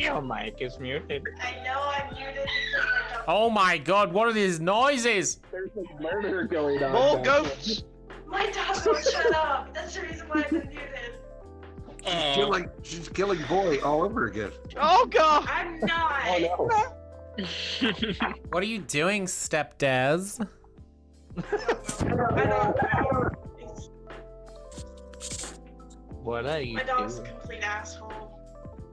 Your mic is muted. I know I'm muted because my dog. Oh my god, what are these noises? There's a murder going on. More back there. goats! My dog won't shut up. That's the reason why I've been muted. She's killing boy all over again. Oh god! I'm not. Oh no. What are you doing, stepdad? I don't know. What are you My dog's a doing? complete asshole.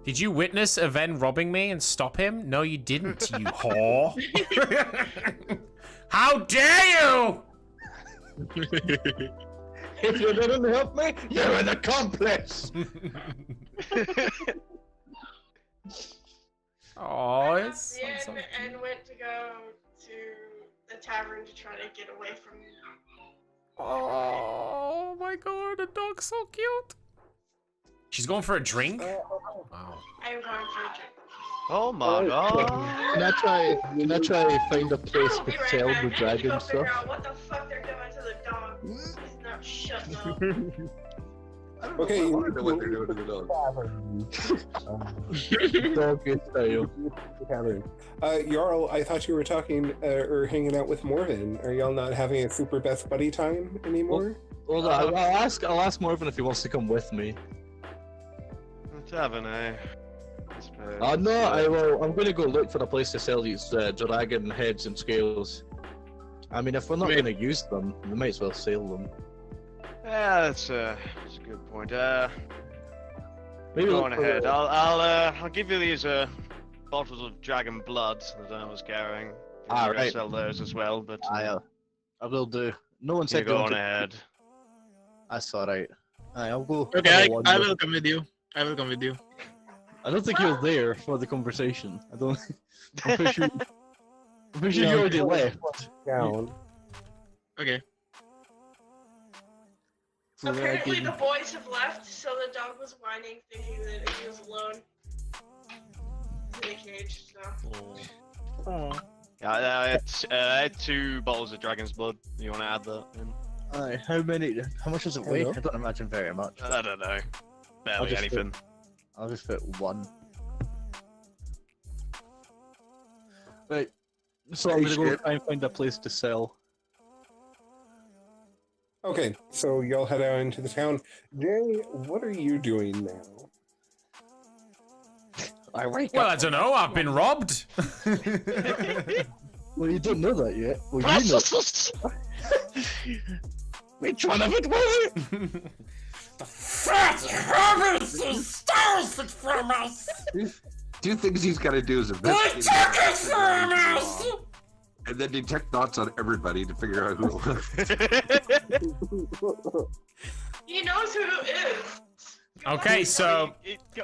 Did you witness Aven robbing me and stop him? No, you didn't, you whore. How dare you! If you didn't help me, you're an accomplice! Oh, I it's got so in and went to go to the tavern to try to get away from you. Oh my god, the dog's so cute. She's going for a drink? Wow. I am going for a drink. Oh my god! Can I try find a place I'll to be right sell back. the I need to dragon go figure stuff? out what the fuck they're doing to the dog. He's not shutting up. I don't know Okay, if I want to know what they're doing to the dog. Doggy style. Tavern. Jarl, I thought you were talking or hanging out with Morven. Are y'all not having a super best buddy time anymore? Well, I'll ask Morven if he wants to come with me. Tavern, eh? I suppose. No, I'm going to go look for a place to sell these dragon heads and scales. I mean, if we're not going to use them, we might as well sell them. Yeah, that's a good point. Maybe Go look on for ahead. a- I'll give you these bottles of dragon blood that I was carrying. I'm gonna Right. sell those as well, but I will do. No one you said go they on wanted- ahead. That's alright. I'll go. Okay, I'll I wander. will come with you. I will come with you. I don't think you're there for the conversation. I don't. I'm pretty sure, you No. already left. Down. Okay. So then I Apparently can- the boys have left, so the dog was whining, thinking that he was alone. In the cage, so. Yeah, I had 2 bottles of dragon's blood. You want to add that in? Aye, how much does it weigh? I don't imagine very much. I don't know. Barely just anything. I'll just fit one. Right. So I'm Hey, gonna go shit. try and find a place to sell. Okay, so y'all head out into the town. Jay, what are you doing now? I wake Well, up. I don't know, I've been robbed. Well, you don't know that yet. Well, you know. Which one of it was it? Two things he's got to do is investigate and then detect thoughts on everybody to figure out who. He knows who it is. Okay, so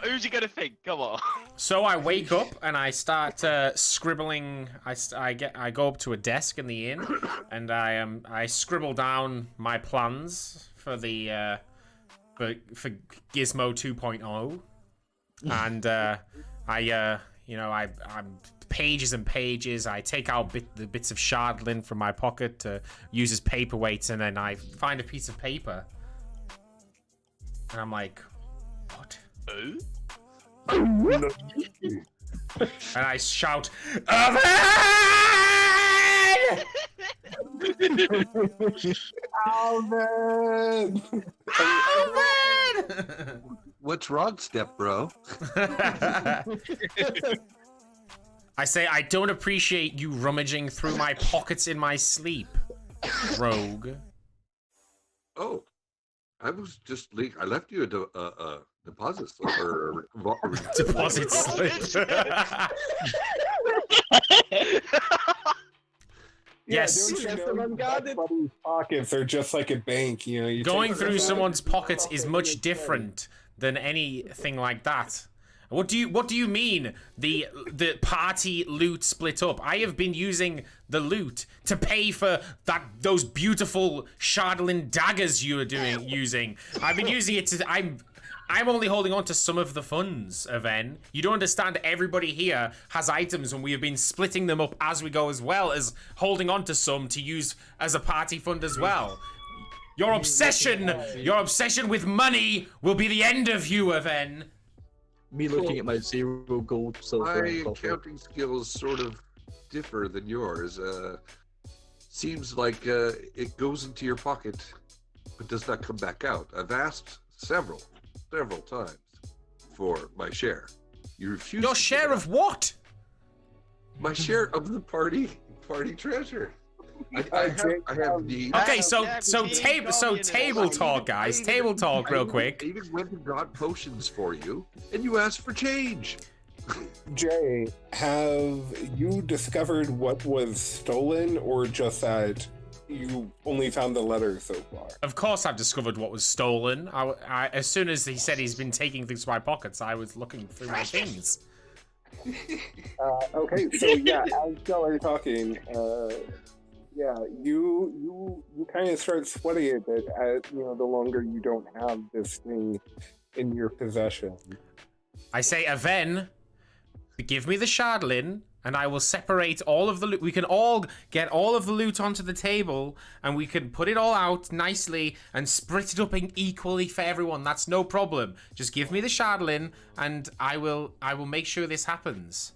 Who's he gonna think? Come on. So I wake up and I start scribbling. I go up to a desk in the inn, and I scribble down my plans for the for Gizmo 2.0, and I'm pages and pages. I take out the bits of shardlin from my pocket to use as paperweights, and then I find a piece of paper, and I'm like, what? And I shout, Oven! Alvin! Oven! What's wrong, step bro? I say, I don't appreciate you rummaging through my pockets in my sleep, rogue. Oh, I was just I left you a deposit slip or a Deposit slip. Yes. Buddy's pockets are just like a bank, you know. You Going take through them someone's out, pockets is much different than anything like that. What do you mean the party loot split up? I have been using the loot to pay for those beautiful Shardlin daggers you are using. I've been using it to I'm only holding on to some of the funds, Aven. You don't understand, everybody here has items and we have been splitting them up as we go, as well as holding on to some to use as a party fund as well. Your obsession with money will be the end of you, Aven. Me looking at my 0 gold, silver, My and copper. accounting skills sort of differ than yours. Seems like it goes into your pocket, but does not come back out. I've asked several times for my share. You refuse. Your share of what? My share of the party treasure. I have needs. Okay, so Yeah, table talk, guys. Table talk, real I quick. even went and got potions for you, and you asked for change. Jay, have you discovered what was stolen, or just that you only found the letter so far? Of course, I've discovered what was stolen. As soon as he said he's been taking things from my pockets, I was looking through my things. Okay, so yeah, as y'all are talking, yeah, you kind of start sweating a bit as the longer you don't have this thing in your possession. I say, Aven, give me the shardlin, and I will separate all of the loot. We can all get all of the loot onto the table, and we can put it all out nicely and split it up equally for everyone. That's no problem. Just give me the shardlin, and I will make sure this happens.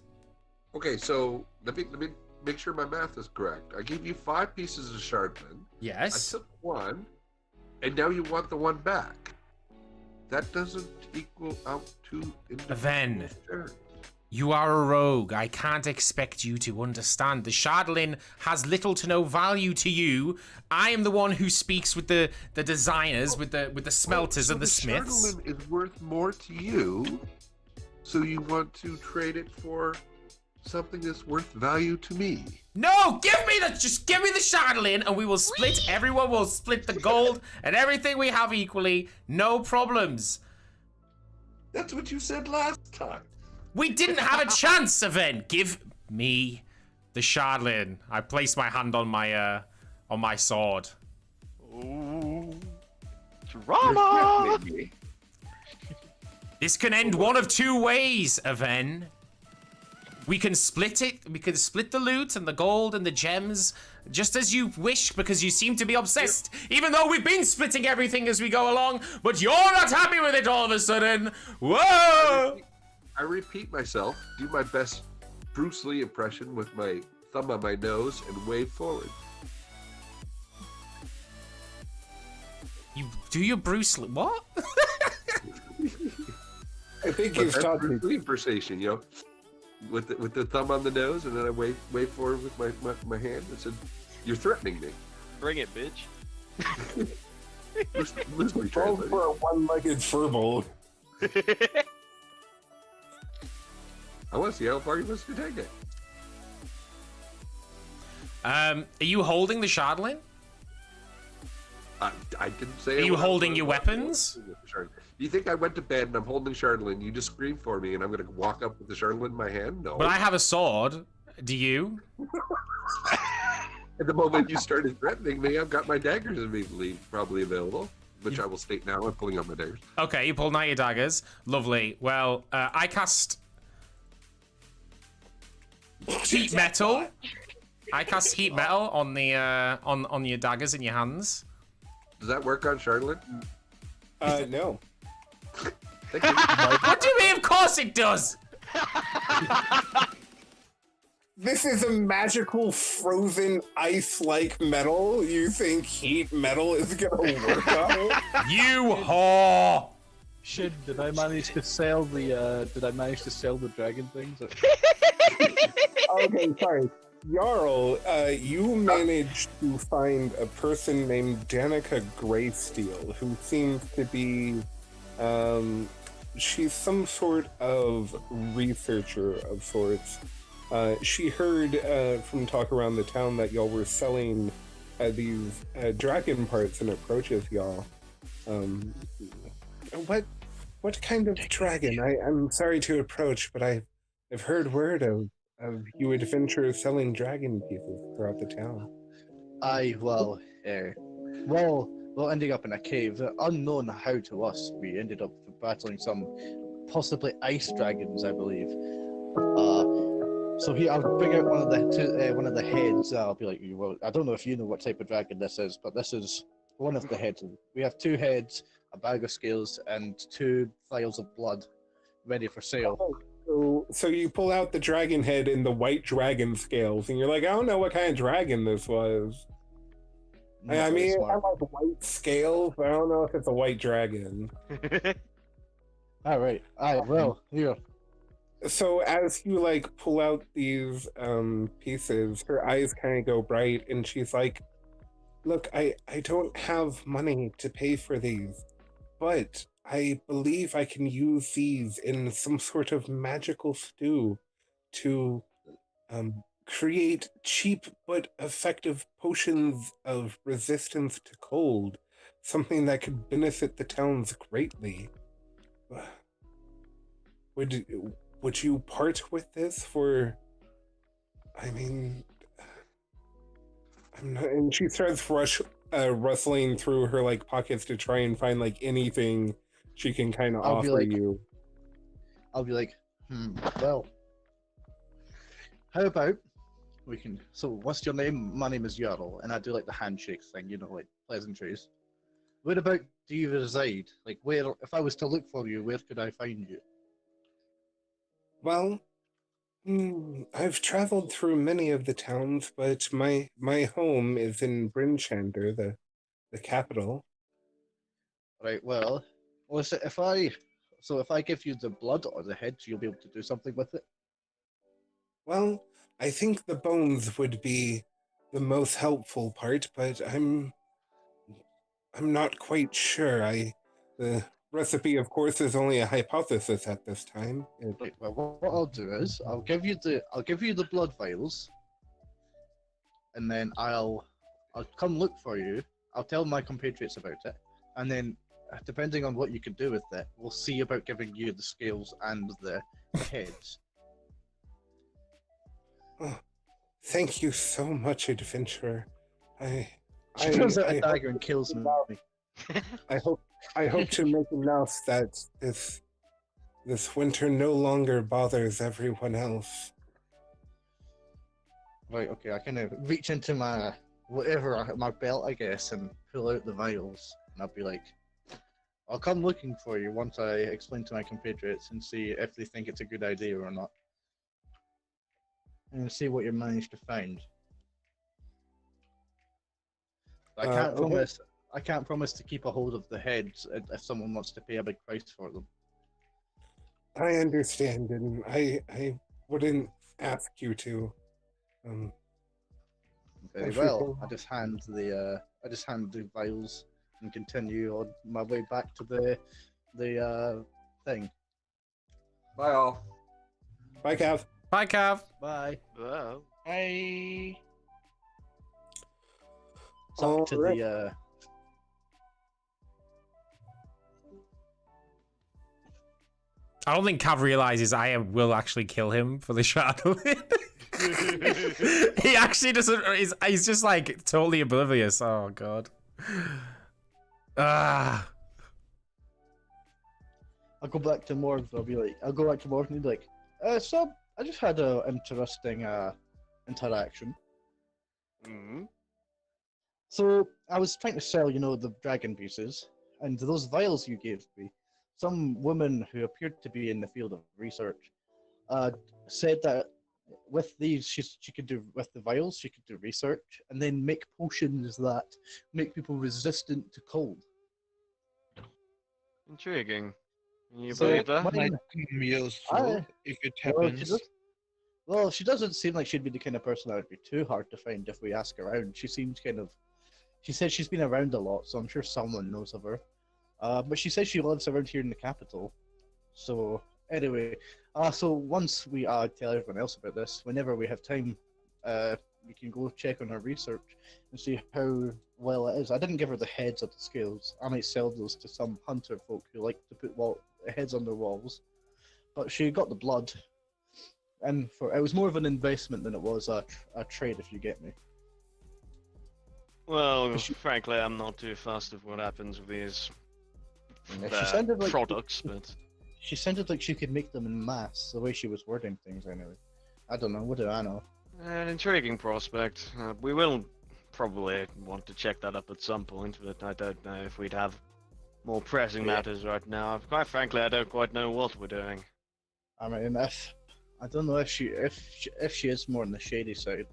Okay, so let me make sure my math is correct. I gave you 5 pieces of shardman. Yes. I took 1, and now you want the 1 back. That doesn't equal out to Aven, share. you are a rogue. I can't expect you to understand. The shardlin has little to no value to you. I am the one who speaks with the designers, with the smelters So and the smiths. shardlin is worth more to you, so you want to trade it for something that's worth value to me. No, just give me the shardlin, and we will split. Everyone will split the gold and everything we have equally. No problems. That's what you said last time. We didn't have a chance, Aven. Give me the shardlin. I place my hand on my sword. Ooh. You're Drama! threatening me. This can end one of 2 ways, Aven. We can split it. We can split the loot and the gold and the gems just as you wish, because you seem to be obsessed. Even though we've been splitting everything as we go along, but you're not happy with it all of a sudden. Whoa! I repeat myself, do my best Bruce Lee impression with my thumb on my nose and wave forward. You do your Bruce Lee. What? I think But you've that's taught me. Bruce Lee impersonation, with the thumb on the nose, and then I wave forward with my hand and said, "You're threatening me." Bring it, bitch. Loosely Roll translated. for a one-legged furball. I want to see how far he wants to take it. Are you holding the shardlin? I didn't say. Are you holding your weapons? Do you think I went to bed and I'm holding Chardlin? You just scream for me, and I'm gonna walk up with the Chardlin in my hand? No. But I have a sword. Do you? At the moment you started threatening me, I've got my daggers immediately probably available, which I will state now. I'm pulling out my daggers. Okay, you pulled out your daggers. Lovely. Well, I cast heat metal. I cast heat metal on the on your daggers in your hands. Does that work on Chardlin? No. Thank you. What do you mean? Of course it does. This is a magical frozen ice-like metal. You think heat metal is gonna work on it? You whore. Shit, did I manage to sell the dragon things? Okay, sorry. Jarl, you managed to find a person named Danica Greysteel, who seems to be, she's some sort of researcher of sorts. She heard from talk around the town that y'all were selling these dragon parts and approaches y'all. What kind of dragon? I'm sorry to approach, but I've heard word of you adventurers selling dragon pieces throughout the town. Well, ending up in a cave, unknown how to us. We ended up battling some possibly ice dragons, I believe. So here, I'll bring out one of the heads. I'll be like, well, I don't know if you know what type of dragon this is, but this is one of the heads. We have 2 heads, a bag of scales, and 2 vials of blood. ready for sale. So you pull out the dragon head and the white dragon scales, and you're like, I don't know what kind of dragon this was. Not I very mean, I smart. like white scales, but I don't know if it's a white dragon. All right. Well, here. So as you like pull out these pieces, her eyes kind of go bright, and she's like, "Look, I don't have money to pay for these, but I believe I can use these in some sort of magical stew to create cheap but effective potions of resistance to cold, something that could benefit the towns greatly. Would you part with this for? I mean, I'm not." And she starts rustling through her like pockets to try and find like anything she can kind of I'll be offer like- you. I'll be like, well, how about we can. So, what's your name? My name is Yarl, and I do like the handshake thing, you know, like pleasantries. Where about do you reside? Like, where? If I was to look for you, where could I find you? Well, I've traveled through many of the towns, but my home is in Brinchander, the capital. Right. Well, listen. If I give you the blood or the heads, you'll be able to do something with it. Well, I think the bones would be the most helpful part, but I'm not quite sure. The recipe, of course, is only a hypothesis at this time. Right. Well, what I'll do is I'll give you the blood vials, and then I'll come look for you. I'll tell my compatriots about it, and then depending on what you can do with it, we'll see about giving you the scales and the heads. Oh, thank you so much, adventurer. She pulls out a dagger and kills me. I hope to make enough that this winter no longer bothers everyone else. Right. Okay. I kind of reach into my my belt, I guess, and pull out the vials, and I'll be like, I'll come looking for you once I explain to my compatriots and see if they think it's a good idea or not. And see what you managed to find. I can't promise. I can't promise to keep a hold of the heads if someone wants to pay a big price for them. I understand, and I wouldn't ask you to. Very well. I just hand the vials and continue on my way back to the thing. Bye all. Bye, Cav. Bye, Cav. Bye. Well, I It's up to Alright. the I don't think Cav realizes I will actually kill him for the shadow. He actually doesn't. He's just like totally oblivious. Oh god. Ah. I'll go back to Morv. I'll go back to Morv and be like, so I just had a interesting interaction. mm-hmm. So I was trying to sell, the dragon pieces, and those vials you gave me. Some woman who appeared to be in the field of research said that with these, she could do with the vials, she could do research and then make potions that make people resistant to cold. Intriguing. You So, believe that? mine- might be useful if it happens. Well, she doesn't seem like she'd be the kind of person that would be too hard to find if we ask around. She seems she said she's been around a lot, so I'm sure someone knows of her. But she says she lives around here in the capital. So, anyway, so once we tell everyone else about this, whenever we have time, we can go check on her research and see how well it is. I didn't give her the heads of the scales. I might sell those to some hunter folk who like to put heads on their walls. But she got the blood. And it was more of an investment than it was a trade, if you get me. Well, frankly, I'm not too fussed of what happens with these She sounded like products, but she sounded like she could make them in mass, the way she was wording things anyway. I don't know, what do I know? an intriguing prospect. We will probably want to check that up at some point, but I don't know if we'd have more pressing matters right now. Quite frankly, I don't quite know what we're doing. I mean, I don't know if she is more on the shady side,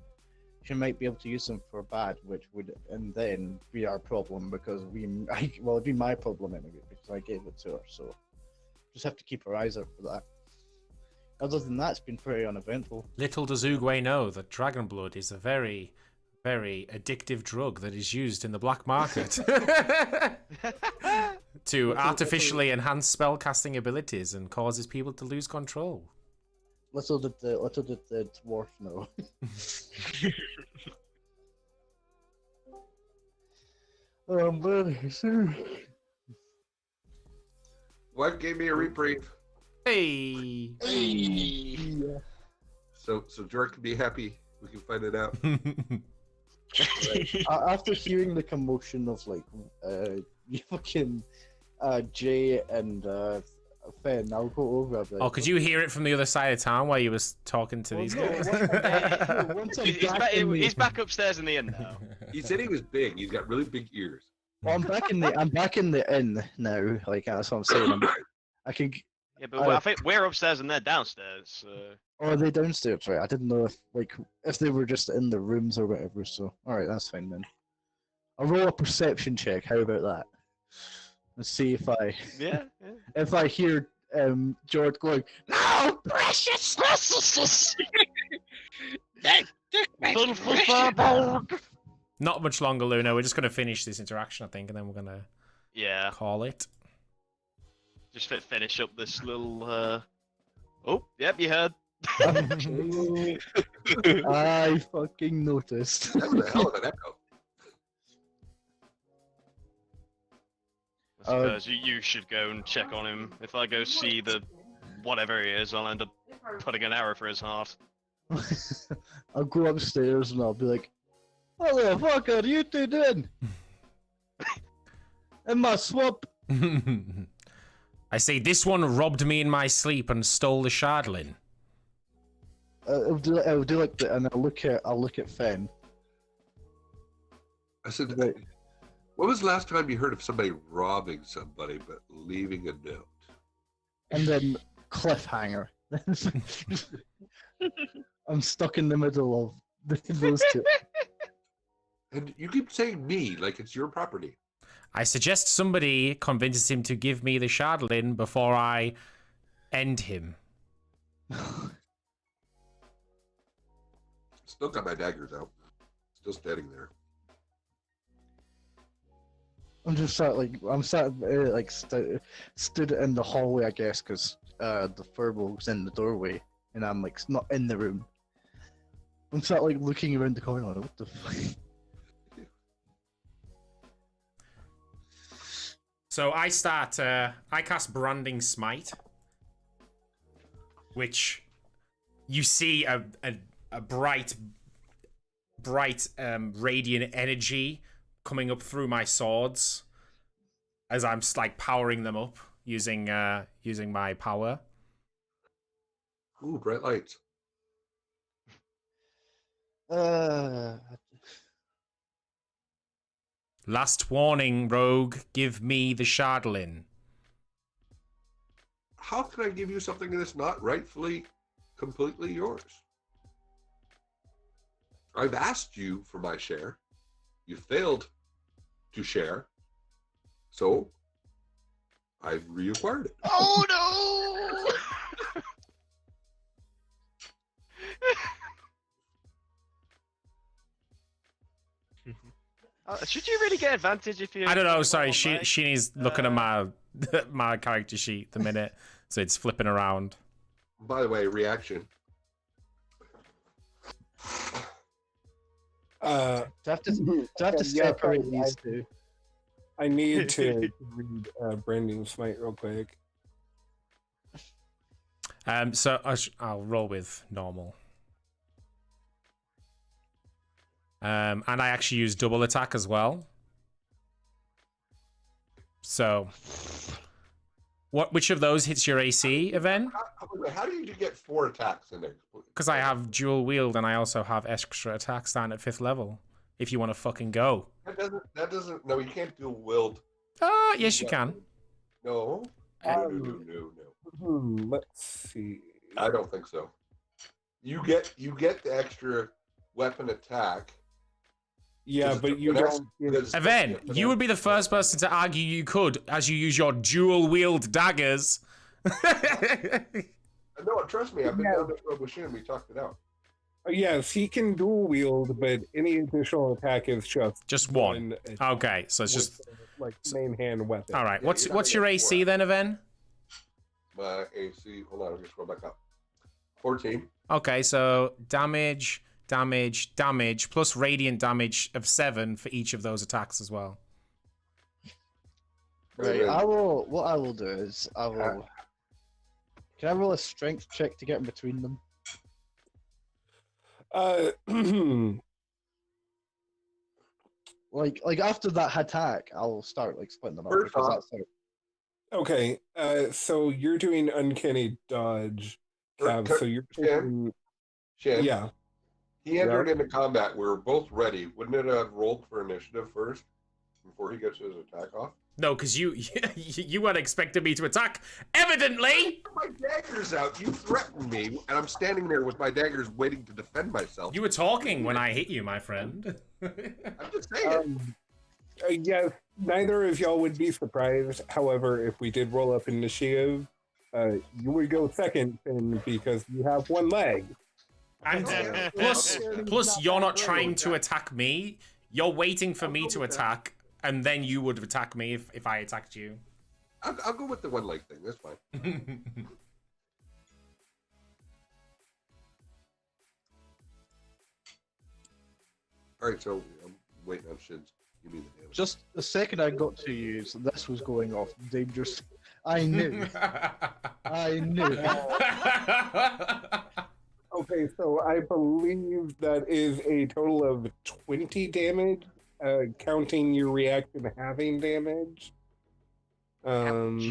she might be able to use them for bad, which would and then be our problem because it'd be my problem anyway because I gave it to her. So just have to keep our eyes out for that. Other than that, it's been pretty uneventful. Little does Uguay know that dragon blood is a very, very addictive drug that is used in the black market to artificially enhance spellcasting abilities and causes people to lose control. Little did the dwarf know. What gave me a reprieve? Hey. Yeah. So George can be happy. We can find it out. After hearing the commotion of like fucking Jay and Finn, I'll go over. Like, Oh, could you hear it from the other side of town while you was talking to these guys? He's back upstairs in the inn now. He said he was big. He's got really big ears. Well, I'm back in the inn now. Like that's what I'm saying. I can. Yeah, but I think we're upstairs and they're downstairs. Oh, are they downstairs? Right. I didn't know if they were just in the rooms or whatever. So, all right, that's fine then. I'll roll a perception check. How about that? Let's see if if I hear George going, "No, precious." Not much longer, Luna. We're just going to finish this interaction, I think, and then we're going to call it. Just finish up this little. Oh, yep, you heard. I fucking noticed. That was a hell of an echo. I suppose you should go and check on him. If I go see the whatever he is, I'll end up putting an arrow for his heart. I'll go upstairs and I'll be like, "What the fuck are you two doing in my swamp?" I say, this one robbed me in my sleep and stole the shardlin. I'll do like that, and I'll look at Finn. I said, when was the last time you heard of somebody robbing somebody but leaving a note? And then cliffhanger. I'm stuck in the middle of those two. And you keep saying me like it's your property. I suggest somebody convinces him to give me the shardlin before I end him. Still got my daggers out. Still standing there. I'm just stood in the hallway, I guess, because the furball's in the doorway, and I'm like not in the room. I'm sat like looking around the corner. Like, what the fuck? So I start. I cast Branding Smite, which you see a bright, radiant energy coming up through my swords as I'm like powering them up using my power. Ooh, bright lights. Last warning, rogue. Give me the shardlin. How can I give you something that's not rightfully, completely yours? I've asked you for my share. You failed to share. So, I've reacquired it. Oh no! Should you really get advantage if you? I don't know. Sorry, Sheeny's looking at my my character sheet at the minute, so it's flipping around. By the way, reaction. To have to separate these two. I need to read Branding Smite real quick. So I'll roll with normal. And I actually use double attack as well. So, which of those hits your AC, Even? How do you get 4 attacks in there? Because I have dual wield and I also have extra attacks down at 5th level. If you want to fucking go. That doesn't. No, you can't dual wield Yes, you can. No. No. Let's see. I don't think so. You get the extra weapon attack. Yeah, but you don't. Evan, you would be the first person to argue you could, as you use your dual-wield daggers. No, trust me. I've been down this road with Shin. We talked it out. Yes, he can dual wield, but any additional attack is just one. Okay, so it's just like main hand weapon. All right. What's your AC then, Evan? My AC. Hold on, I'll just scroll back up. 14. Okay, so damage, plus radiant damage of 7 for each of those attacks as well. Right. What I will do is I will. Can I roll a strength check to get in between them? Like after that attack, I'll start like splitting them up. Okay, so you're doing uncanny dodge, Cav, so you're taking... Shin, yeah. He entered into combat. We were both ready. Wouldn't it have rolled for initiative first before he gets his attack off? No, because you weren't expecting me to attack. Evidently! My dagger's out. You threatened me, and I'm standing there with my daggers waiting to defend myself. You were talking when I hit you, my friend. I'm just saying. Yeah, neither of y'all would be surprised. However, if we did roll up initiative, you would go second, Finn, because you have one leg. And plus, you're not trying to attack me. You're waiting for me to attack. And then you would attack me if I attacked you. I'll go with the one leg thing. That's fine. All right, so I'm waiting on Shins. Give me the damage. Just the second I got to use, this was going off dangerous. I knew. I knew. Okay, so I believe that is a total of 20 damage. Counting your reaction having damage. Oof.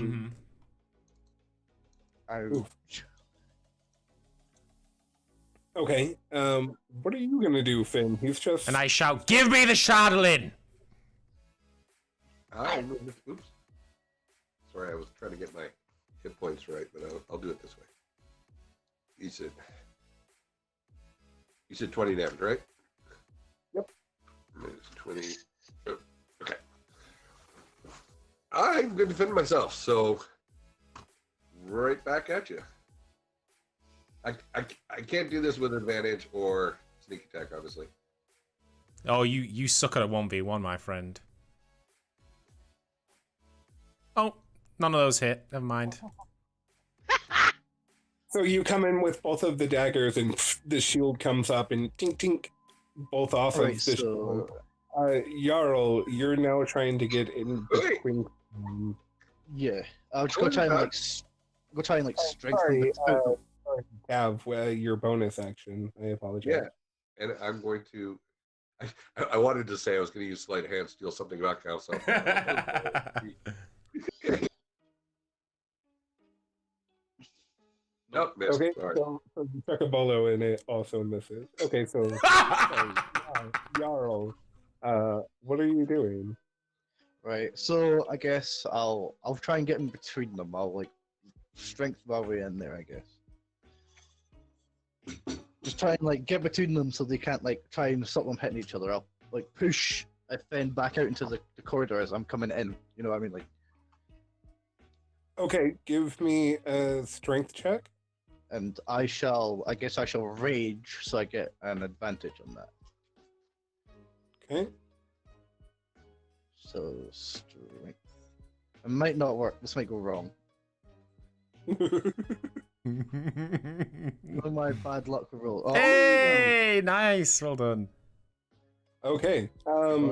Okay. What are you gonna do, Finn? He's just. And I shout, "Give me the Shardlin!" Oops. Sorry, I was trying to get my hit points right, but I'll do it this way. You said 20 damage, right? Yep. Minus 20. Oh, okay. I'm going to defend myself, so right back at you. I can't do this with advantage or sneak attack, obviously. Oh, you suck at a 1v1, my friend. Oh, none of those hit. Never mind. So you come in with both of the daggers, and the shield comes up, and tink tink, both off of the shield. Jarl, you're now trying to get in between. Yeah, I'll just go try and strengthen. Have your bonus action. I apologize. Yeah, and I'm going to. I wanted to say I was going to use sleight of hand, steal something about Calcel. Nope, missed. Okay, Sorry. so you chuck a bolo and it also misses. Okay, so Jarl, what are you doing? Right, so I guess I'll try and get in between them. I'll like strength my way in there, I guess. Just try and like get between them so they can't like try and stop them hitting each other. I'll like push Finn back out into the corridor as I'm coming in. You know what I mean? Like. Okay, give me a strength check. And I guess I shall rage so I get an advantage on that. Okay. So strength. It might not work. This might go wrong. Oh, my bad luck roll. Oh, hey, no. Nice, well done. Okay,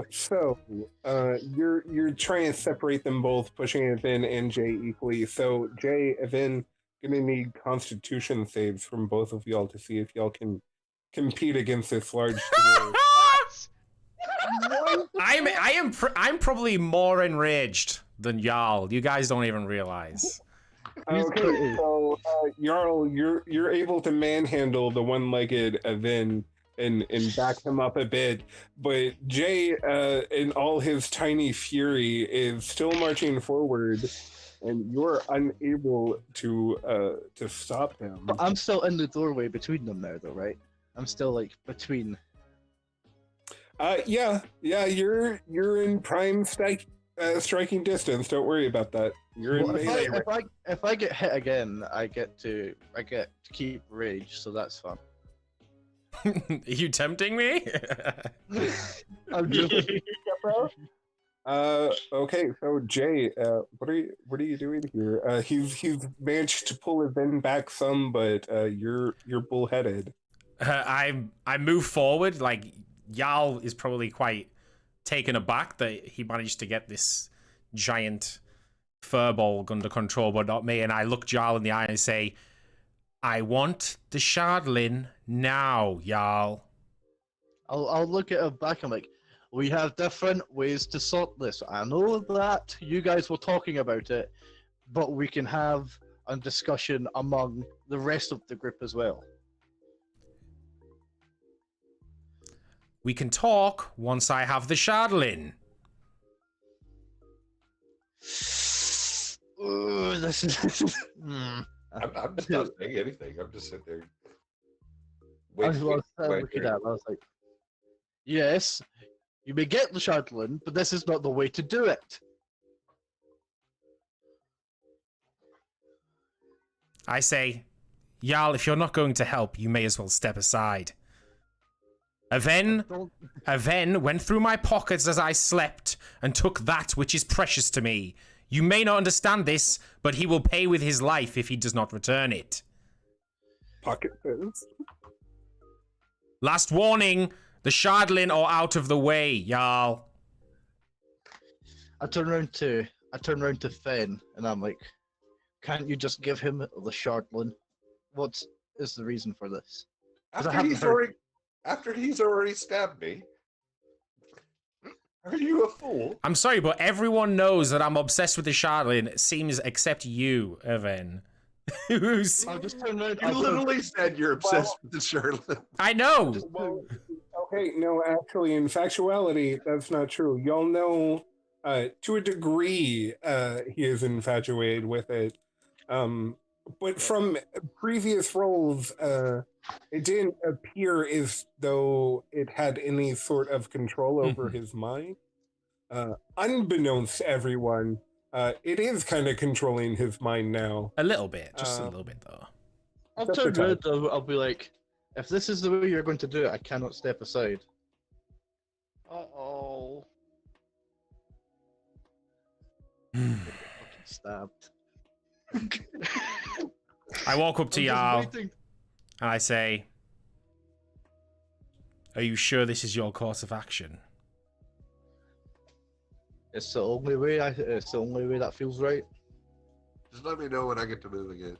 so you're trying to separate them both, pushing Evan and Jay equally. So Jay, Evan, gonna need Constitution saves from both of y'all to see if y'all can compete against this large dwarf. I'm probably more enraged than Jarl. You guys don't even realize. Okay, so Jarl, you're able to manhandle the one-legged Evan, and back him up a bit. But Jay, in all his tiny fury, is still marching forward, and you're unable to stop him. But I'm still in the doorway between them there, though, right? I'm still like between. Yeah, you're in prime striking distance. Don't worry about that. You're in Well, melee. if I get hit again, I get to keep rage, so that's fun. Are you tempting me? I'm just Okay, so Jay, what are you doing here? He's managed to pull his end back some, but you're bullheaded. I move forward. Like Jarl is probably quite taken aback that he managed to get this giant furbolg under control, but not me. And I look Jarl in the eye and say, "I want the Shardlin now, Jarl." I'll look at it back. I'm like, we have different ways to sort this. I know that you guys were talking about it, but we can have a discussion among the rest of the group as well. We can talk once I have the Shardlin. Ooh, this is. I'm just not saying anything. I'm just sitting there. I was looking at it, I was like, yes, you may get the Shardlin, but this is not the way to do it. I say, Jarl, if you're not going to help, you may as well step aside. Aven went through my pockets as I slept and took that which is precious to me. You may not understand this, but he will pay with his life if he does not return it. Pocket pins. Last warning, the Shardlin are out of the way, Jarl. I turn around to Fen, and I'm like, can't you just give him the Shardlin? What is the reason for this? After he's already stabbed me. Are you a fool? I'm sorry, but everyone knows that I'm obsessed with the Shardlin, it seems, except you, Aven. I'll just turn around. You literally said you're obsessed with the Shardlin. I know. Well, okay, no, actually, in factuality, that's not true. Y'all know, to a degree, he is infatuated with it. But from previous roles, it didn't appear as though it had any sort of control over his mind. Unbeknownst to everyone, it is kind of controlling his mind now. A little bit, just a little bit, though. I'll turn around, I'll be like, if this is the way you're going to do it, I cannot step aside. Uh-oh. Fucking stabbed. I walk up to I'm just Jarl waiting. and I say, "Are you sure this is your course of action?" It's the only way. It's the only way that feels right. Just let me know when I get to move again.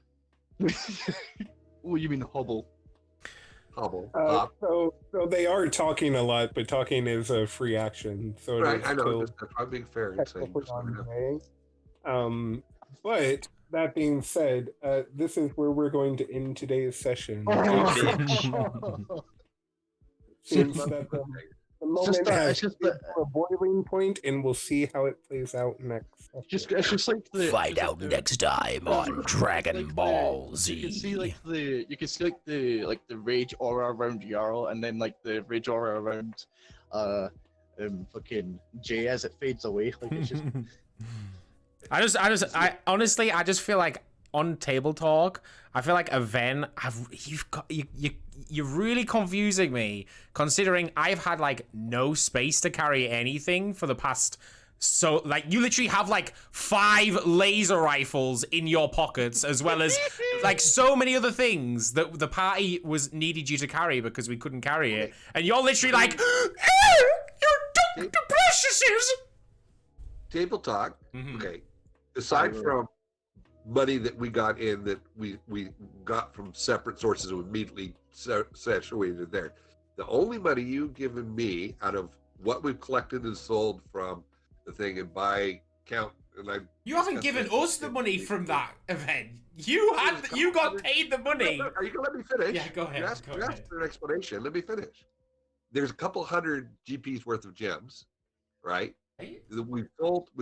Oh, you mean hobble? Hobble. So they are talking a lot, but talking is a free action. So Right, I know. I'm being fair and saying. Just let me know. But that being said, this is where we're going to end today's session. Seems that the moment has hit a boiling point, and we'll see how it plays out next. It's just like the Find out next time on Dragon Ball Z. You can see the rage aura around Jarl, and then like the rage aura around fucking Jay as it fades away. Like it's just. I honestly just feel like on table talk, I feel like Aven, you're really confusing me, considering I've had like no space to carry anything for the past. So like you literally have like 5 laser rifles in your pockets, as well as like so many other things that the party needed you to carry because we couldn't carry it, and you're literally like, you preciouses. Table talk. Mm-hmm. Okay. Aside from money that we got in that we got from separate sources and immediately situated there, the only money you've given me out of what we've collected and sold from the thing, and by count And I You haven't given us the money from that event. You got paid the money. Are you gonna let me finish? Yeah, go ahead. You asked, go you ahead. asked for an explanation. Let me finish. There's a couple hundred GPs worth of gems, right? We've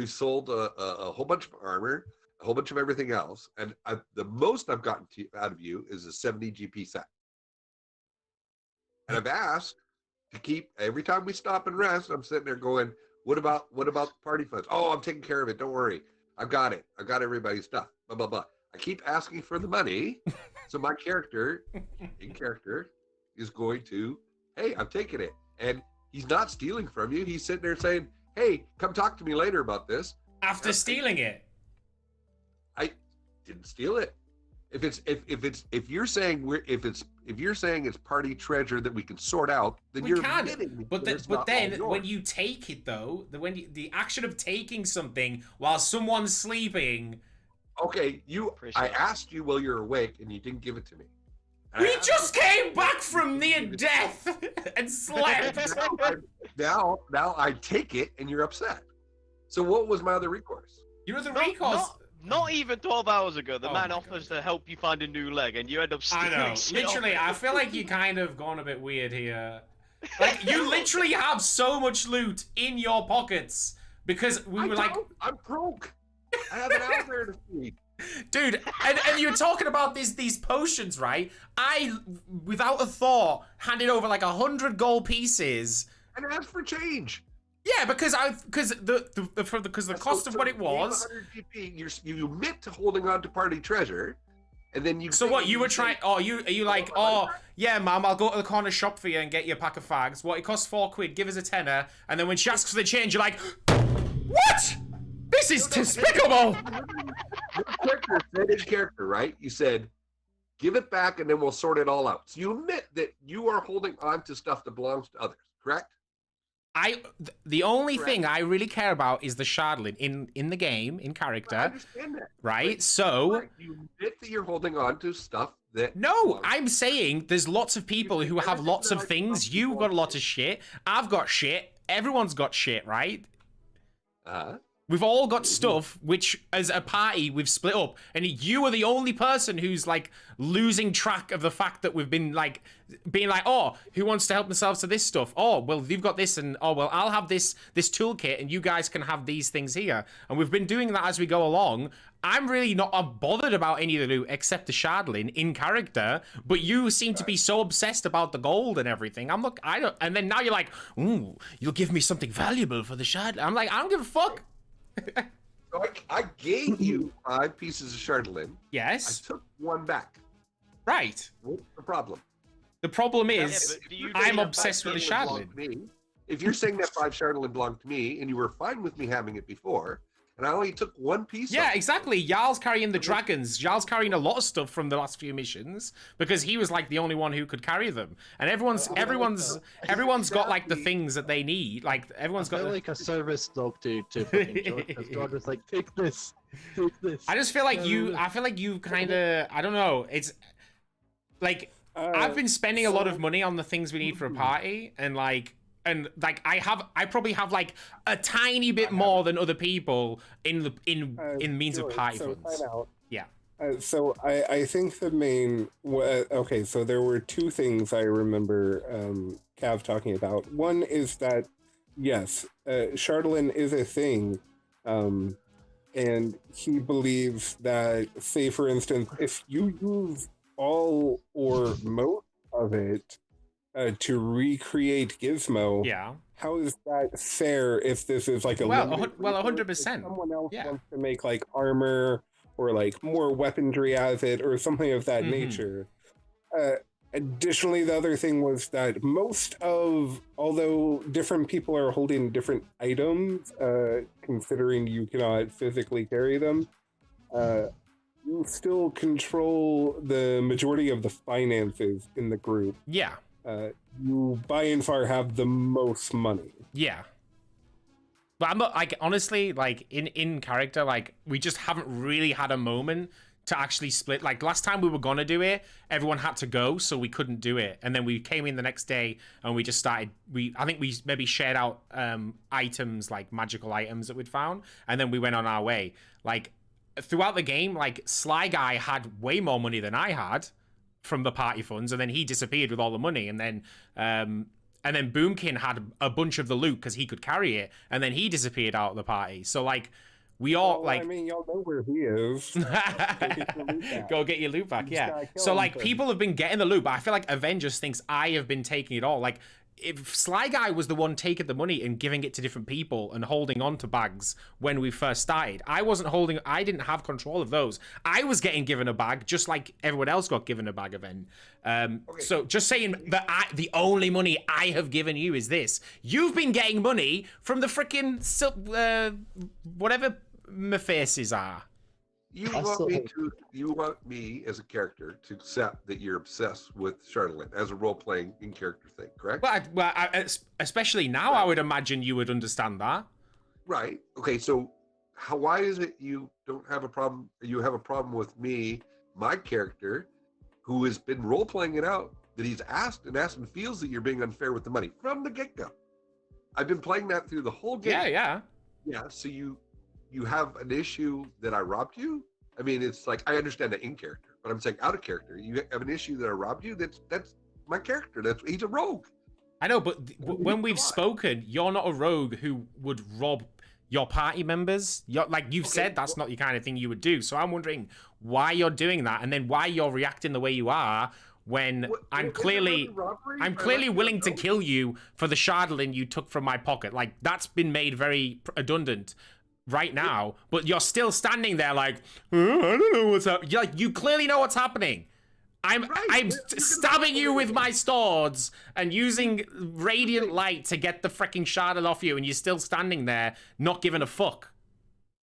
sold a whole bunch of armor, a whole bunch of everything else, and the most I've gotten out of you is a 70 GP set. And I've asked to keep every time we stop and rest. I'm sitting there going, what about the party funds? Oh, I'm taking care of it. Don't worry. I've got it. I've got everybody's stuff. Blah blah blah. I keep asking for the money, so my character, in character, is going to, hey, I'm taking it, and he's not stealing from you. He's sitting there saying, hey, come talk to me later about this. After stealing it. I didn't steal it. If you're saying it's party treasure that we can sort out, then We you're can, admitting me but that it's but not then all yours. when you take it though, the action of taking something while someone's sleeping. Okay, I asked you while you're awake, and you didn't give it to me. We just came back from near death and slept. Now I take it, and you're upset. So what was my other recourse? You know the recourse. Not even 12 hours ago, the Oh man my offers to help you find a new leg, and you end up I stealing know. shit Literally, off I feel like you kind of gone a bit weird here. Like you literally have so much loot in your pockets because we were like, I'm broke. I have an hour to feed. dude, and you're talking about these potions, right? I, without a thought, handed over like 100 gold pieces. And asked for change. Yeah, because the cost of what it was. You admit to holding on to party treasure, and then you. So what you were trying? Oh, are you like, oh yeah, ma'am, I'll go to the corner shop for you and get you a pack of fags. What it costs £4, give us a tenner, and then when she asks for the change, you're like, what? This is despicable. Your character said in character, right? You said, give it back, and then we'll sort it all out. So you admit that you are holding on to stuff that belongs to others, correct? The only thing I really care about is the shardling in the game, in character. I understand that. Right? So you admit that you're holding on to stuff that. no, I'm saying there's lots of people who have lots of things. You've got a lot of shit. I've got shit. Everyone's got shit, right? We've all got stuff, which as a party we've split up, and you are the only person who's like losing track of the fact that we've been like being like, oh, who wants to help themselves to this stuff? Oh, well, you've got this, and oh, well, I'll have this toolkit, and you guys can have these things here. And we've been doing that as we go along. I'm really not bothered about any of the loot except the shardling in character, but you seem to be so obsessed about the gold and everything. I don't, and then now you're like, ooh, you'll give me something valuable for the shardling. I'm like, I don't give a fuck. So I gave you 5 pieces of shardling. Yes. I took 1 back. Right. What's the problem? The problem is, Yeah, I'm obsessed with the shardling. If you're saying that 5 shardling belonged to me, and you were fine with me having it before, and I only took 1 piece. Yeah, exactly. Jarl's carrying the dragons. Jarl's carrying a lot of stuff from the last few missions because he was like the only one who could carry them. And everyone's got like the things that they need. Like everyone's got like a service dog to fucking George, because George was like, take this. I just feel like you kind of, I don't know. It's like I've been spending a lot of money on the things we need for a party, and like I probably have like a tiny bit more than other people in means of party funds. Yeah. So I think the main okay, so there were 2 things I remember Cav talking about. One is that yes, Shardlin is a thing, and he believes that, say for instance, if you use all or most of it to recreate Gizmo, yeah, how is that fair if this is like a 100%. Someone else wants to make like armor or like more weaponry out of it or something of that nature. Additionally, the other thing was that although different people are holding different items, considering you cannot physically carry them, you still control the majority of the finances in the group. Yeah. You by and far have the most money. Yeah. But I'm not like honestly like in character, like we just haven't really had a moment to actually split. Like last time we were gonna do it, everyone had to go, so we couldn't do it. And then we came in the next day and we just started. I think we maybe shared out items, like magical items that we'd found, and then we went on our way. Like throughout the game, like Sly Guy had way more money than I had from the party funds, and then he disappeared with all the money, and then Boomkin had a bunch of the loot because he could carry it, and then he disappeared out of the party. So like we all like. I mean, y'all know where he is. Go get your loot back, yeah. So like people have been getting the loot, but I feel like Avengers thinks I have been taking it all. Like if Sly Guy was the one taking the money and giving it to different people and holding on to bags when we first started, I didn't have control of those. I was getting given a bag just like everyone else got given a bag event. So just saying that the only money I have given you is this. You've been getting money from the freaking whatever my faces are. You want me as a character to accept that you're obsessed with Charlotte as a role-playing in-character thing, correct? Well, especially now, I would imagine you would understand that. Right. Okay. So, why is it you don't have a problem? You have a problem with me, my character, who has been role-playing it out, that he's asked and feels that you're being unfair with the money from the get-go. I've been playing that through the whole game. Yeah. So you have an issue that I robbed you? I mean, it's like, I understand that in character, but I'm saying out of character. You have an issue that I robbed you? That's my character. He's a rogue. I know, but when we've spoken, you're not a rogue who would rob your party members. You've said that's not the kind of thing you would do. So I'm wondering why you're doing that, and then why you're reacting the way you are when I'm clearly willing to kill you for the shardling you took from my pocket. Like, that's been made very redundant right now, but you're still standing there like, I don't know what's up. You clearly know what's happening. I'm stabbing you with my swords and using radiant light to get the freaking shardle off you, and you're still standing there not giving a fuck.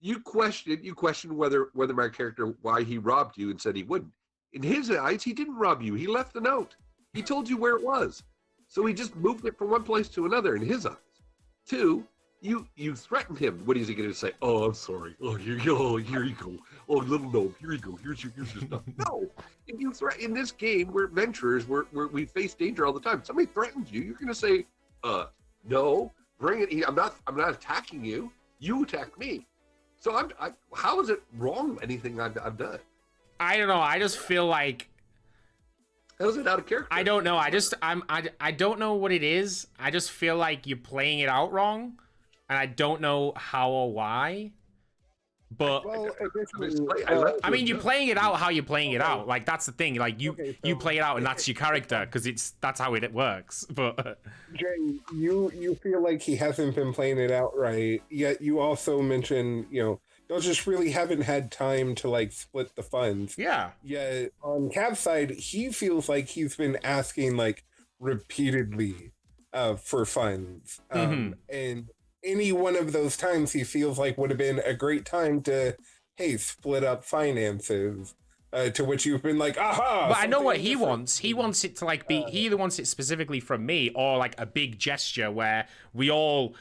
You questioned whether my character, why he robbed you, and said he wouldn't. In his eyes, he didn't rob you. He left the note. He told you where it was. So he just moved it from one place to another in his eyes. Two, you threatened him. What is he going to say? Oh, I'm sorry. Oh, here you go. Oh, little gnome, here you go. Here's your stuff. No. If you threaten in this game, we're adventurers. We face danger all the time. Somebody threatens you. You're going to say, no, bring it. I'm not attacking you. You attacked me. So how is it wrong? Anything I've done? I don't know. I just feel like. How's it out of character? I don't know. I don't know what it is. I just feel like you're playing it out wrong. And I don't know how or why, but I mean, you're playing it out how you're playing it out. Like, that's the thing. Like, you play it out, and that's your character because that's how it works. But Jay, you feel like he hasn't been playing it out right. Yet you also mentioned, y'all just really haven't had time to like split the funds. Yeah. Yeah. On Cav's side, he feels like he's been asking like repeatedly for funds, and any one of those times he feels like would have been a great time to, hey, split up finances. To which you've been like, aha! But I know what he wants. He wants it to like be. He either wants it specifically from me, or like a big gesture where we all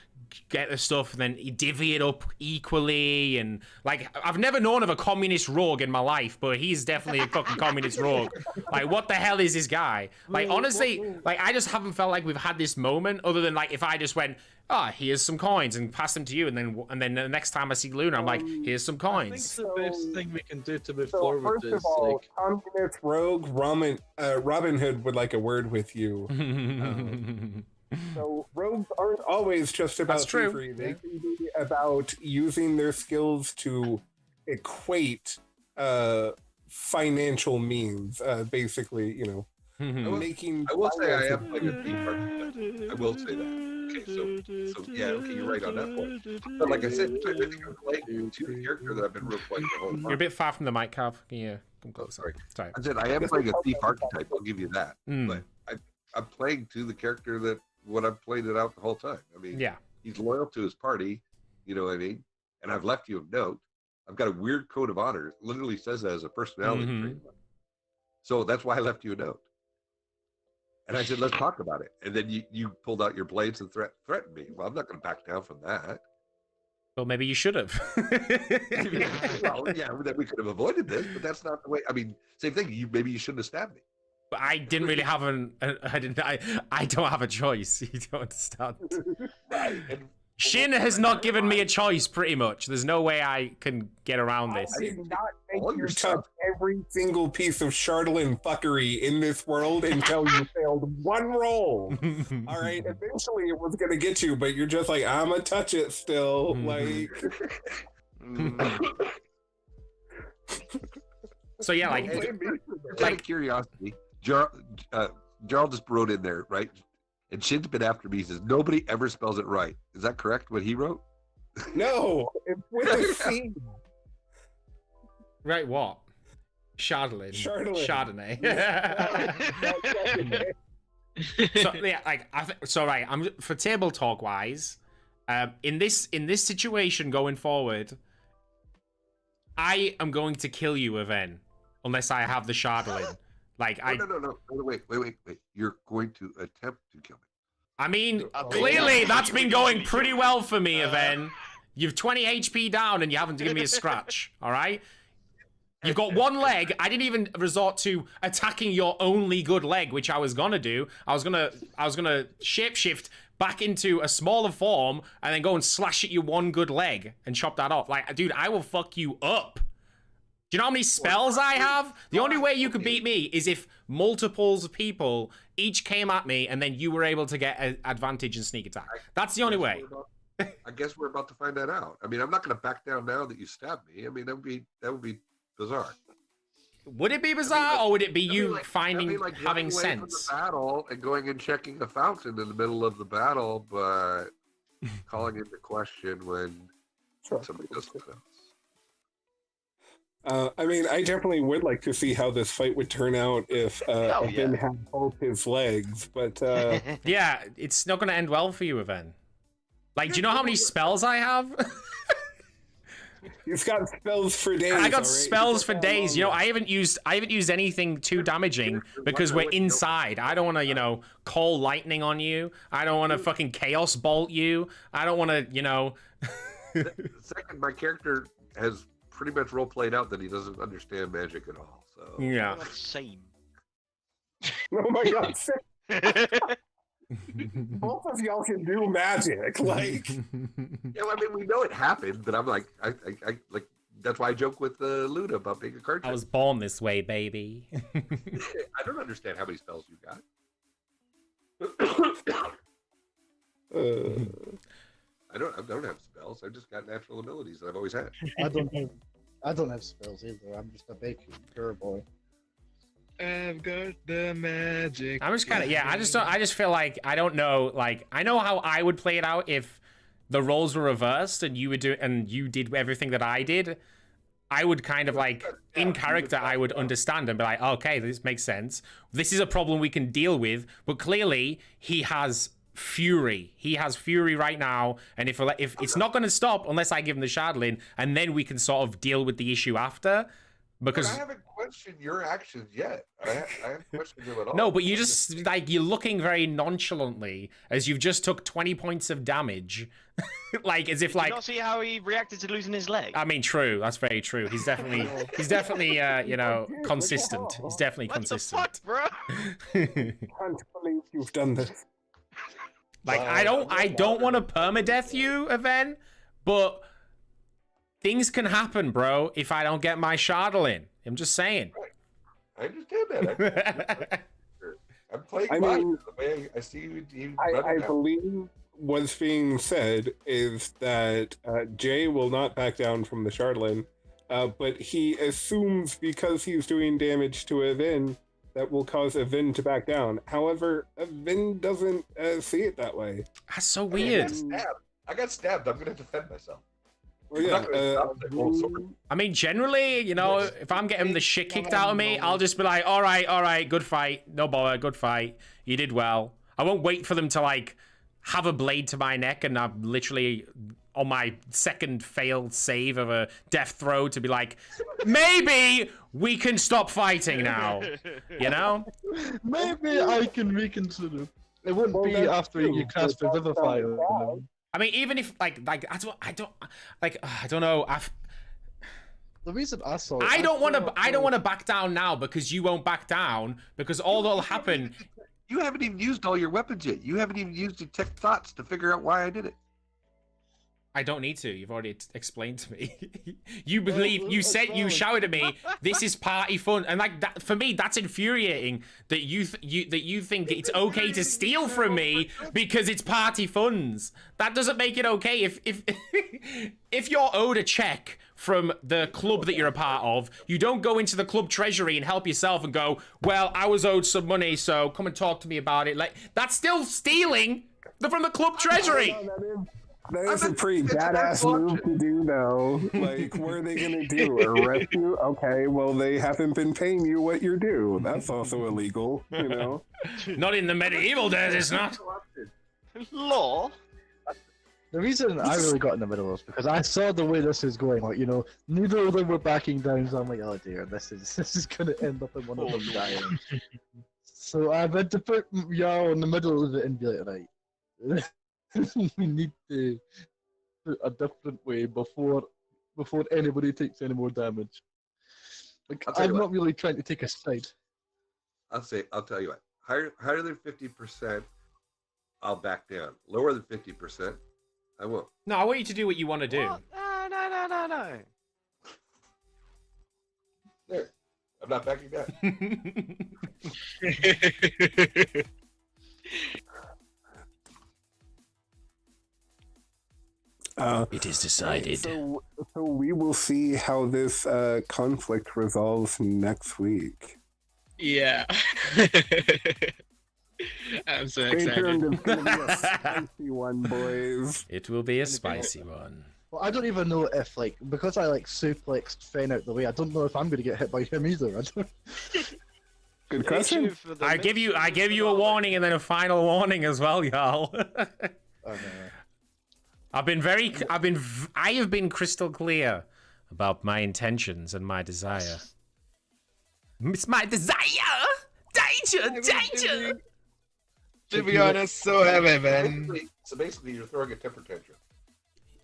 get the stuff and then divvy it up equally. And like, I've never known of a communist rogue in my life, but he's definitely a fucking communist rogue. Like, what the hell is this guy? Like, honestly, like, I just haven't felt like we've had this moment, other than like if I just went, here's some coins, and pass them to you, and then the next time I see Luna, I'm like, here's some coins. I think the best thing we can do to move forward is all, like, communist rogue Robin Hood would like a word with you. So rogues aren't always just about thievery. They can be about using their skills to equate financial means, basically, making. I will say I am playing a thief archetype. I will say that. Okay, so yeah, okay, you're right on that point. But like I said, I think I'm playing to the character that I've been real playing the whole time. You're a bit far from the mic, Cav. Can you come closer? Sorry. I said I am playing a thief archetype. I'll give you that. But I'm playing to the character that I've played it out the whole time. I mean, he's loyal to his party. You know what I mean? And I've left you a note. I've got a weird code of honor. It literally says that as a personality trait. So that's why I left you a note. And I said, let's talk about it. And then you pulled out your blades and threatened me. Well, I'm not going to back down from that. Well, maybe you should have. Well, yeah, we could have avoided this, but that's not the way. I mean, same thing. Maybe you shouldn't have stabbed me. But I didn't really have I don't have a choice. You don't understand. Right. And Shin has not given me a choice, pretty much. There's no way I can get around this. I did not make you touch every single piece of Chardolin fuckery in this world until you failed one roll. All right, eventually it was gonna get you, but you're just like, I'ma touch it still. Like. So yeah, like, out of curiosity, Jarl just wrote in there, right? And Shin's been after me. He says nobody ever spells it right. Is that correct? What he wrote? No, it's with a C. Right, what? Chardonnay. Chardonnay. Chardonnay. So yeah, like right. I'm for table talk wise. In this situation going forward, I am going to kill you, Aven, unless I have the Chardonnay. Like No. Wait. You're going to attempt to kill me. I mean, clearly that's been going pretty well for me, Aven. You've 20 HP down and you haven't given me a scratch. All right. You've got one leg. I didn't even resort to attacking your only good leg, which I was gonna do. I was gonna shapeshift back into a smaller form and then go and slash at your one good leg and chop that off. Like, dude, I will fuck you up. Do you know how many spells I have? The only way you could beat me is if multiples of people each came at me and then you were able to get an advantage and sneak attack. That's the only way. I guess we're about to find that out. I mean, I'm not going to back down now that you stabbed me. I mean, that would be bizarre. Would it be bizarre, or would it be you having running away sense? From the battle and going and checking the fountain in the middle of the battle, but calling into question when somebody does something else. I mean, I definitely would like to see how this fight would turn out if Aven had both his legs, but yeah, it's not going to end well for you, Aven. Like, do you know how many spells I have? He's got spells for days. I got spells for days. You know, I haven't used anything too damaging because we're inside. I don't want to, call lightning on you. I don't want to fucking chaos bolt you. I don't want to, Second, my character has pretty much role played out that he doesn't understand magic at all. So yeah, same. Oh my god, both of y'all can do magic. Like, yeah, I mean, we know it happened, but I'm like, I like that's why I joke with Luda about being a card trick. I was born this way, baby. I don't understand how many spells you got. I don't have spells. I just got natural abilities that I've always had. I don't have spells either. I'm just a big girl boy. I've got the magic. I'm just kind of I just feel like I don't know. Like, I know how I would play it out if the roles were reversed and you did everything that I did. I would kind of like in character. I would understand and be like, okay, this makes sense. This is a problem we can deal with. But clearly, he has fury. He has fury right now, and if it's not going to stop unless I give him the Shardlin, and then we can sort of deal with the issue after. Because I haven't questioned your actions yet. I haven't questioned them at all. No, but you just you're looking very nonchalantly as you've just took 20 points of damage, like as if Did you not see how he reacted to losing his leg? I mean, true. That's very true. He's definitely consistent. He's definitely consistent. What the fuck, bro? I can't believe you've done this. Like, I don't want to permadeath you, Aven, but things can happen, bro, if I don't get my Chardolin. I'm just saying. I understand that. I'm playing the way I see you. I believe what's being said is that Jay will not back down from the Chardolin, but he assumes because he's doing damage to Aven, that will cause Aven to back down. However, Aven doesn't see it that way. That's so weird. I got stabbed. I'm going to defend myself. Well, yeah, I mean, generally, if I'm getting the shit kicked out of me, I'll just be like, all right, good fight. No bother, good fight. You did well. I won't wait for them to, like, have a blade to my neck and I'm literally on my second failed save of a death throw to be like, maybe we can stop fighting now, Maybe I can reconsider. It wouldn't be after you cast Revivify. I mean, even if I don't know. The reason I saw I don't want to back down now because you won't back down because all that'll happen. You haven't even used all your weapons yet. You haven't even used detect thoughts to figure out why I did it. I don't need to. You've already explained to me. You shouted at me. This is party fun, and like that for me, that's infuriating. That you think it's okay to steal from me because it's party funds. That doesn't make it okay. If you're owed a check from the club that you're a part of, you don't go into the club treasury and help yourself and go, well, I was owed some money, so come and talk to me about it. Like that's still stealing from the club treasury. That is a pretty badass move to do, though. Like, what are they gonna do? Arrest you? Okay, well, they haven't been paying you what you're due. That's also illegal, you know? Not in the medieval days, it's not. Law? The reason I really got in the middle was because I saw the way this is going. Like, neither of them were backing down, so I'm like, oh dear, this is gonna end up in one of them dying. So I had to put Yarl in the middle of it and be like, right. We need to put a different way before anybody takes any more damage. Like, I'm not really trying to take a side. I'll tell you what. Higher than 50%, I'll back down. Lower than 50%, I won't. No, I want you to do what you want to do. What? No. There. I'm not backing down. It is decided. So we will see how this conflict resolves next week. Yeah. I'm so Stay tuned, excited. it's gonna be a spicy one, boys. It will be a spicy one. Well, I don't even know if, like, because I, like, suplexed Fen out the way, I don't know if I'm going to get hit by him either. I don't... Good question. I give you a warning and then a final warning as well, y'all. Oh, no. I have been crystal clear about my intentions and my desire. It's my desire! Danger! To be honest, so heavy, man. So basically, you're throwing a temper tantrum.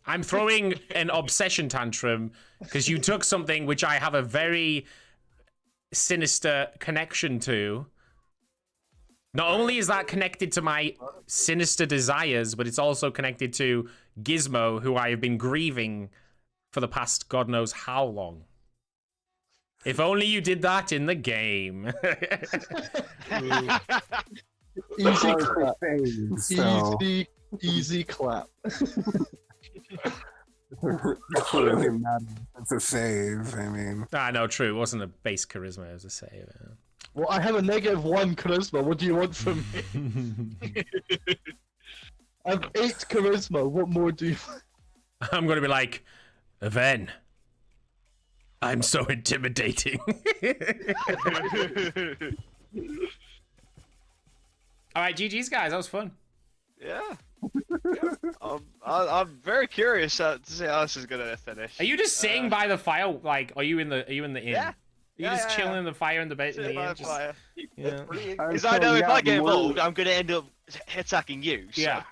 I'm throwing an obsession tantrum because you took something which I have a very sinister connection to. Not only is that connected to my sinister desires, but it's also connected to Gizmo, who I have been grieving for the past God knows how long. If only you did that in the game. Easy clap. So. Easy clap. That's what really matters. It's a save, I mean. No, true. It wasn't a base charisma, it was a save. Well, I have a -1 charisma. What do you want from me? I have 8 charisma. What more do you want? I'm going to be like, Ven, I'm so intimidating. Alright, GG's, guys. That was fun. Yeah. I'm very curious to see how this is gonna finish. Are you just sitting by the fire? Like, are you in the inn? Yeah. Are you just chilling in the fire in the inn? Fire. Yeah. Because I know if I get involved, I'm gonna end up attacking you. So. Yeah.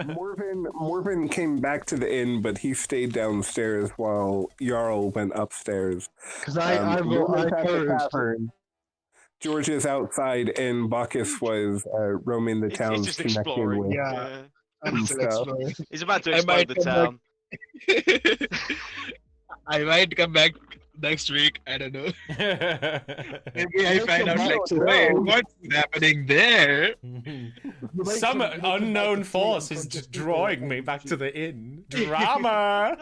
Morven came back to the inn, but he stayed downstairs while Jarl went upstairs. Because I heard. George is outside, and Bacchus was roaming the town, He's just connecting exploring. with Yeah. I'm still exploring. He's about to explore the town. I might come back next week. I don't know. Maybe I find out like, wait, what's happening there? Some unknown force is just drawing me back to the inn. Drama.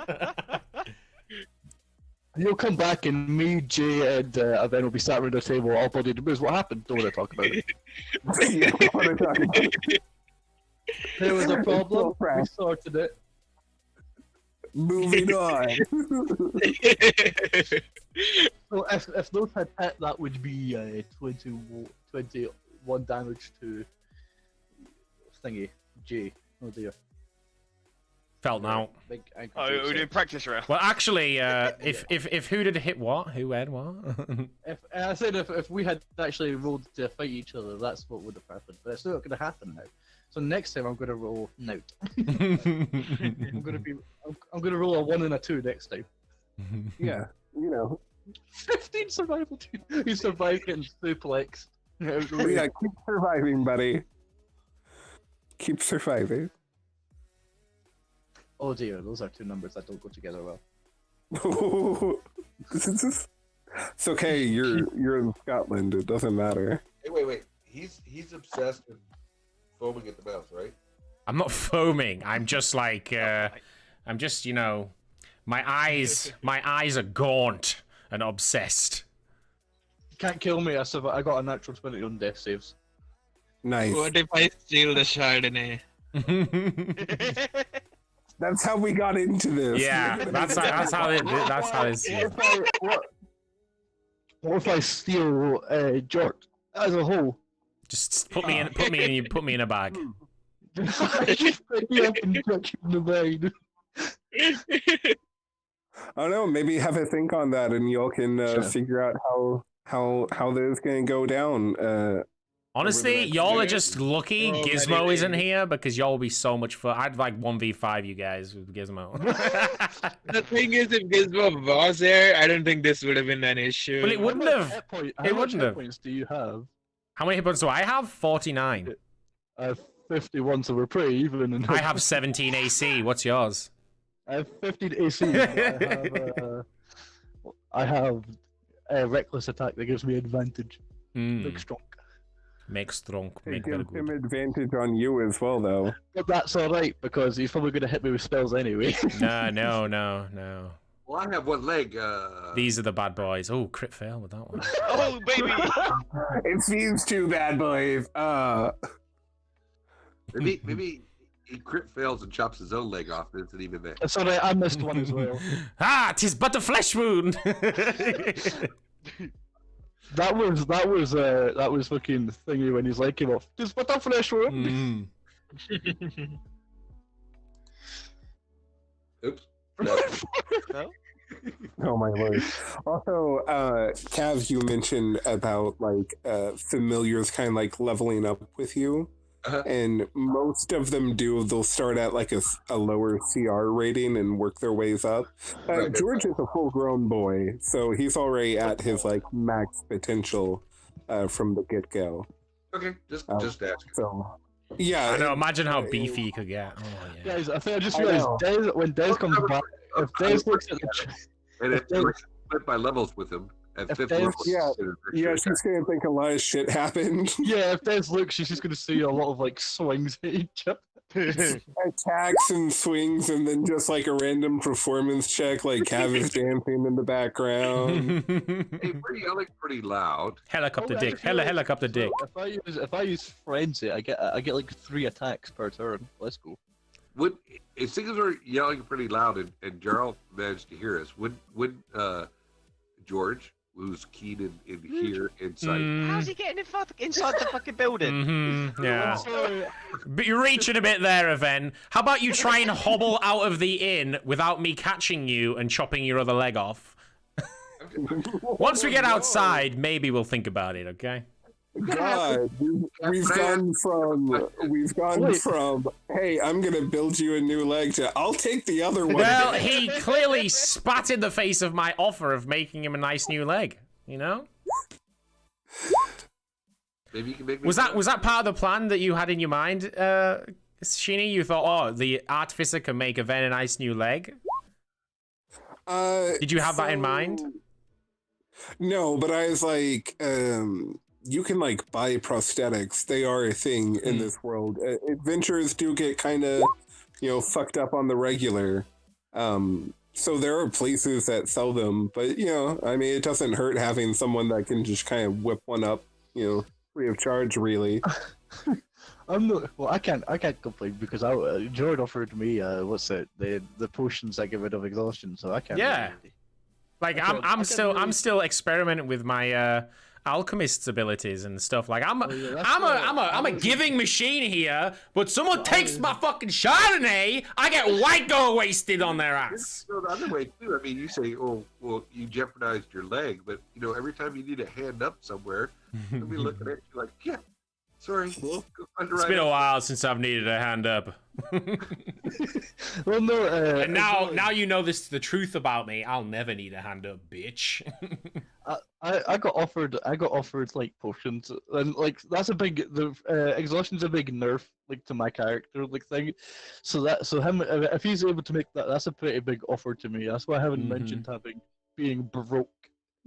You'll come back and me, Jay, and then we'll be sat around the table, all body to booze. What happened? Don't want to talk about it. There was a problem. We sorted it. Moving on. So if those had hit, that would be 21 damage to thingy J. Oh dear. Felt now. Big angry Oh, J we're doing practice round. Well, actually, if who did hit what? Who had what? I said if we had actually rolled to fight each other, that's what would have happened. But it's not going to happen now. So next time I'm gonna roll note. I'm gonna roll a 1 and a 2 next time. Yeah, you know. 15 survival. You survived getting suplexed. Yeah, keep surviving, buddy. Keep surviving. Oh dear, those are two numbers that don't go together well. It's okay. You're in Scotland. It doesn't matter. Hey, wait. He's obsessed with foaming at the mouth, right? I'm not foaming. I'm just like, I'm just, you know, my eyes are gaunt and obsessed. You can't kill me. I got a natural 20 on death saves. Nice. What if I steal the Chardonnay? That's how we got into this. Yeah, that's how it's. What if I steal Jort as a whole? Just put me in a bag. You have to chuck in the bag. I don't know. Maybe have a think on that, and y'all can figure out how this is gonna go down. Honestly, y'all are just lucky Gizmo isn't here because y'all will be so much fun. I'd like 1v5 you guys with Gizmo. The thing is, if Gizmo was there, I don't think this would have been an issue. Well, it wouldn't have. How much hit points do you have? How many hit points do I have? 49. I have 51, so we're pretty even. I have 17 AC. What's yours? I have 15 AC. I have a reckless attack that gives me advantage. Big strong. Make strong. It Make very gives him good. advantage on you as well, though. But that's alright, because he's probably going to hit me with spells anyway. No. Well, I have one leg. These are the bad boys. Oh, crit fail with that one. Oh, baby! It seems too bad, boys. Maybe he crit fails and chops his own leg off, and isn't even there. That's alright, I missed one as well. Ah, 'tis but a flesh wound. That was fucking thingy when he's like him off. Just but a flesh wound. Oops. Oh my lord. Also, Cav, you mentioned about like familiars kind of like leveling up with you. And most of them do. They'll start at like a lower CR rating and work their ways up. George is a full-grown boy, so he's already at his like max potential from the get-go. Okay, just ask. So, yeah. I know. Imagine how beefy you could get. Oh, yeah. Guys, I think I just realized when Dez comes back, if Dez looks at the and if they split by levels with him at fifth level, yeah, she's gonna think a lot of shit happened. Yeah, if Dez looks, she's just gonna see a lot of like swings at each other. Attacks and swings, and then just like a random performance check, like Cav is dancing in the background. Hey, we're yelling pretty loud. Helicopter dick. Helicopter dick. If I use frenzy, I get like 3 attacks per turn. Let's go. If things are yelling pretty loud and Jarl managed to hear us, would George, who's keen in here inside? How's he getting inside the fucking building? Yeah. But you're reaching a bit there, Even. How about you try and hobble out of the inn without me catching you and chopping your other leg off? Once we get outside, maybe we'll think about it, okay? God, we've gone from hey, I'm gonna build you a new leg to I'll take the other one. Well, he clearly spat in the face of my offer of making him a nice new leg. You know? Maybe you can make me was that part of the plan that you had in your mind, Sheeny? You thought, oh, the Artificer can make Even a nice new leg? Did you have that in mind? No, but I was like, you can like buy prosthetics. They are a thing in this world. Adventurers do get kind of, fucked up on the regular. So there are places that sell them, but I mean, it doesn't hurt having someone that can just kind of whip one up, free of charge, really. I'm not. Well, I can't complain because Jared offered me the potions that get rid of exhaustion, so I can't. Yeah. Like I'm still experimenting with my alchemist's abilities and stuff. Like I'm a giving machine here, but someone takes my fucking Chardonnay, I get white go wasted on their ass. So the other way too. I mean, you say, oh, well, you jeopardized your leg, but every time you need a hand up somewhere, they'll be looking at you like, yeah, Sorry. It's been a while since I've needed a hand up. Well, no. And now you know the truth about me. I'll never need a hand up, bitch. I got offered like potions, and like that's a big exhaustion's a big nerf like to my character like thing, so him if he's able to make that, that's a pretty big offer to me. That's why I haven't mentioned being broke,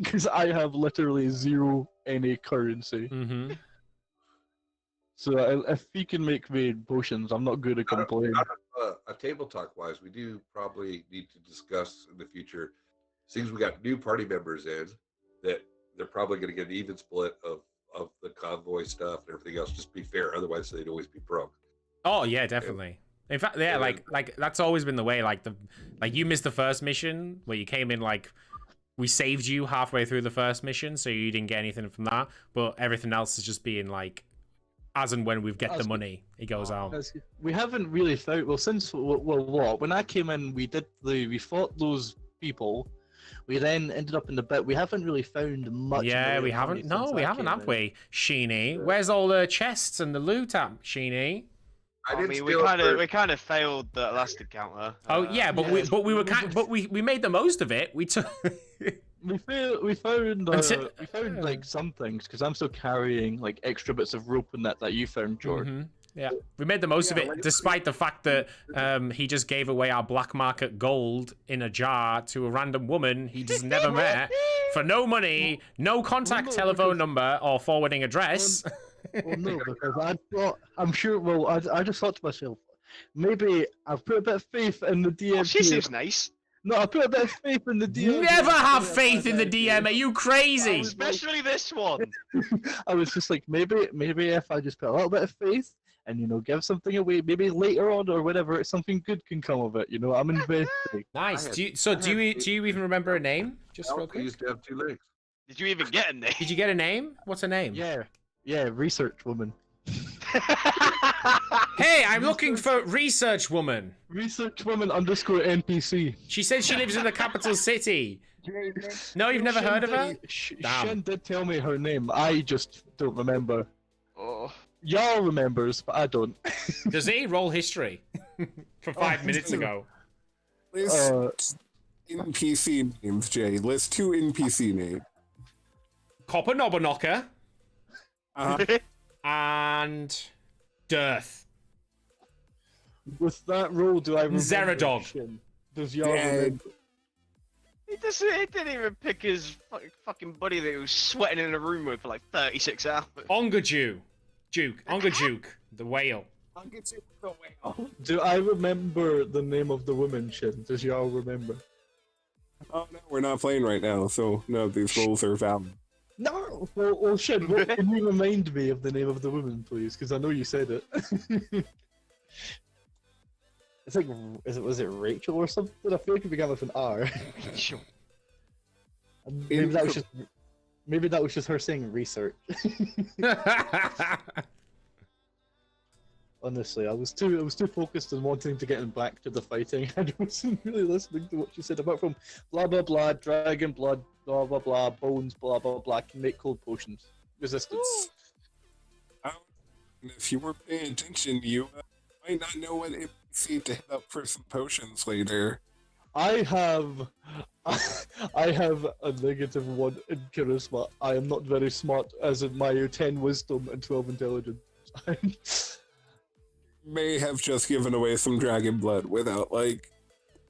because I have literally zero any currency. So if he can make me potions, I'm not going to complain. A table talk wise, we do probably need to discuss in the future, since we got new party members in, that they're probably going to get an even split of the convoy stuff and everything else. Just be fair, otherwise they'd always be broke. Oh yeah, definitely. In fact, yeah, like that's always been the way. Like you missed the first mission where you came in like. We saved you halfway through the first mission, so you didn't get anything from that. But everything else is just being like, as and when we get the money, it goes out. We haven't really found since when I came in, we fought those people. We then ended up in the bit. We haven't really found much. Yeah, we haven't. No, we haven't, have we, Sheeny? Where's all the chests and the loot at, Sheeny? I mean, we kind of failed the last encounter. Oh yeah, but we made the most of it. We took. We found like some things, because I'm still carrying like extra bits of rope and that you found, George. Yeah, we made the most of it, despite the fact that he just gave away our black market gold in a jar to a random woman he just never met for no money, no contact telephone number or forwarding address. Well, no, because I just thought to myself, maybe I've put a bit of faith in the DM. Oh, she seems nice. No, I put a bit of faith in the DM. Never have faith in the DM. Are you crazy? Especially this one. I was just like, maybe if I just put a little bit of faith and give something away, maybe later on or whatever, something good can come of it. I'm investing. Nice. Do you even remember a name? Just real quick. I used to have 2 legs. Did you even get a name? Did you get a name? What's her name? Yeah, research woman. Hey, I'm looking for research woman. Research woman _ NPC. She says she lives in the capital city. No, you've never heard of her? Shen did tell me her name. I just don't remember. Oh. Y'all remembers, but I don't. Does he roll history for 5 minutes ago? List NPC names, Jay. List 2 NPC names. Copper Knobberknocker. And Dearth. With that roll, do I remember? Zeradog. Does y'all remember? He didn't even pick his fucking buddy that he was sweating in a room with for like 36 hours. Onga Duke, the whale. Do I remember the name of the woman, Shin? Does y'all remember? Oh no, we're not playing right now, so no, these rolls are valid. No! Well, Shin, can you remind me of the name of the woman, please? Because I know you said it. It's like, was it Rachel or something? I feel like it began with an R. Sure. Maybe that was just her saying research. Honestly, I was too focused on wanting to get back to the fighting. I wasn't really listening to what she said about from blah blah blah, dragon blood, blah blah blah, bones, blah blah blah, can make cold potions. Resistance. If you weren't paying attention, you might not know what NPC to hit up for some potions later. I have a -1 in charisma. I am not very smart, as in my 10 wisdom and 12 intelligence. May have just given away some dragon blood without like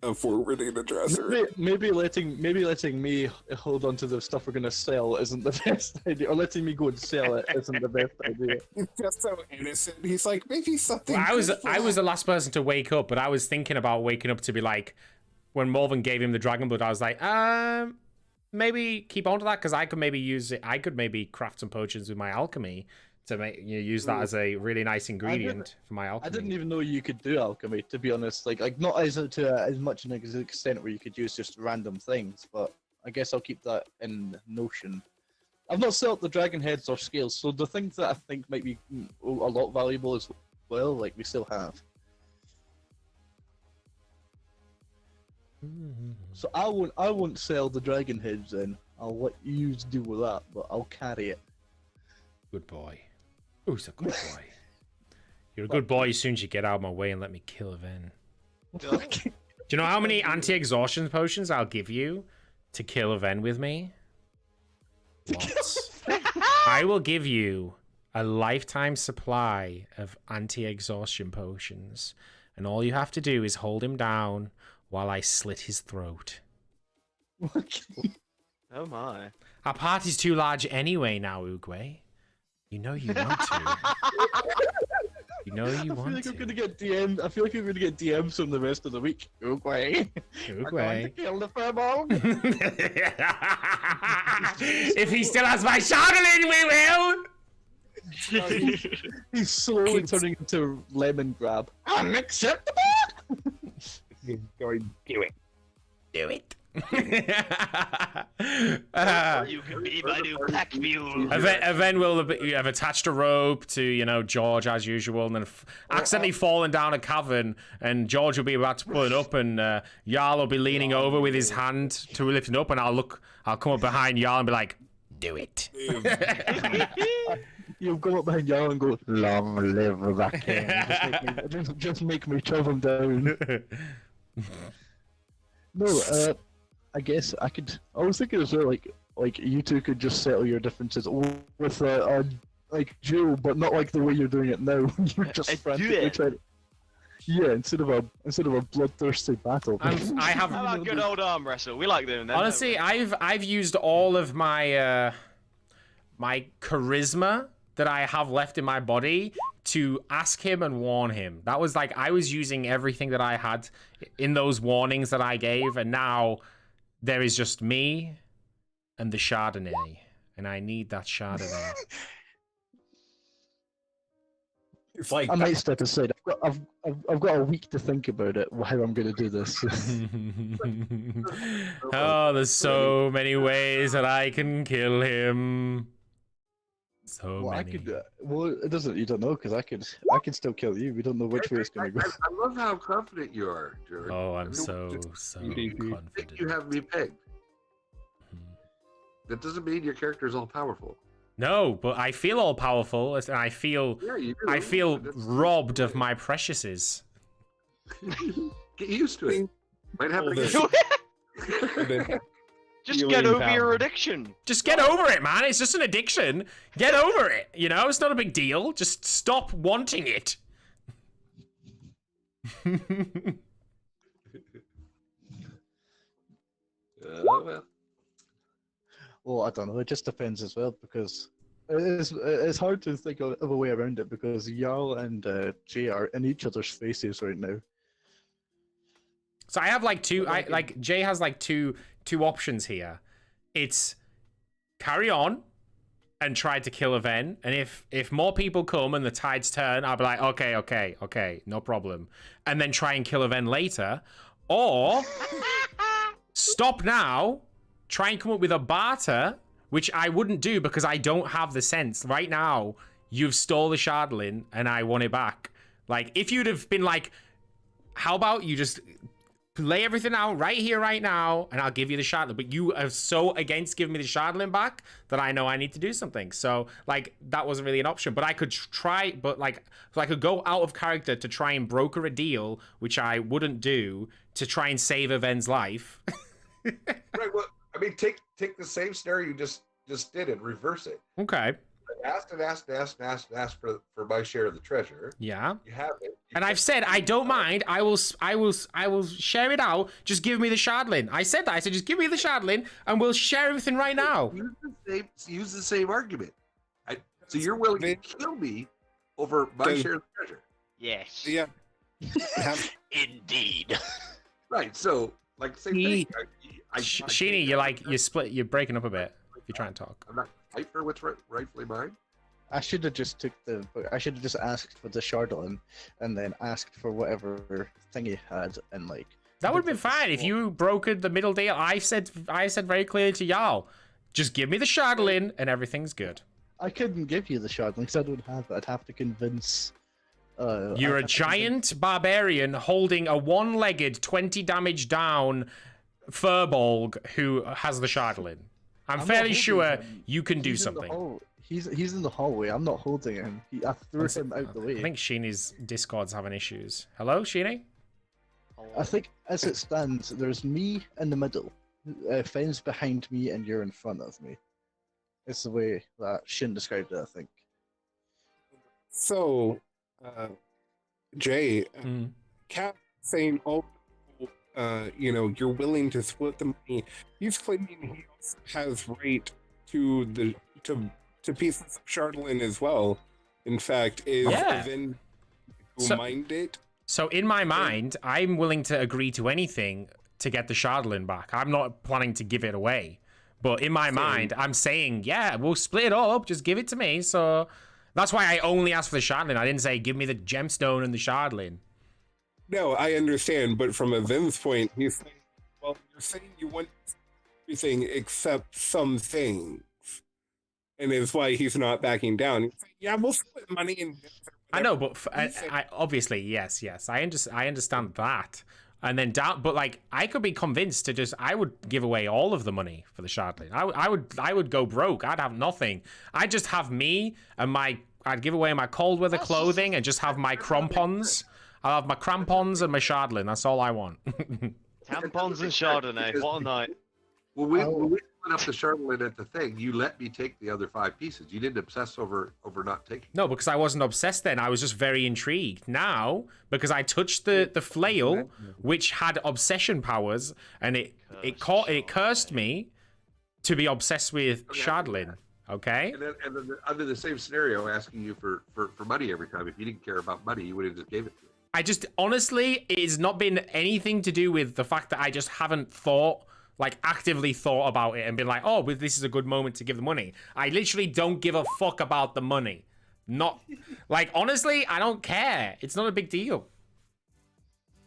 a forwarding address. Maybe letting me hold on to the stuff we're gonna sell isn't the best idea, or letting me go and sell it isn't the best idea. He's just so innocent. He's like, maybe something. Well, I was the last person to wake up, but I was thinking about waking up to be like, when Morven gave him the dragon blood, I was like, maybe keep on to that, because I could maybe use it. I could maybe craft some potions with my alchemy to make use that as a really nice ingredient for my alchemy. I didn't even know you could do alchemy, to be honest. Like not as much an extent where you could use just random things, but I guess I'll keep that in notion. I've not sold the dragon heads or scales, so the things that I think might be a lot valuable as well, like we still have. So I won't sell the dragon heads then. I'll let you deal with that, but I'll carry it. Good boy. Who's a good boy? You're a good boy as soon as you get out of my way and let me kill Ven. Do you know how many anti-exhaustion potions I'll give you to kill Ven with me? Lots. I will give you a lifetime supply of anti-exhaustion potions, and all you have to do is hold him down while I slit his throat. Oh my. Our party's too large anyway now, Oogway. You know you want to. You know you want to. I'm gonna get DM. I feel like I'm gonna get DMs from the rest of the week. Oogway. Oogway. We're going to kill the furball. If he still has my Charlene, we will! He's slowly turning into lemon grab. Unacceptable! He's going to do it. Do it. You can be my new pack mule. Then will have attached a rope to, you know, George as usual, and then accidentally fallen down a cavern, and George will be about to pull it up, and Jarl will be leaning over with his hand to lift it up, and I'll come up behind Jarl and be like, do it. You'll go up behind Jarl and go, long live the king. Just make me shove him down. No, I guess I could. I was thinking as well, like you two could just settle your differences with like duel, but not like the way you're doing it now. You're just frantically trying. Yeah, instead of a bloodthirsty battle. I have. How about good old arm wrestle? We like doing that. Honestly, I've used all of my my charisma that I have left in my body to ask him and warn him. That was like, I was using everything that I had in those warnings that I gave, and now there is just me and the Chardonnay, and I need that Chardonnay. It's like I might step aside. I've got a week to think about it. How I'm going to do this. Oh, there's so many ways that I can kill him. So Well, many. I could. Well, it doesn't. You don't know because I could still kill you. We don't know which way it's going to go. I love how confident you are, George. Oh, I'm so think confident. you have me pegged. That doesn't mean your character is all powerful. No, but I feel all powerful, and I feel Yeah, you do. I feel That's- robbed of my preciouses. Get used to it. Might happen again. Just get over your addiction. Just get over it, man. It's just an addiction. Get over it. You know, it's not a big deal. Just stop wanting it. Well. Well, I don't know. It just depends as well because it's hard to think of a way around it because Jarl and Jay are in each other's faces right now. So I have like two. Jay has like two options here. It's carry on and try to kill Ven, and if more people come and the tides turn, I'll be like, okay, no problem, and then try and kill Ven later, or stop now, try and come up with a barter, which I wouldn't do because I don't have the sense right now. You've stole the Shardlin and I want it back. Like, if you'd have been like, how about you just lay everything out right here, right now, and I'll give you the Shardlin. But you are so against giving me the Shardlin back that I know I need to do something. So, like, that wasn't really an option. But I could try, but, like, so I could go out of character to try and broker a deal, which I wouldn't do, to try and save Ven's life. Right, well, I mean, take the same scenario you just did and reverse it. Okay. Ask for my share of the treasure. Yeah. You have it. And I've said I don't mind. I will share it out. Just give me the Shardlin. I said that. I said just give me the Shardlin, and we'll share everything right now. Use the same argument. So you're willing to kill me over my share of the treasure? Yes. Yeah. Indeed. Right. So like same thing. Sheeny, you're breaking up a bit. If you try and talk. I'm not fight for what's rightfully mine. I should have just asked for the Shardlin and then asked for whatever thing he had and like. That would have been fine if you brokered the middle deal. I said very clearly to y'all, just give me the Shardlin and everything's good. I couldn't give you the Shardlin because I don't have it. I'd have to convince. You're a giant barbarian holding a one-legged, 20 damage down Furbolg who has the Shardlin. I'm fairly sure you can do something. He's in the hallway. I'm not holding him. I threw him out the way. I think Sheenie's Discord's having issues. Hello, Sheenie? I think as it stands, there's me in the middle, Finn's behind me, and you're in front of me. It's the way that Shin described it, I think. So, Jay, Cap saying, "Oh, you're willing to split the money." He's claiming he also has right to to pieces of Charlatan as well. In fact, is Vin who mined it? So in my mind, I'm willing to agree to anything to get the Charlatan back. I'm not planning to give it away. But in my mind, I'm saying, yeah, we'll split it up. Just give it to me. So that's why I only asked for the Charlatan. I didn't say, give me the gemstone and the Charlatan. No, I understand. But from a Vin's point, he's saying, well, you're saying you want everything except some things. And it's why he's not backing down. He's like, yeah, we'll split money and... I know, but I obviously, yes. I understand that. And then down, but like, I could be convinced to just, I would give away all of the money for the Charlatan. I would go broke. I'd have nothing. I'd just have me and I'd give away my cold weather clothing and just have my crampons. I'll have my crampons and my Charlatan. That's all I want. Tampons and Chardonnay. What a night. Well, we went up the Charlatan at the thing. You let me take the other 5 pieces. You didn't obsess over not taking. No, because I wasn't obsessed then. I was just very intrigued. Now, because I touched the flail, which had obsession powers, and it cursed me to be obsessed with Charlatan. Okay. And then under the same scenario, asking you for money every time. If you didn't care about money, you would have just gave it to me. I just honestly, it's not been anything to do with the fact that I just haven't actively thought about it and been like, oh, well, this is a good moment to give the money. I literally don't give a fuck about the money. Not, honestly, I don't care. It's not a big deal.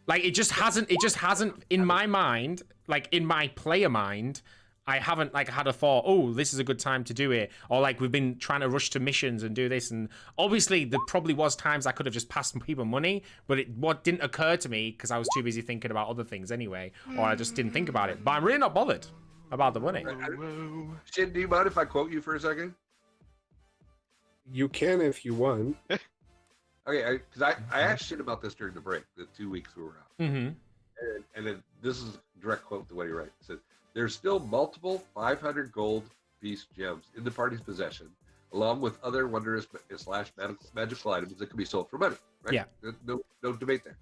It just hasn't, in my mind, in my player mind, I haven't, had a thought, oh, this is a good time to do it. Or, we've been trying to rush to missions and do this. And obviously, there probably was times I could have just passed people money, but what didn't occur to me because I was too busy thinking about other things anyway, or I just didn't think about it. But I'm really not bothered about the money. Shin, do you mind if I quote you for a second? You can if you want. Okay, because I asked Shin about this during the break, the 2 weeks we were out. Mm-hmm. And then this is a direct quote the way you write. It says, there's still multiple 500 gold piece gems in the party's possession, along with other wondrous / magical items that can be sold for money. Right? Yeah. No debate there.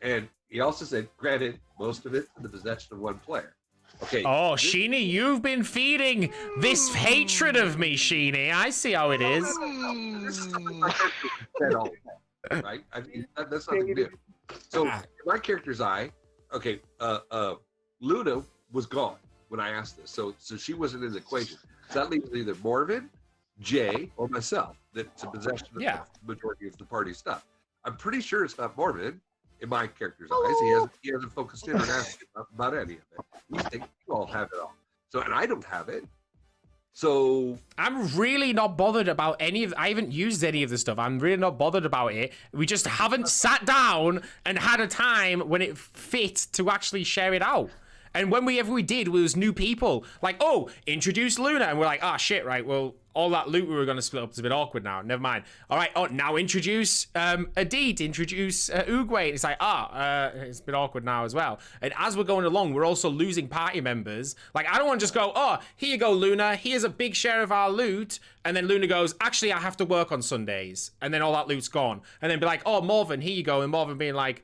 And he also said, granted, most of it in the possession of one player. Okay. Oh, Sheenie, you've been feeding this hatred of me, Sheenie. I see how it is. This is something my character said all the time, right? I mean, that's nothing new. So, in my character's eye, okay, Luna was gone when I asked this, so she wasn't in the equation. So that leaves either Morven, Jay, or myself that's in possession of the majority of the party stuff. I'm pretty sure it's not Morven in my character's eyes. He hasn't focused in on asking about any of it. We think you all have it all. So, and I don't have it. So I'm really not bothered about any of. I haven't used any of the stuff. I'm really not bothered about it. We just haven't sat down and had a time when it fit to actually share it out. And whenever we did, we was new people. Introduce Luna. And we're like, shit, right, well, all that loot we were going to split up is a bit awkward now. Never mind. All right, now introduce Adit, introduce Oogway. It's like, it's a bit awkward now as well. And as we're going along, we're also losing party members. I don't want to just go, here you go, Luna. Here's a big share of our loot. And then Luna goes, actually, I have to work on Sundays. And then all that loot's gone. And then be like, Morven, here you go. And Morven being like,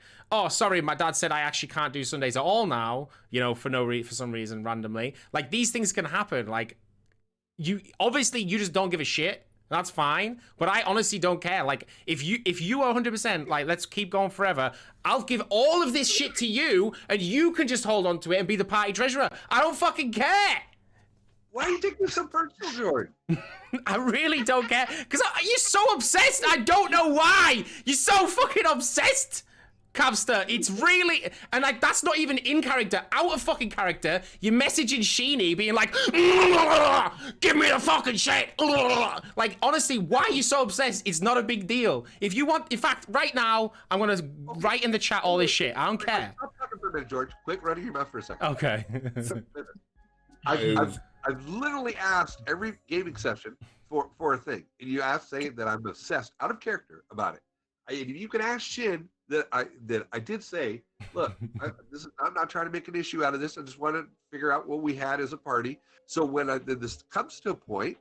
sorry, my dad said I actually can't do Sundays at all now, for some reason, randomly. These things can happen. You just don't give a shit. That's fine. But I honestly don't care. If you are 100%, let's keep going forever, I'll give all of this shit to you, and you can just hold on to it and be the party treasurer. I don't fucking care. Why are you taking this so personal, Jordan? I really don't care. Because you're so obsessed. I don't know why. You're so fucking obsessed. Cavster, it's really, and that's not even in character, out of fucking character. You're messaging Sheenie being like, give me the fucking shit. Honestly, why are you so obsessed? It's not a big deal. If you want, in fact, right now, I'm gonna write in the chat all this shit. I don't care. Stop talking for a minute, George. Quit running your mouth for a second. Okay. I've literally asked every gaming session for a thing, and you have to say that I'm obsessed out of character about it. If you can ask Shin that I did say, look, I'm not trying to make an issue out of this. I just want to figure out what we had as a party. So when this comes to a point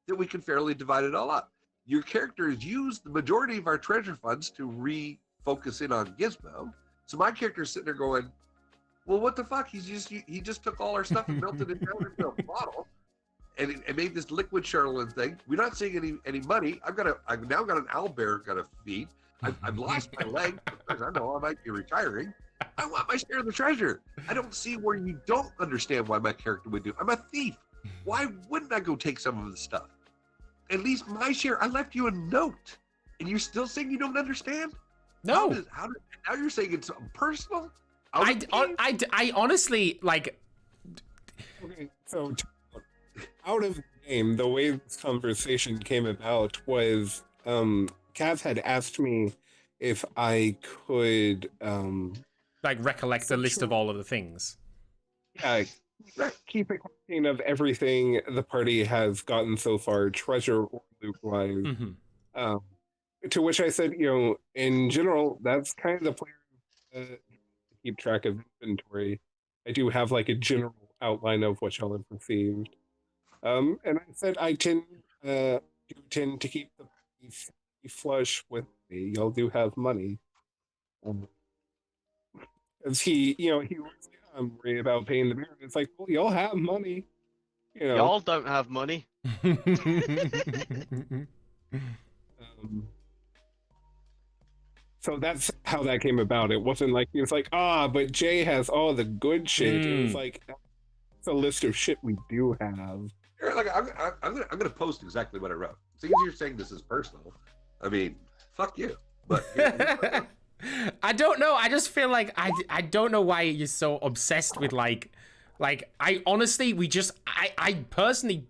that we can fairly divide it all up. Your character has used the majority of our treasure funds to refocus in on Gizmo. So my character is sitting there going, well, what the fuck? He just took all our stuff and melted it down into a bottle and made this liquid charlatan thing. We're not seeing any money. I've now got an owlbear got to feed. I've lost my leg because I know I might be retiring. I want my share of the treasure. I don't see where you don't understand why my character would do. I'm a thief. Why wouldn't I go take some of the stuff? At least my share. I left you a note, and you're still saying you don't understand? No. Now you're saying it's personal? I honestly like. Okay, so out of the game, the way this conversation came about was Cav had asked me if I could like recollect a list of all of the things. Yeah, keep a clean of everything the party has gotten so far, treasure or loot wise. Mm-hmm. To which I said, in general, that's kind of the plan to keep track of inventory. I do have like a general outline of what y'all have received. And I said I tend to keep the party flush with me. Y'all do have money. As he was like, I'm worried about paying the beer. It's like, well, y'all have money. Y'all don't have money. So that's how that came about. It wasn't like he was like, but Jay has all the good shit. It was like, it's a list of shit we do have. Like I'm gonna post exactly what I wrote. Seeing as you're saying this is personal, I mean, fuck you. But I don't know. I just feel like I don't know why you're so obsessed with like I honestly I personally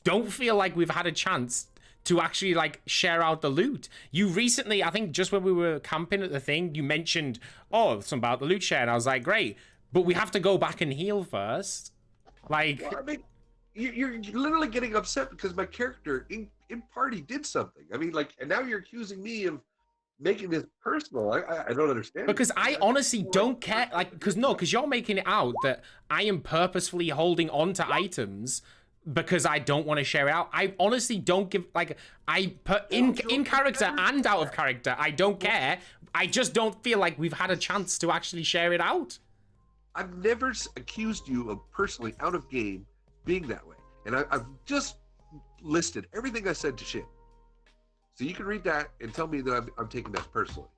don't feel like we've had a chance to actually like share out the loot. You recently, I think just when we were camping at the thing, you mentioned something about the loot share, and I was like, great, but we have to go back and heal first. Like, well, I mean, you're literally getting upset because my character in party did something. I mean, like, and now you're accusing me of making this personal. I don't understand. Because I honestly don't care. Like, because you're making it out that I am purposefully holding on to items because I don't want to share it out. I honestly don't give, like, in character and out of character, I don't care. I just don't feel like we've had a chance to actually share it out. I've never accused you of personally out of game being that way. And I've just listed everything I said to shit. So you can read that and tell me that I'm taking that personally.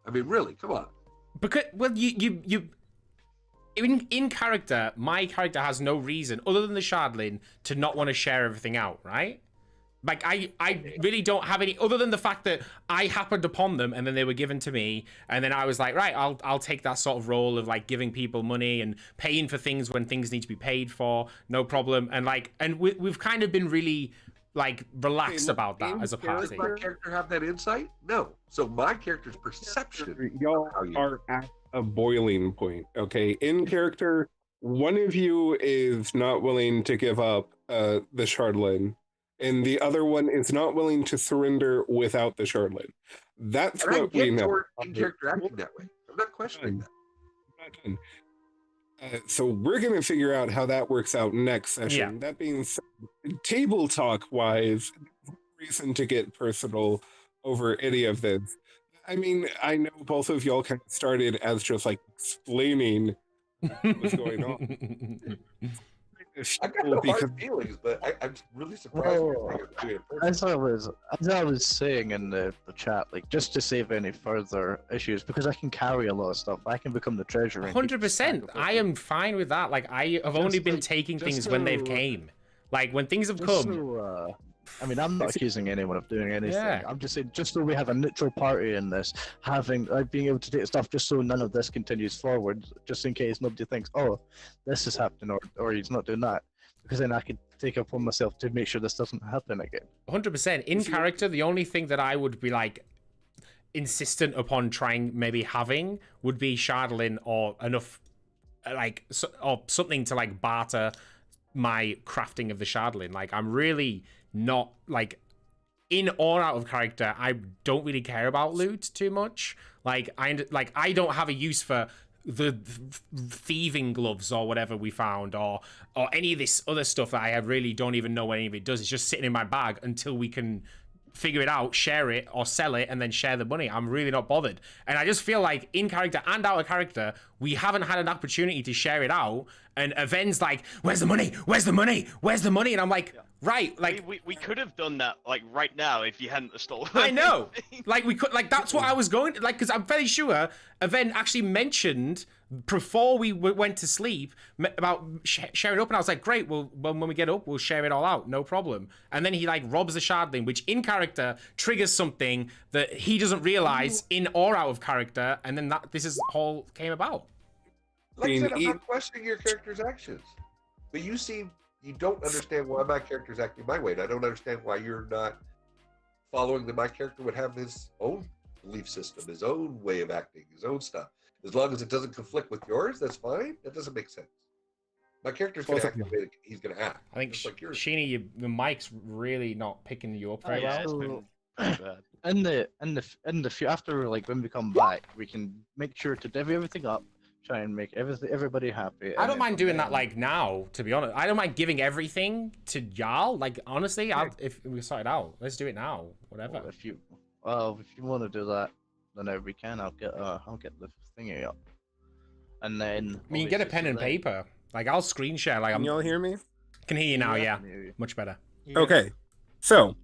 I mean, really, come on. Because, well, you in character, my character has no reason other than the Shardlin to not want to share everything out, right? Like, I really don't have any other than the fact that I happened upon them and then they were given to me, and then I was like, right, I'll take that sort of role of like giving people money and paying for things when things need to be paid for, no problem. And like, and we've kind of been really like relaxed about that as a party. Does my character have that insight? No. So my character's perception. Y'all are at a boiling point, okay? In character, one of you is not willing to give up the Shardlin, and the other one is not willing to surrender without the Shardlin. That's and what we know. In character acting that way. I'm not questioning that. So we're going to figure out how that works out next session. Yeah. That being said, table talk wise, reason to get personal over any of this. I mean, I know both of y'all kind of started as just like explaining what's going on. I got no hard feelings, but I'm really surprised. As I was saying in the chat, like, just to save any further issues, because I can carry a lot of stuff, I can become the treasurer. 100%. I am fine with that. Like, I have only been taking things when they've came. Like, when things have come. So, I mean, I'm not accusing anyone of doing anything. Yeah. I'm just saying, just so we have a neutral party in this, having being able to take stuff, just so none of this continues forward, just in case nobody thinks, oh, this is happening, or he's not doing that, because then I could take it upon myself to make sure this doesn't happen again. 100%. In character, the only thing that I would be like insistent upon trying maybe having would be Shardlin or enough, like, or something to like barter my crafting of the shardling. Like, I'm really not, like, in or out of character, I don't really care about loot too much. Like, I don't have a use for the thieving gloves or whatever we found, or any of this other stuff that I really don't even know what any of it does. It's just sitting in my bag until we can figure it out, share it, or sell it, and then share the money. I'm really not bothered. And I just feel like in character and out of character, we haven't had an opportunity to share it out. And Aven's like, where's the money? Where's the money? Where's the money? And I'm like, right, like... We could have done that, like, right now if you hadn't stolen. I know! Like, we could, like, that's what I was going to, like, because I'm fairly sure Aven actually mentioned before we went to sleep about sharing up, and I was like, great, well, when we get up, we'll share it all out, no problem. And then he, like, robs the shardling, which in character triggers something that he doesn't realize in or out of character, and then this is all came about. Like I said, I'm not questioning your character's actions, but you don't understand why my character's acting my way, and I don't understand why you're not following that my character would have his own belief system, his own way of acting, his own stuff. As long as it doesn't conflict with yours, that's fine. That doesn't make sense. My character's going to act the way that he's going to act. I think, like Sheeny, the mic's really not picking you up very well. After, like, when we come back, we can make sure to divvy everything up, try and make everybody happy. I don't mind doing that, like, now, to be honest. I don't mind giving everything to y'all. Like, honestly, if we sort it out, let's do it now. Whatever. Well, if you want to do that, then we can. I'll get the thingy up, and then. I mean, get a pen and paper. Like, I'll screen share. Like, Can y'all hear me? Can hear you now. Yeah, much better. Okay, so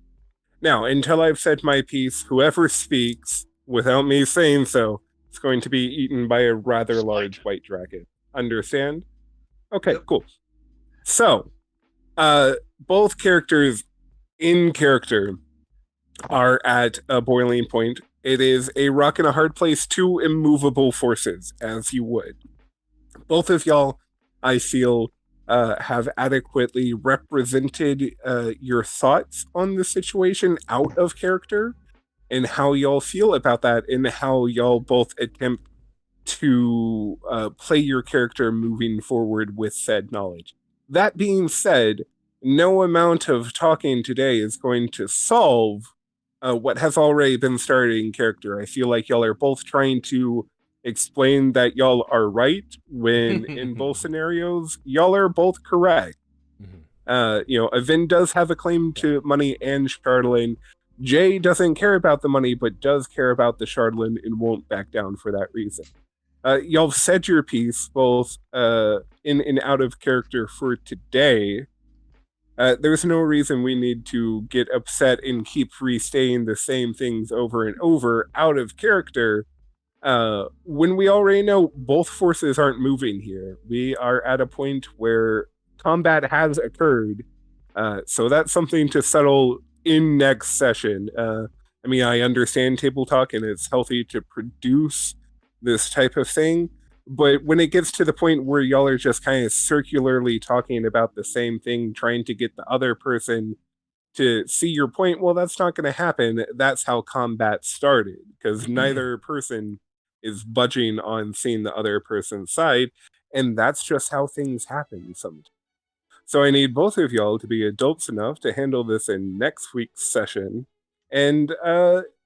now until I've said my piece, whoever speaks without me saying so, it's going to be eaten by a rather large white dragon. Understand? Okay, cool. So, both characters in character are at a boiling point. It is a rock and a hard place, two immovable forces, as you would. Both of y'all, I feel, have adequately represented your thoughts on the situation out of character, and how y'all feel about that, and how y'all both attempt to play your character moving forward with said knowledge. That being said, no amount of talking today is going to solve what has already been started in character. I feel like y'all are both trying to explain that y'all are right, when in both scenarios, y'all are both correct. Aven does have a claim to money and Shardlin. Jay doesn't care about the money, but does care about the Shardlin and won't back down for that reason. Y'all said your piece, both in and out of character for today. There's no reason we need to get upset and keep restating the same things over and over out of character, when we already know both forces aren't moving here. We are at a point where combat has occurred, so that's something to settle in next session. I mean, I understand table talk and it's healthy to produce this type of thing, but when it gets to the point where y'all are just kind of circularly talking about the same thing, trying to get the other person to see your point, well, that's not going to happen. That's how combat started, because neither person is budging on seeing the other person's side, and that's just how things happen sometimes. So I need both of y'all to be adults enough to handle this in next week's session, and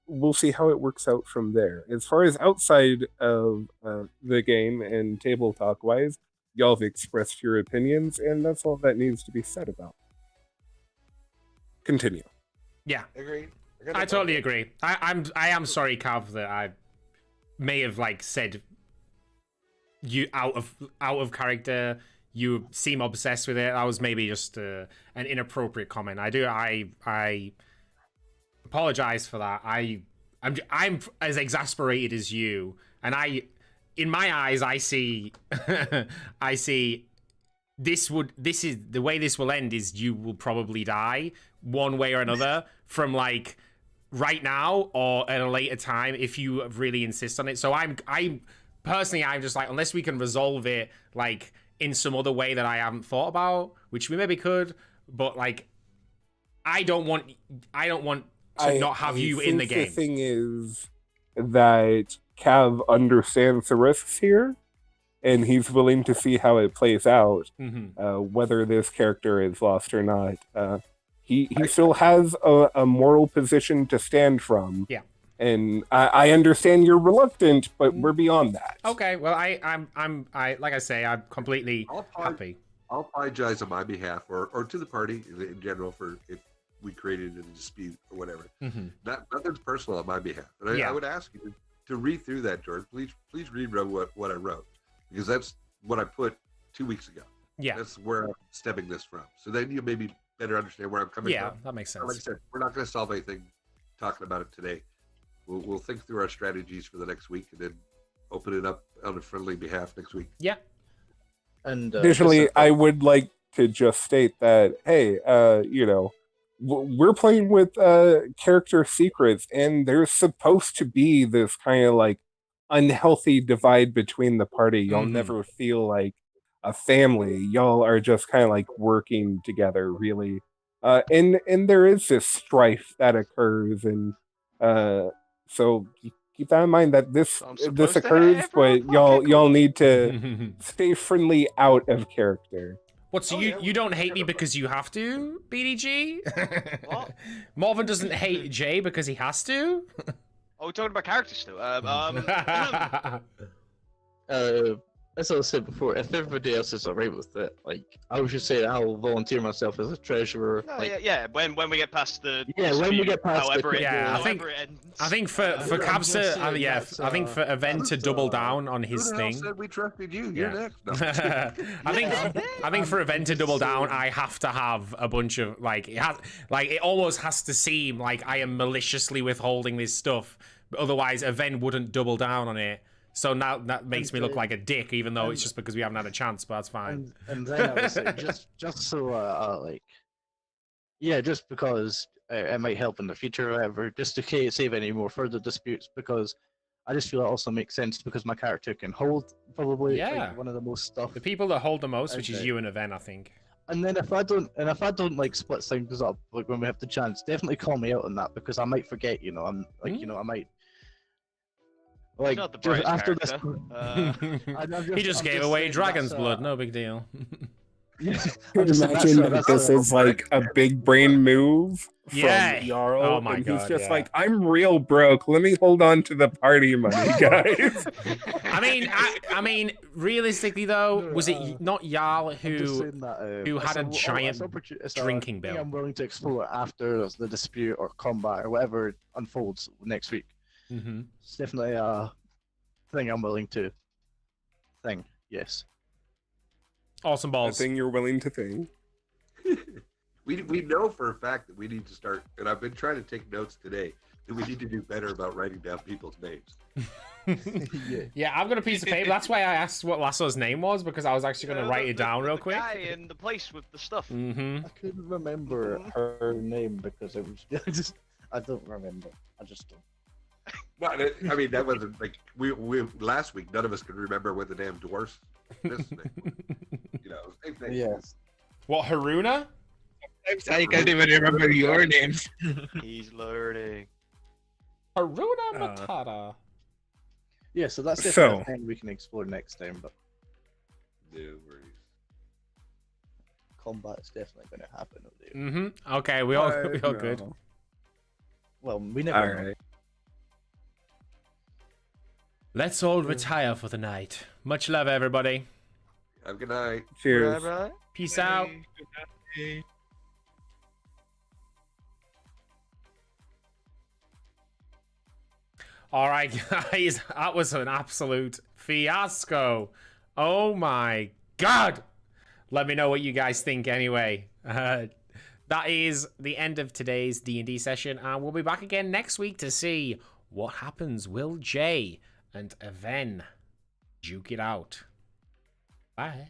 we'll see how it works out from there. As far as outside of the game and table talk wise, y'all have expressed your opinions, and that's all that needs to be said about. Continue. Yeah, Agreed. I totally agree. I am sorry, Cav, that I may have said you out of character. You seem obsessed with it. That was maybe just an inappropriate comment. I apologize for that. I'm as exasperated as you, and in my eyes, I see this is the way this will end is you will probably die one way or another from right now or at a later time if you really insist on it. So I'm personally, I'm just unless we can resolve it in some other way that I haven't thought about, which we maybe could, but I don't want to not have you in the game. The thing is that Cav understands the risks here, and he's willing to see how it plays out, Mm-hmm. whether this character is lost or not. He still has a moral position to stand from. Yeah. And I understand you're reluctant, but we're beyond that. Okay, well, I'm like I say, I'm completely happy. I'll apologize on my behalf, or to the party in general, for if we created a dispute or whatever. Mm-hmm. Nothing's personal on my behalf. And I would ask you to read through that, George. Please read what I wrote, because that's what I put 2 weeks ago. Yeah. That's where I'm stemming this from. So then you maybe better understand where I'm coming from. Yeah, that makes sense. Like I said, we're not going to solve anything talking about it today. We'll think through our strategies for the next week, and then open it up on a friendly behalf next week. Yeah. And additionally, I would like to just state that, hey, we're playing with character secrets, and there's supposed to be this kind of like unhealthy divide between the party. Y'all never feel like a family. Y'all are just kind of like working together, really. And there is this strife that occurs, and so keep that in mind that this occurs, but y'all need to stay friendly out of character. What, so you don't hate me because you have to, BDG? What? Marvin doesn't hate Jay because he has to? Oh, we're talking about characters still. As I said before, if everybody else is alright with it, like, I would just say I'll volunteer myself as a treasurer. No, like, yeah. When we get past the when we get past however the it, yeah, however it ends. I think for Kavsa, I think for Event to double down on his Who the hell thing. said we trusted you? You're next. No. I think for Event to double down, I have to have a bunch of it almost has to seem like I am maliciously withholding this stuff. Otherwise, Event wouldn't double down on it. So now that makes me look like a dick, even though it's just because we haven't had a chance, but that's fine. And then I would say, just so, just because it might help in the future or whatever, just to save any more further disputes, because I just feel it also makes sense because my character can hold probably one of the most stuff. The people that hold the most, which is you and Event, I think. And then if I don't like split things up, like when we have the chance, definitely call me out on that, because I might forget, I might. Like, not the just after character. this, He just gave away dragon's blood, no big deal. Imagine that this is like a big brain move from Jarl. Oh my and god. He's just like, I'm real broke. Let me hold on to the party money, guys. I mean, realistically though, was it not Jarl who had a giant drinking bill? I'm willing to explore after the dispute or combat or whatever unfolds next week. Mm-hmm. It's definitely a thing I'm willing to yes. Awesome balls. A thing you're willing to think. We know for a fact that we need to start, and I've been trying to take notes today, that we need to do better about writing down people's names. Yeah, I've got a piece of paper. That's why I asked what Lasso's name was, because I was actually going to write it down real quick. The guy in the place with the stuff. Mm-hmm. I couldn't remember her name because it was I don't remember. I just don't. But I mean, that wasn't like we last week. None of us could remember what the damn dwarf's name. Same thing. Yes. What, Haruna? I can't even remember your names. He's learning. Haruna Matata. Yeah, so that's definitely a thing we can explore next time. But no worries. Combat is definitely going to happen over there. Mm-hmm. Okay, we all good. Well, we never. All right. Let's all retire for the night. Much love, everybody. Have a good night. Cheers. Right. Peace out. All right, guys, that was an absolute fiasco. Oh my god. Let me know what you guys think anyway. That is the end of today's D&D session, and we'll be back again next week to see what happens. Will Jay and Aven duke it out? Bye.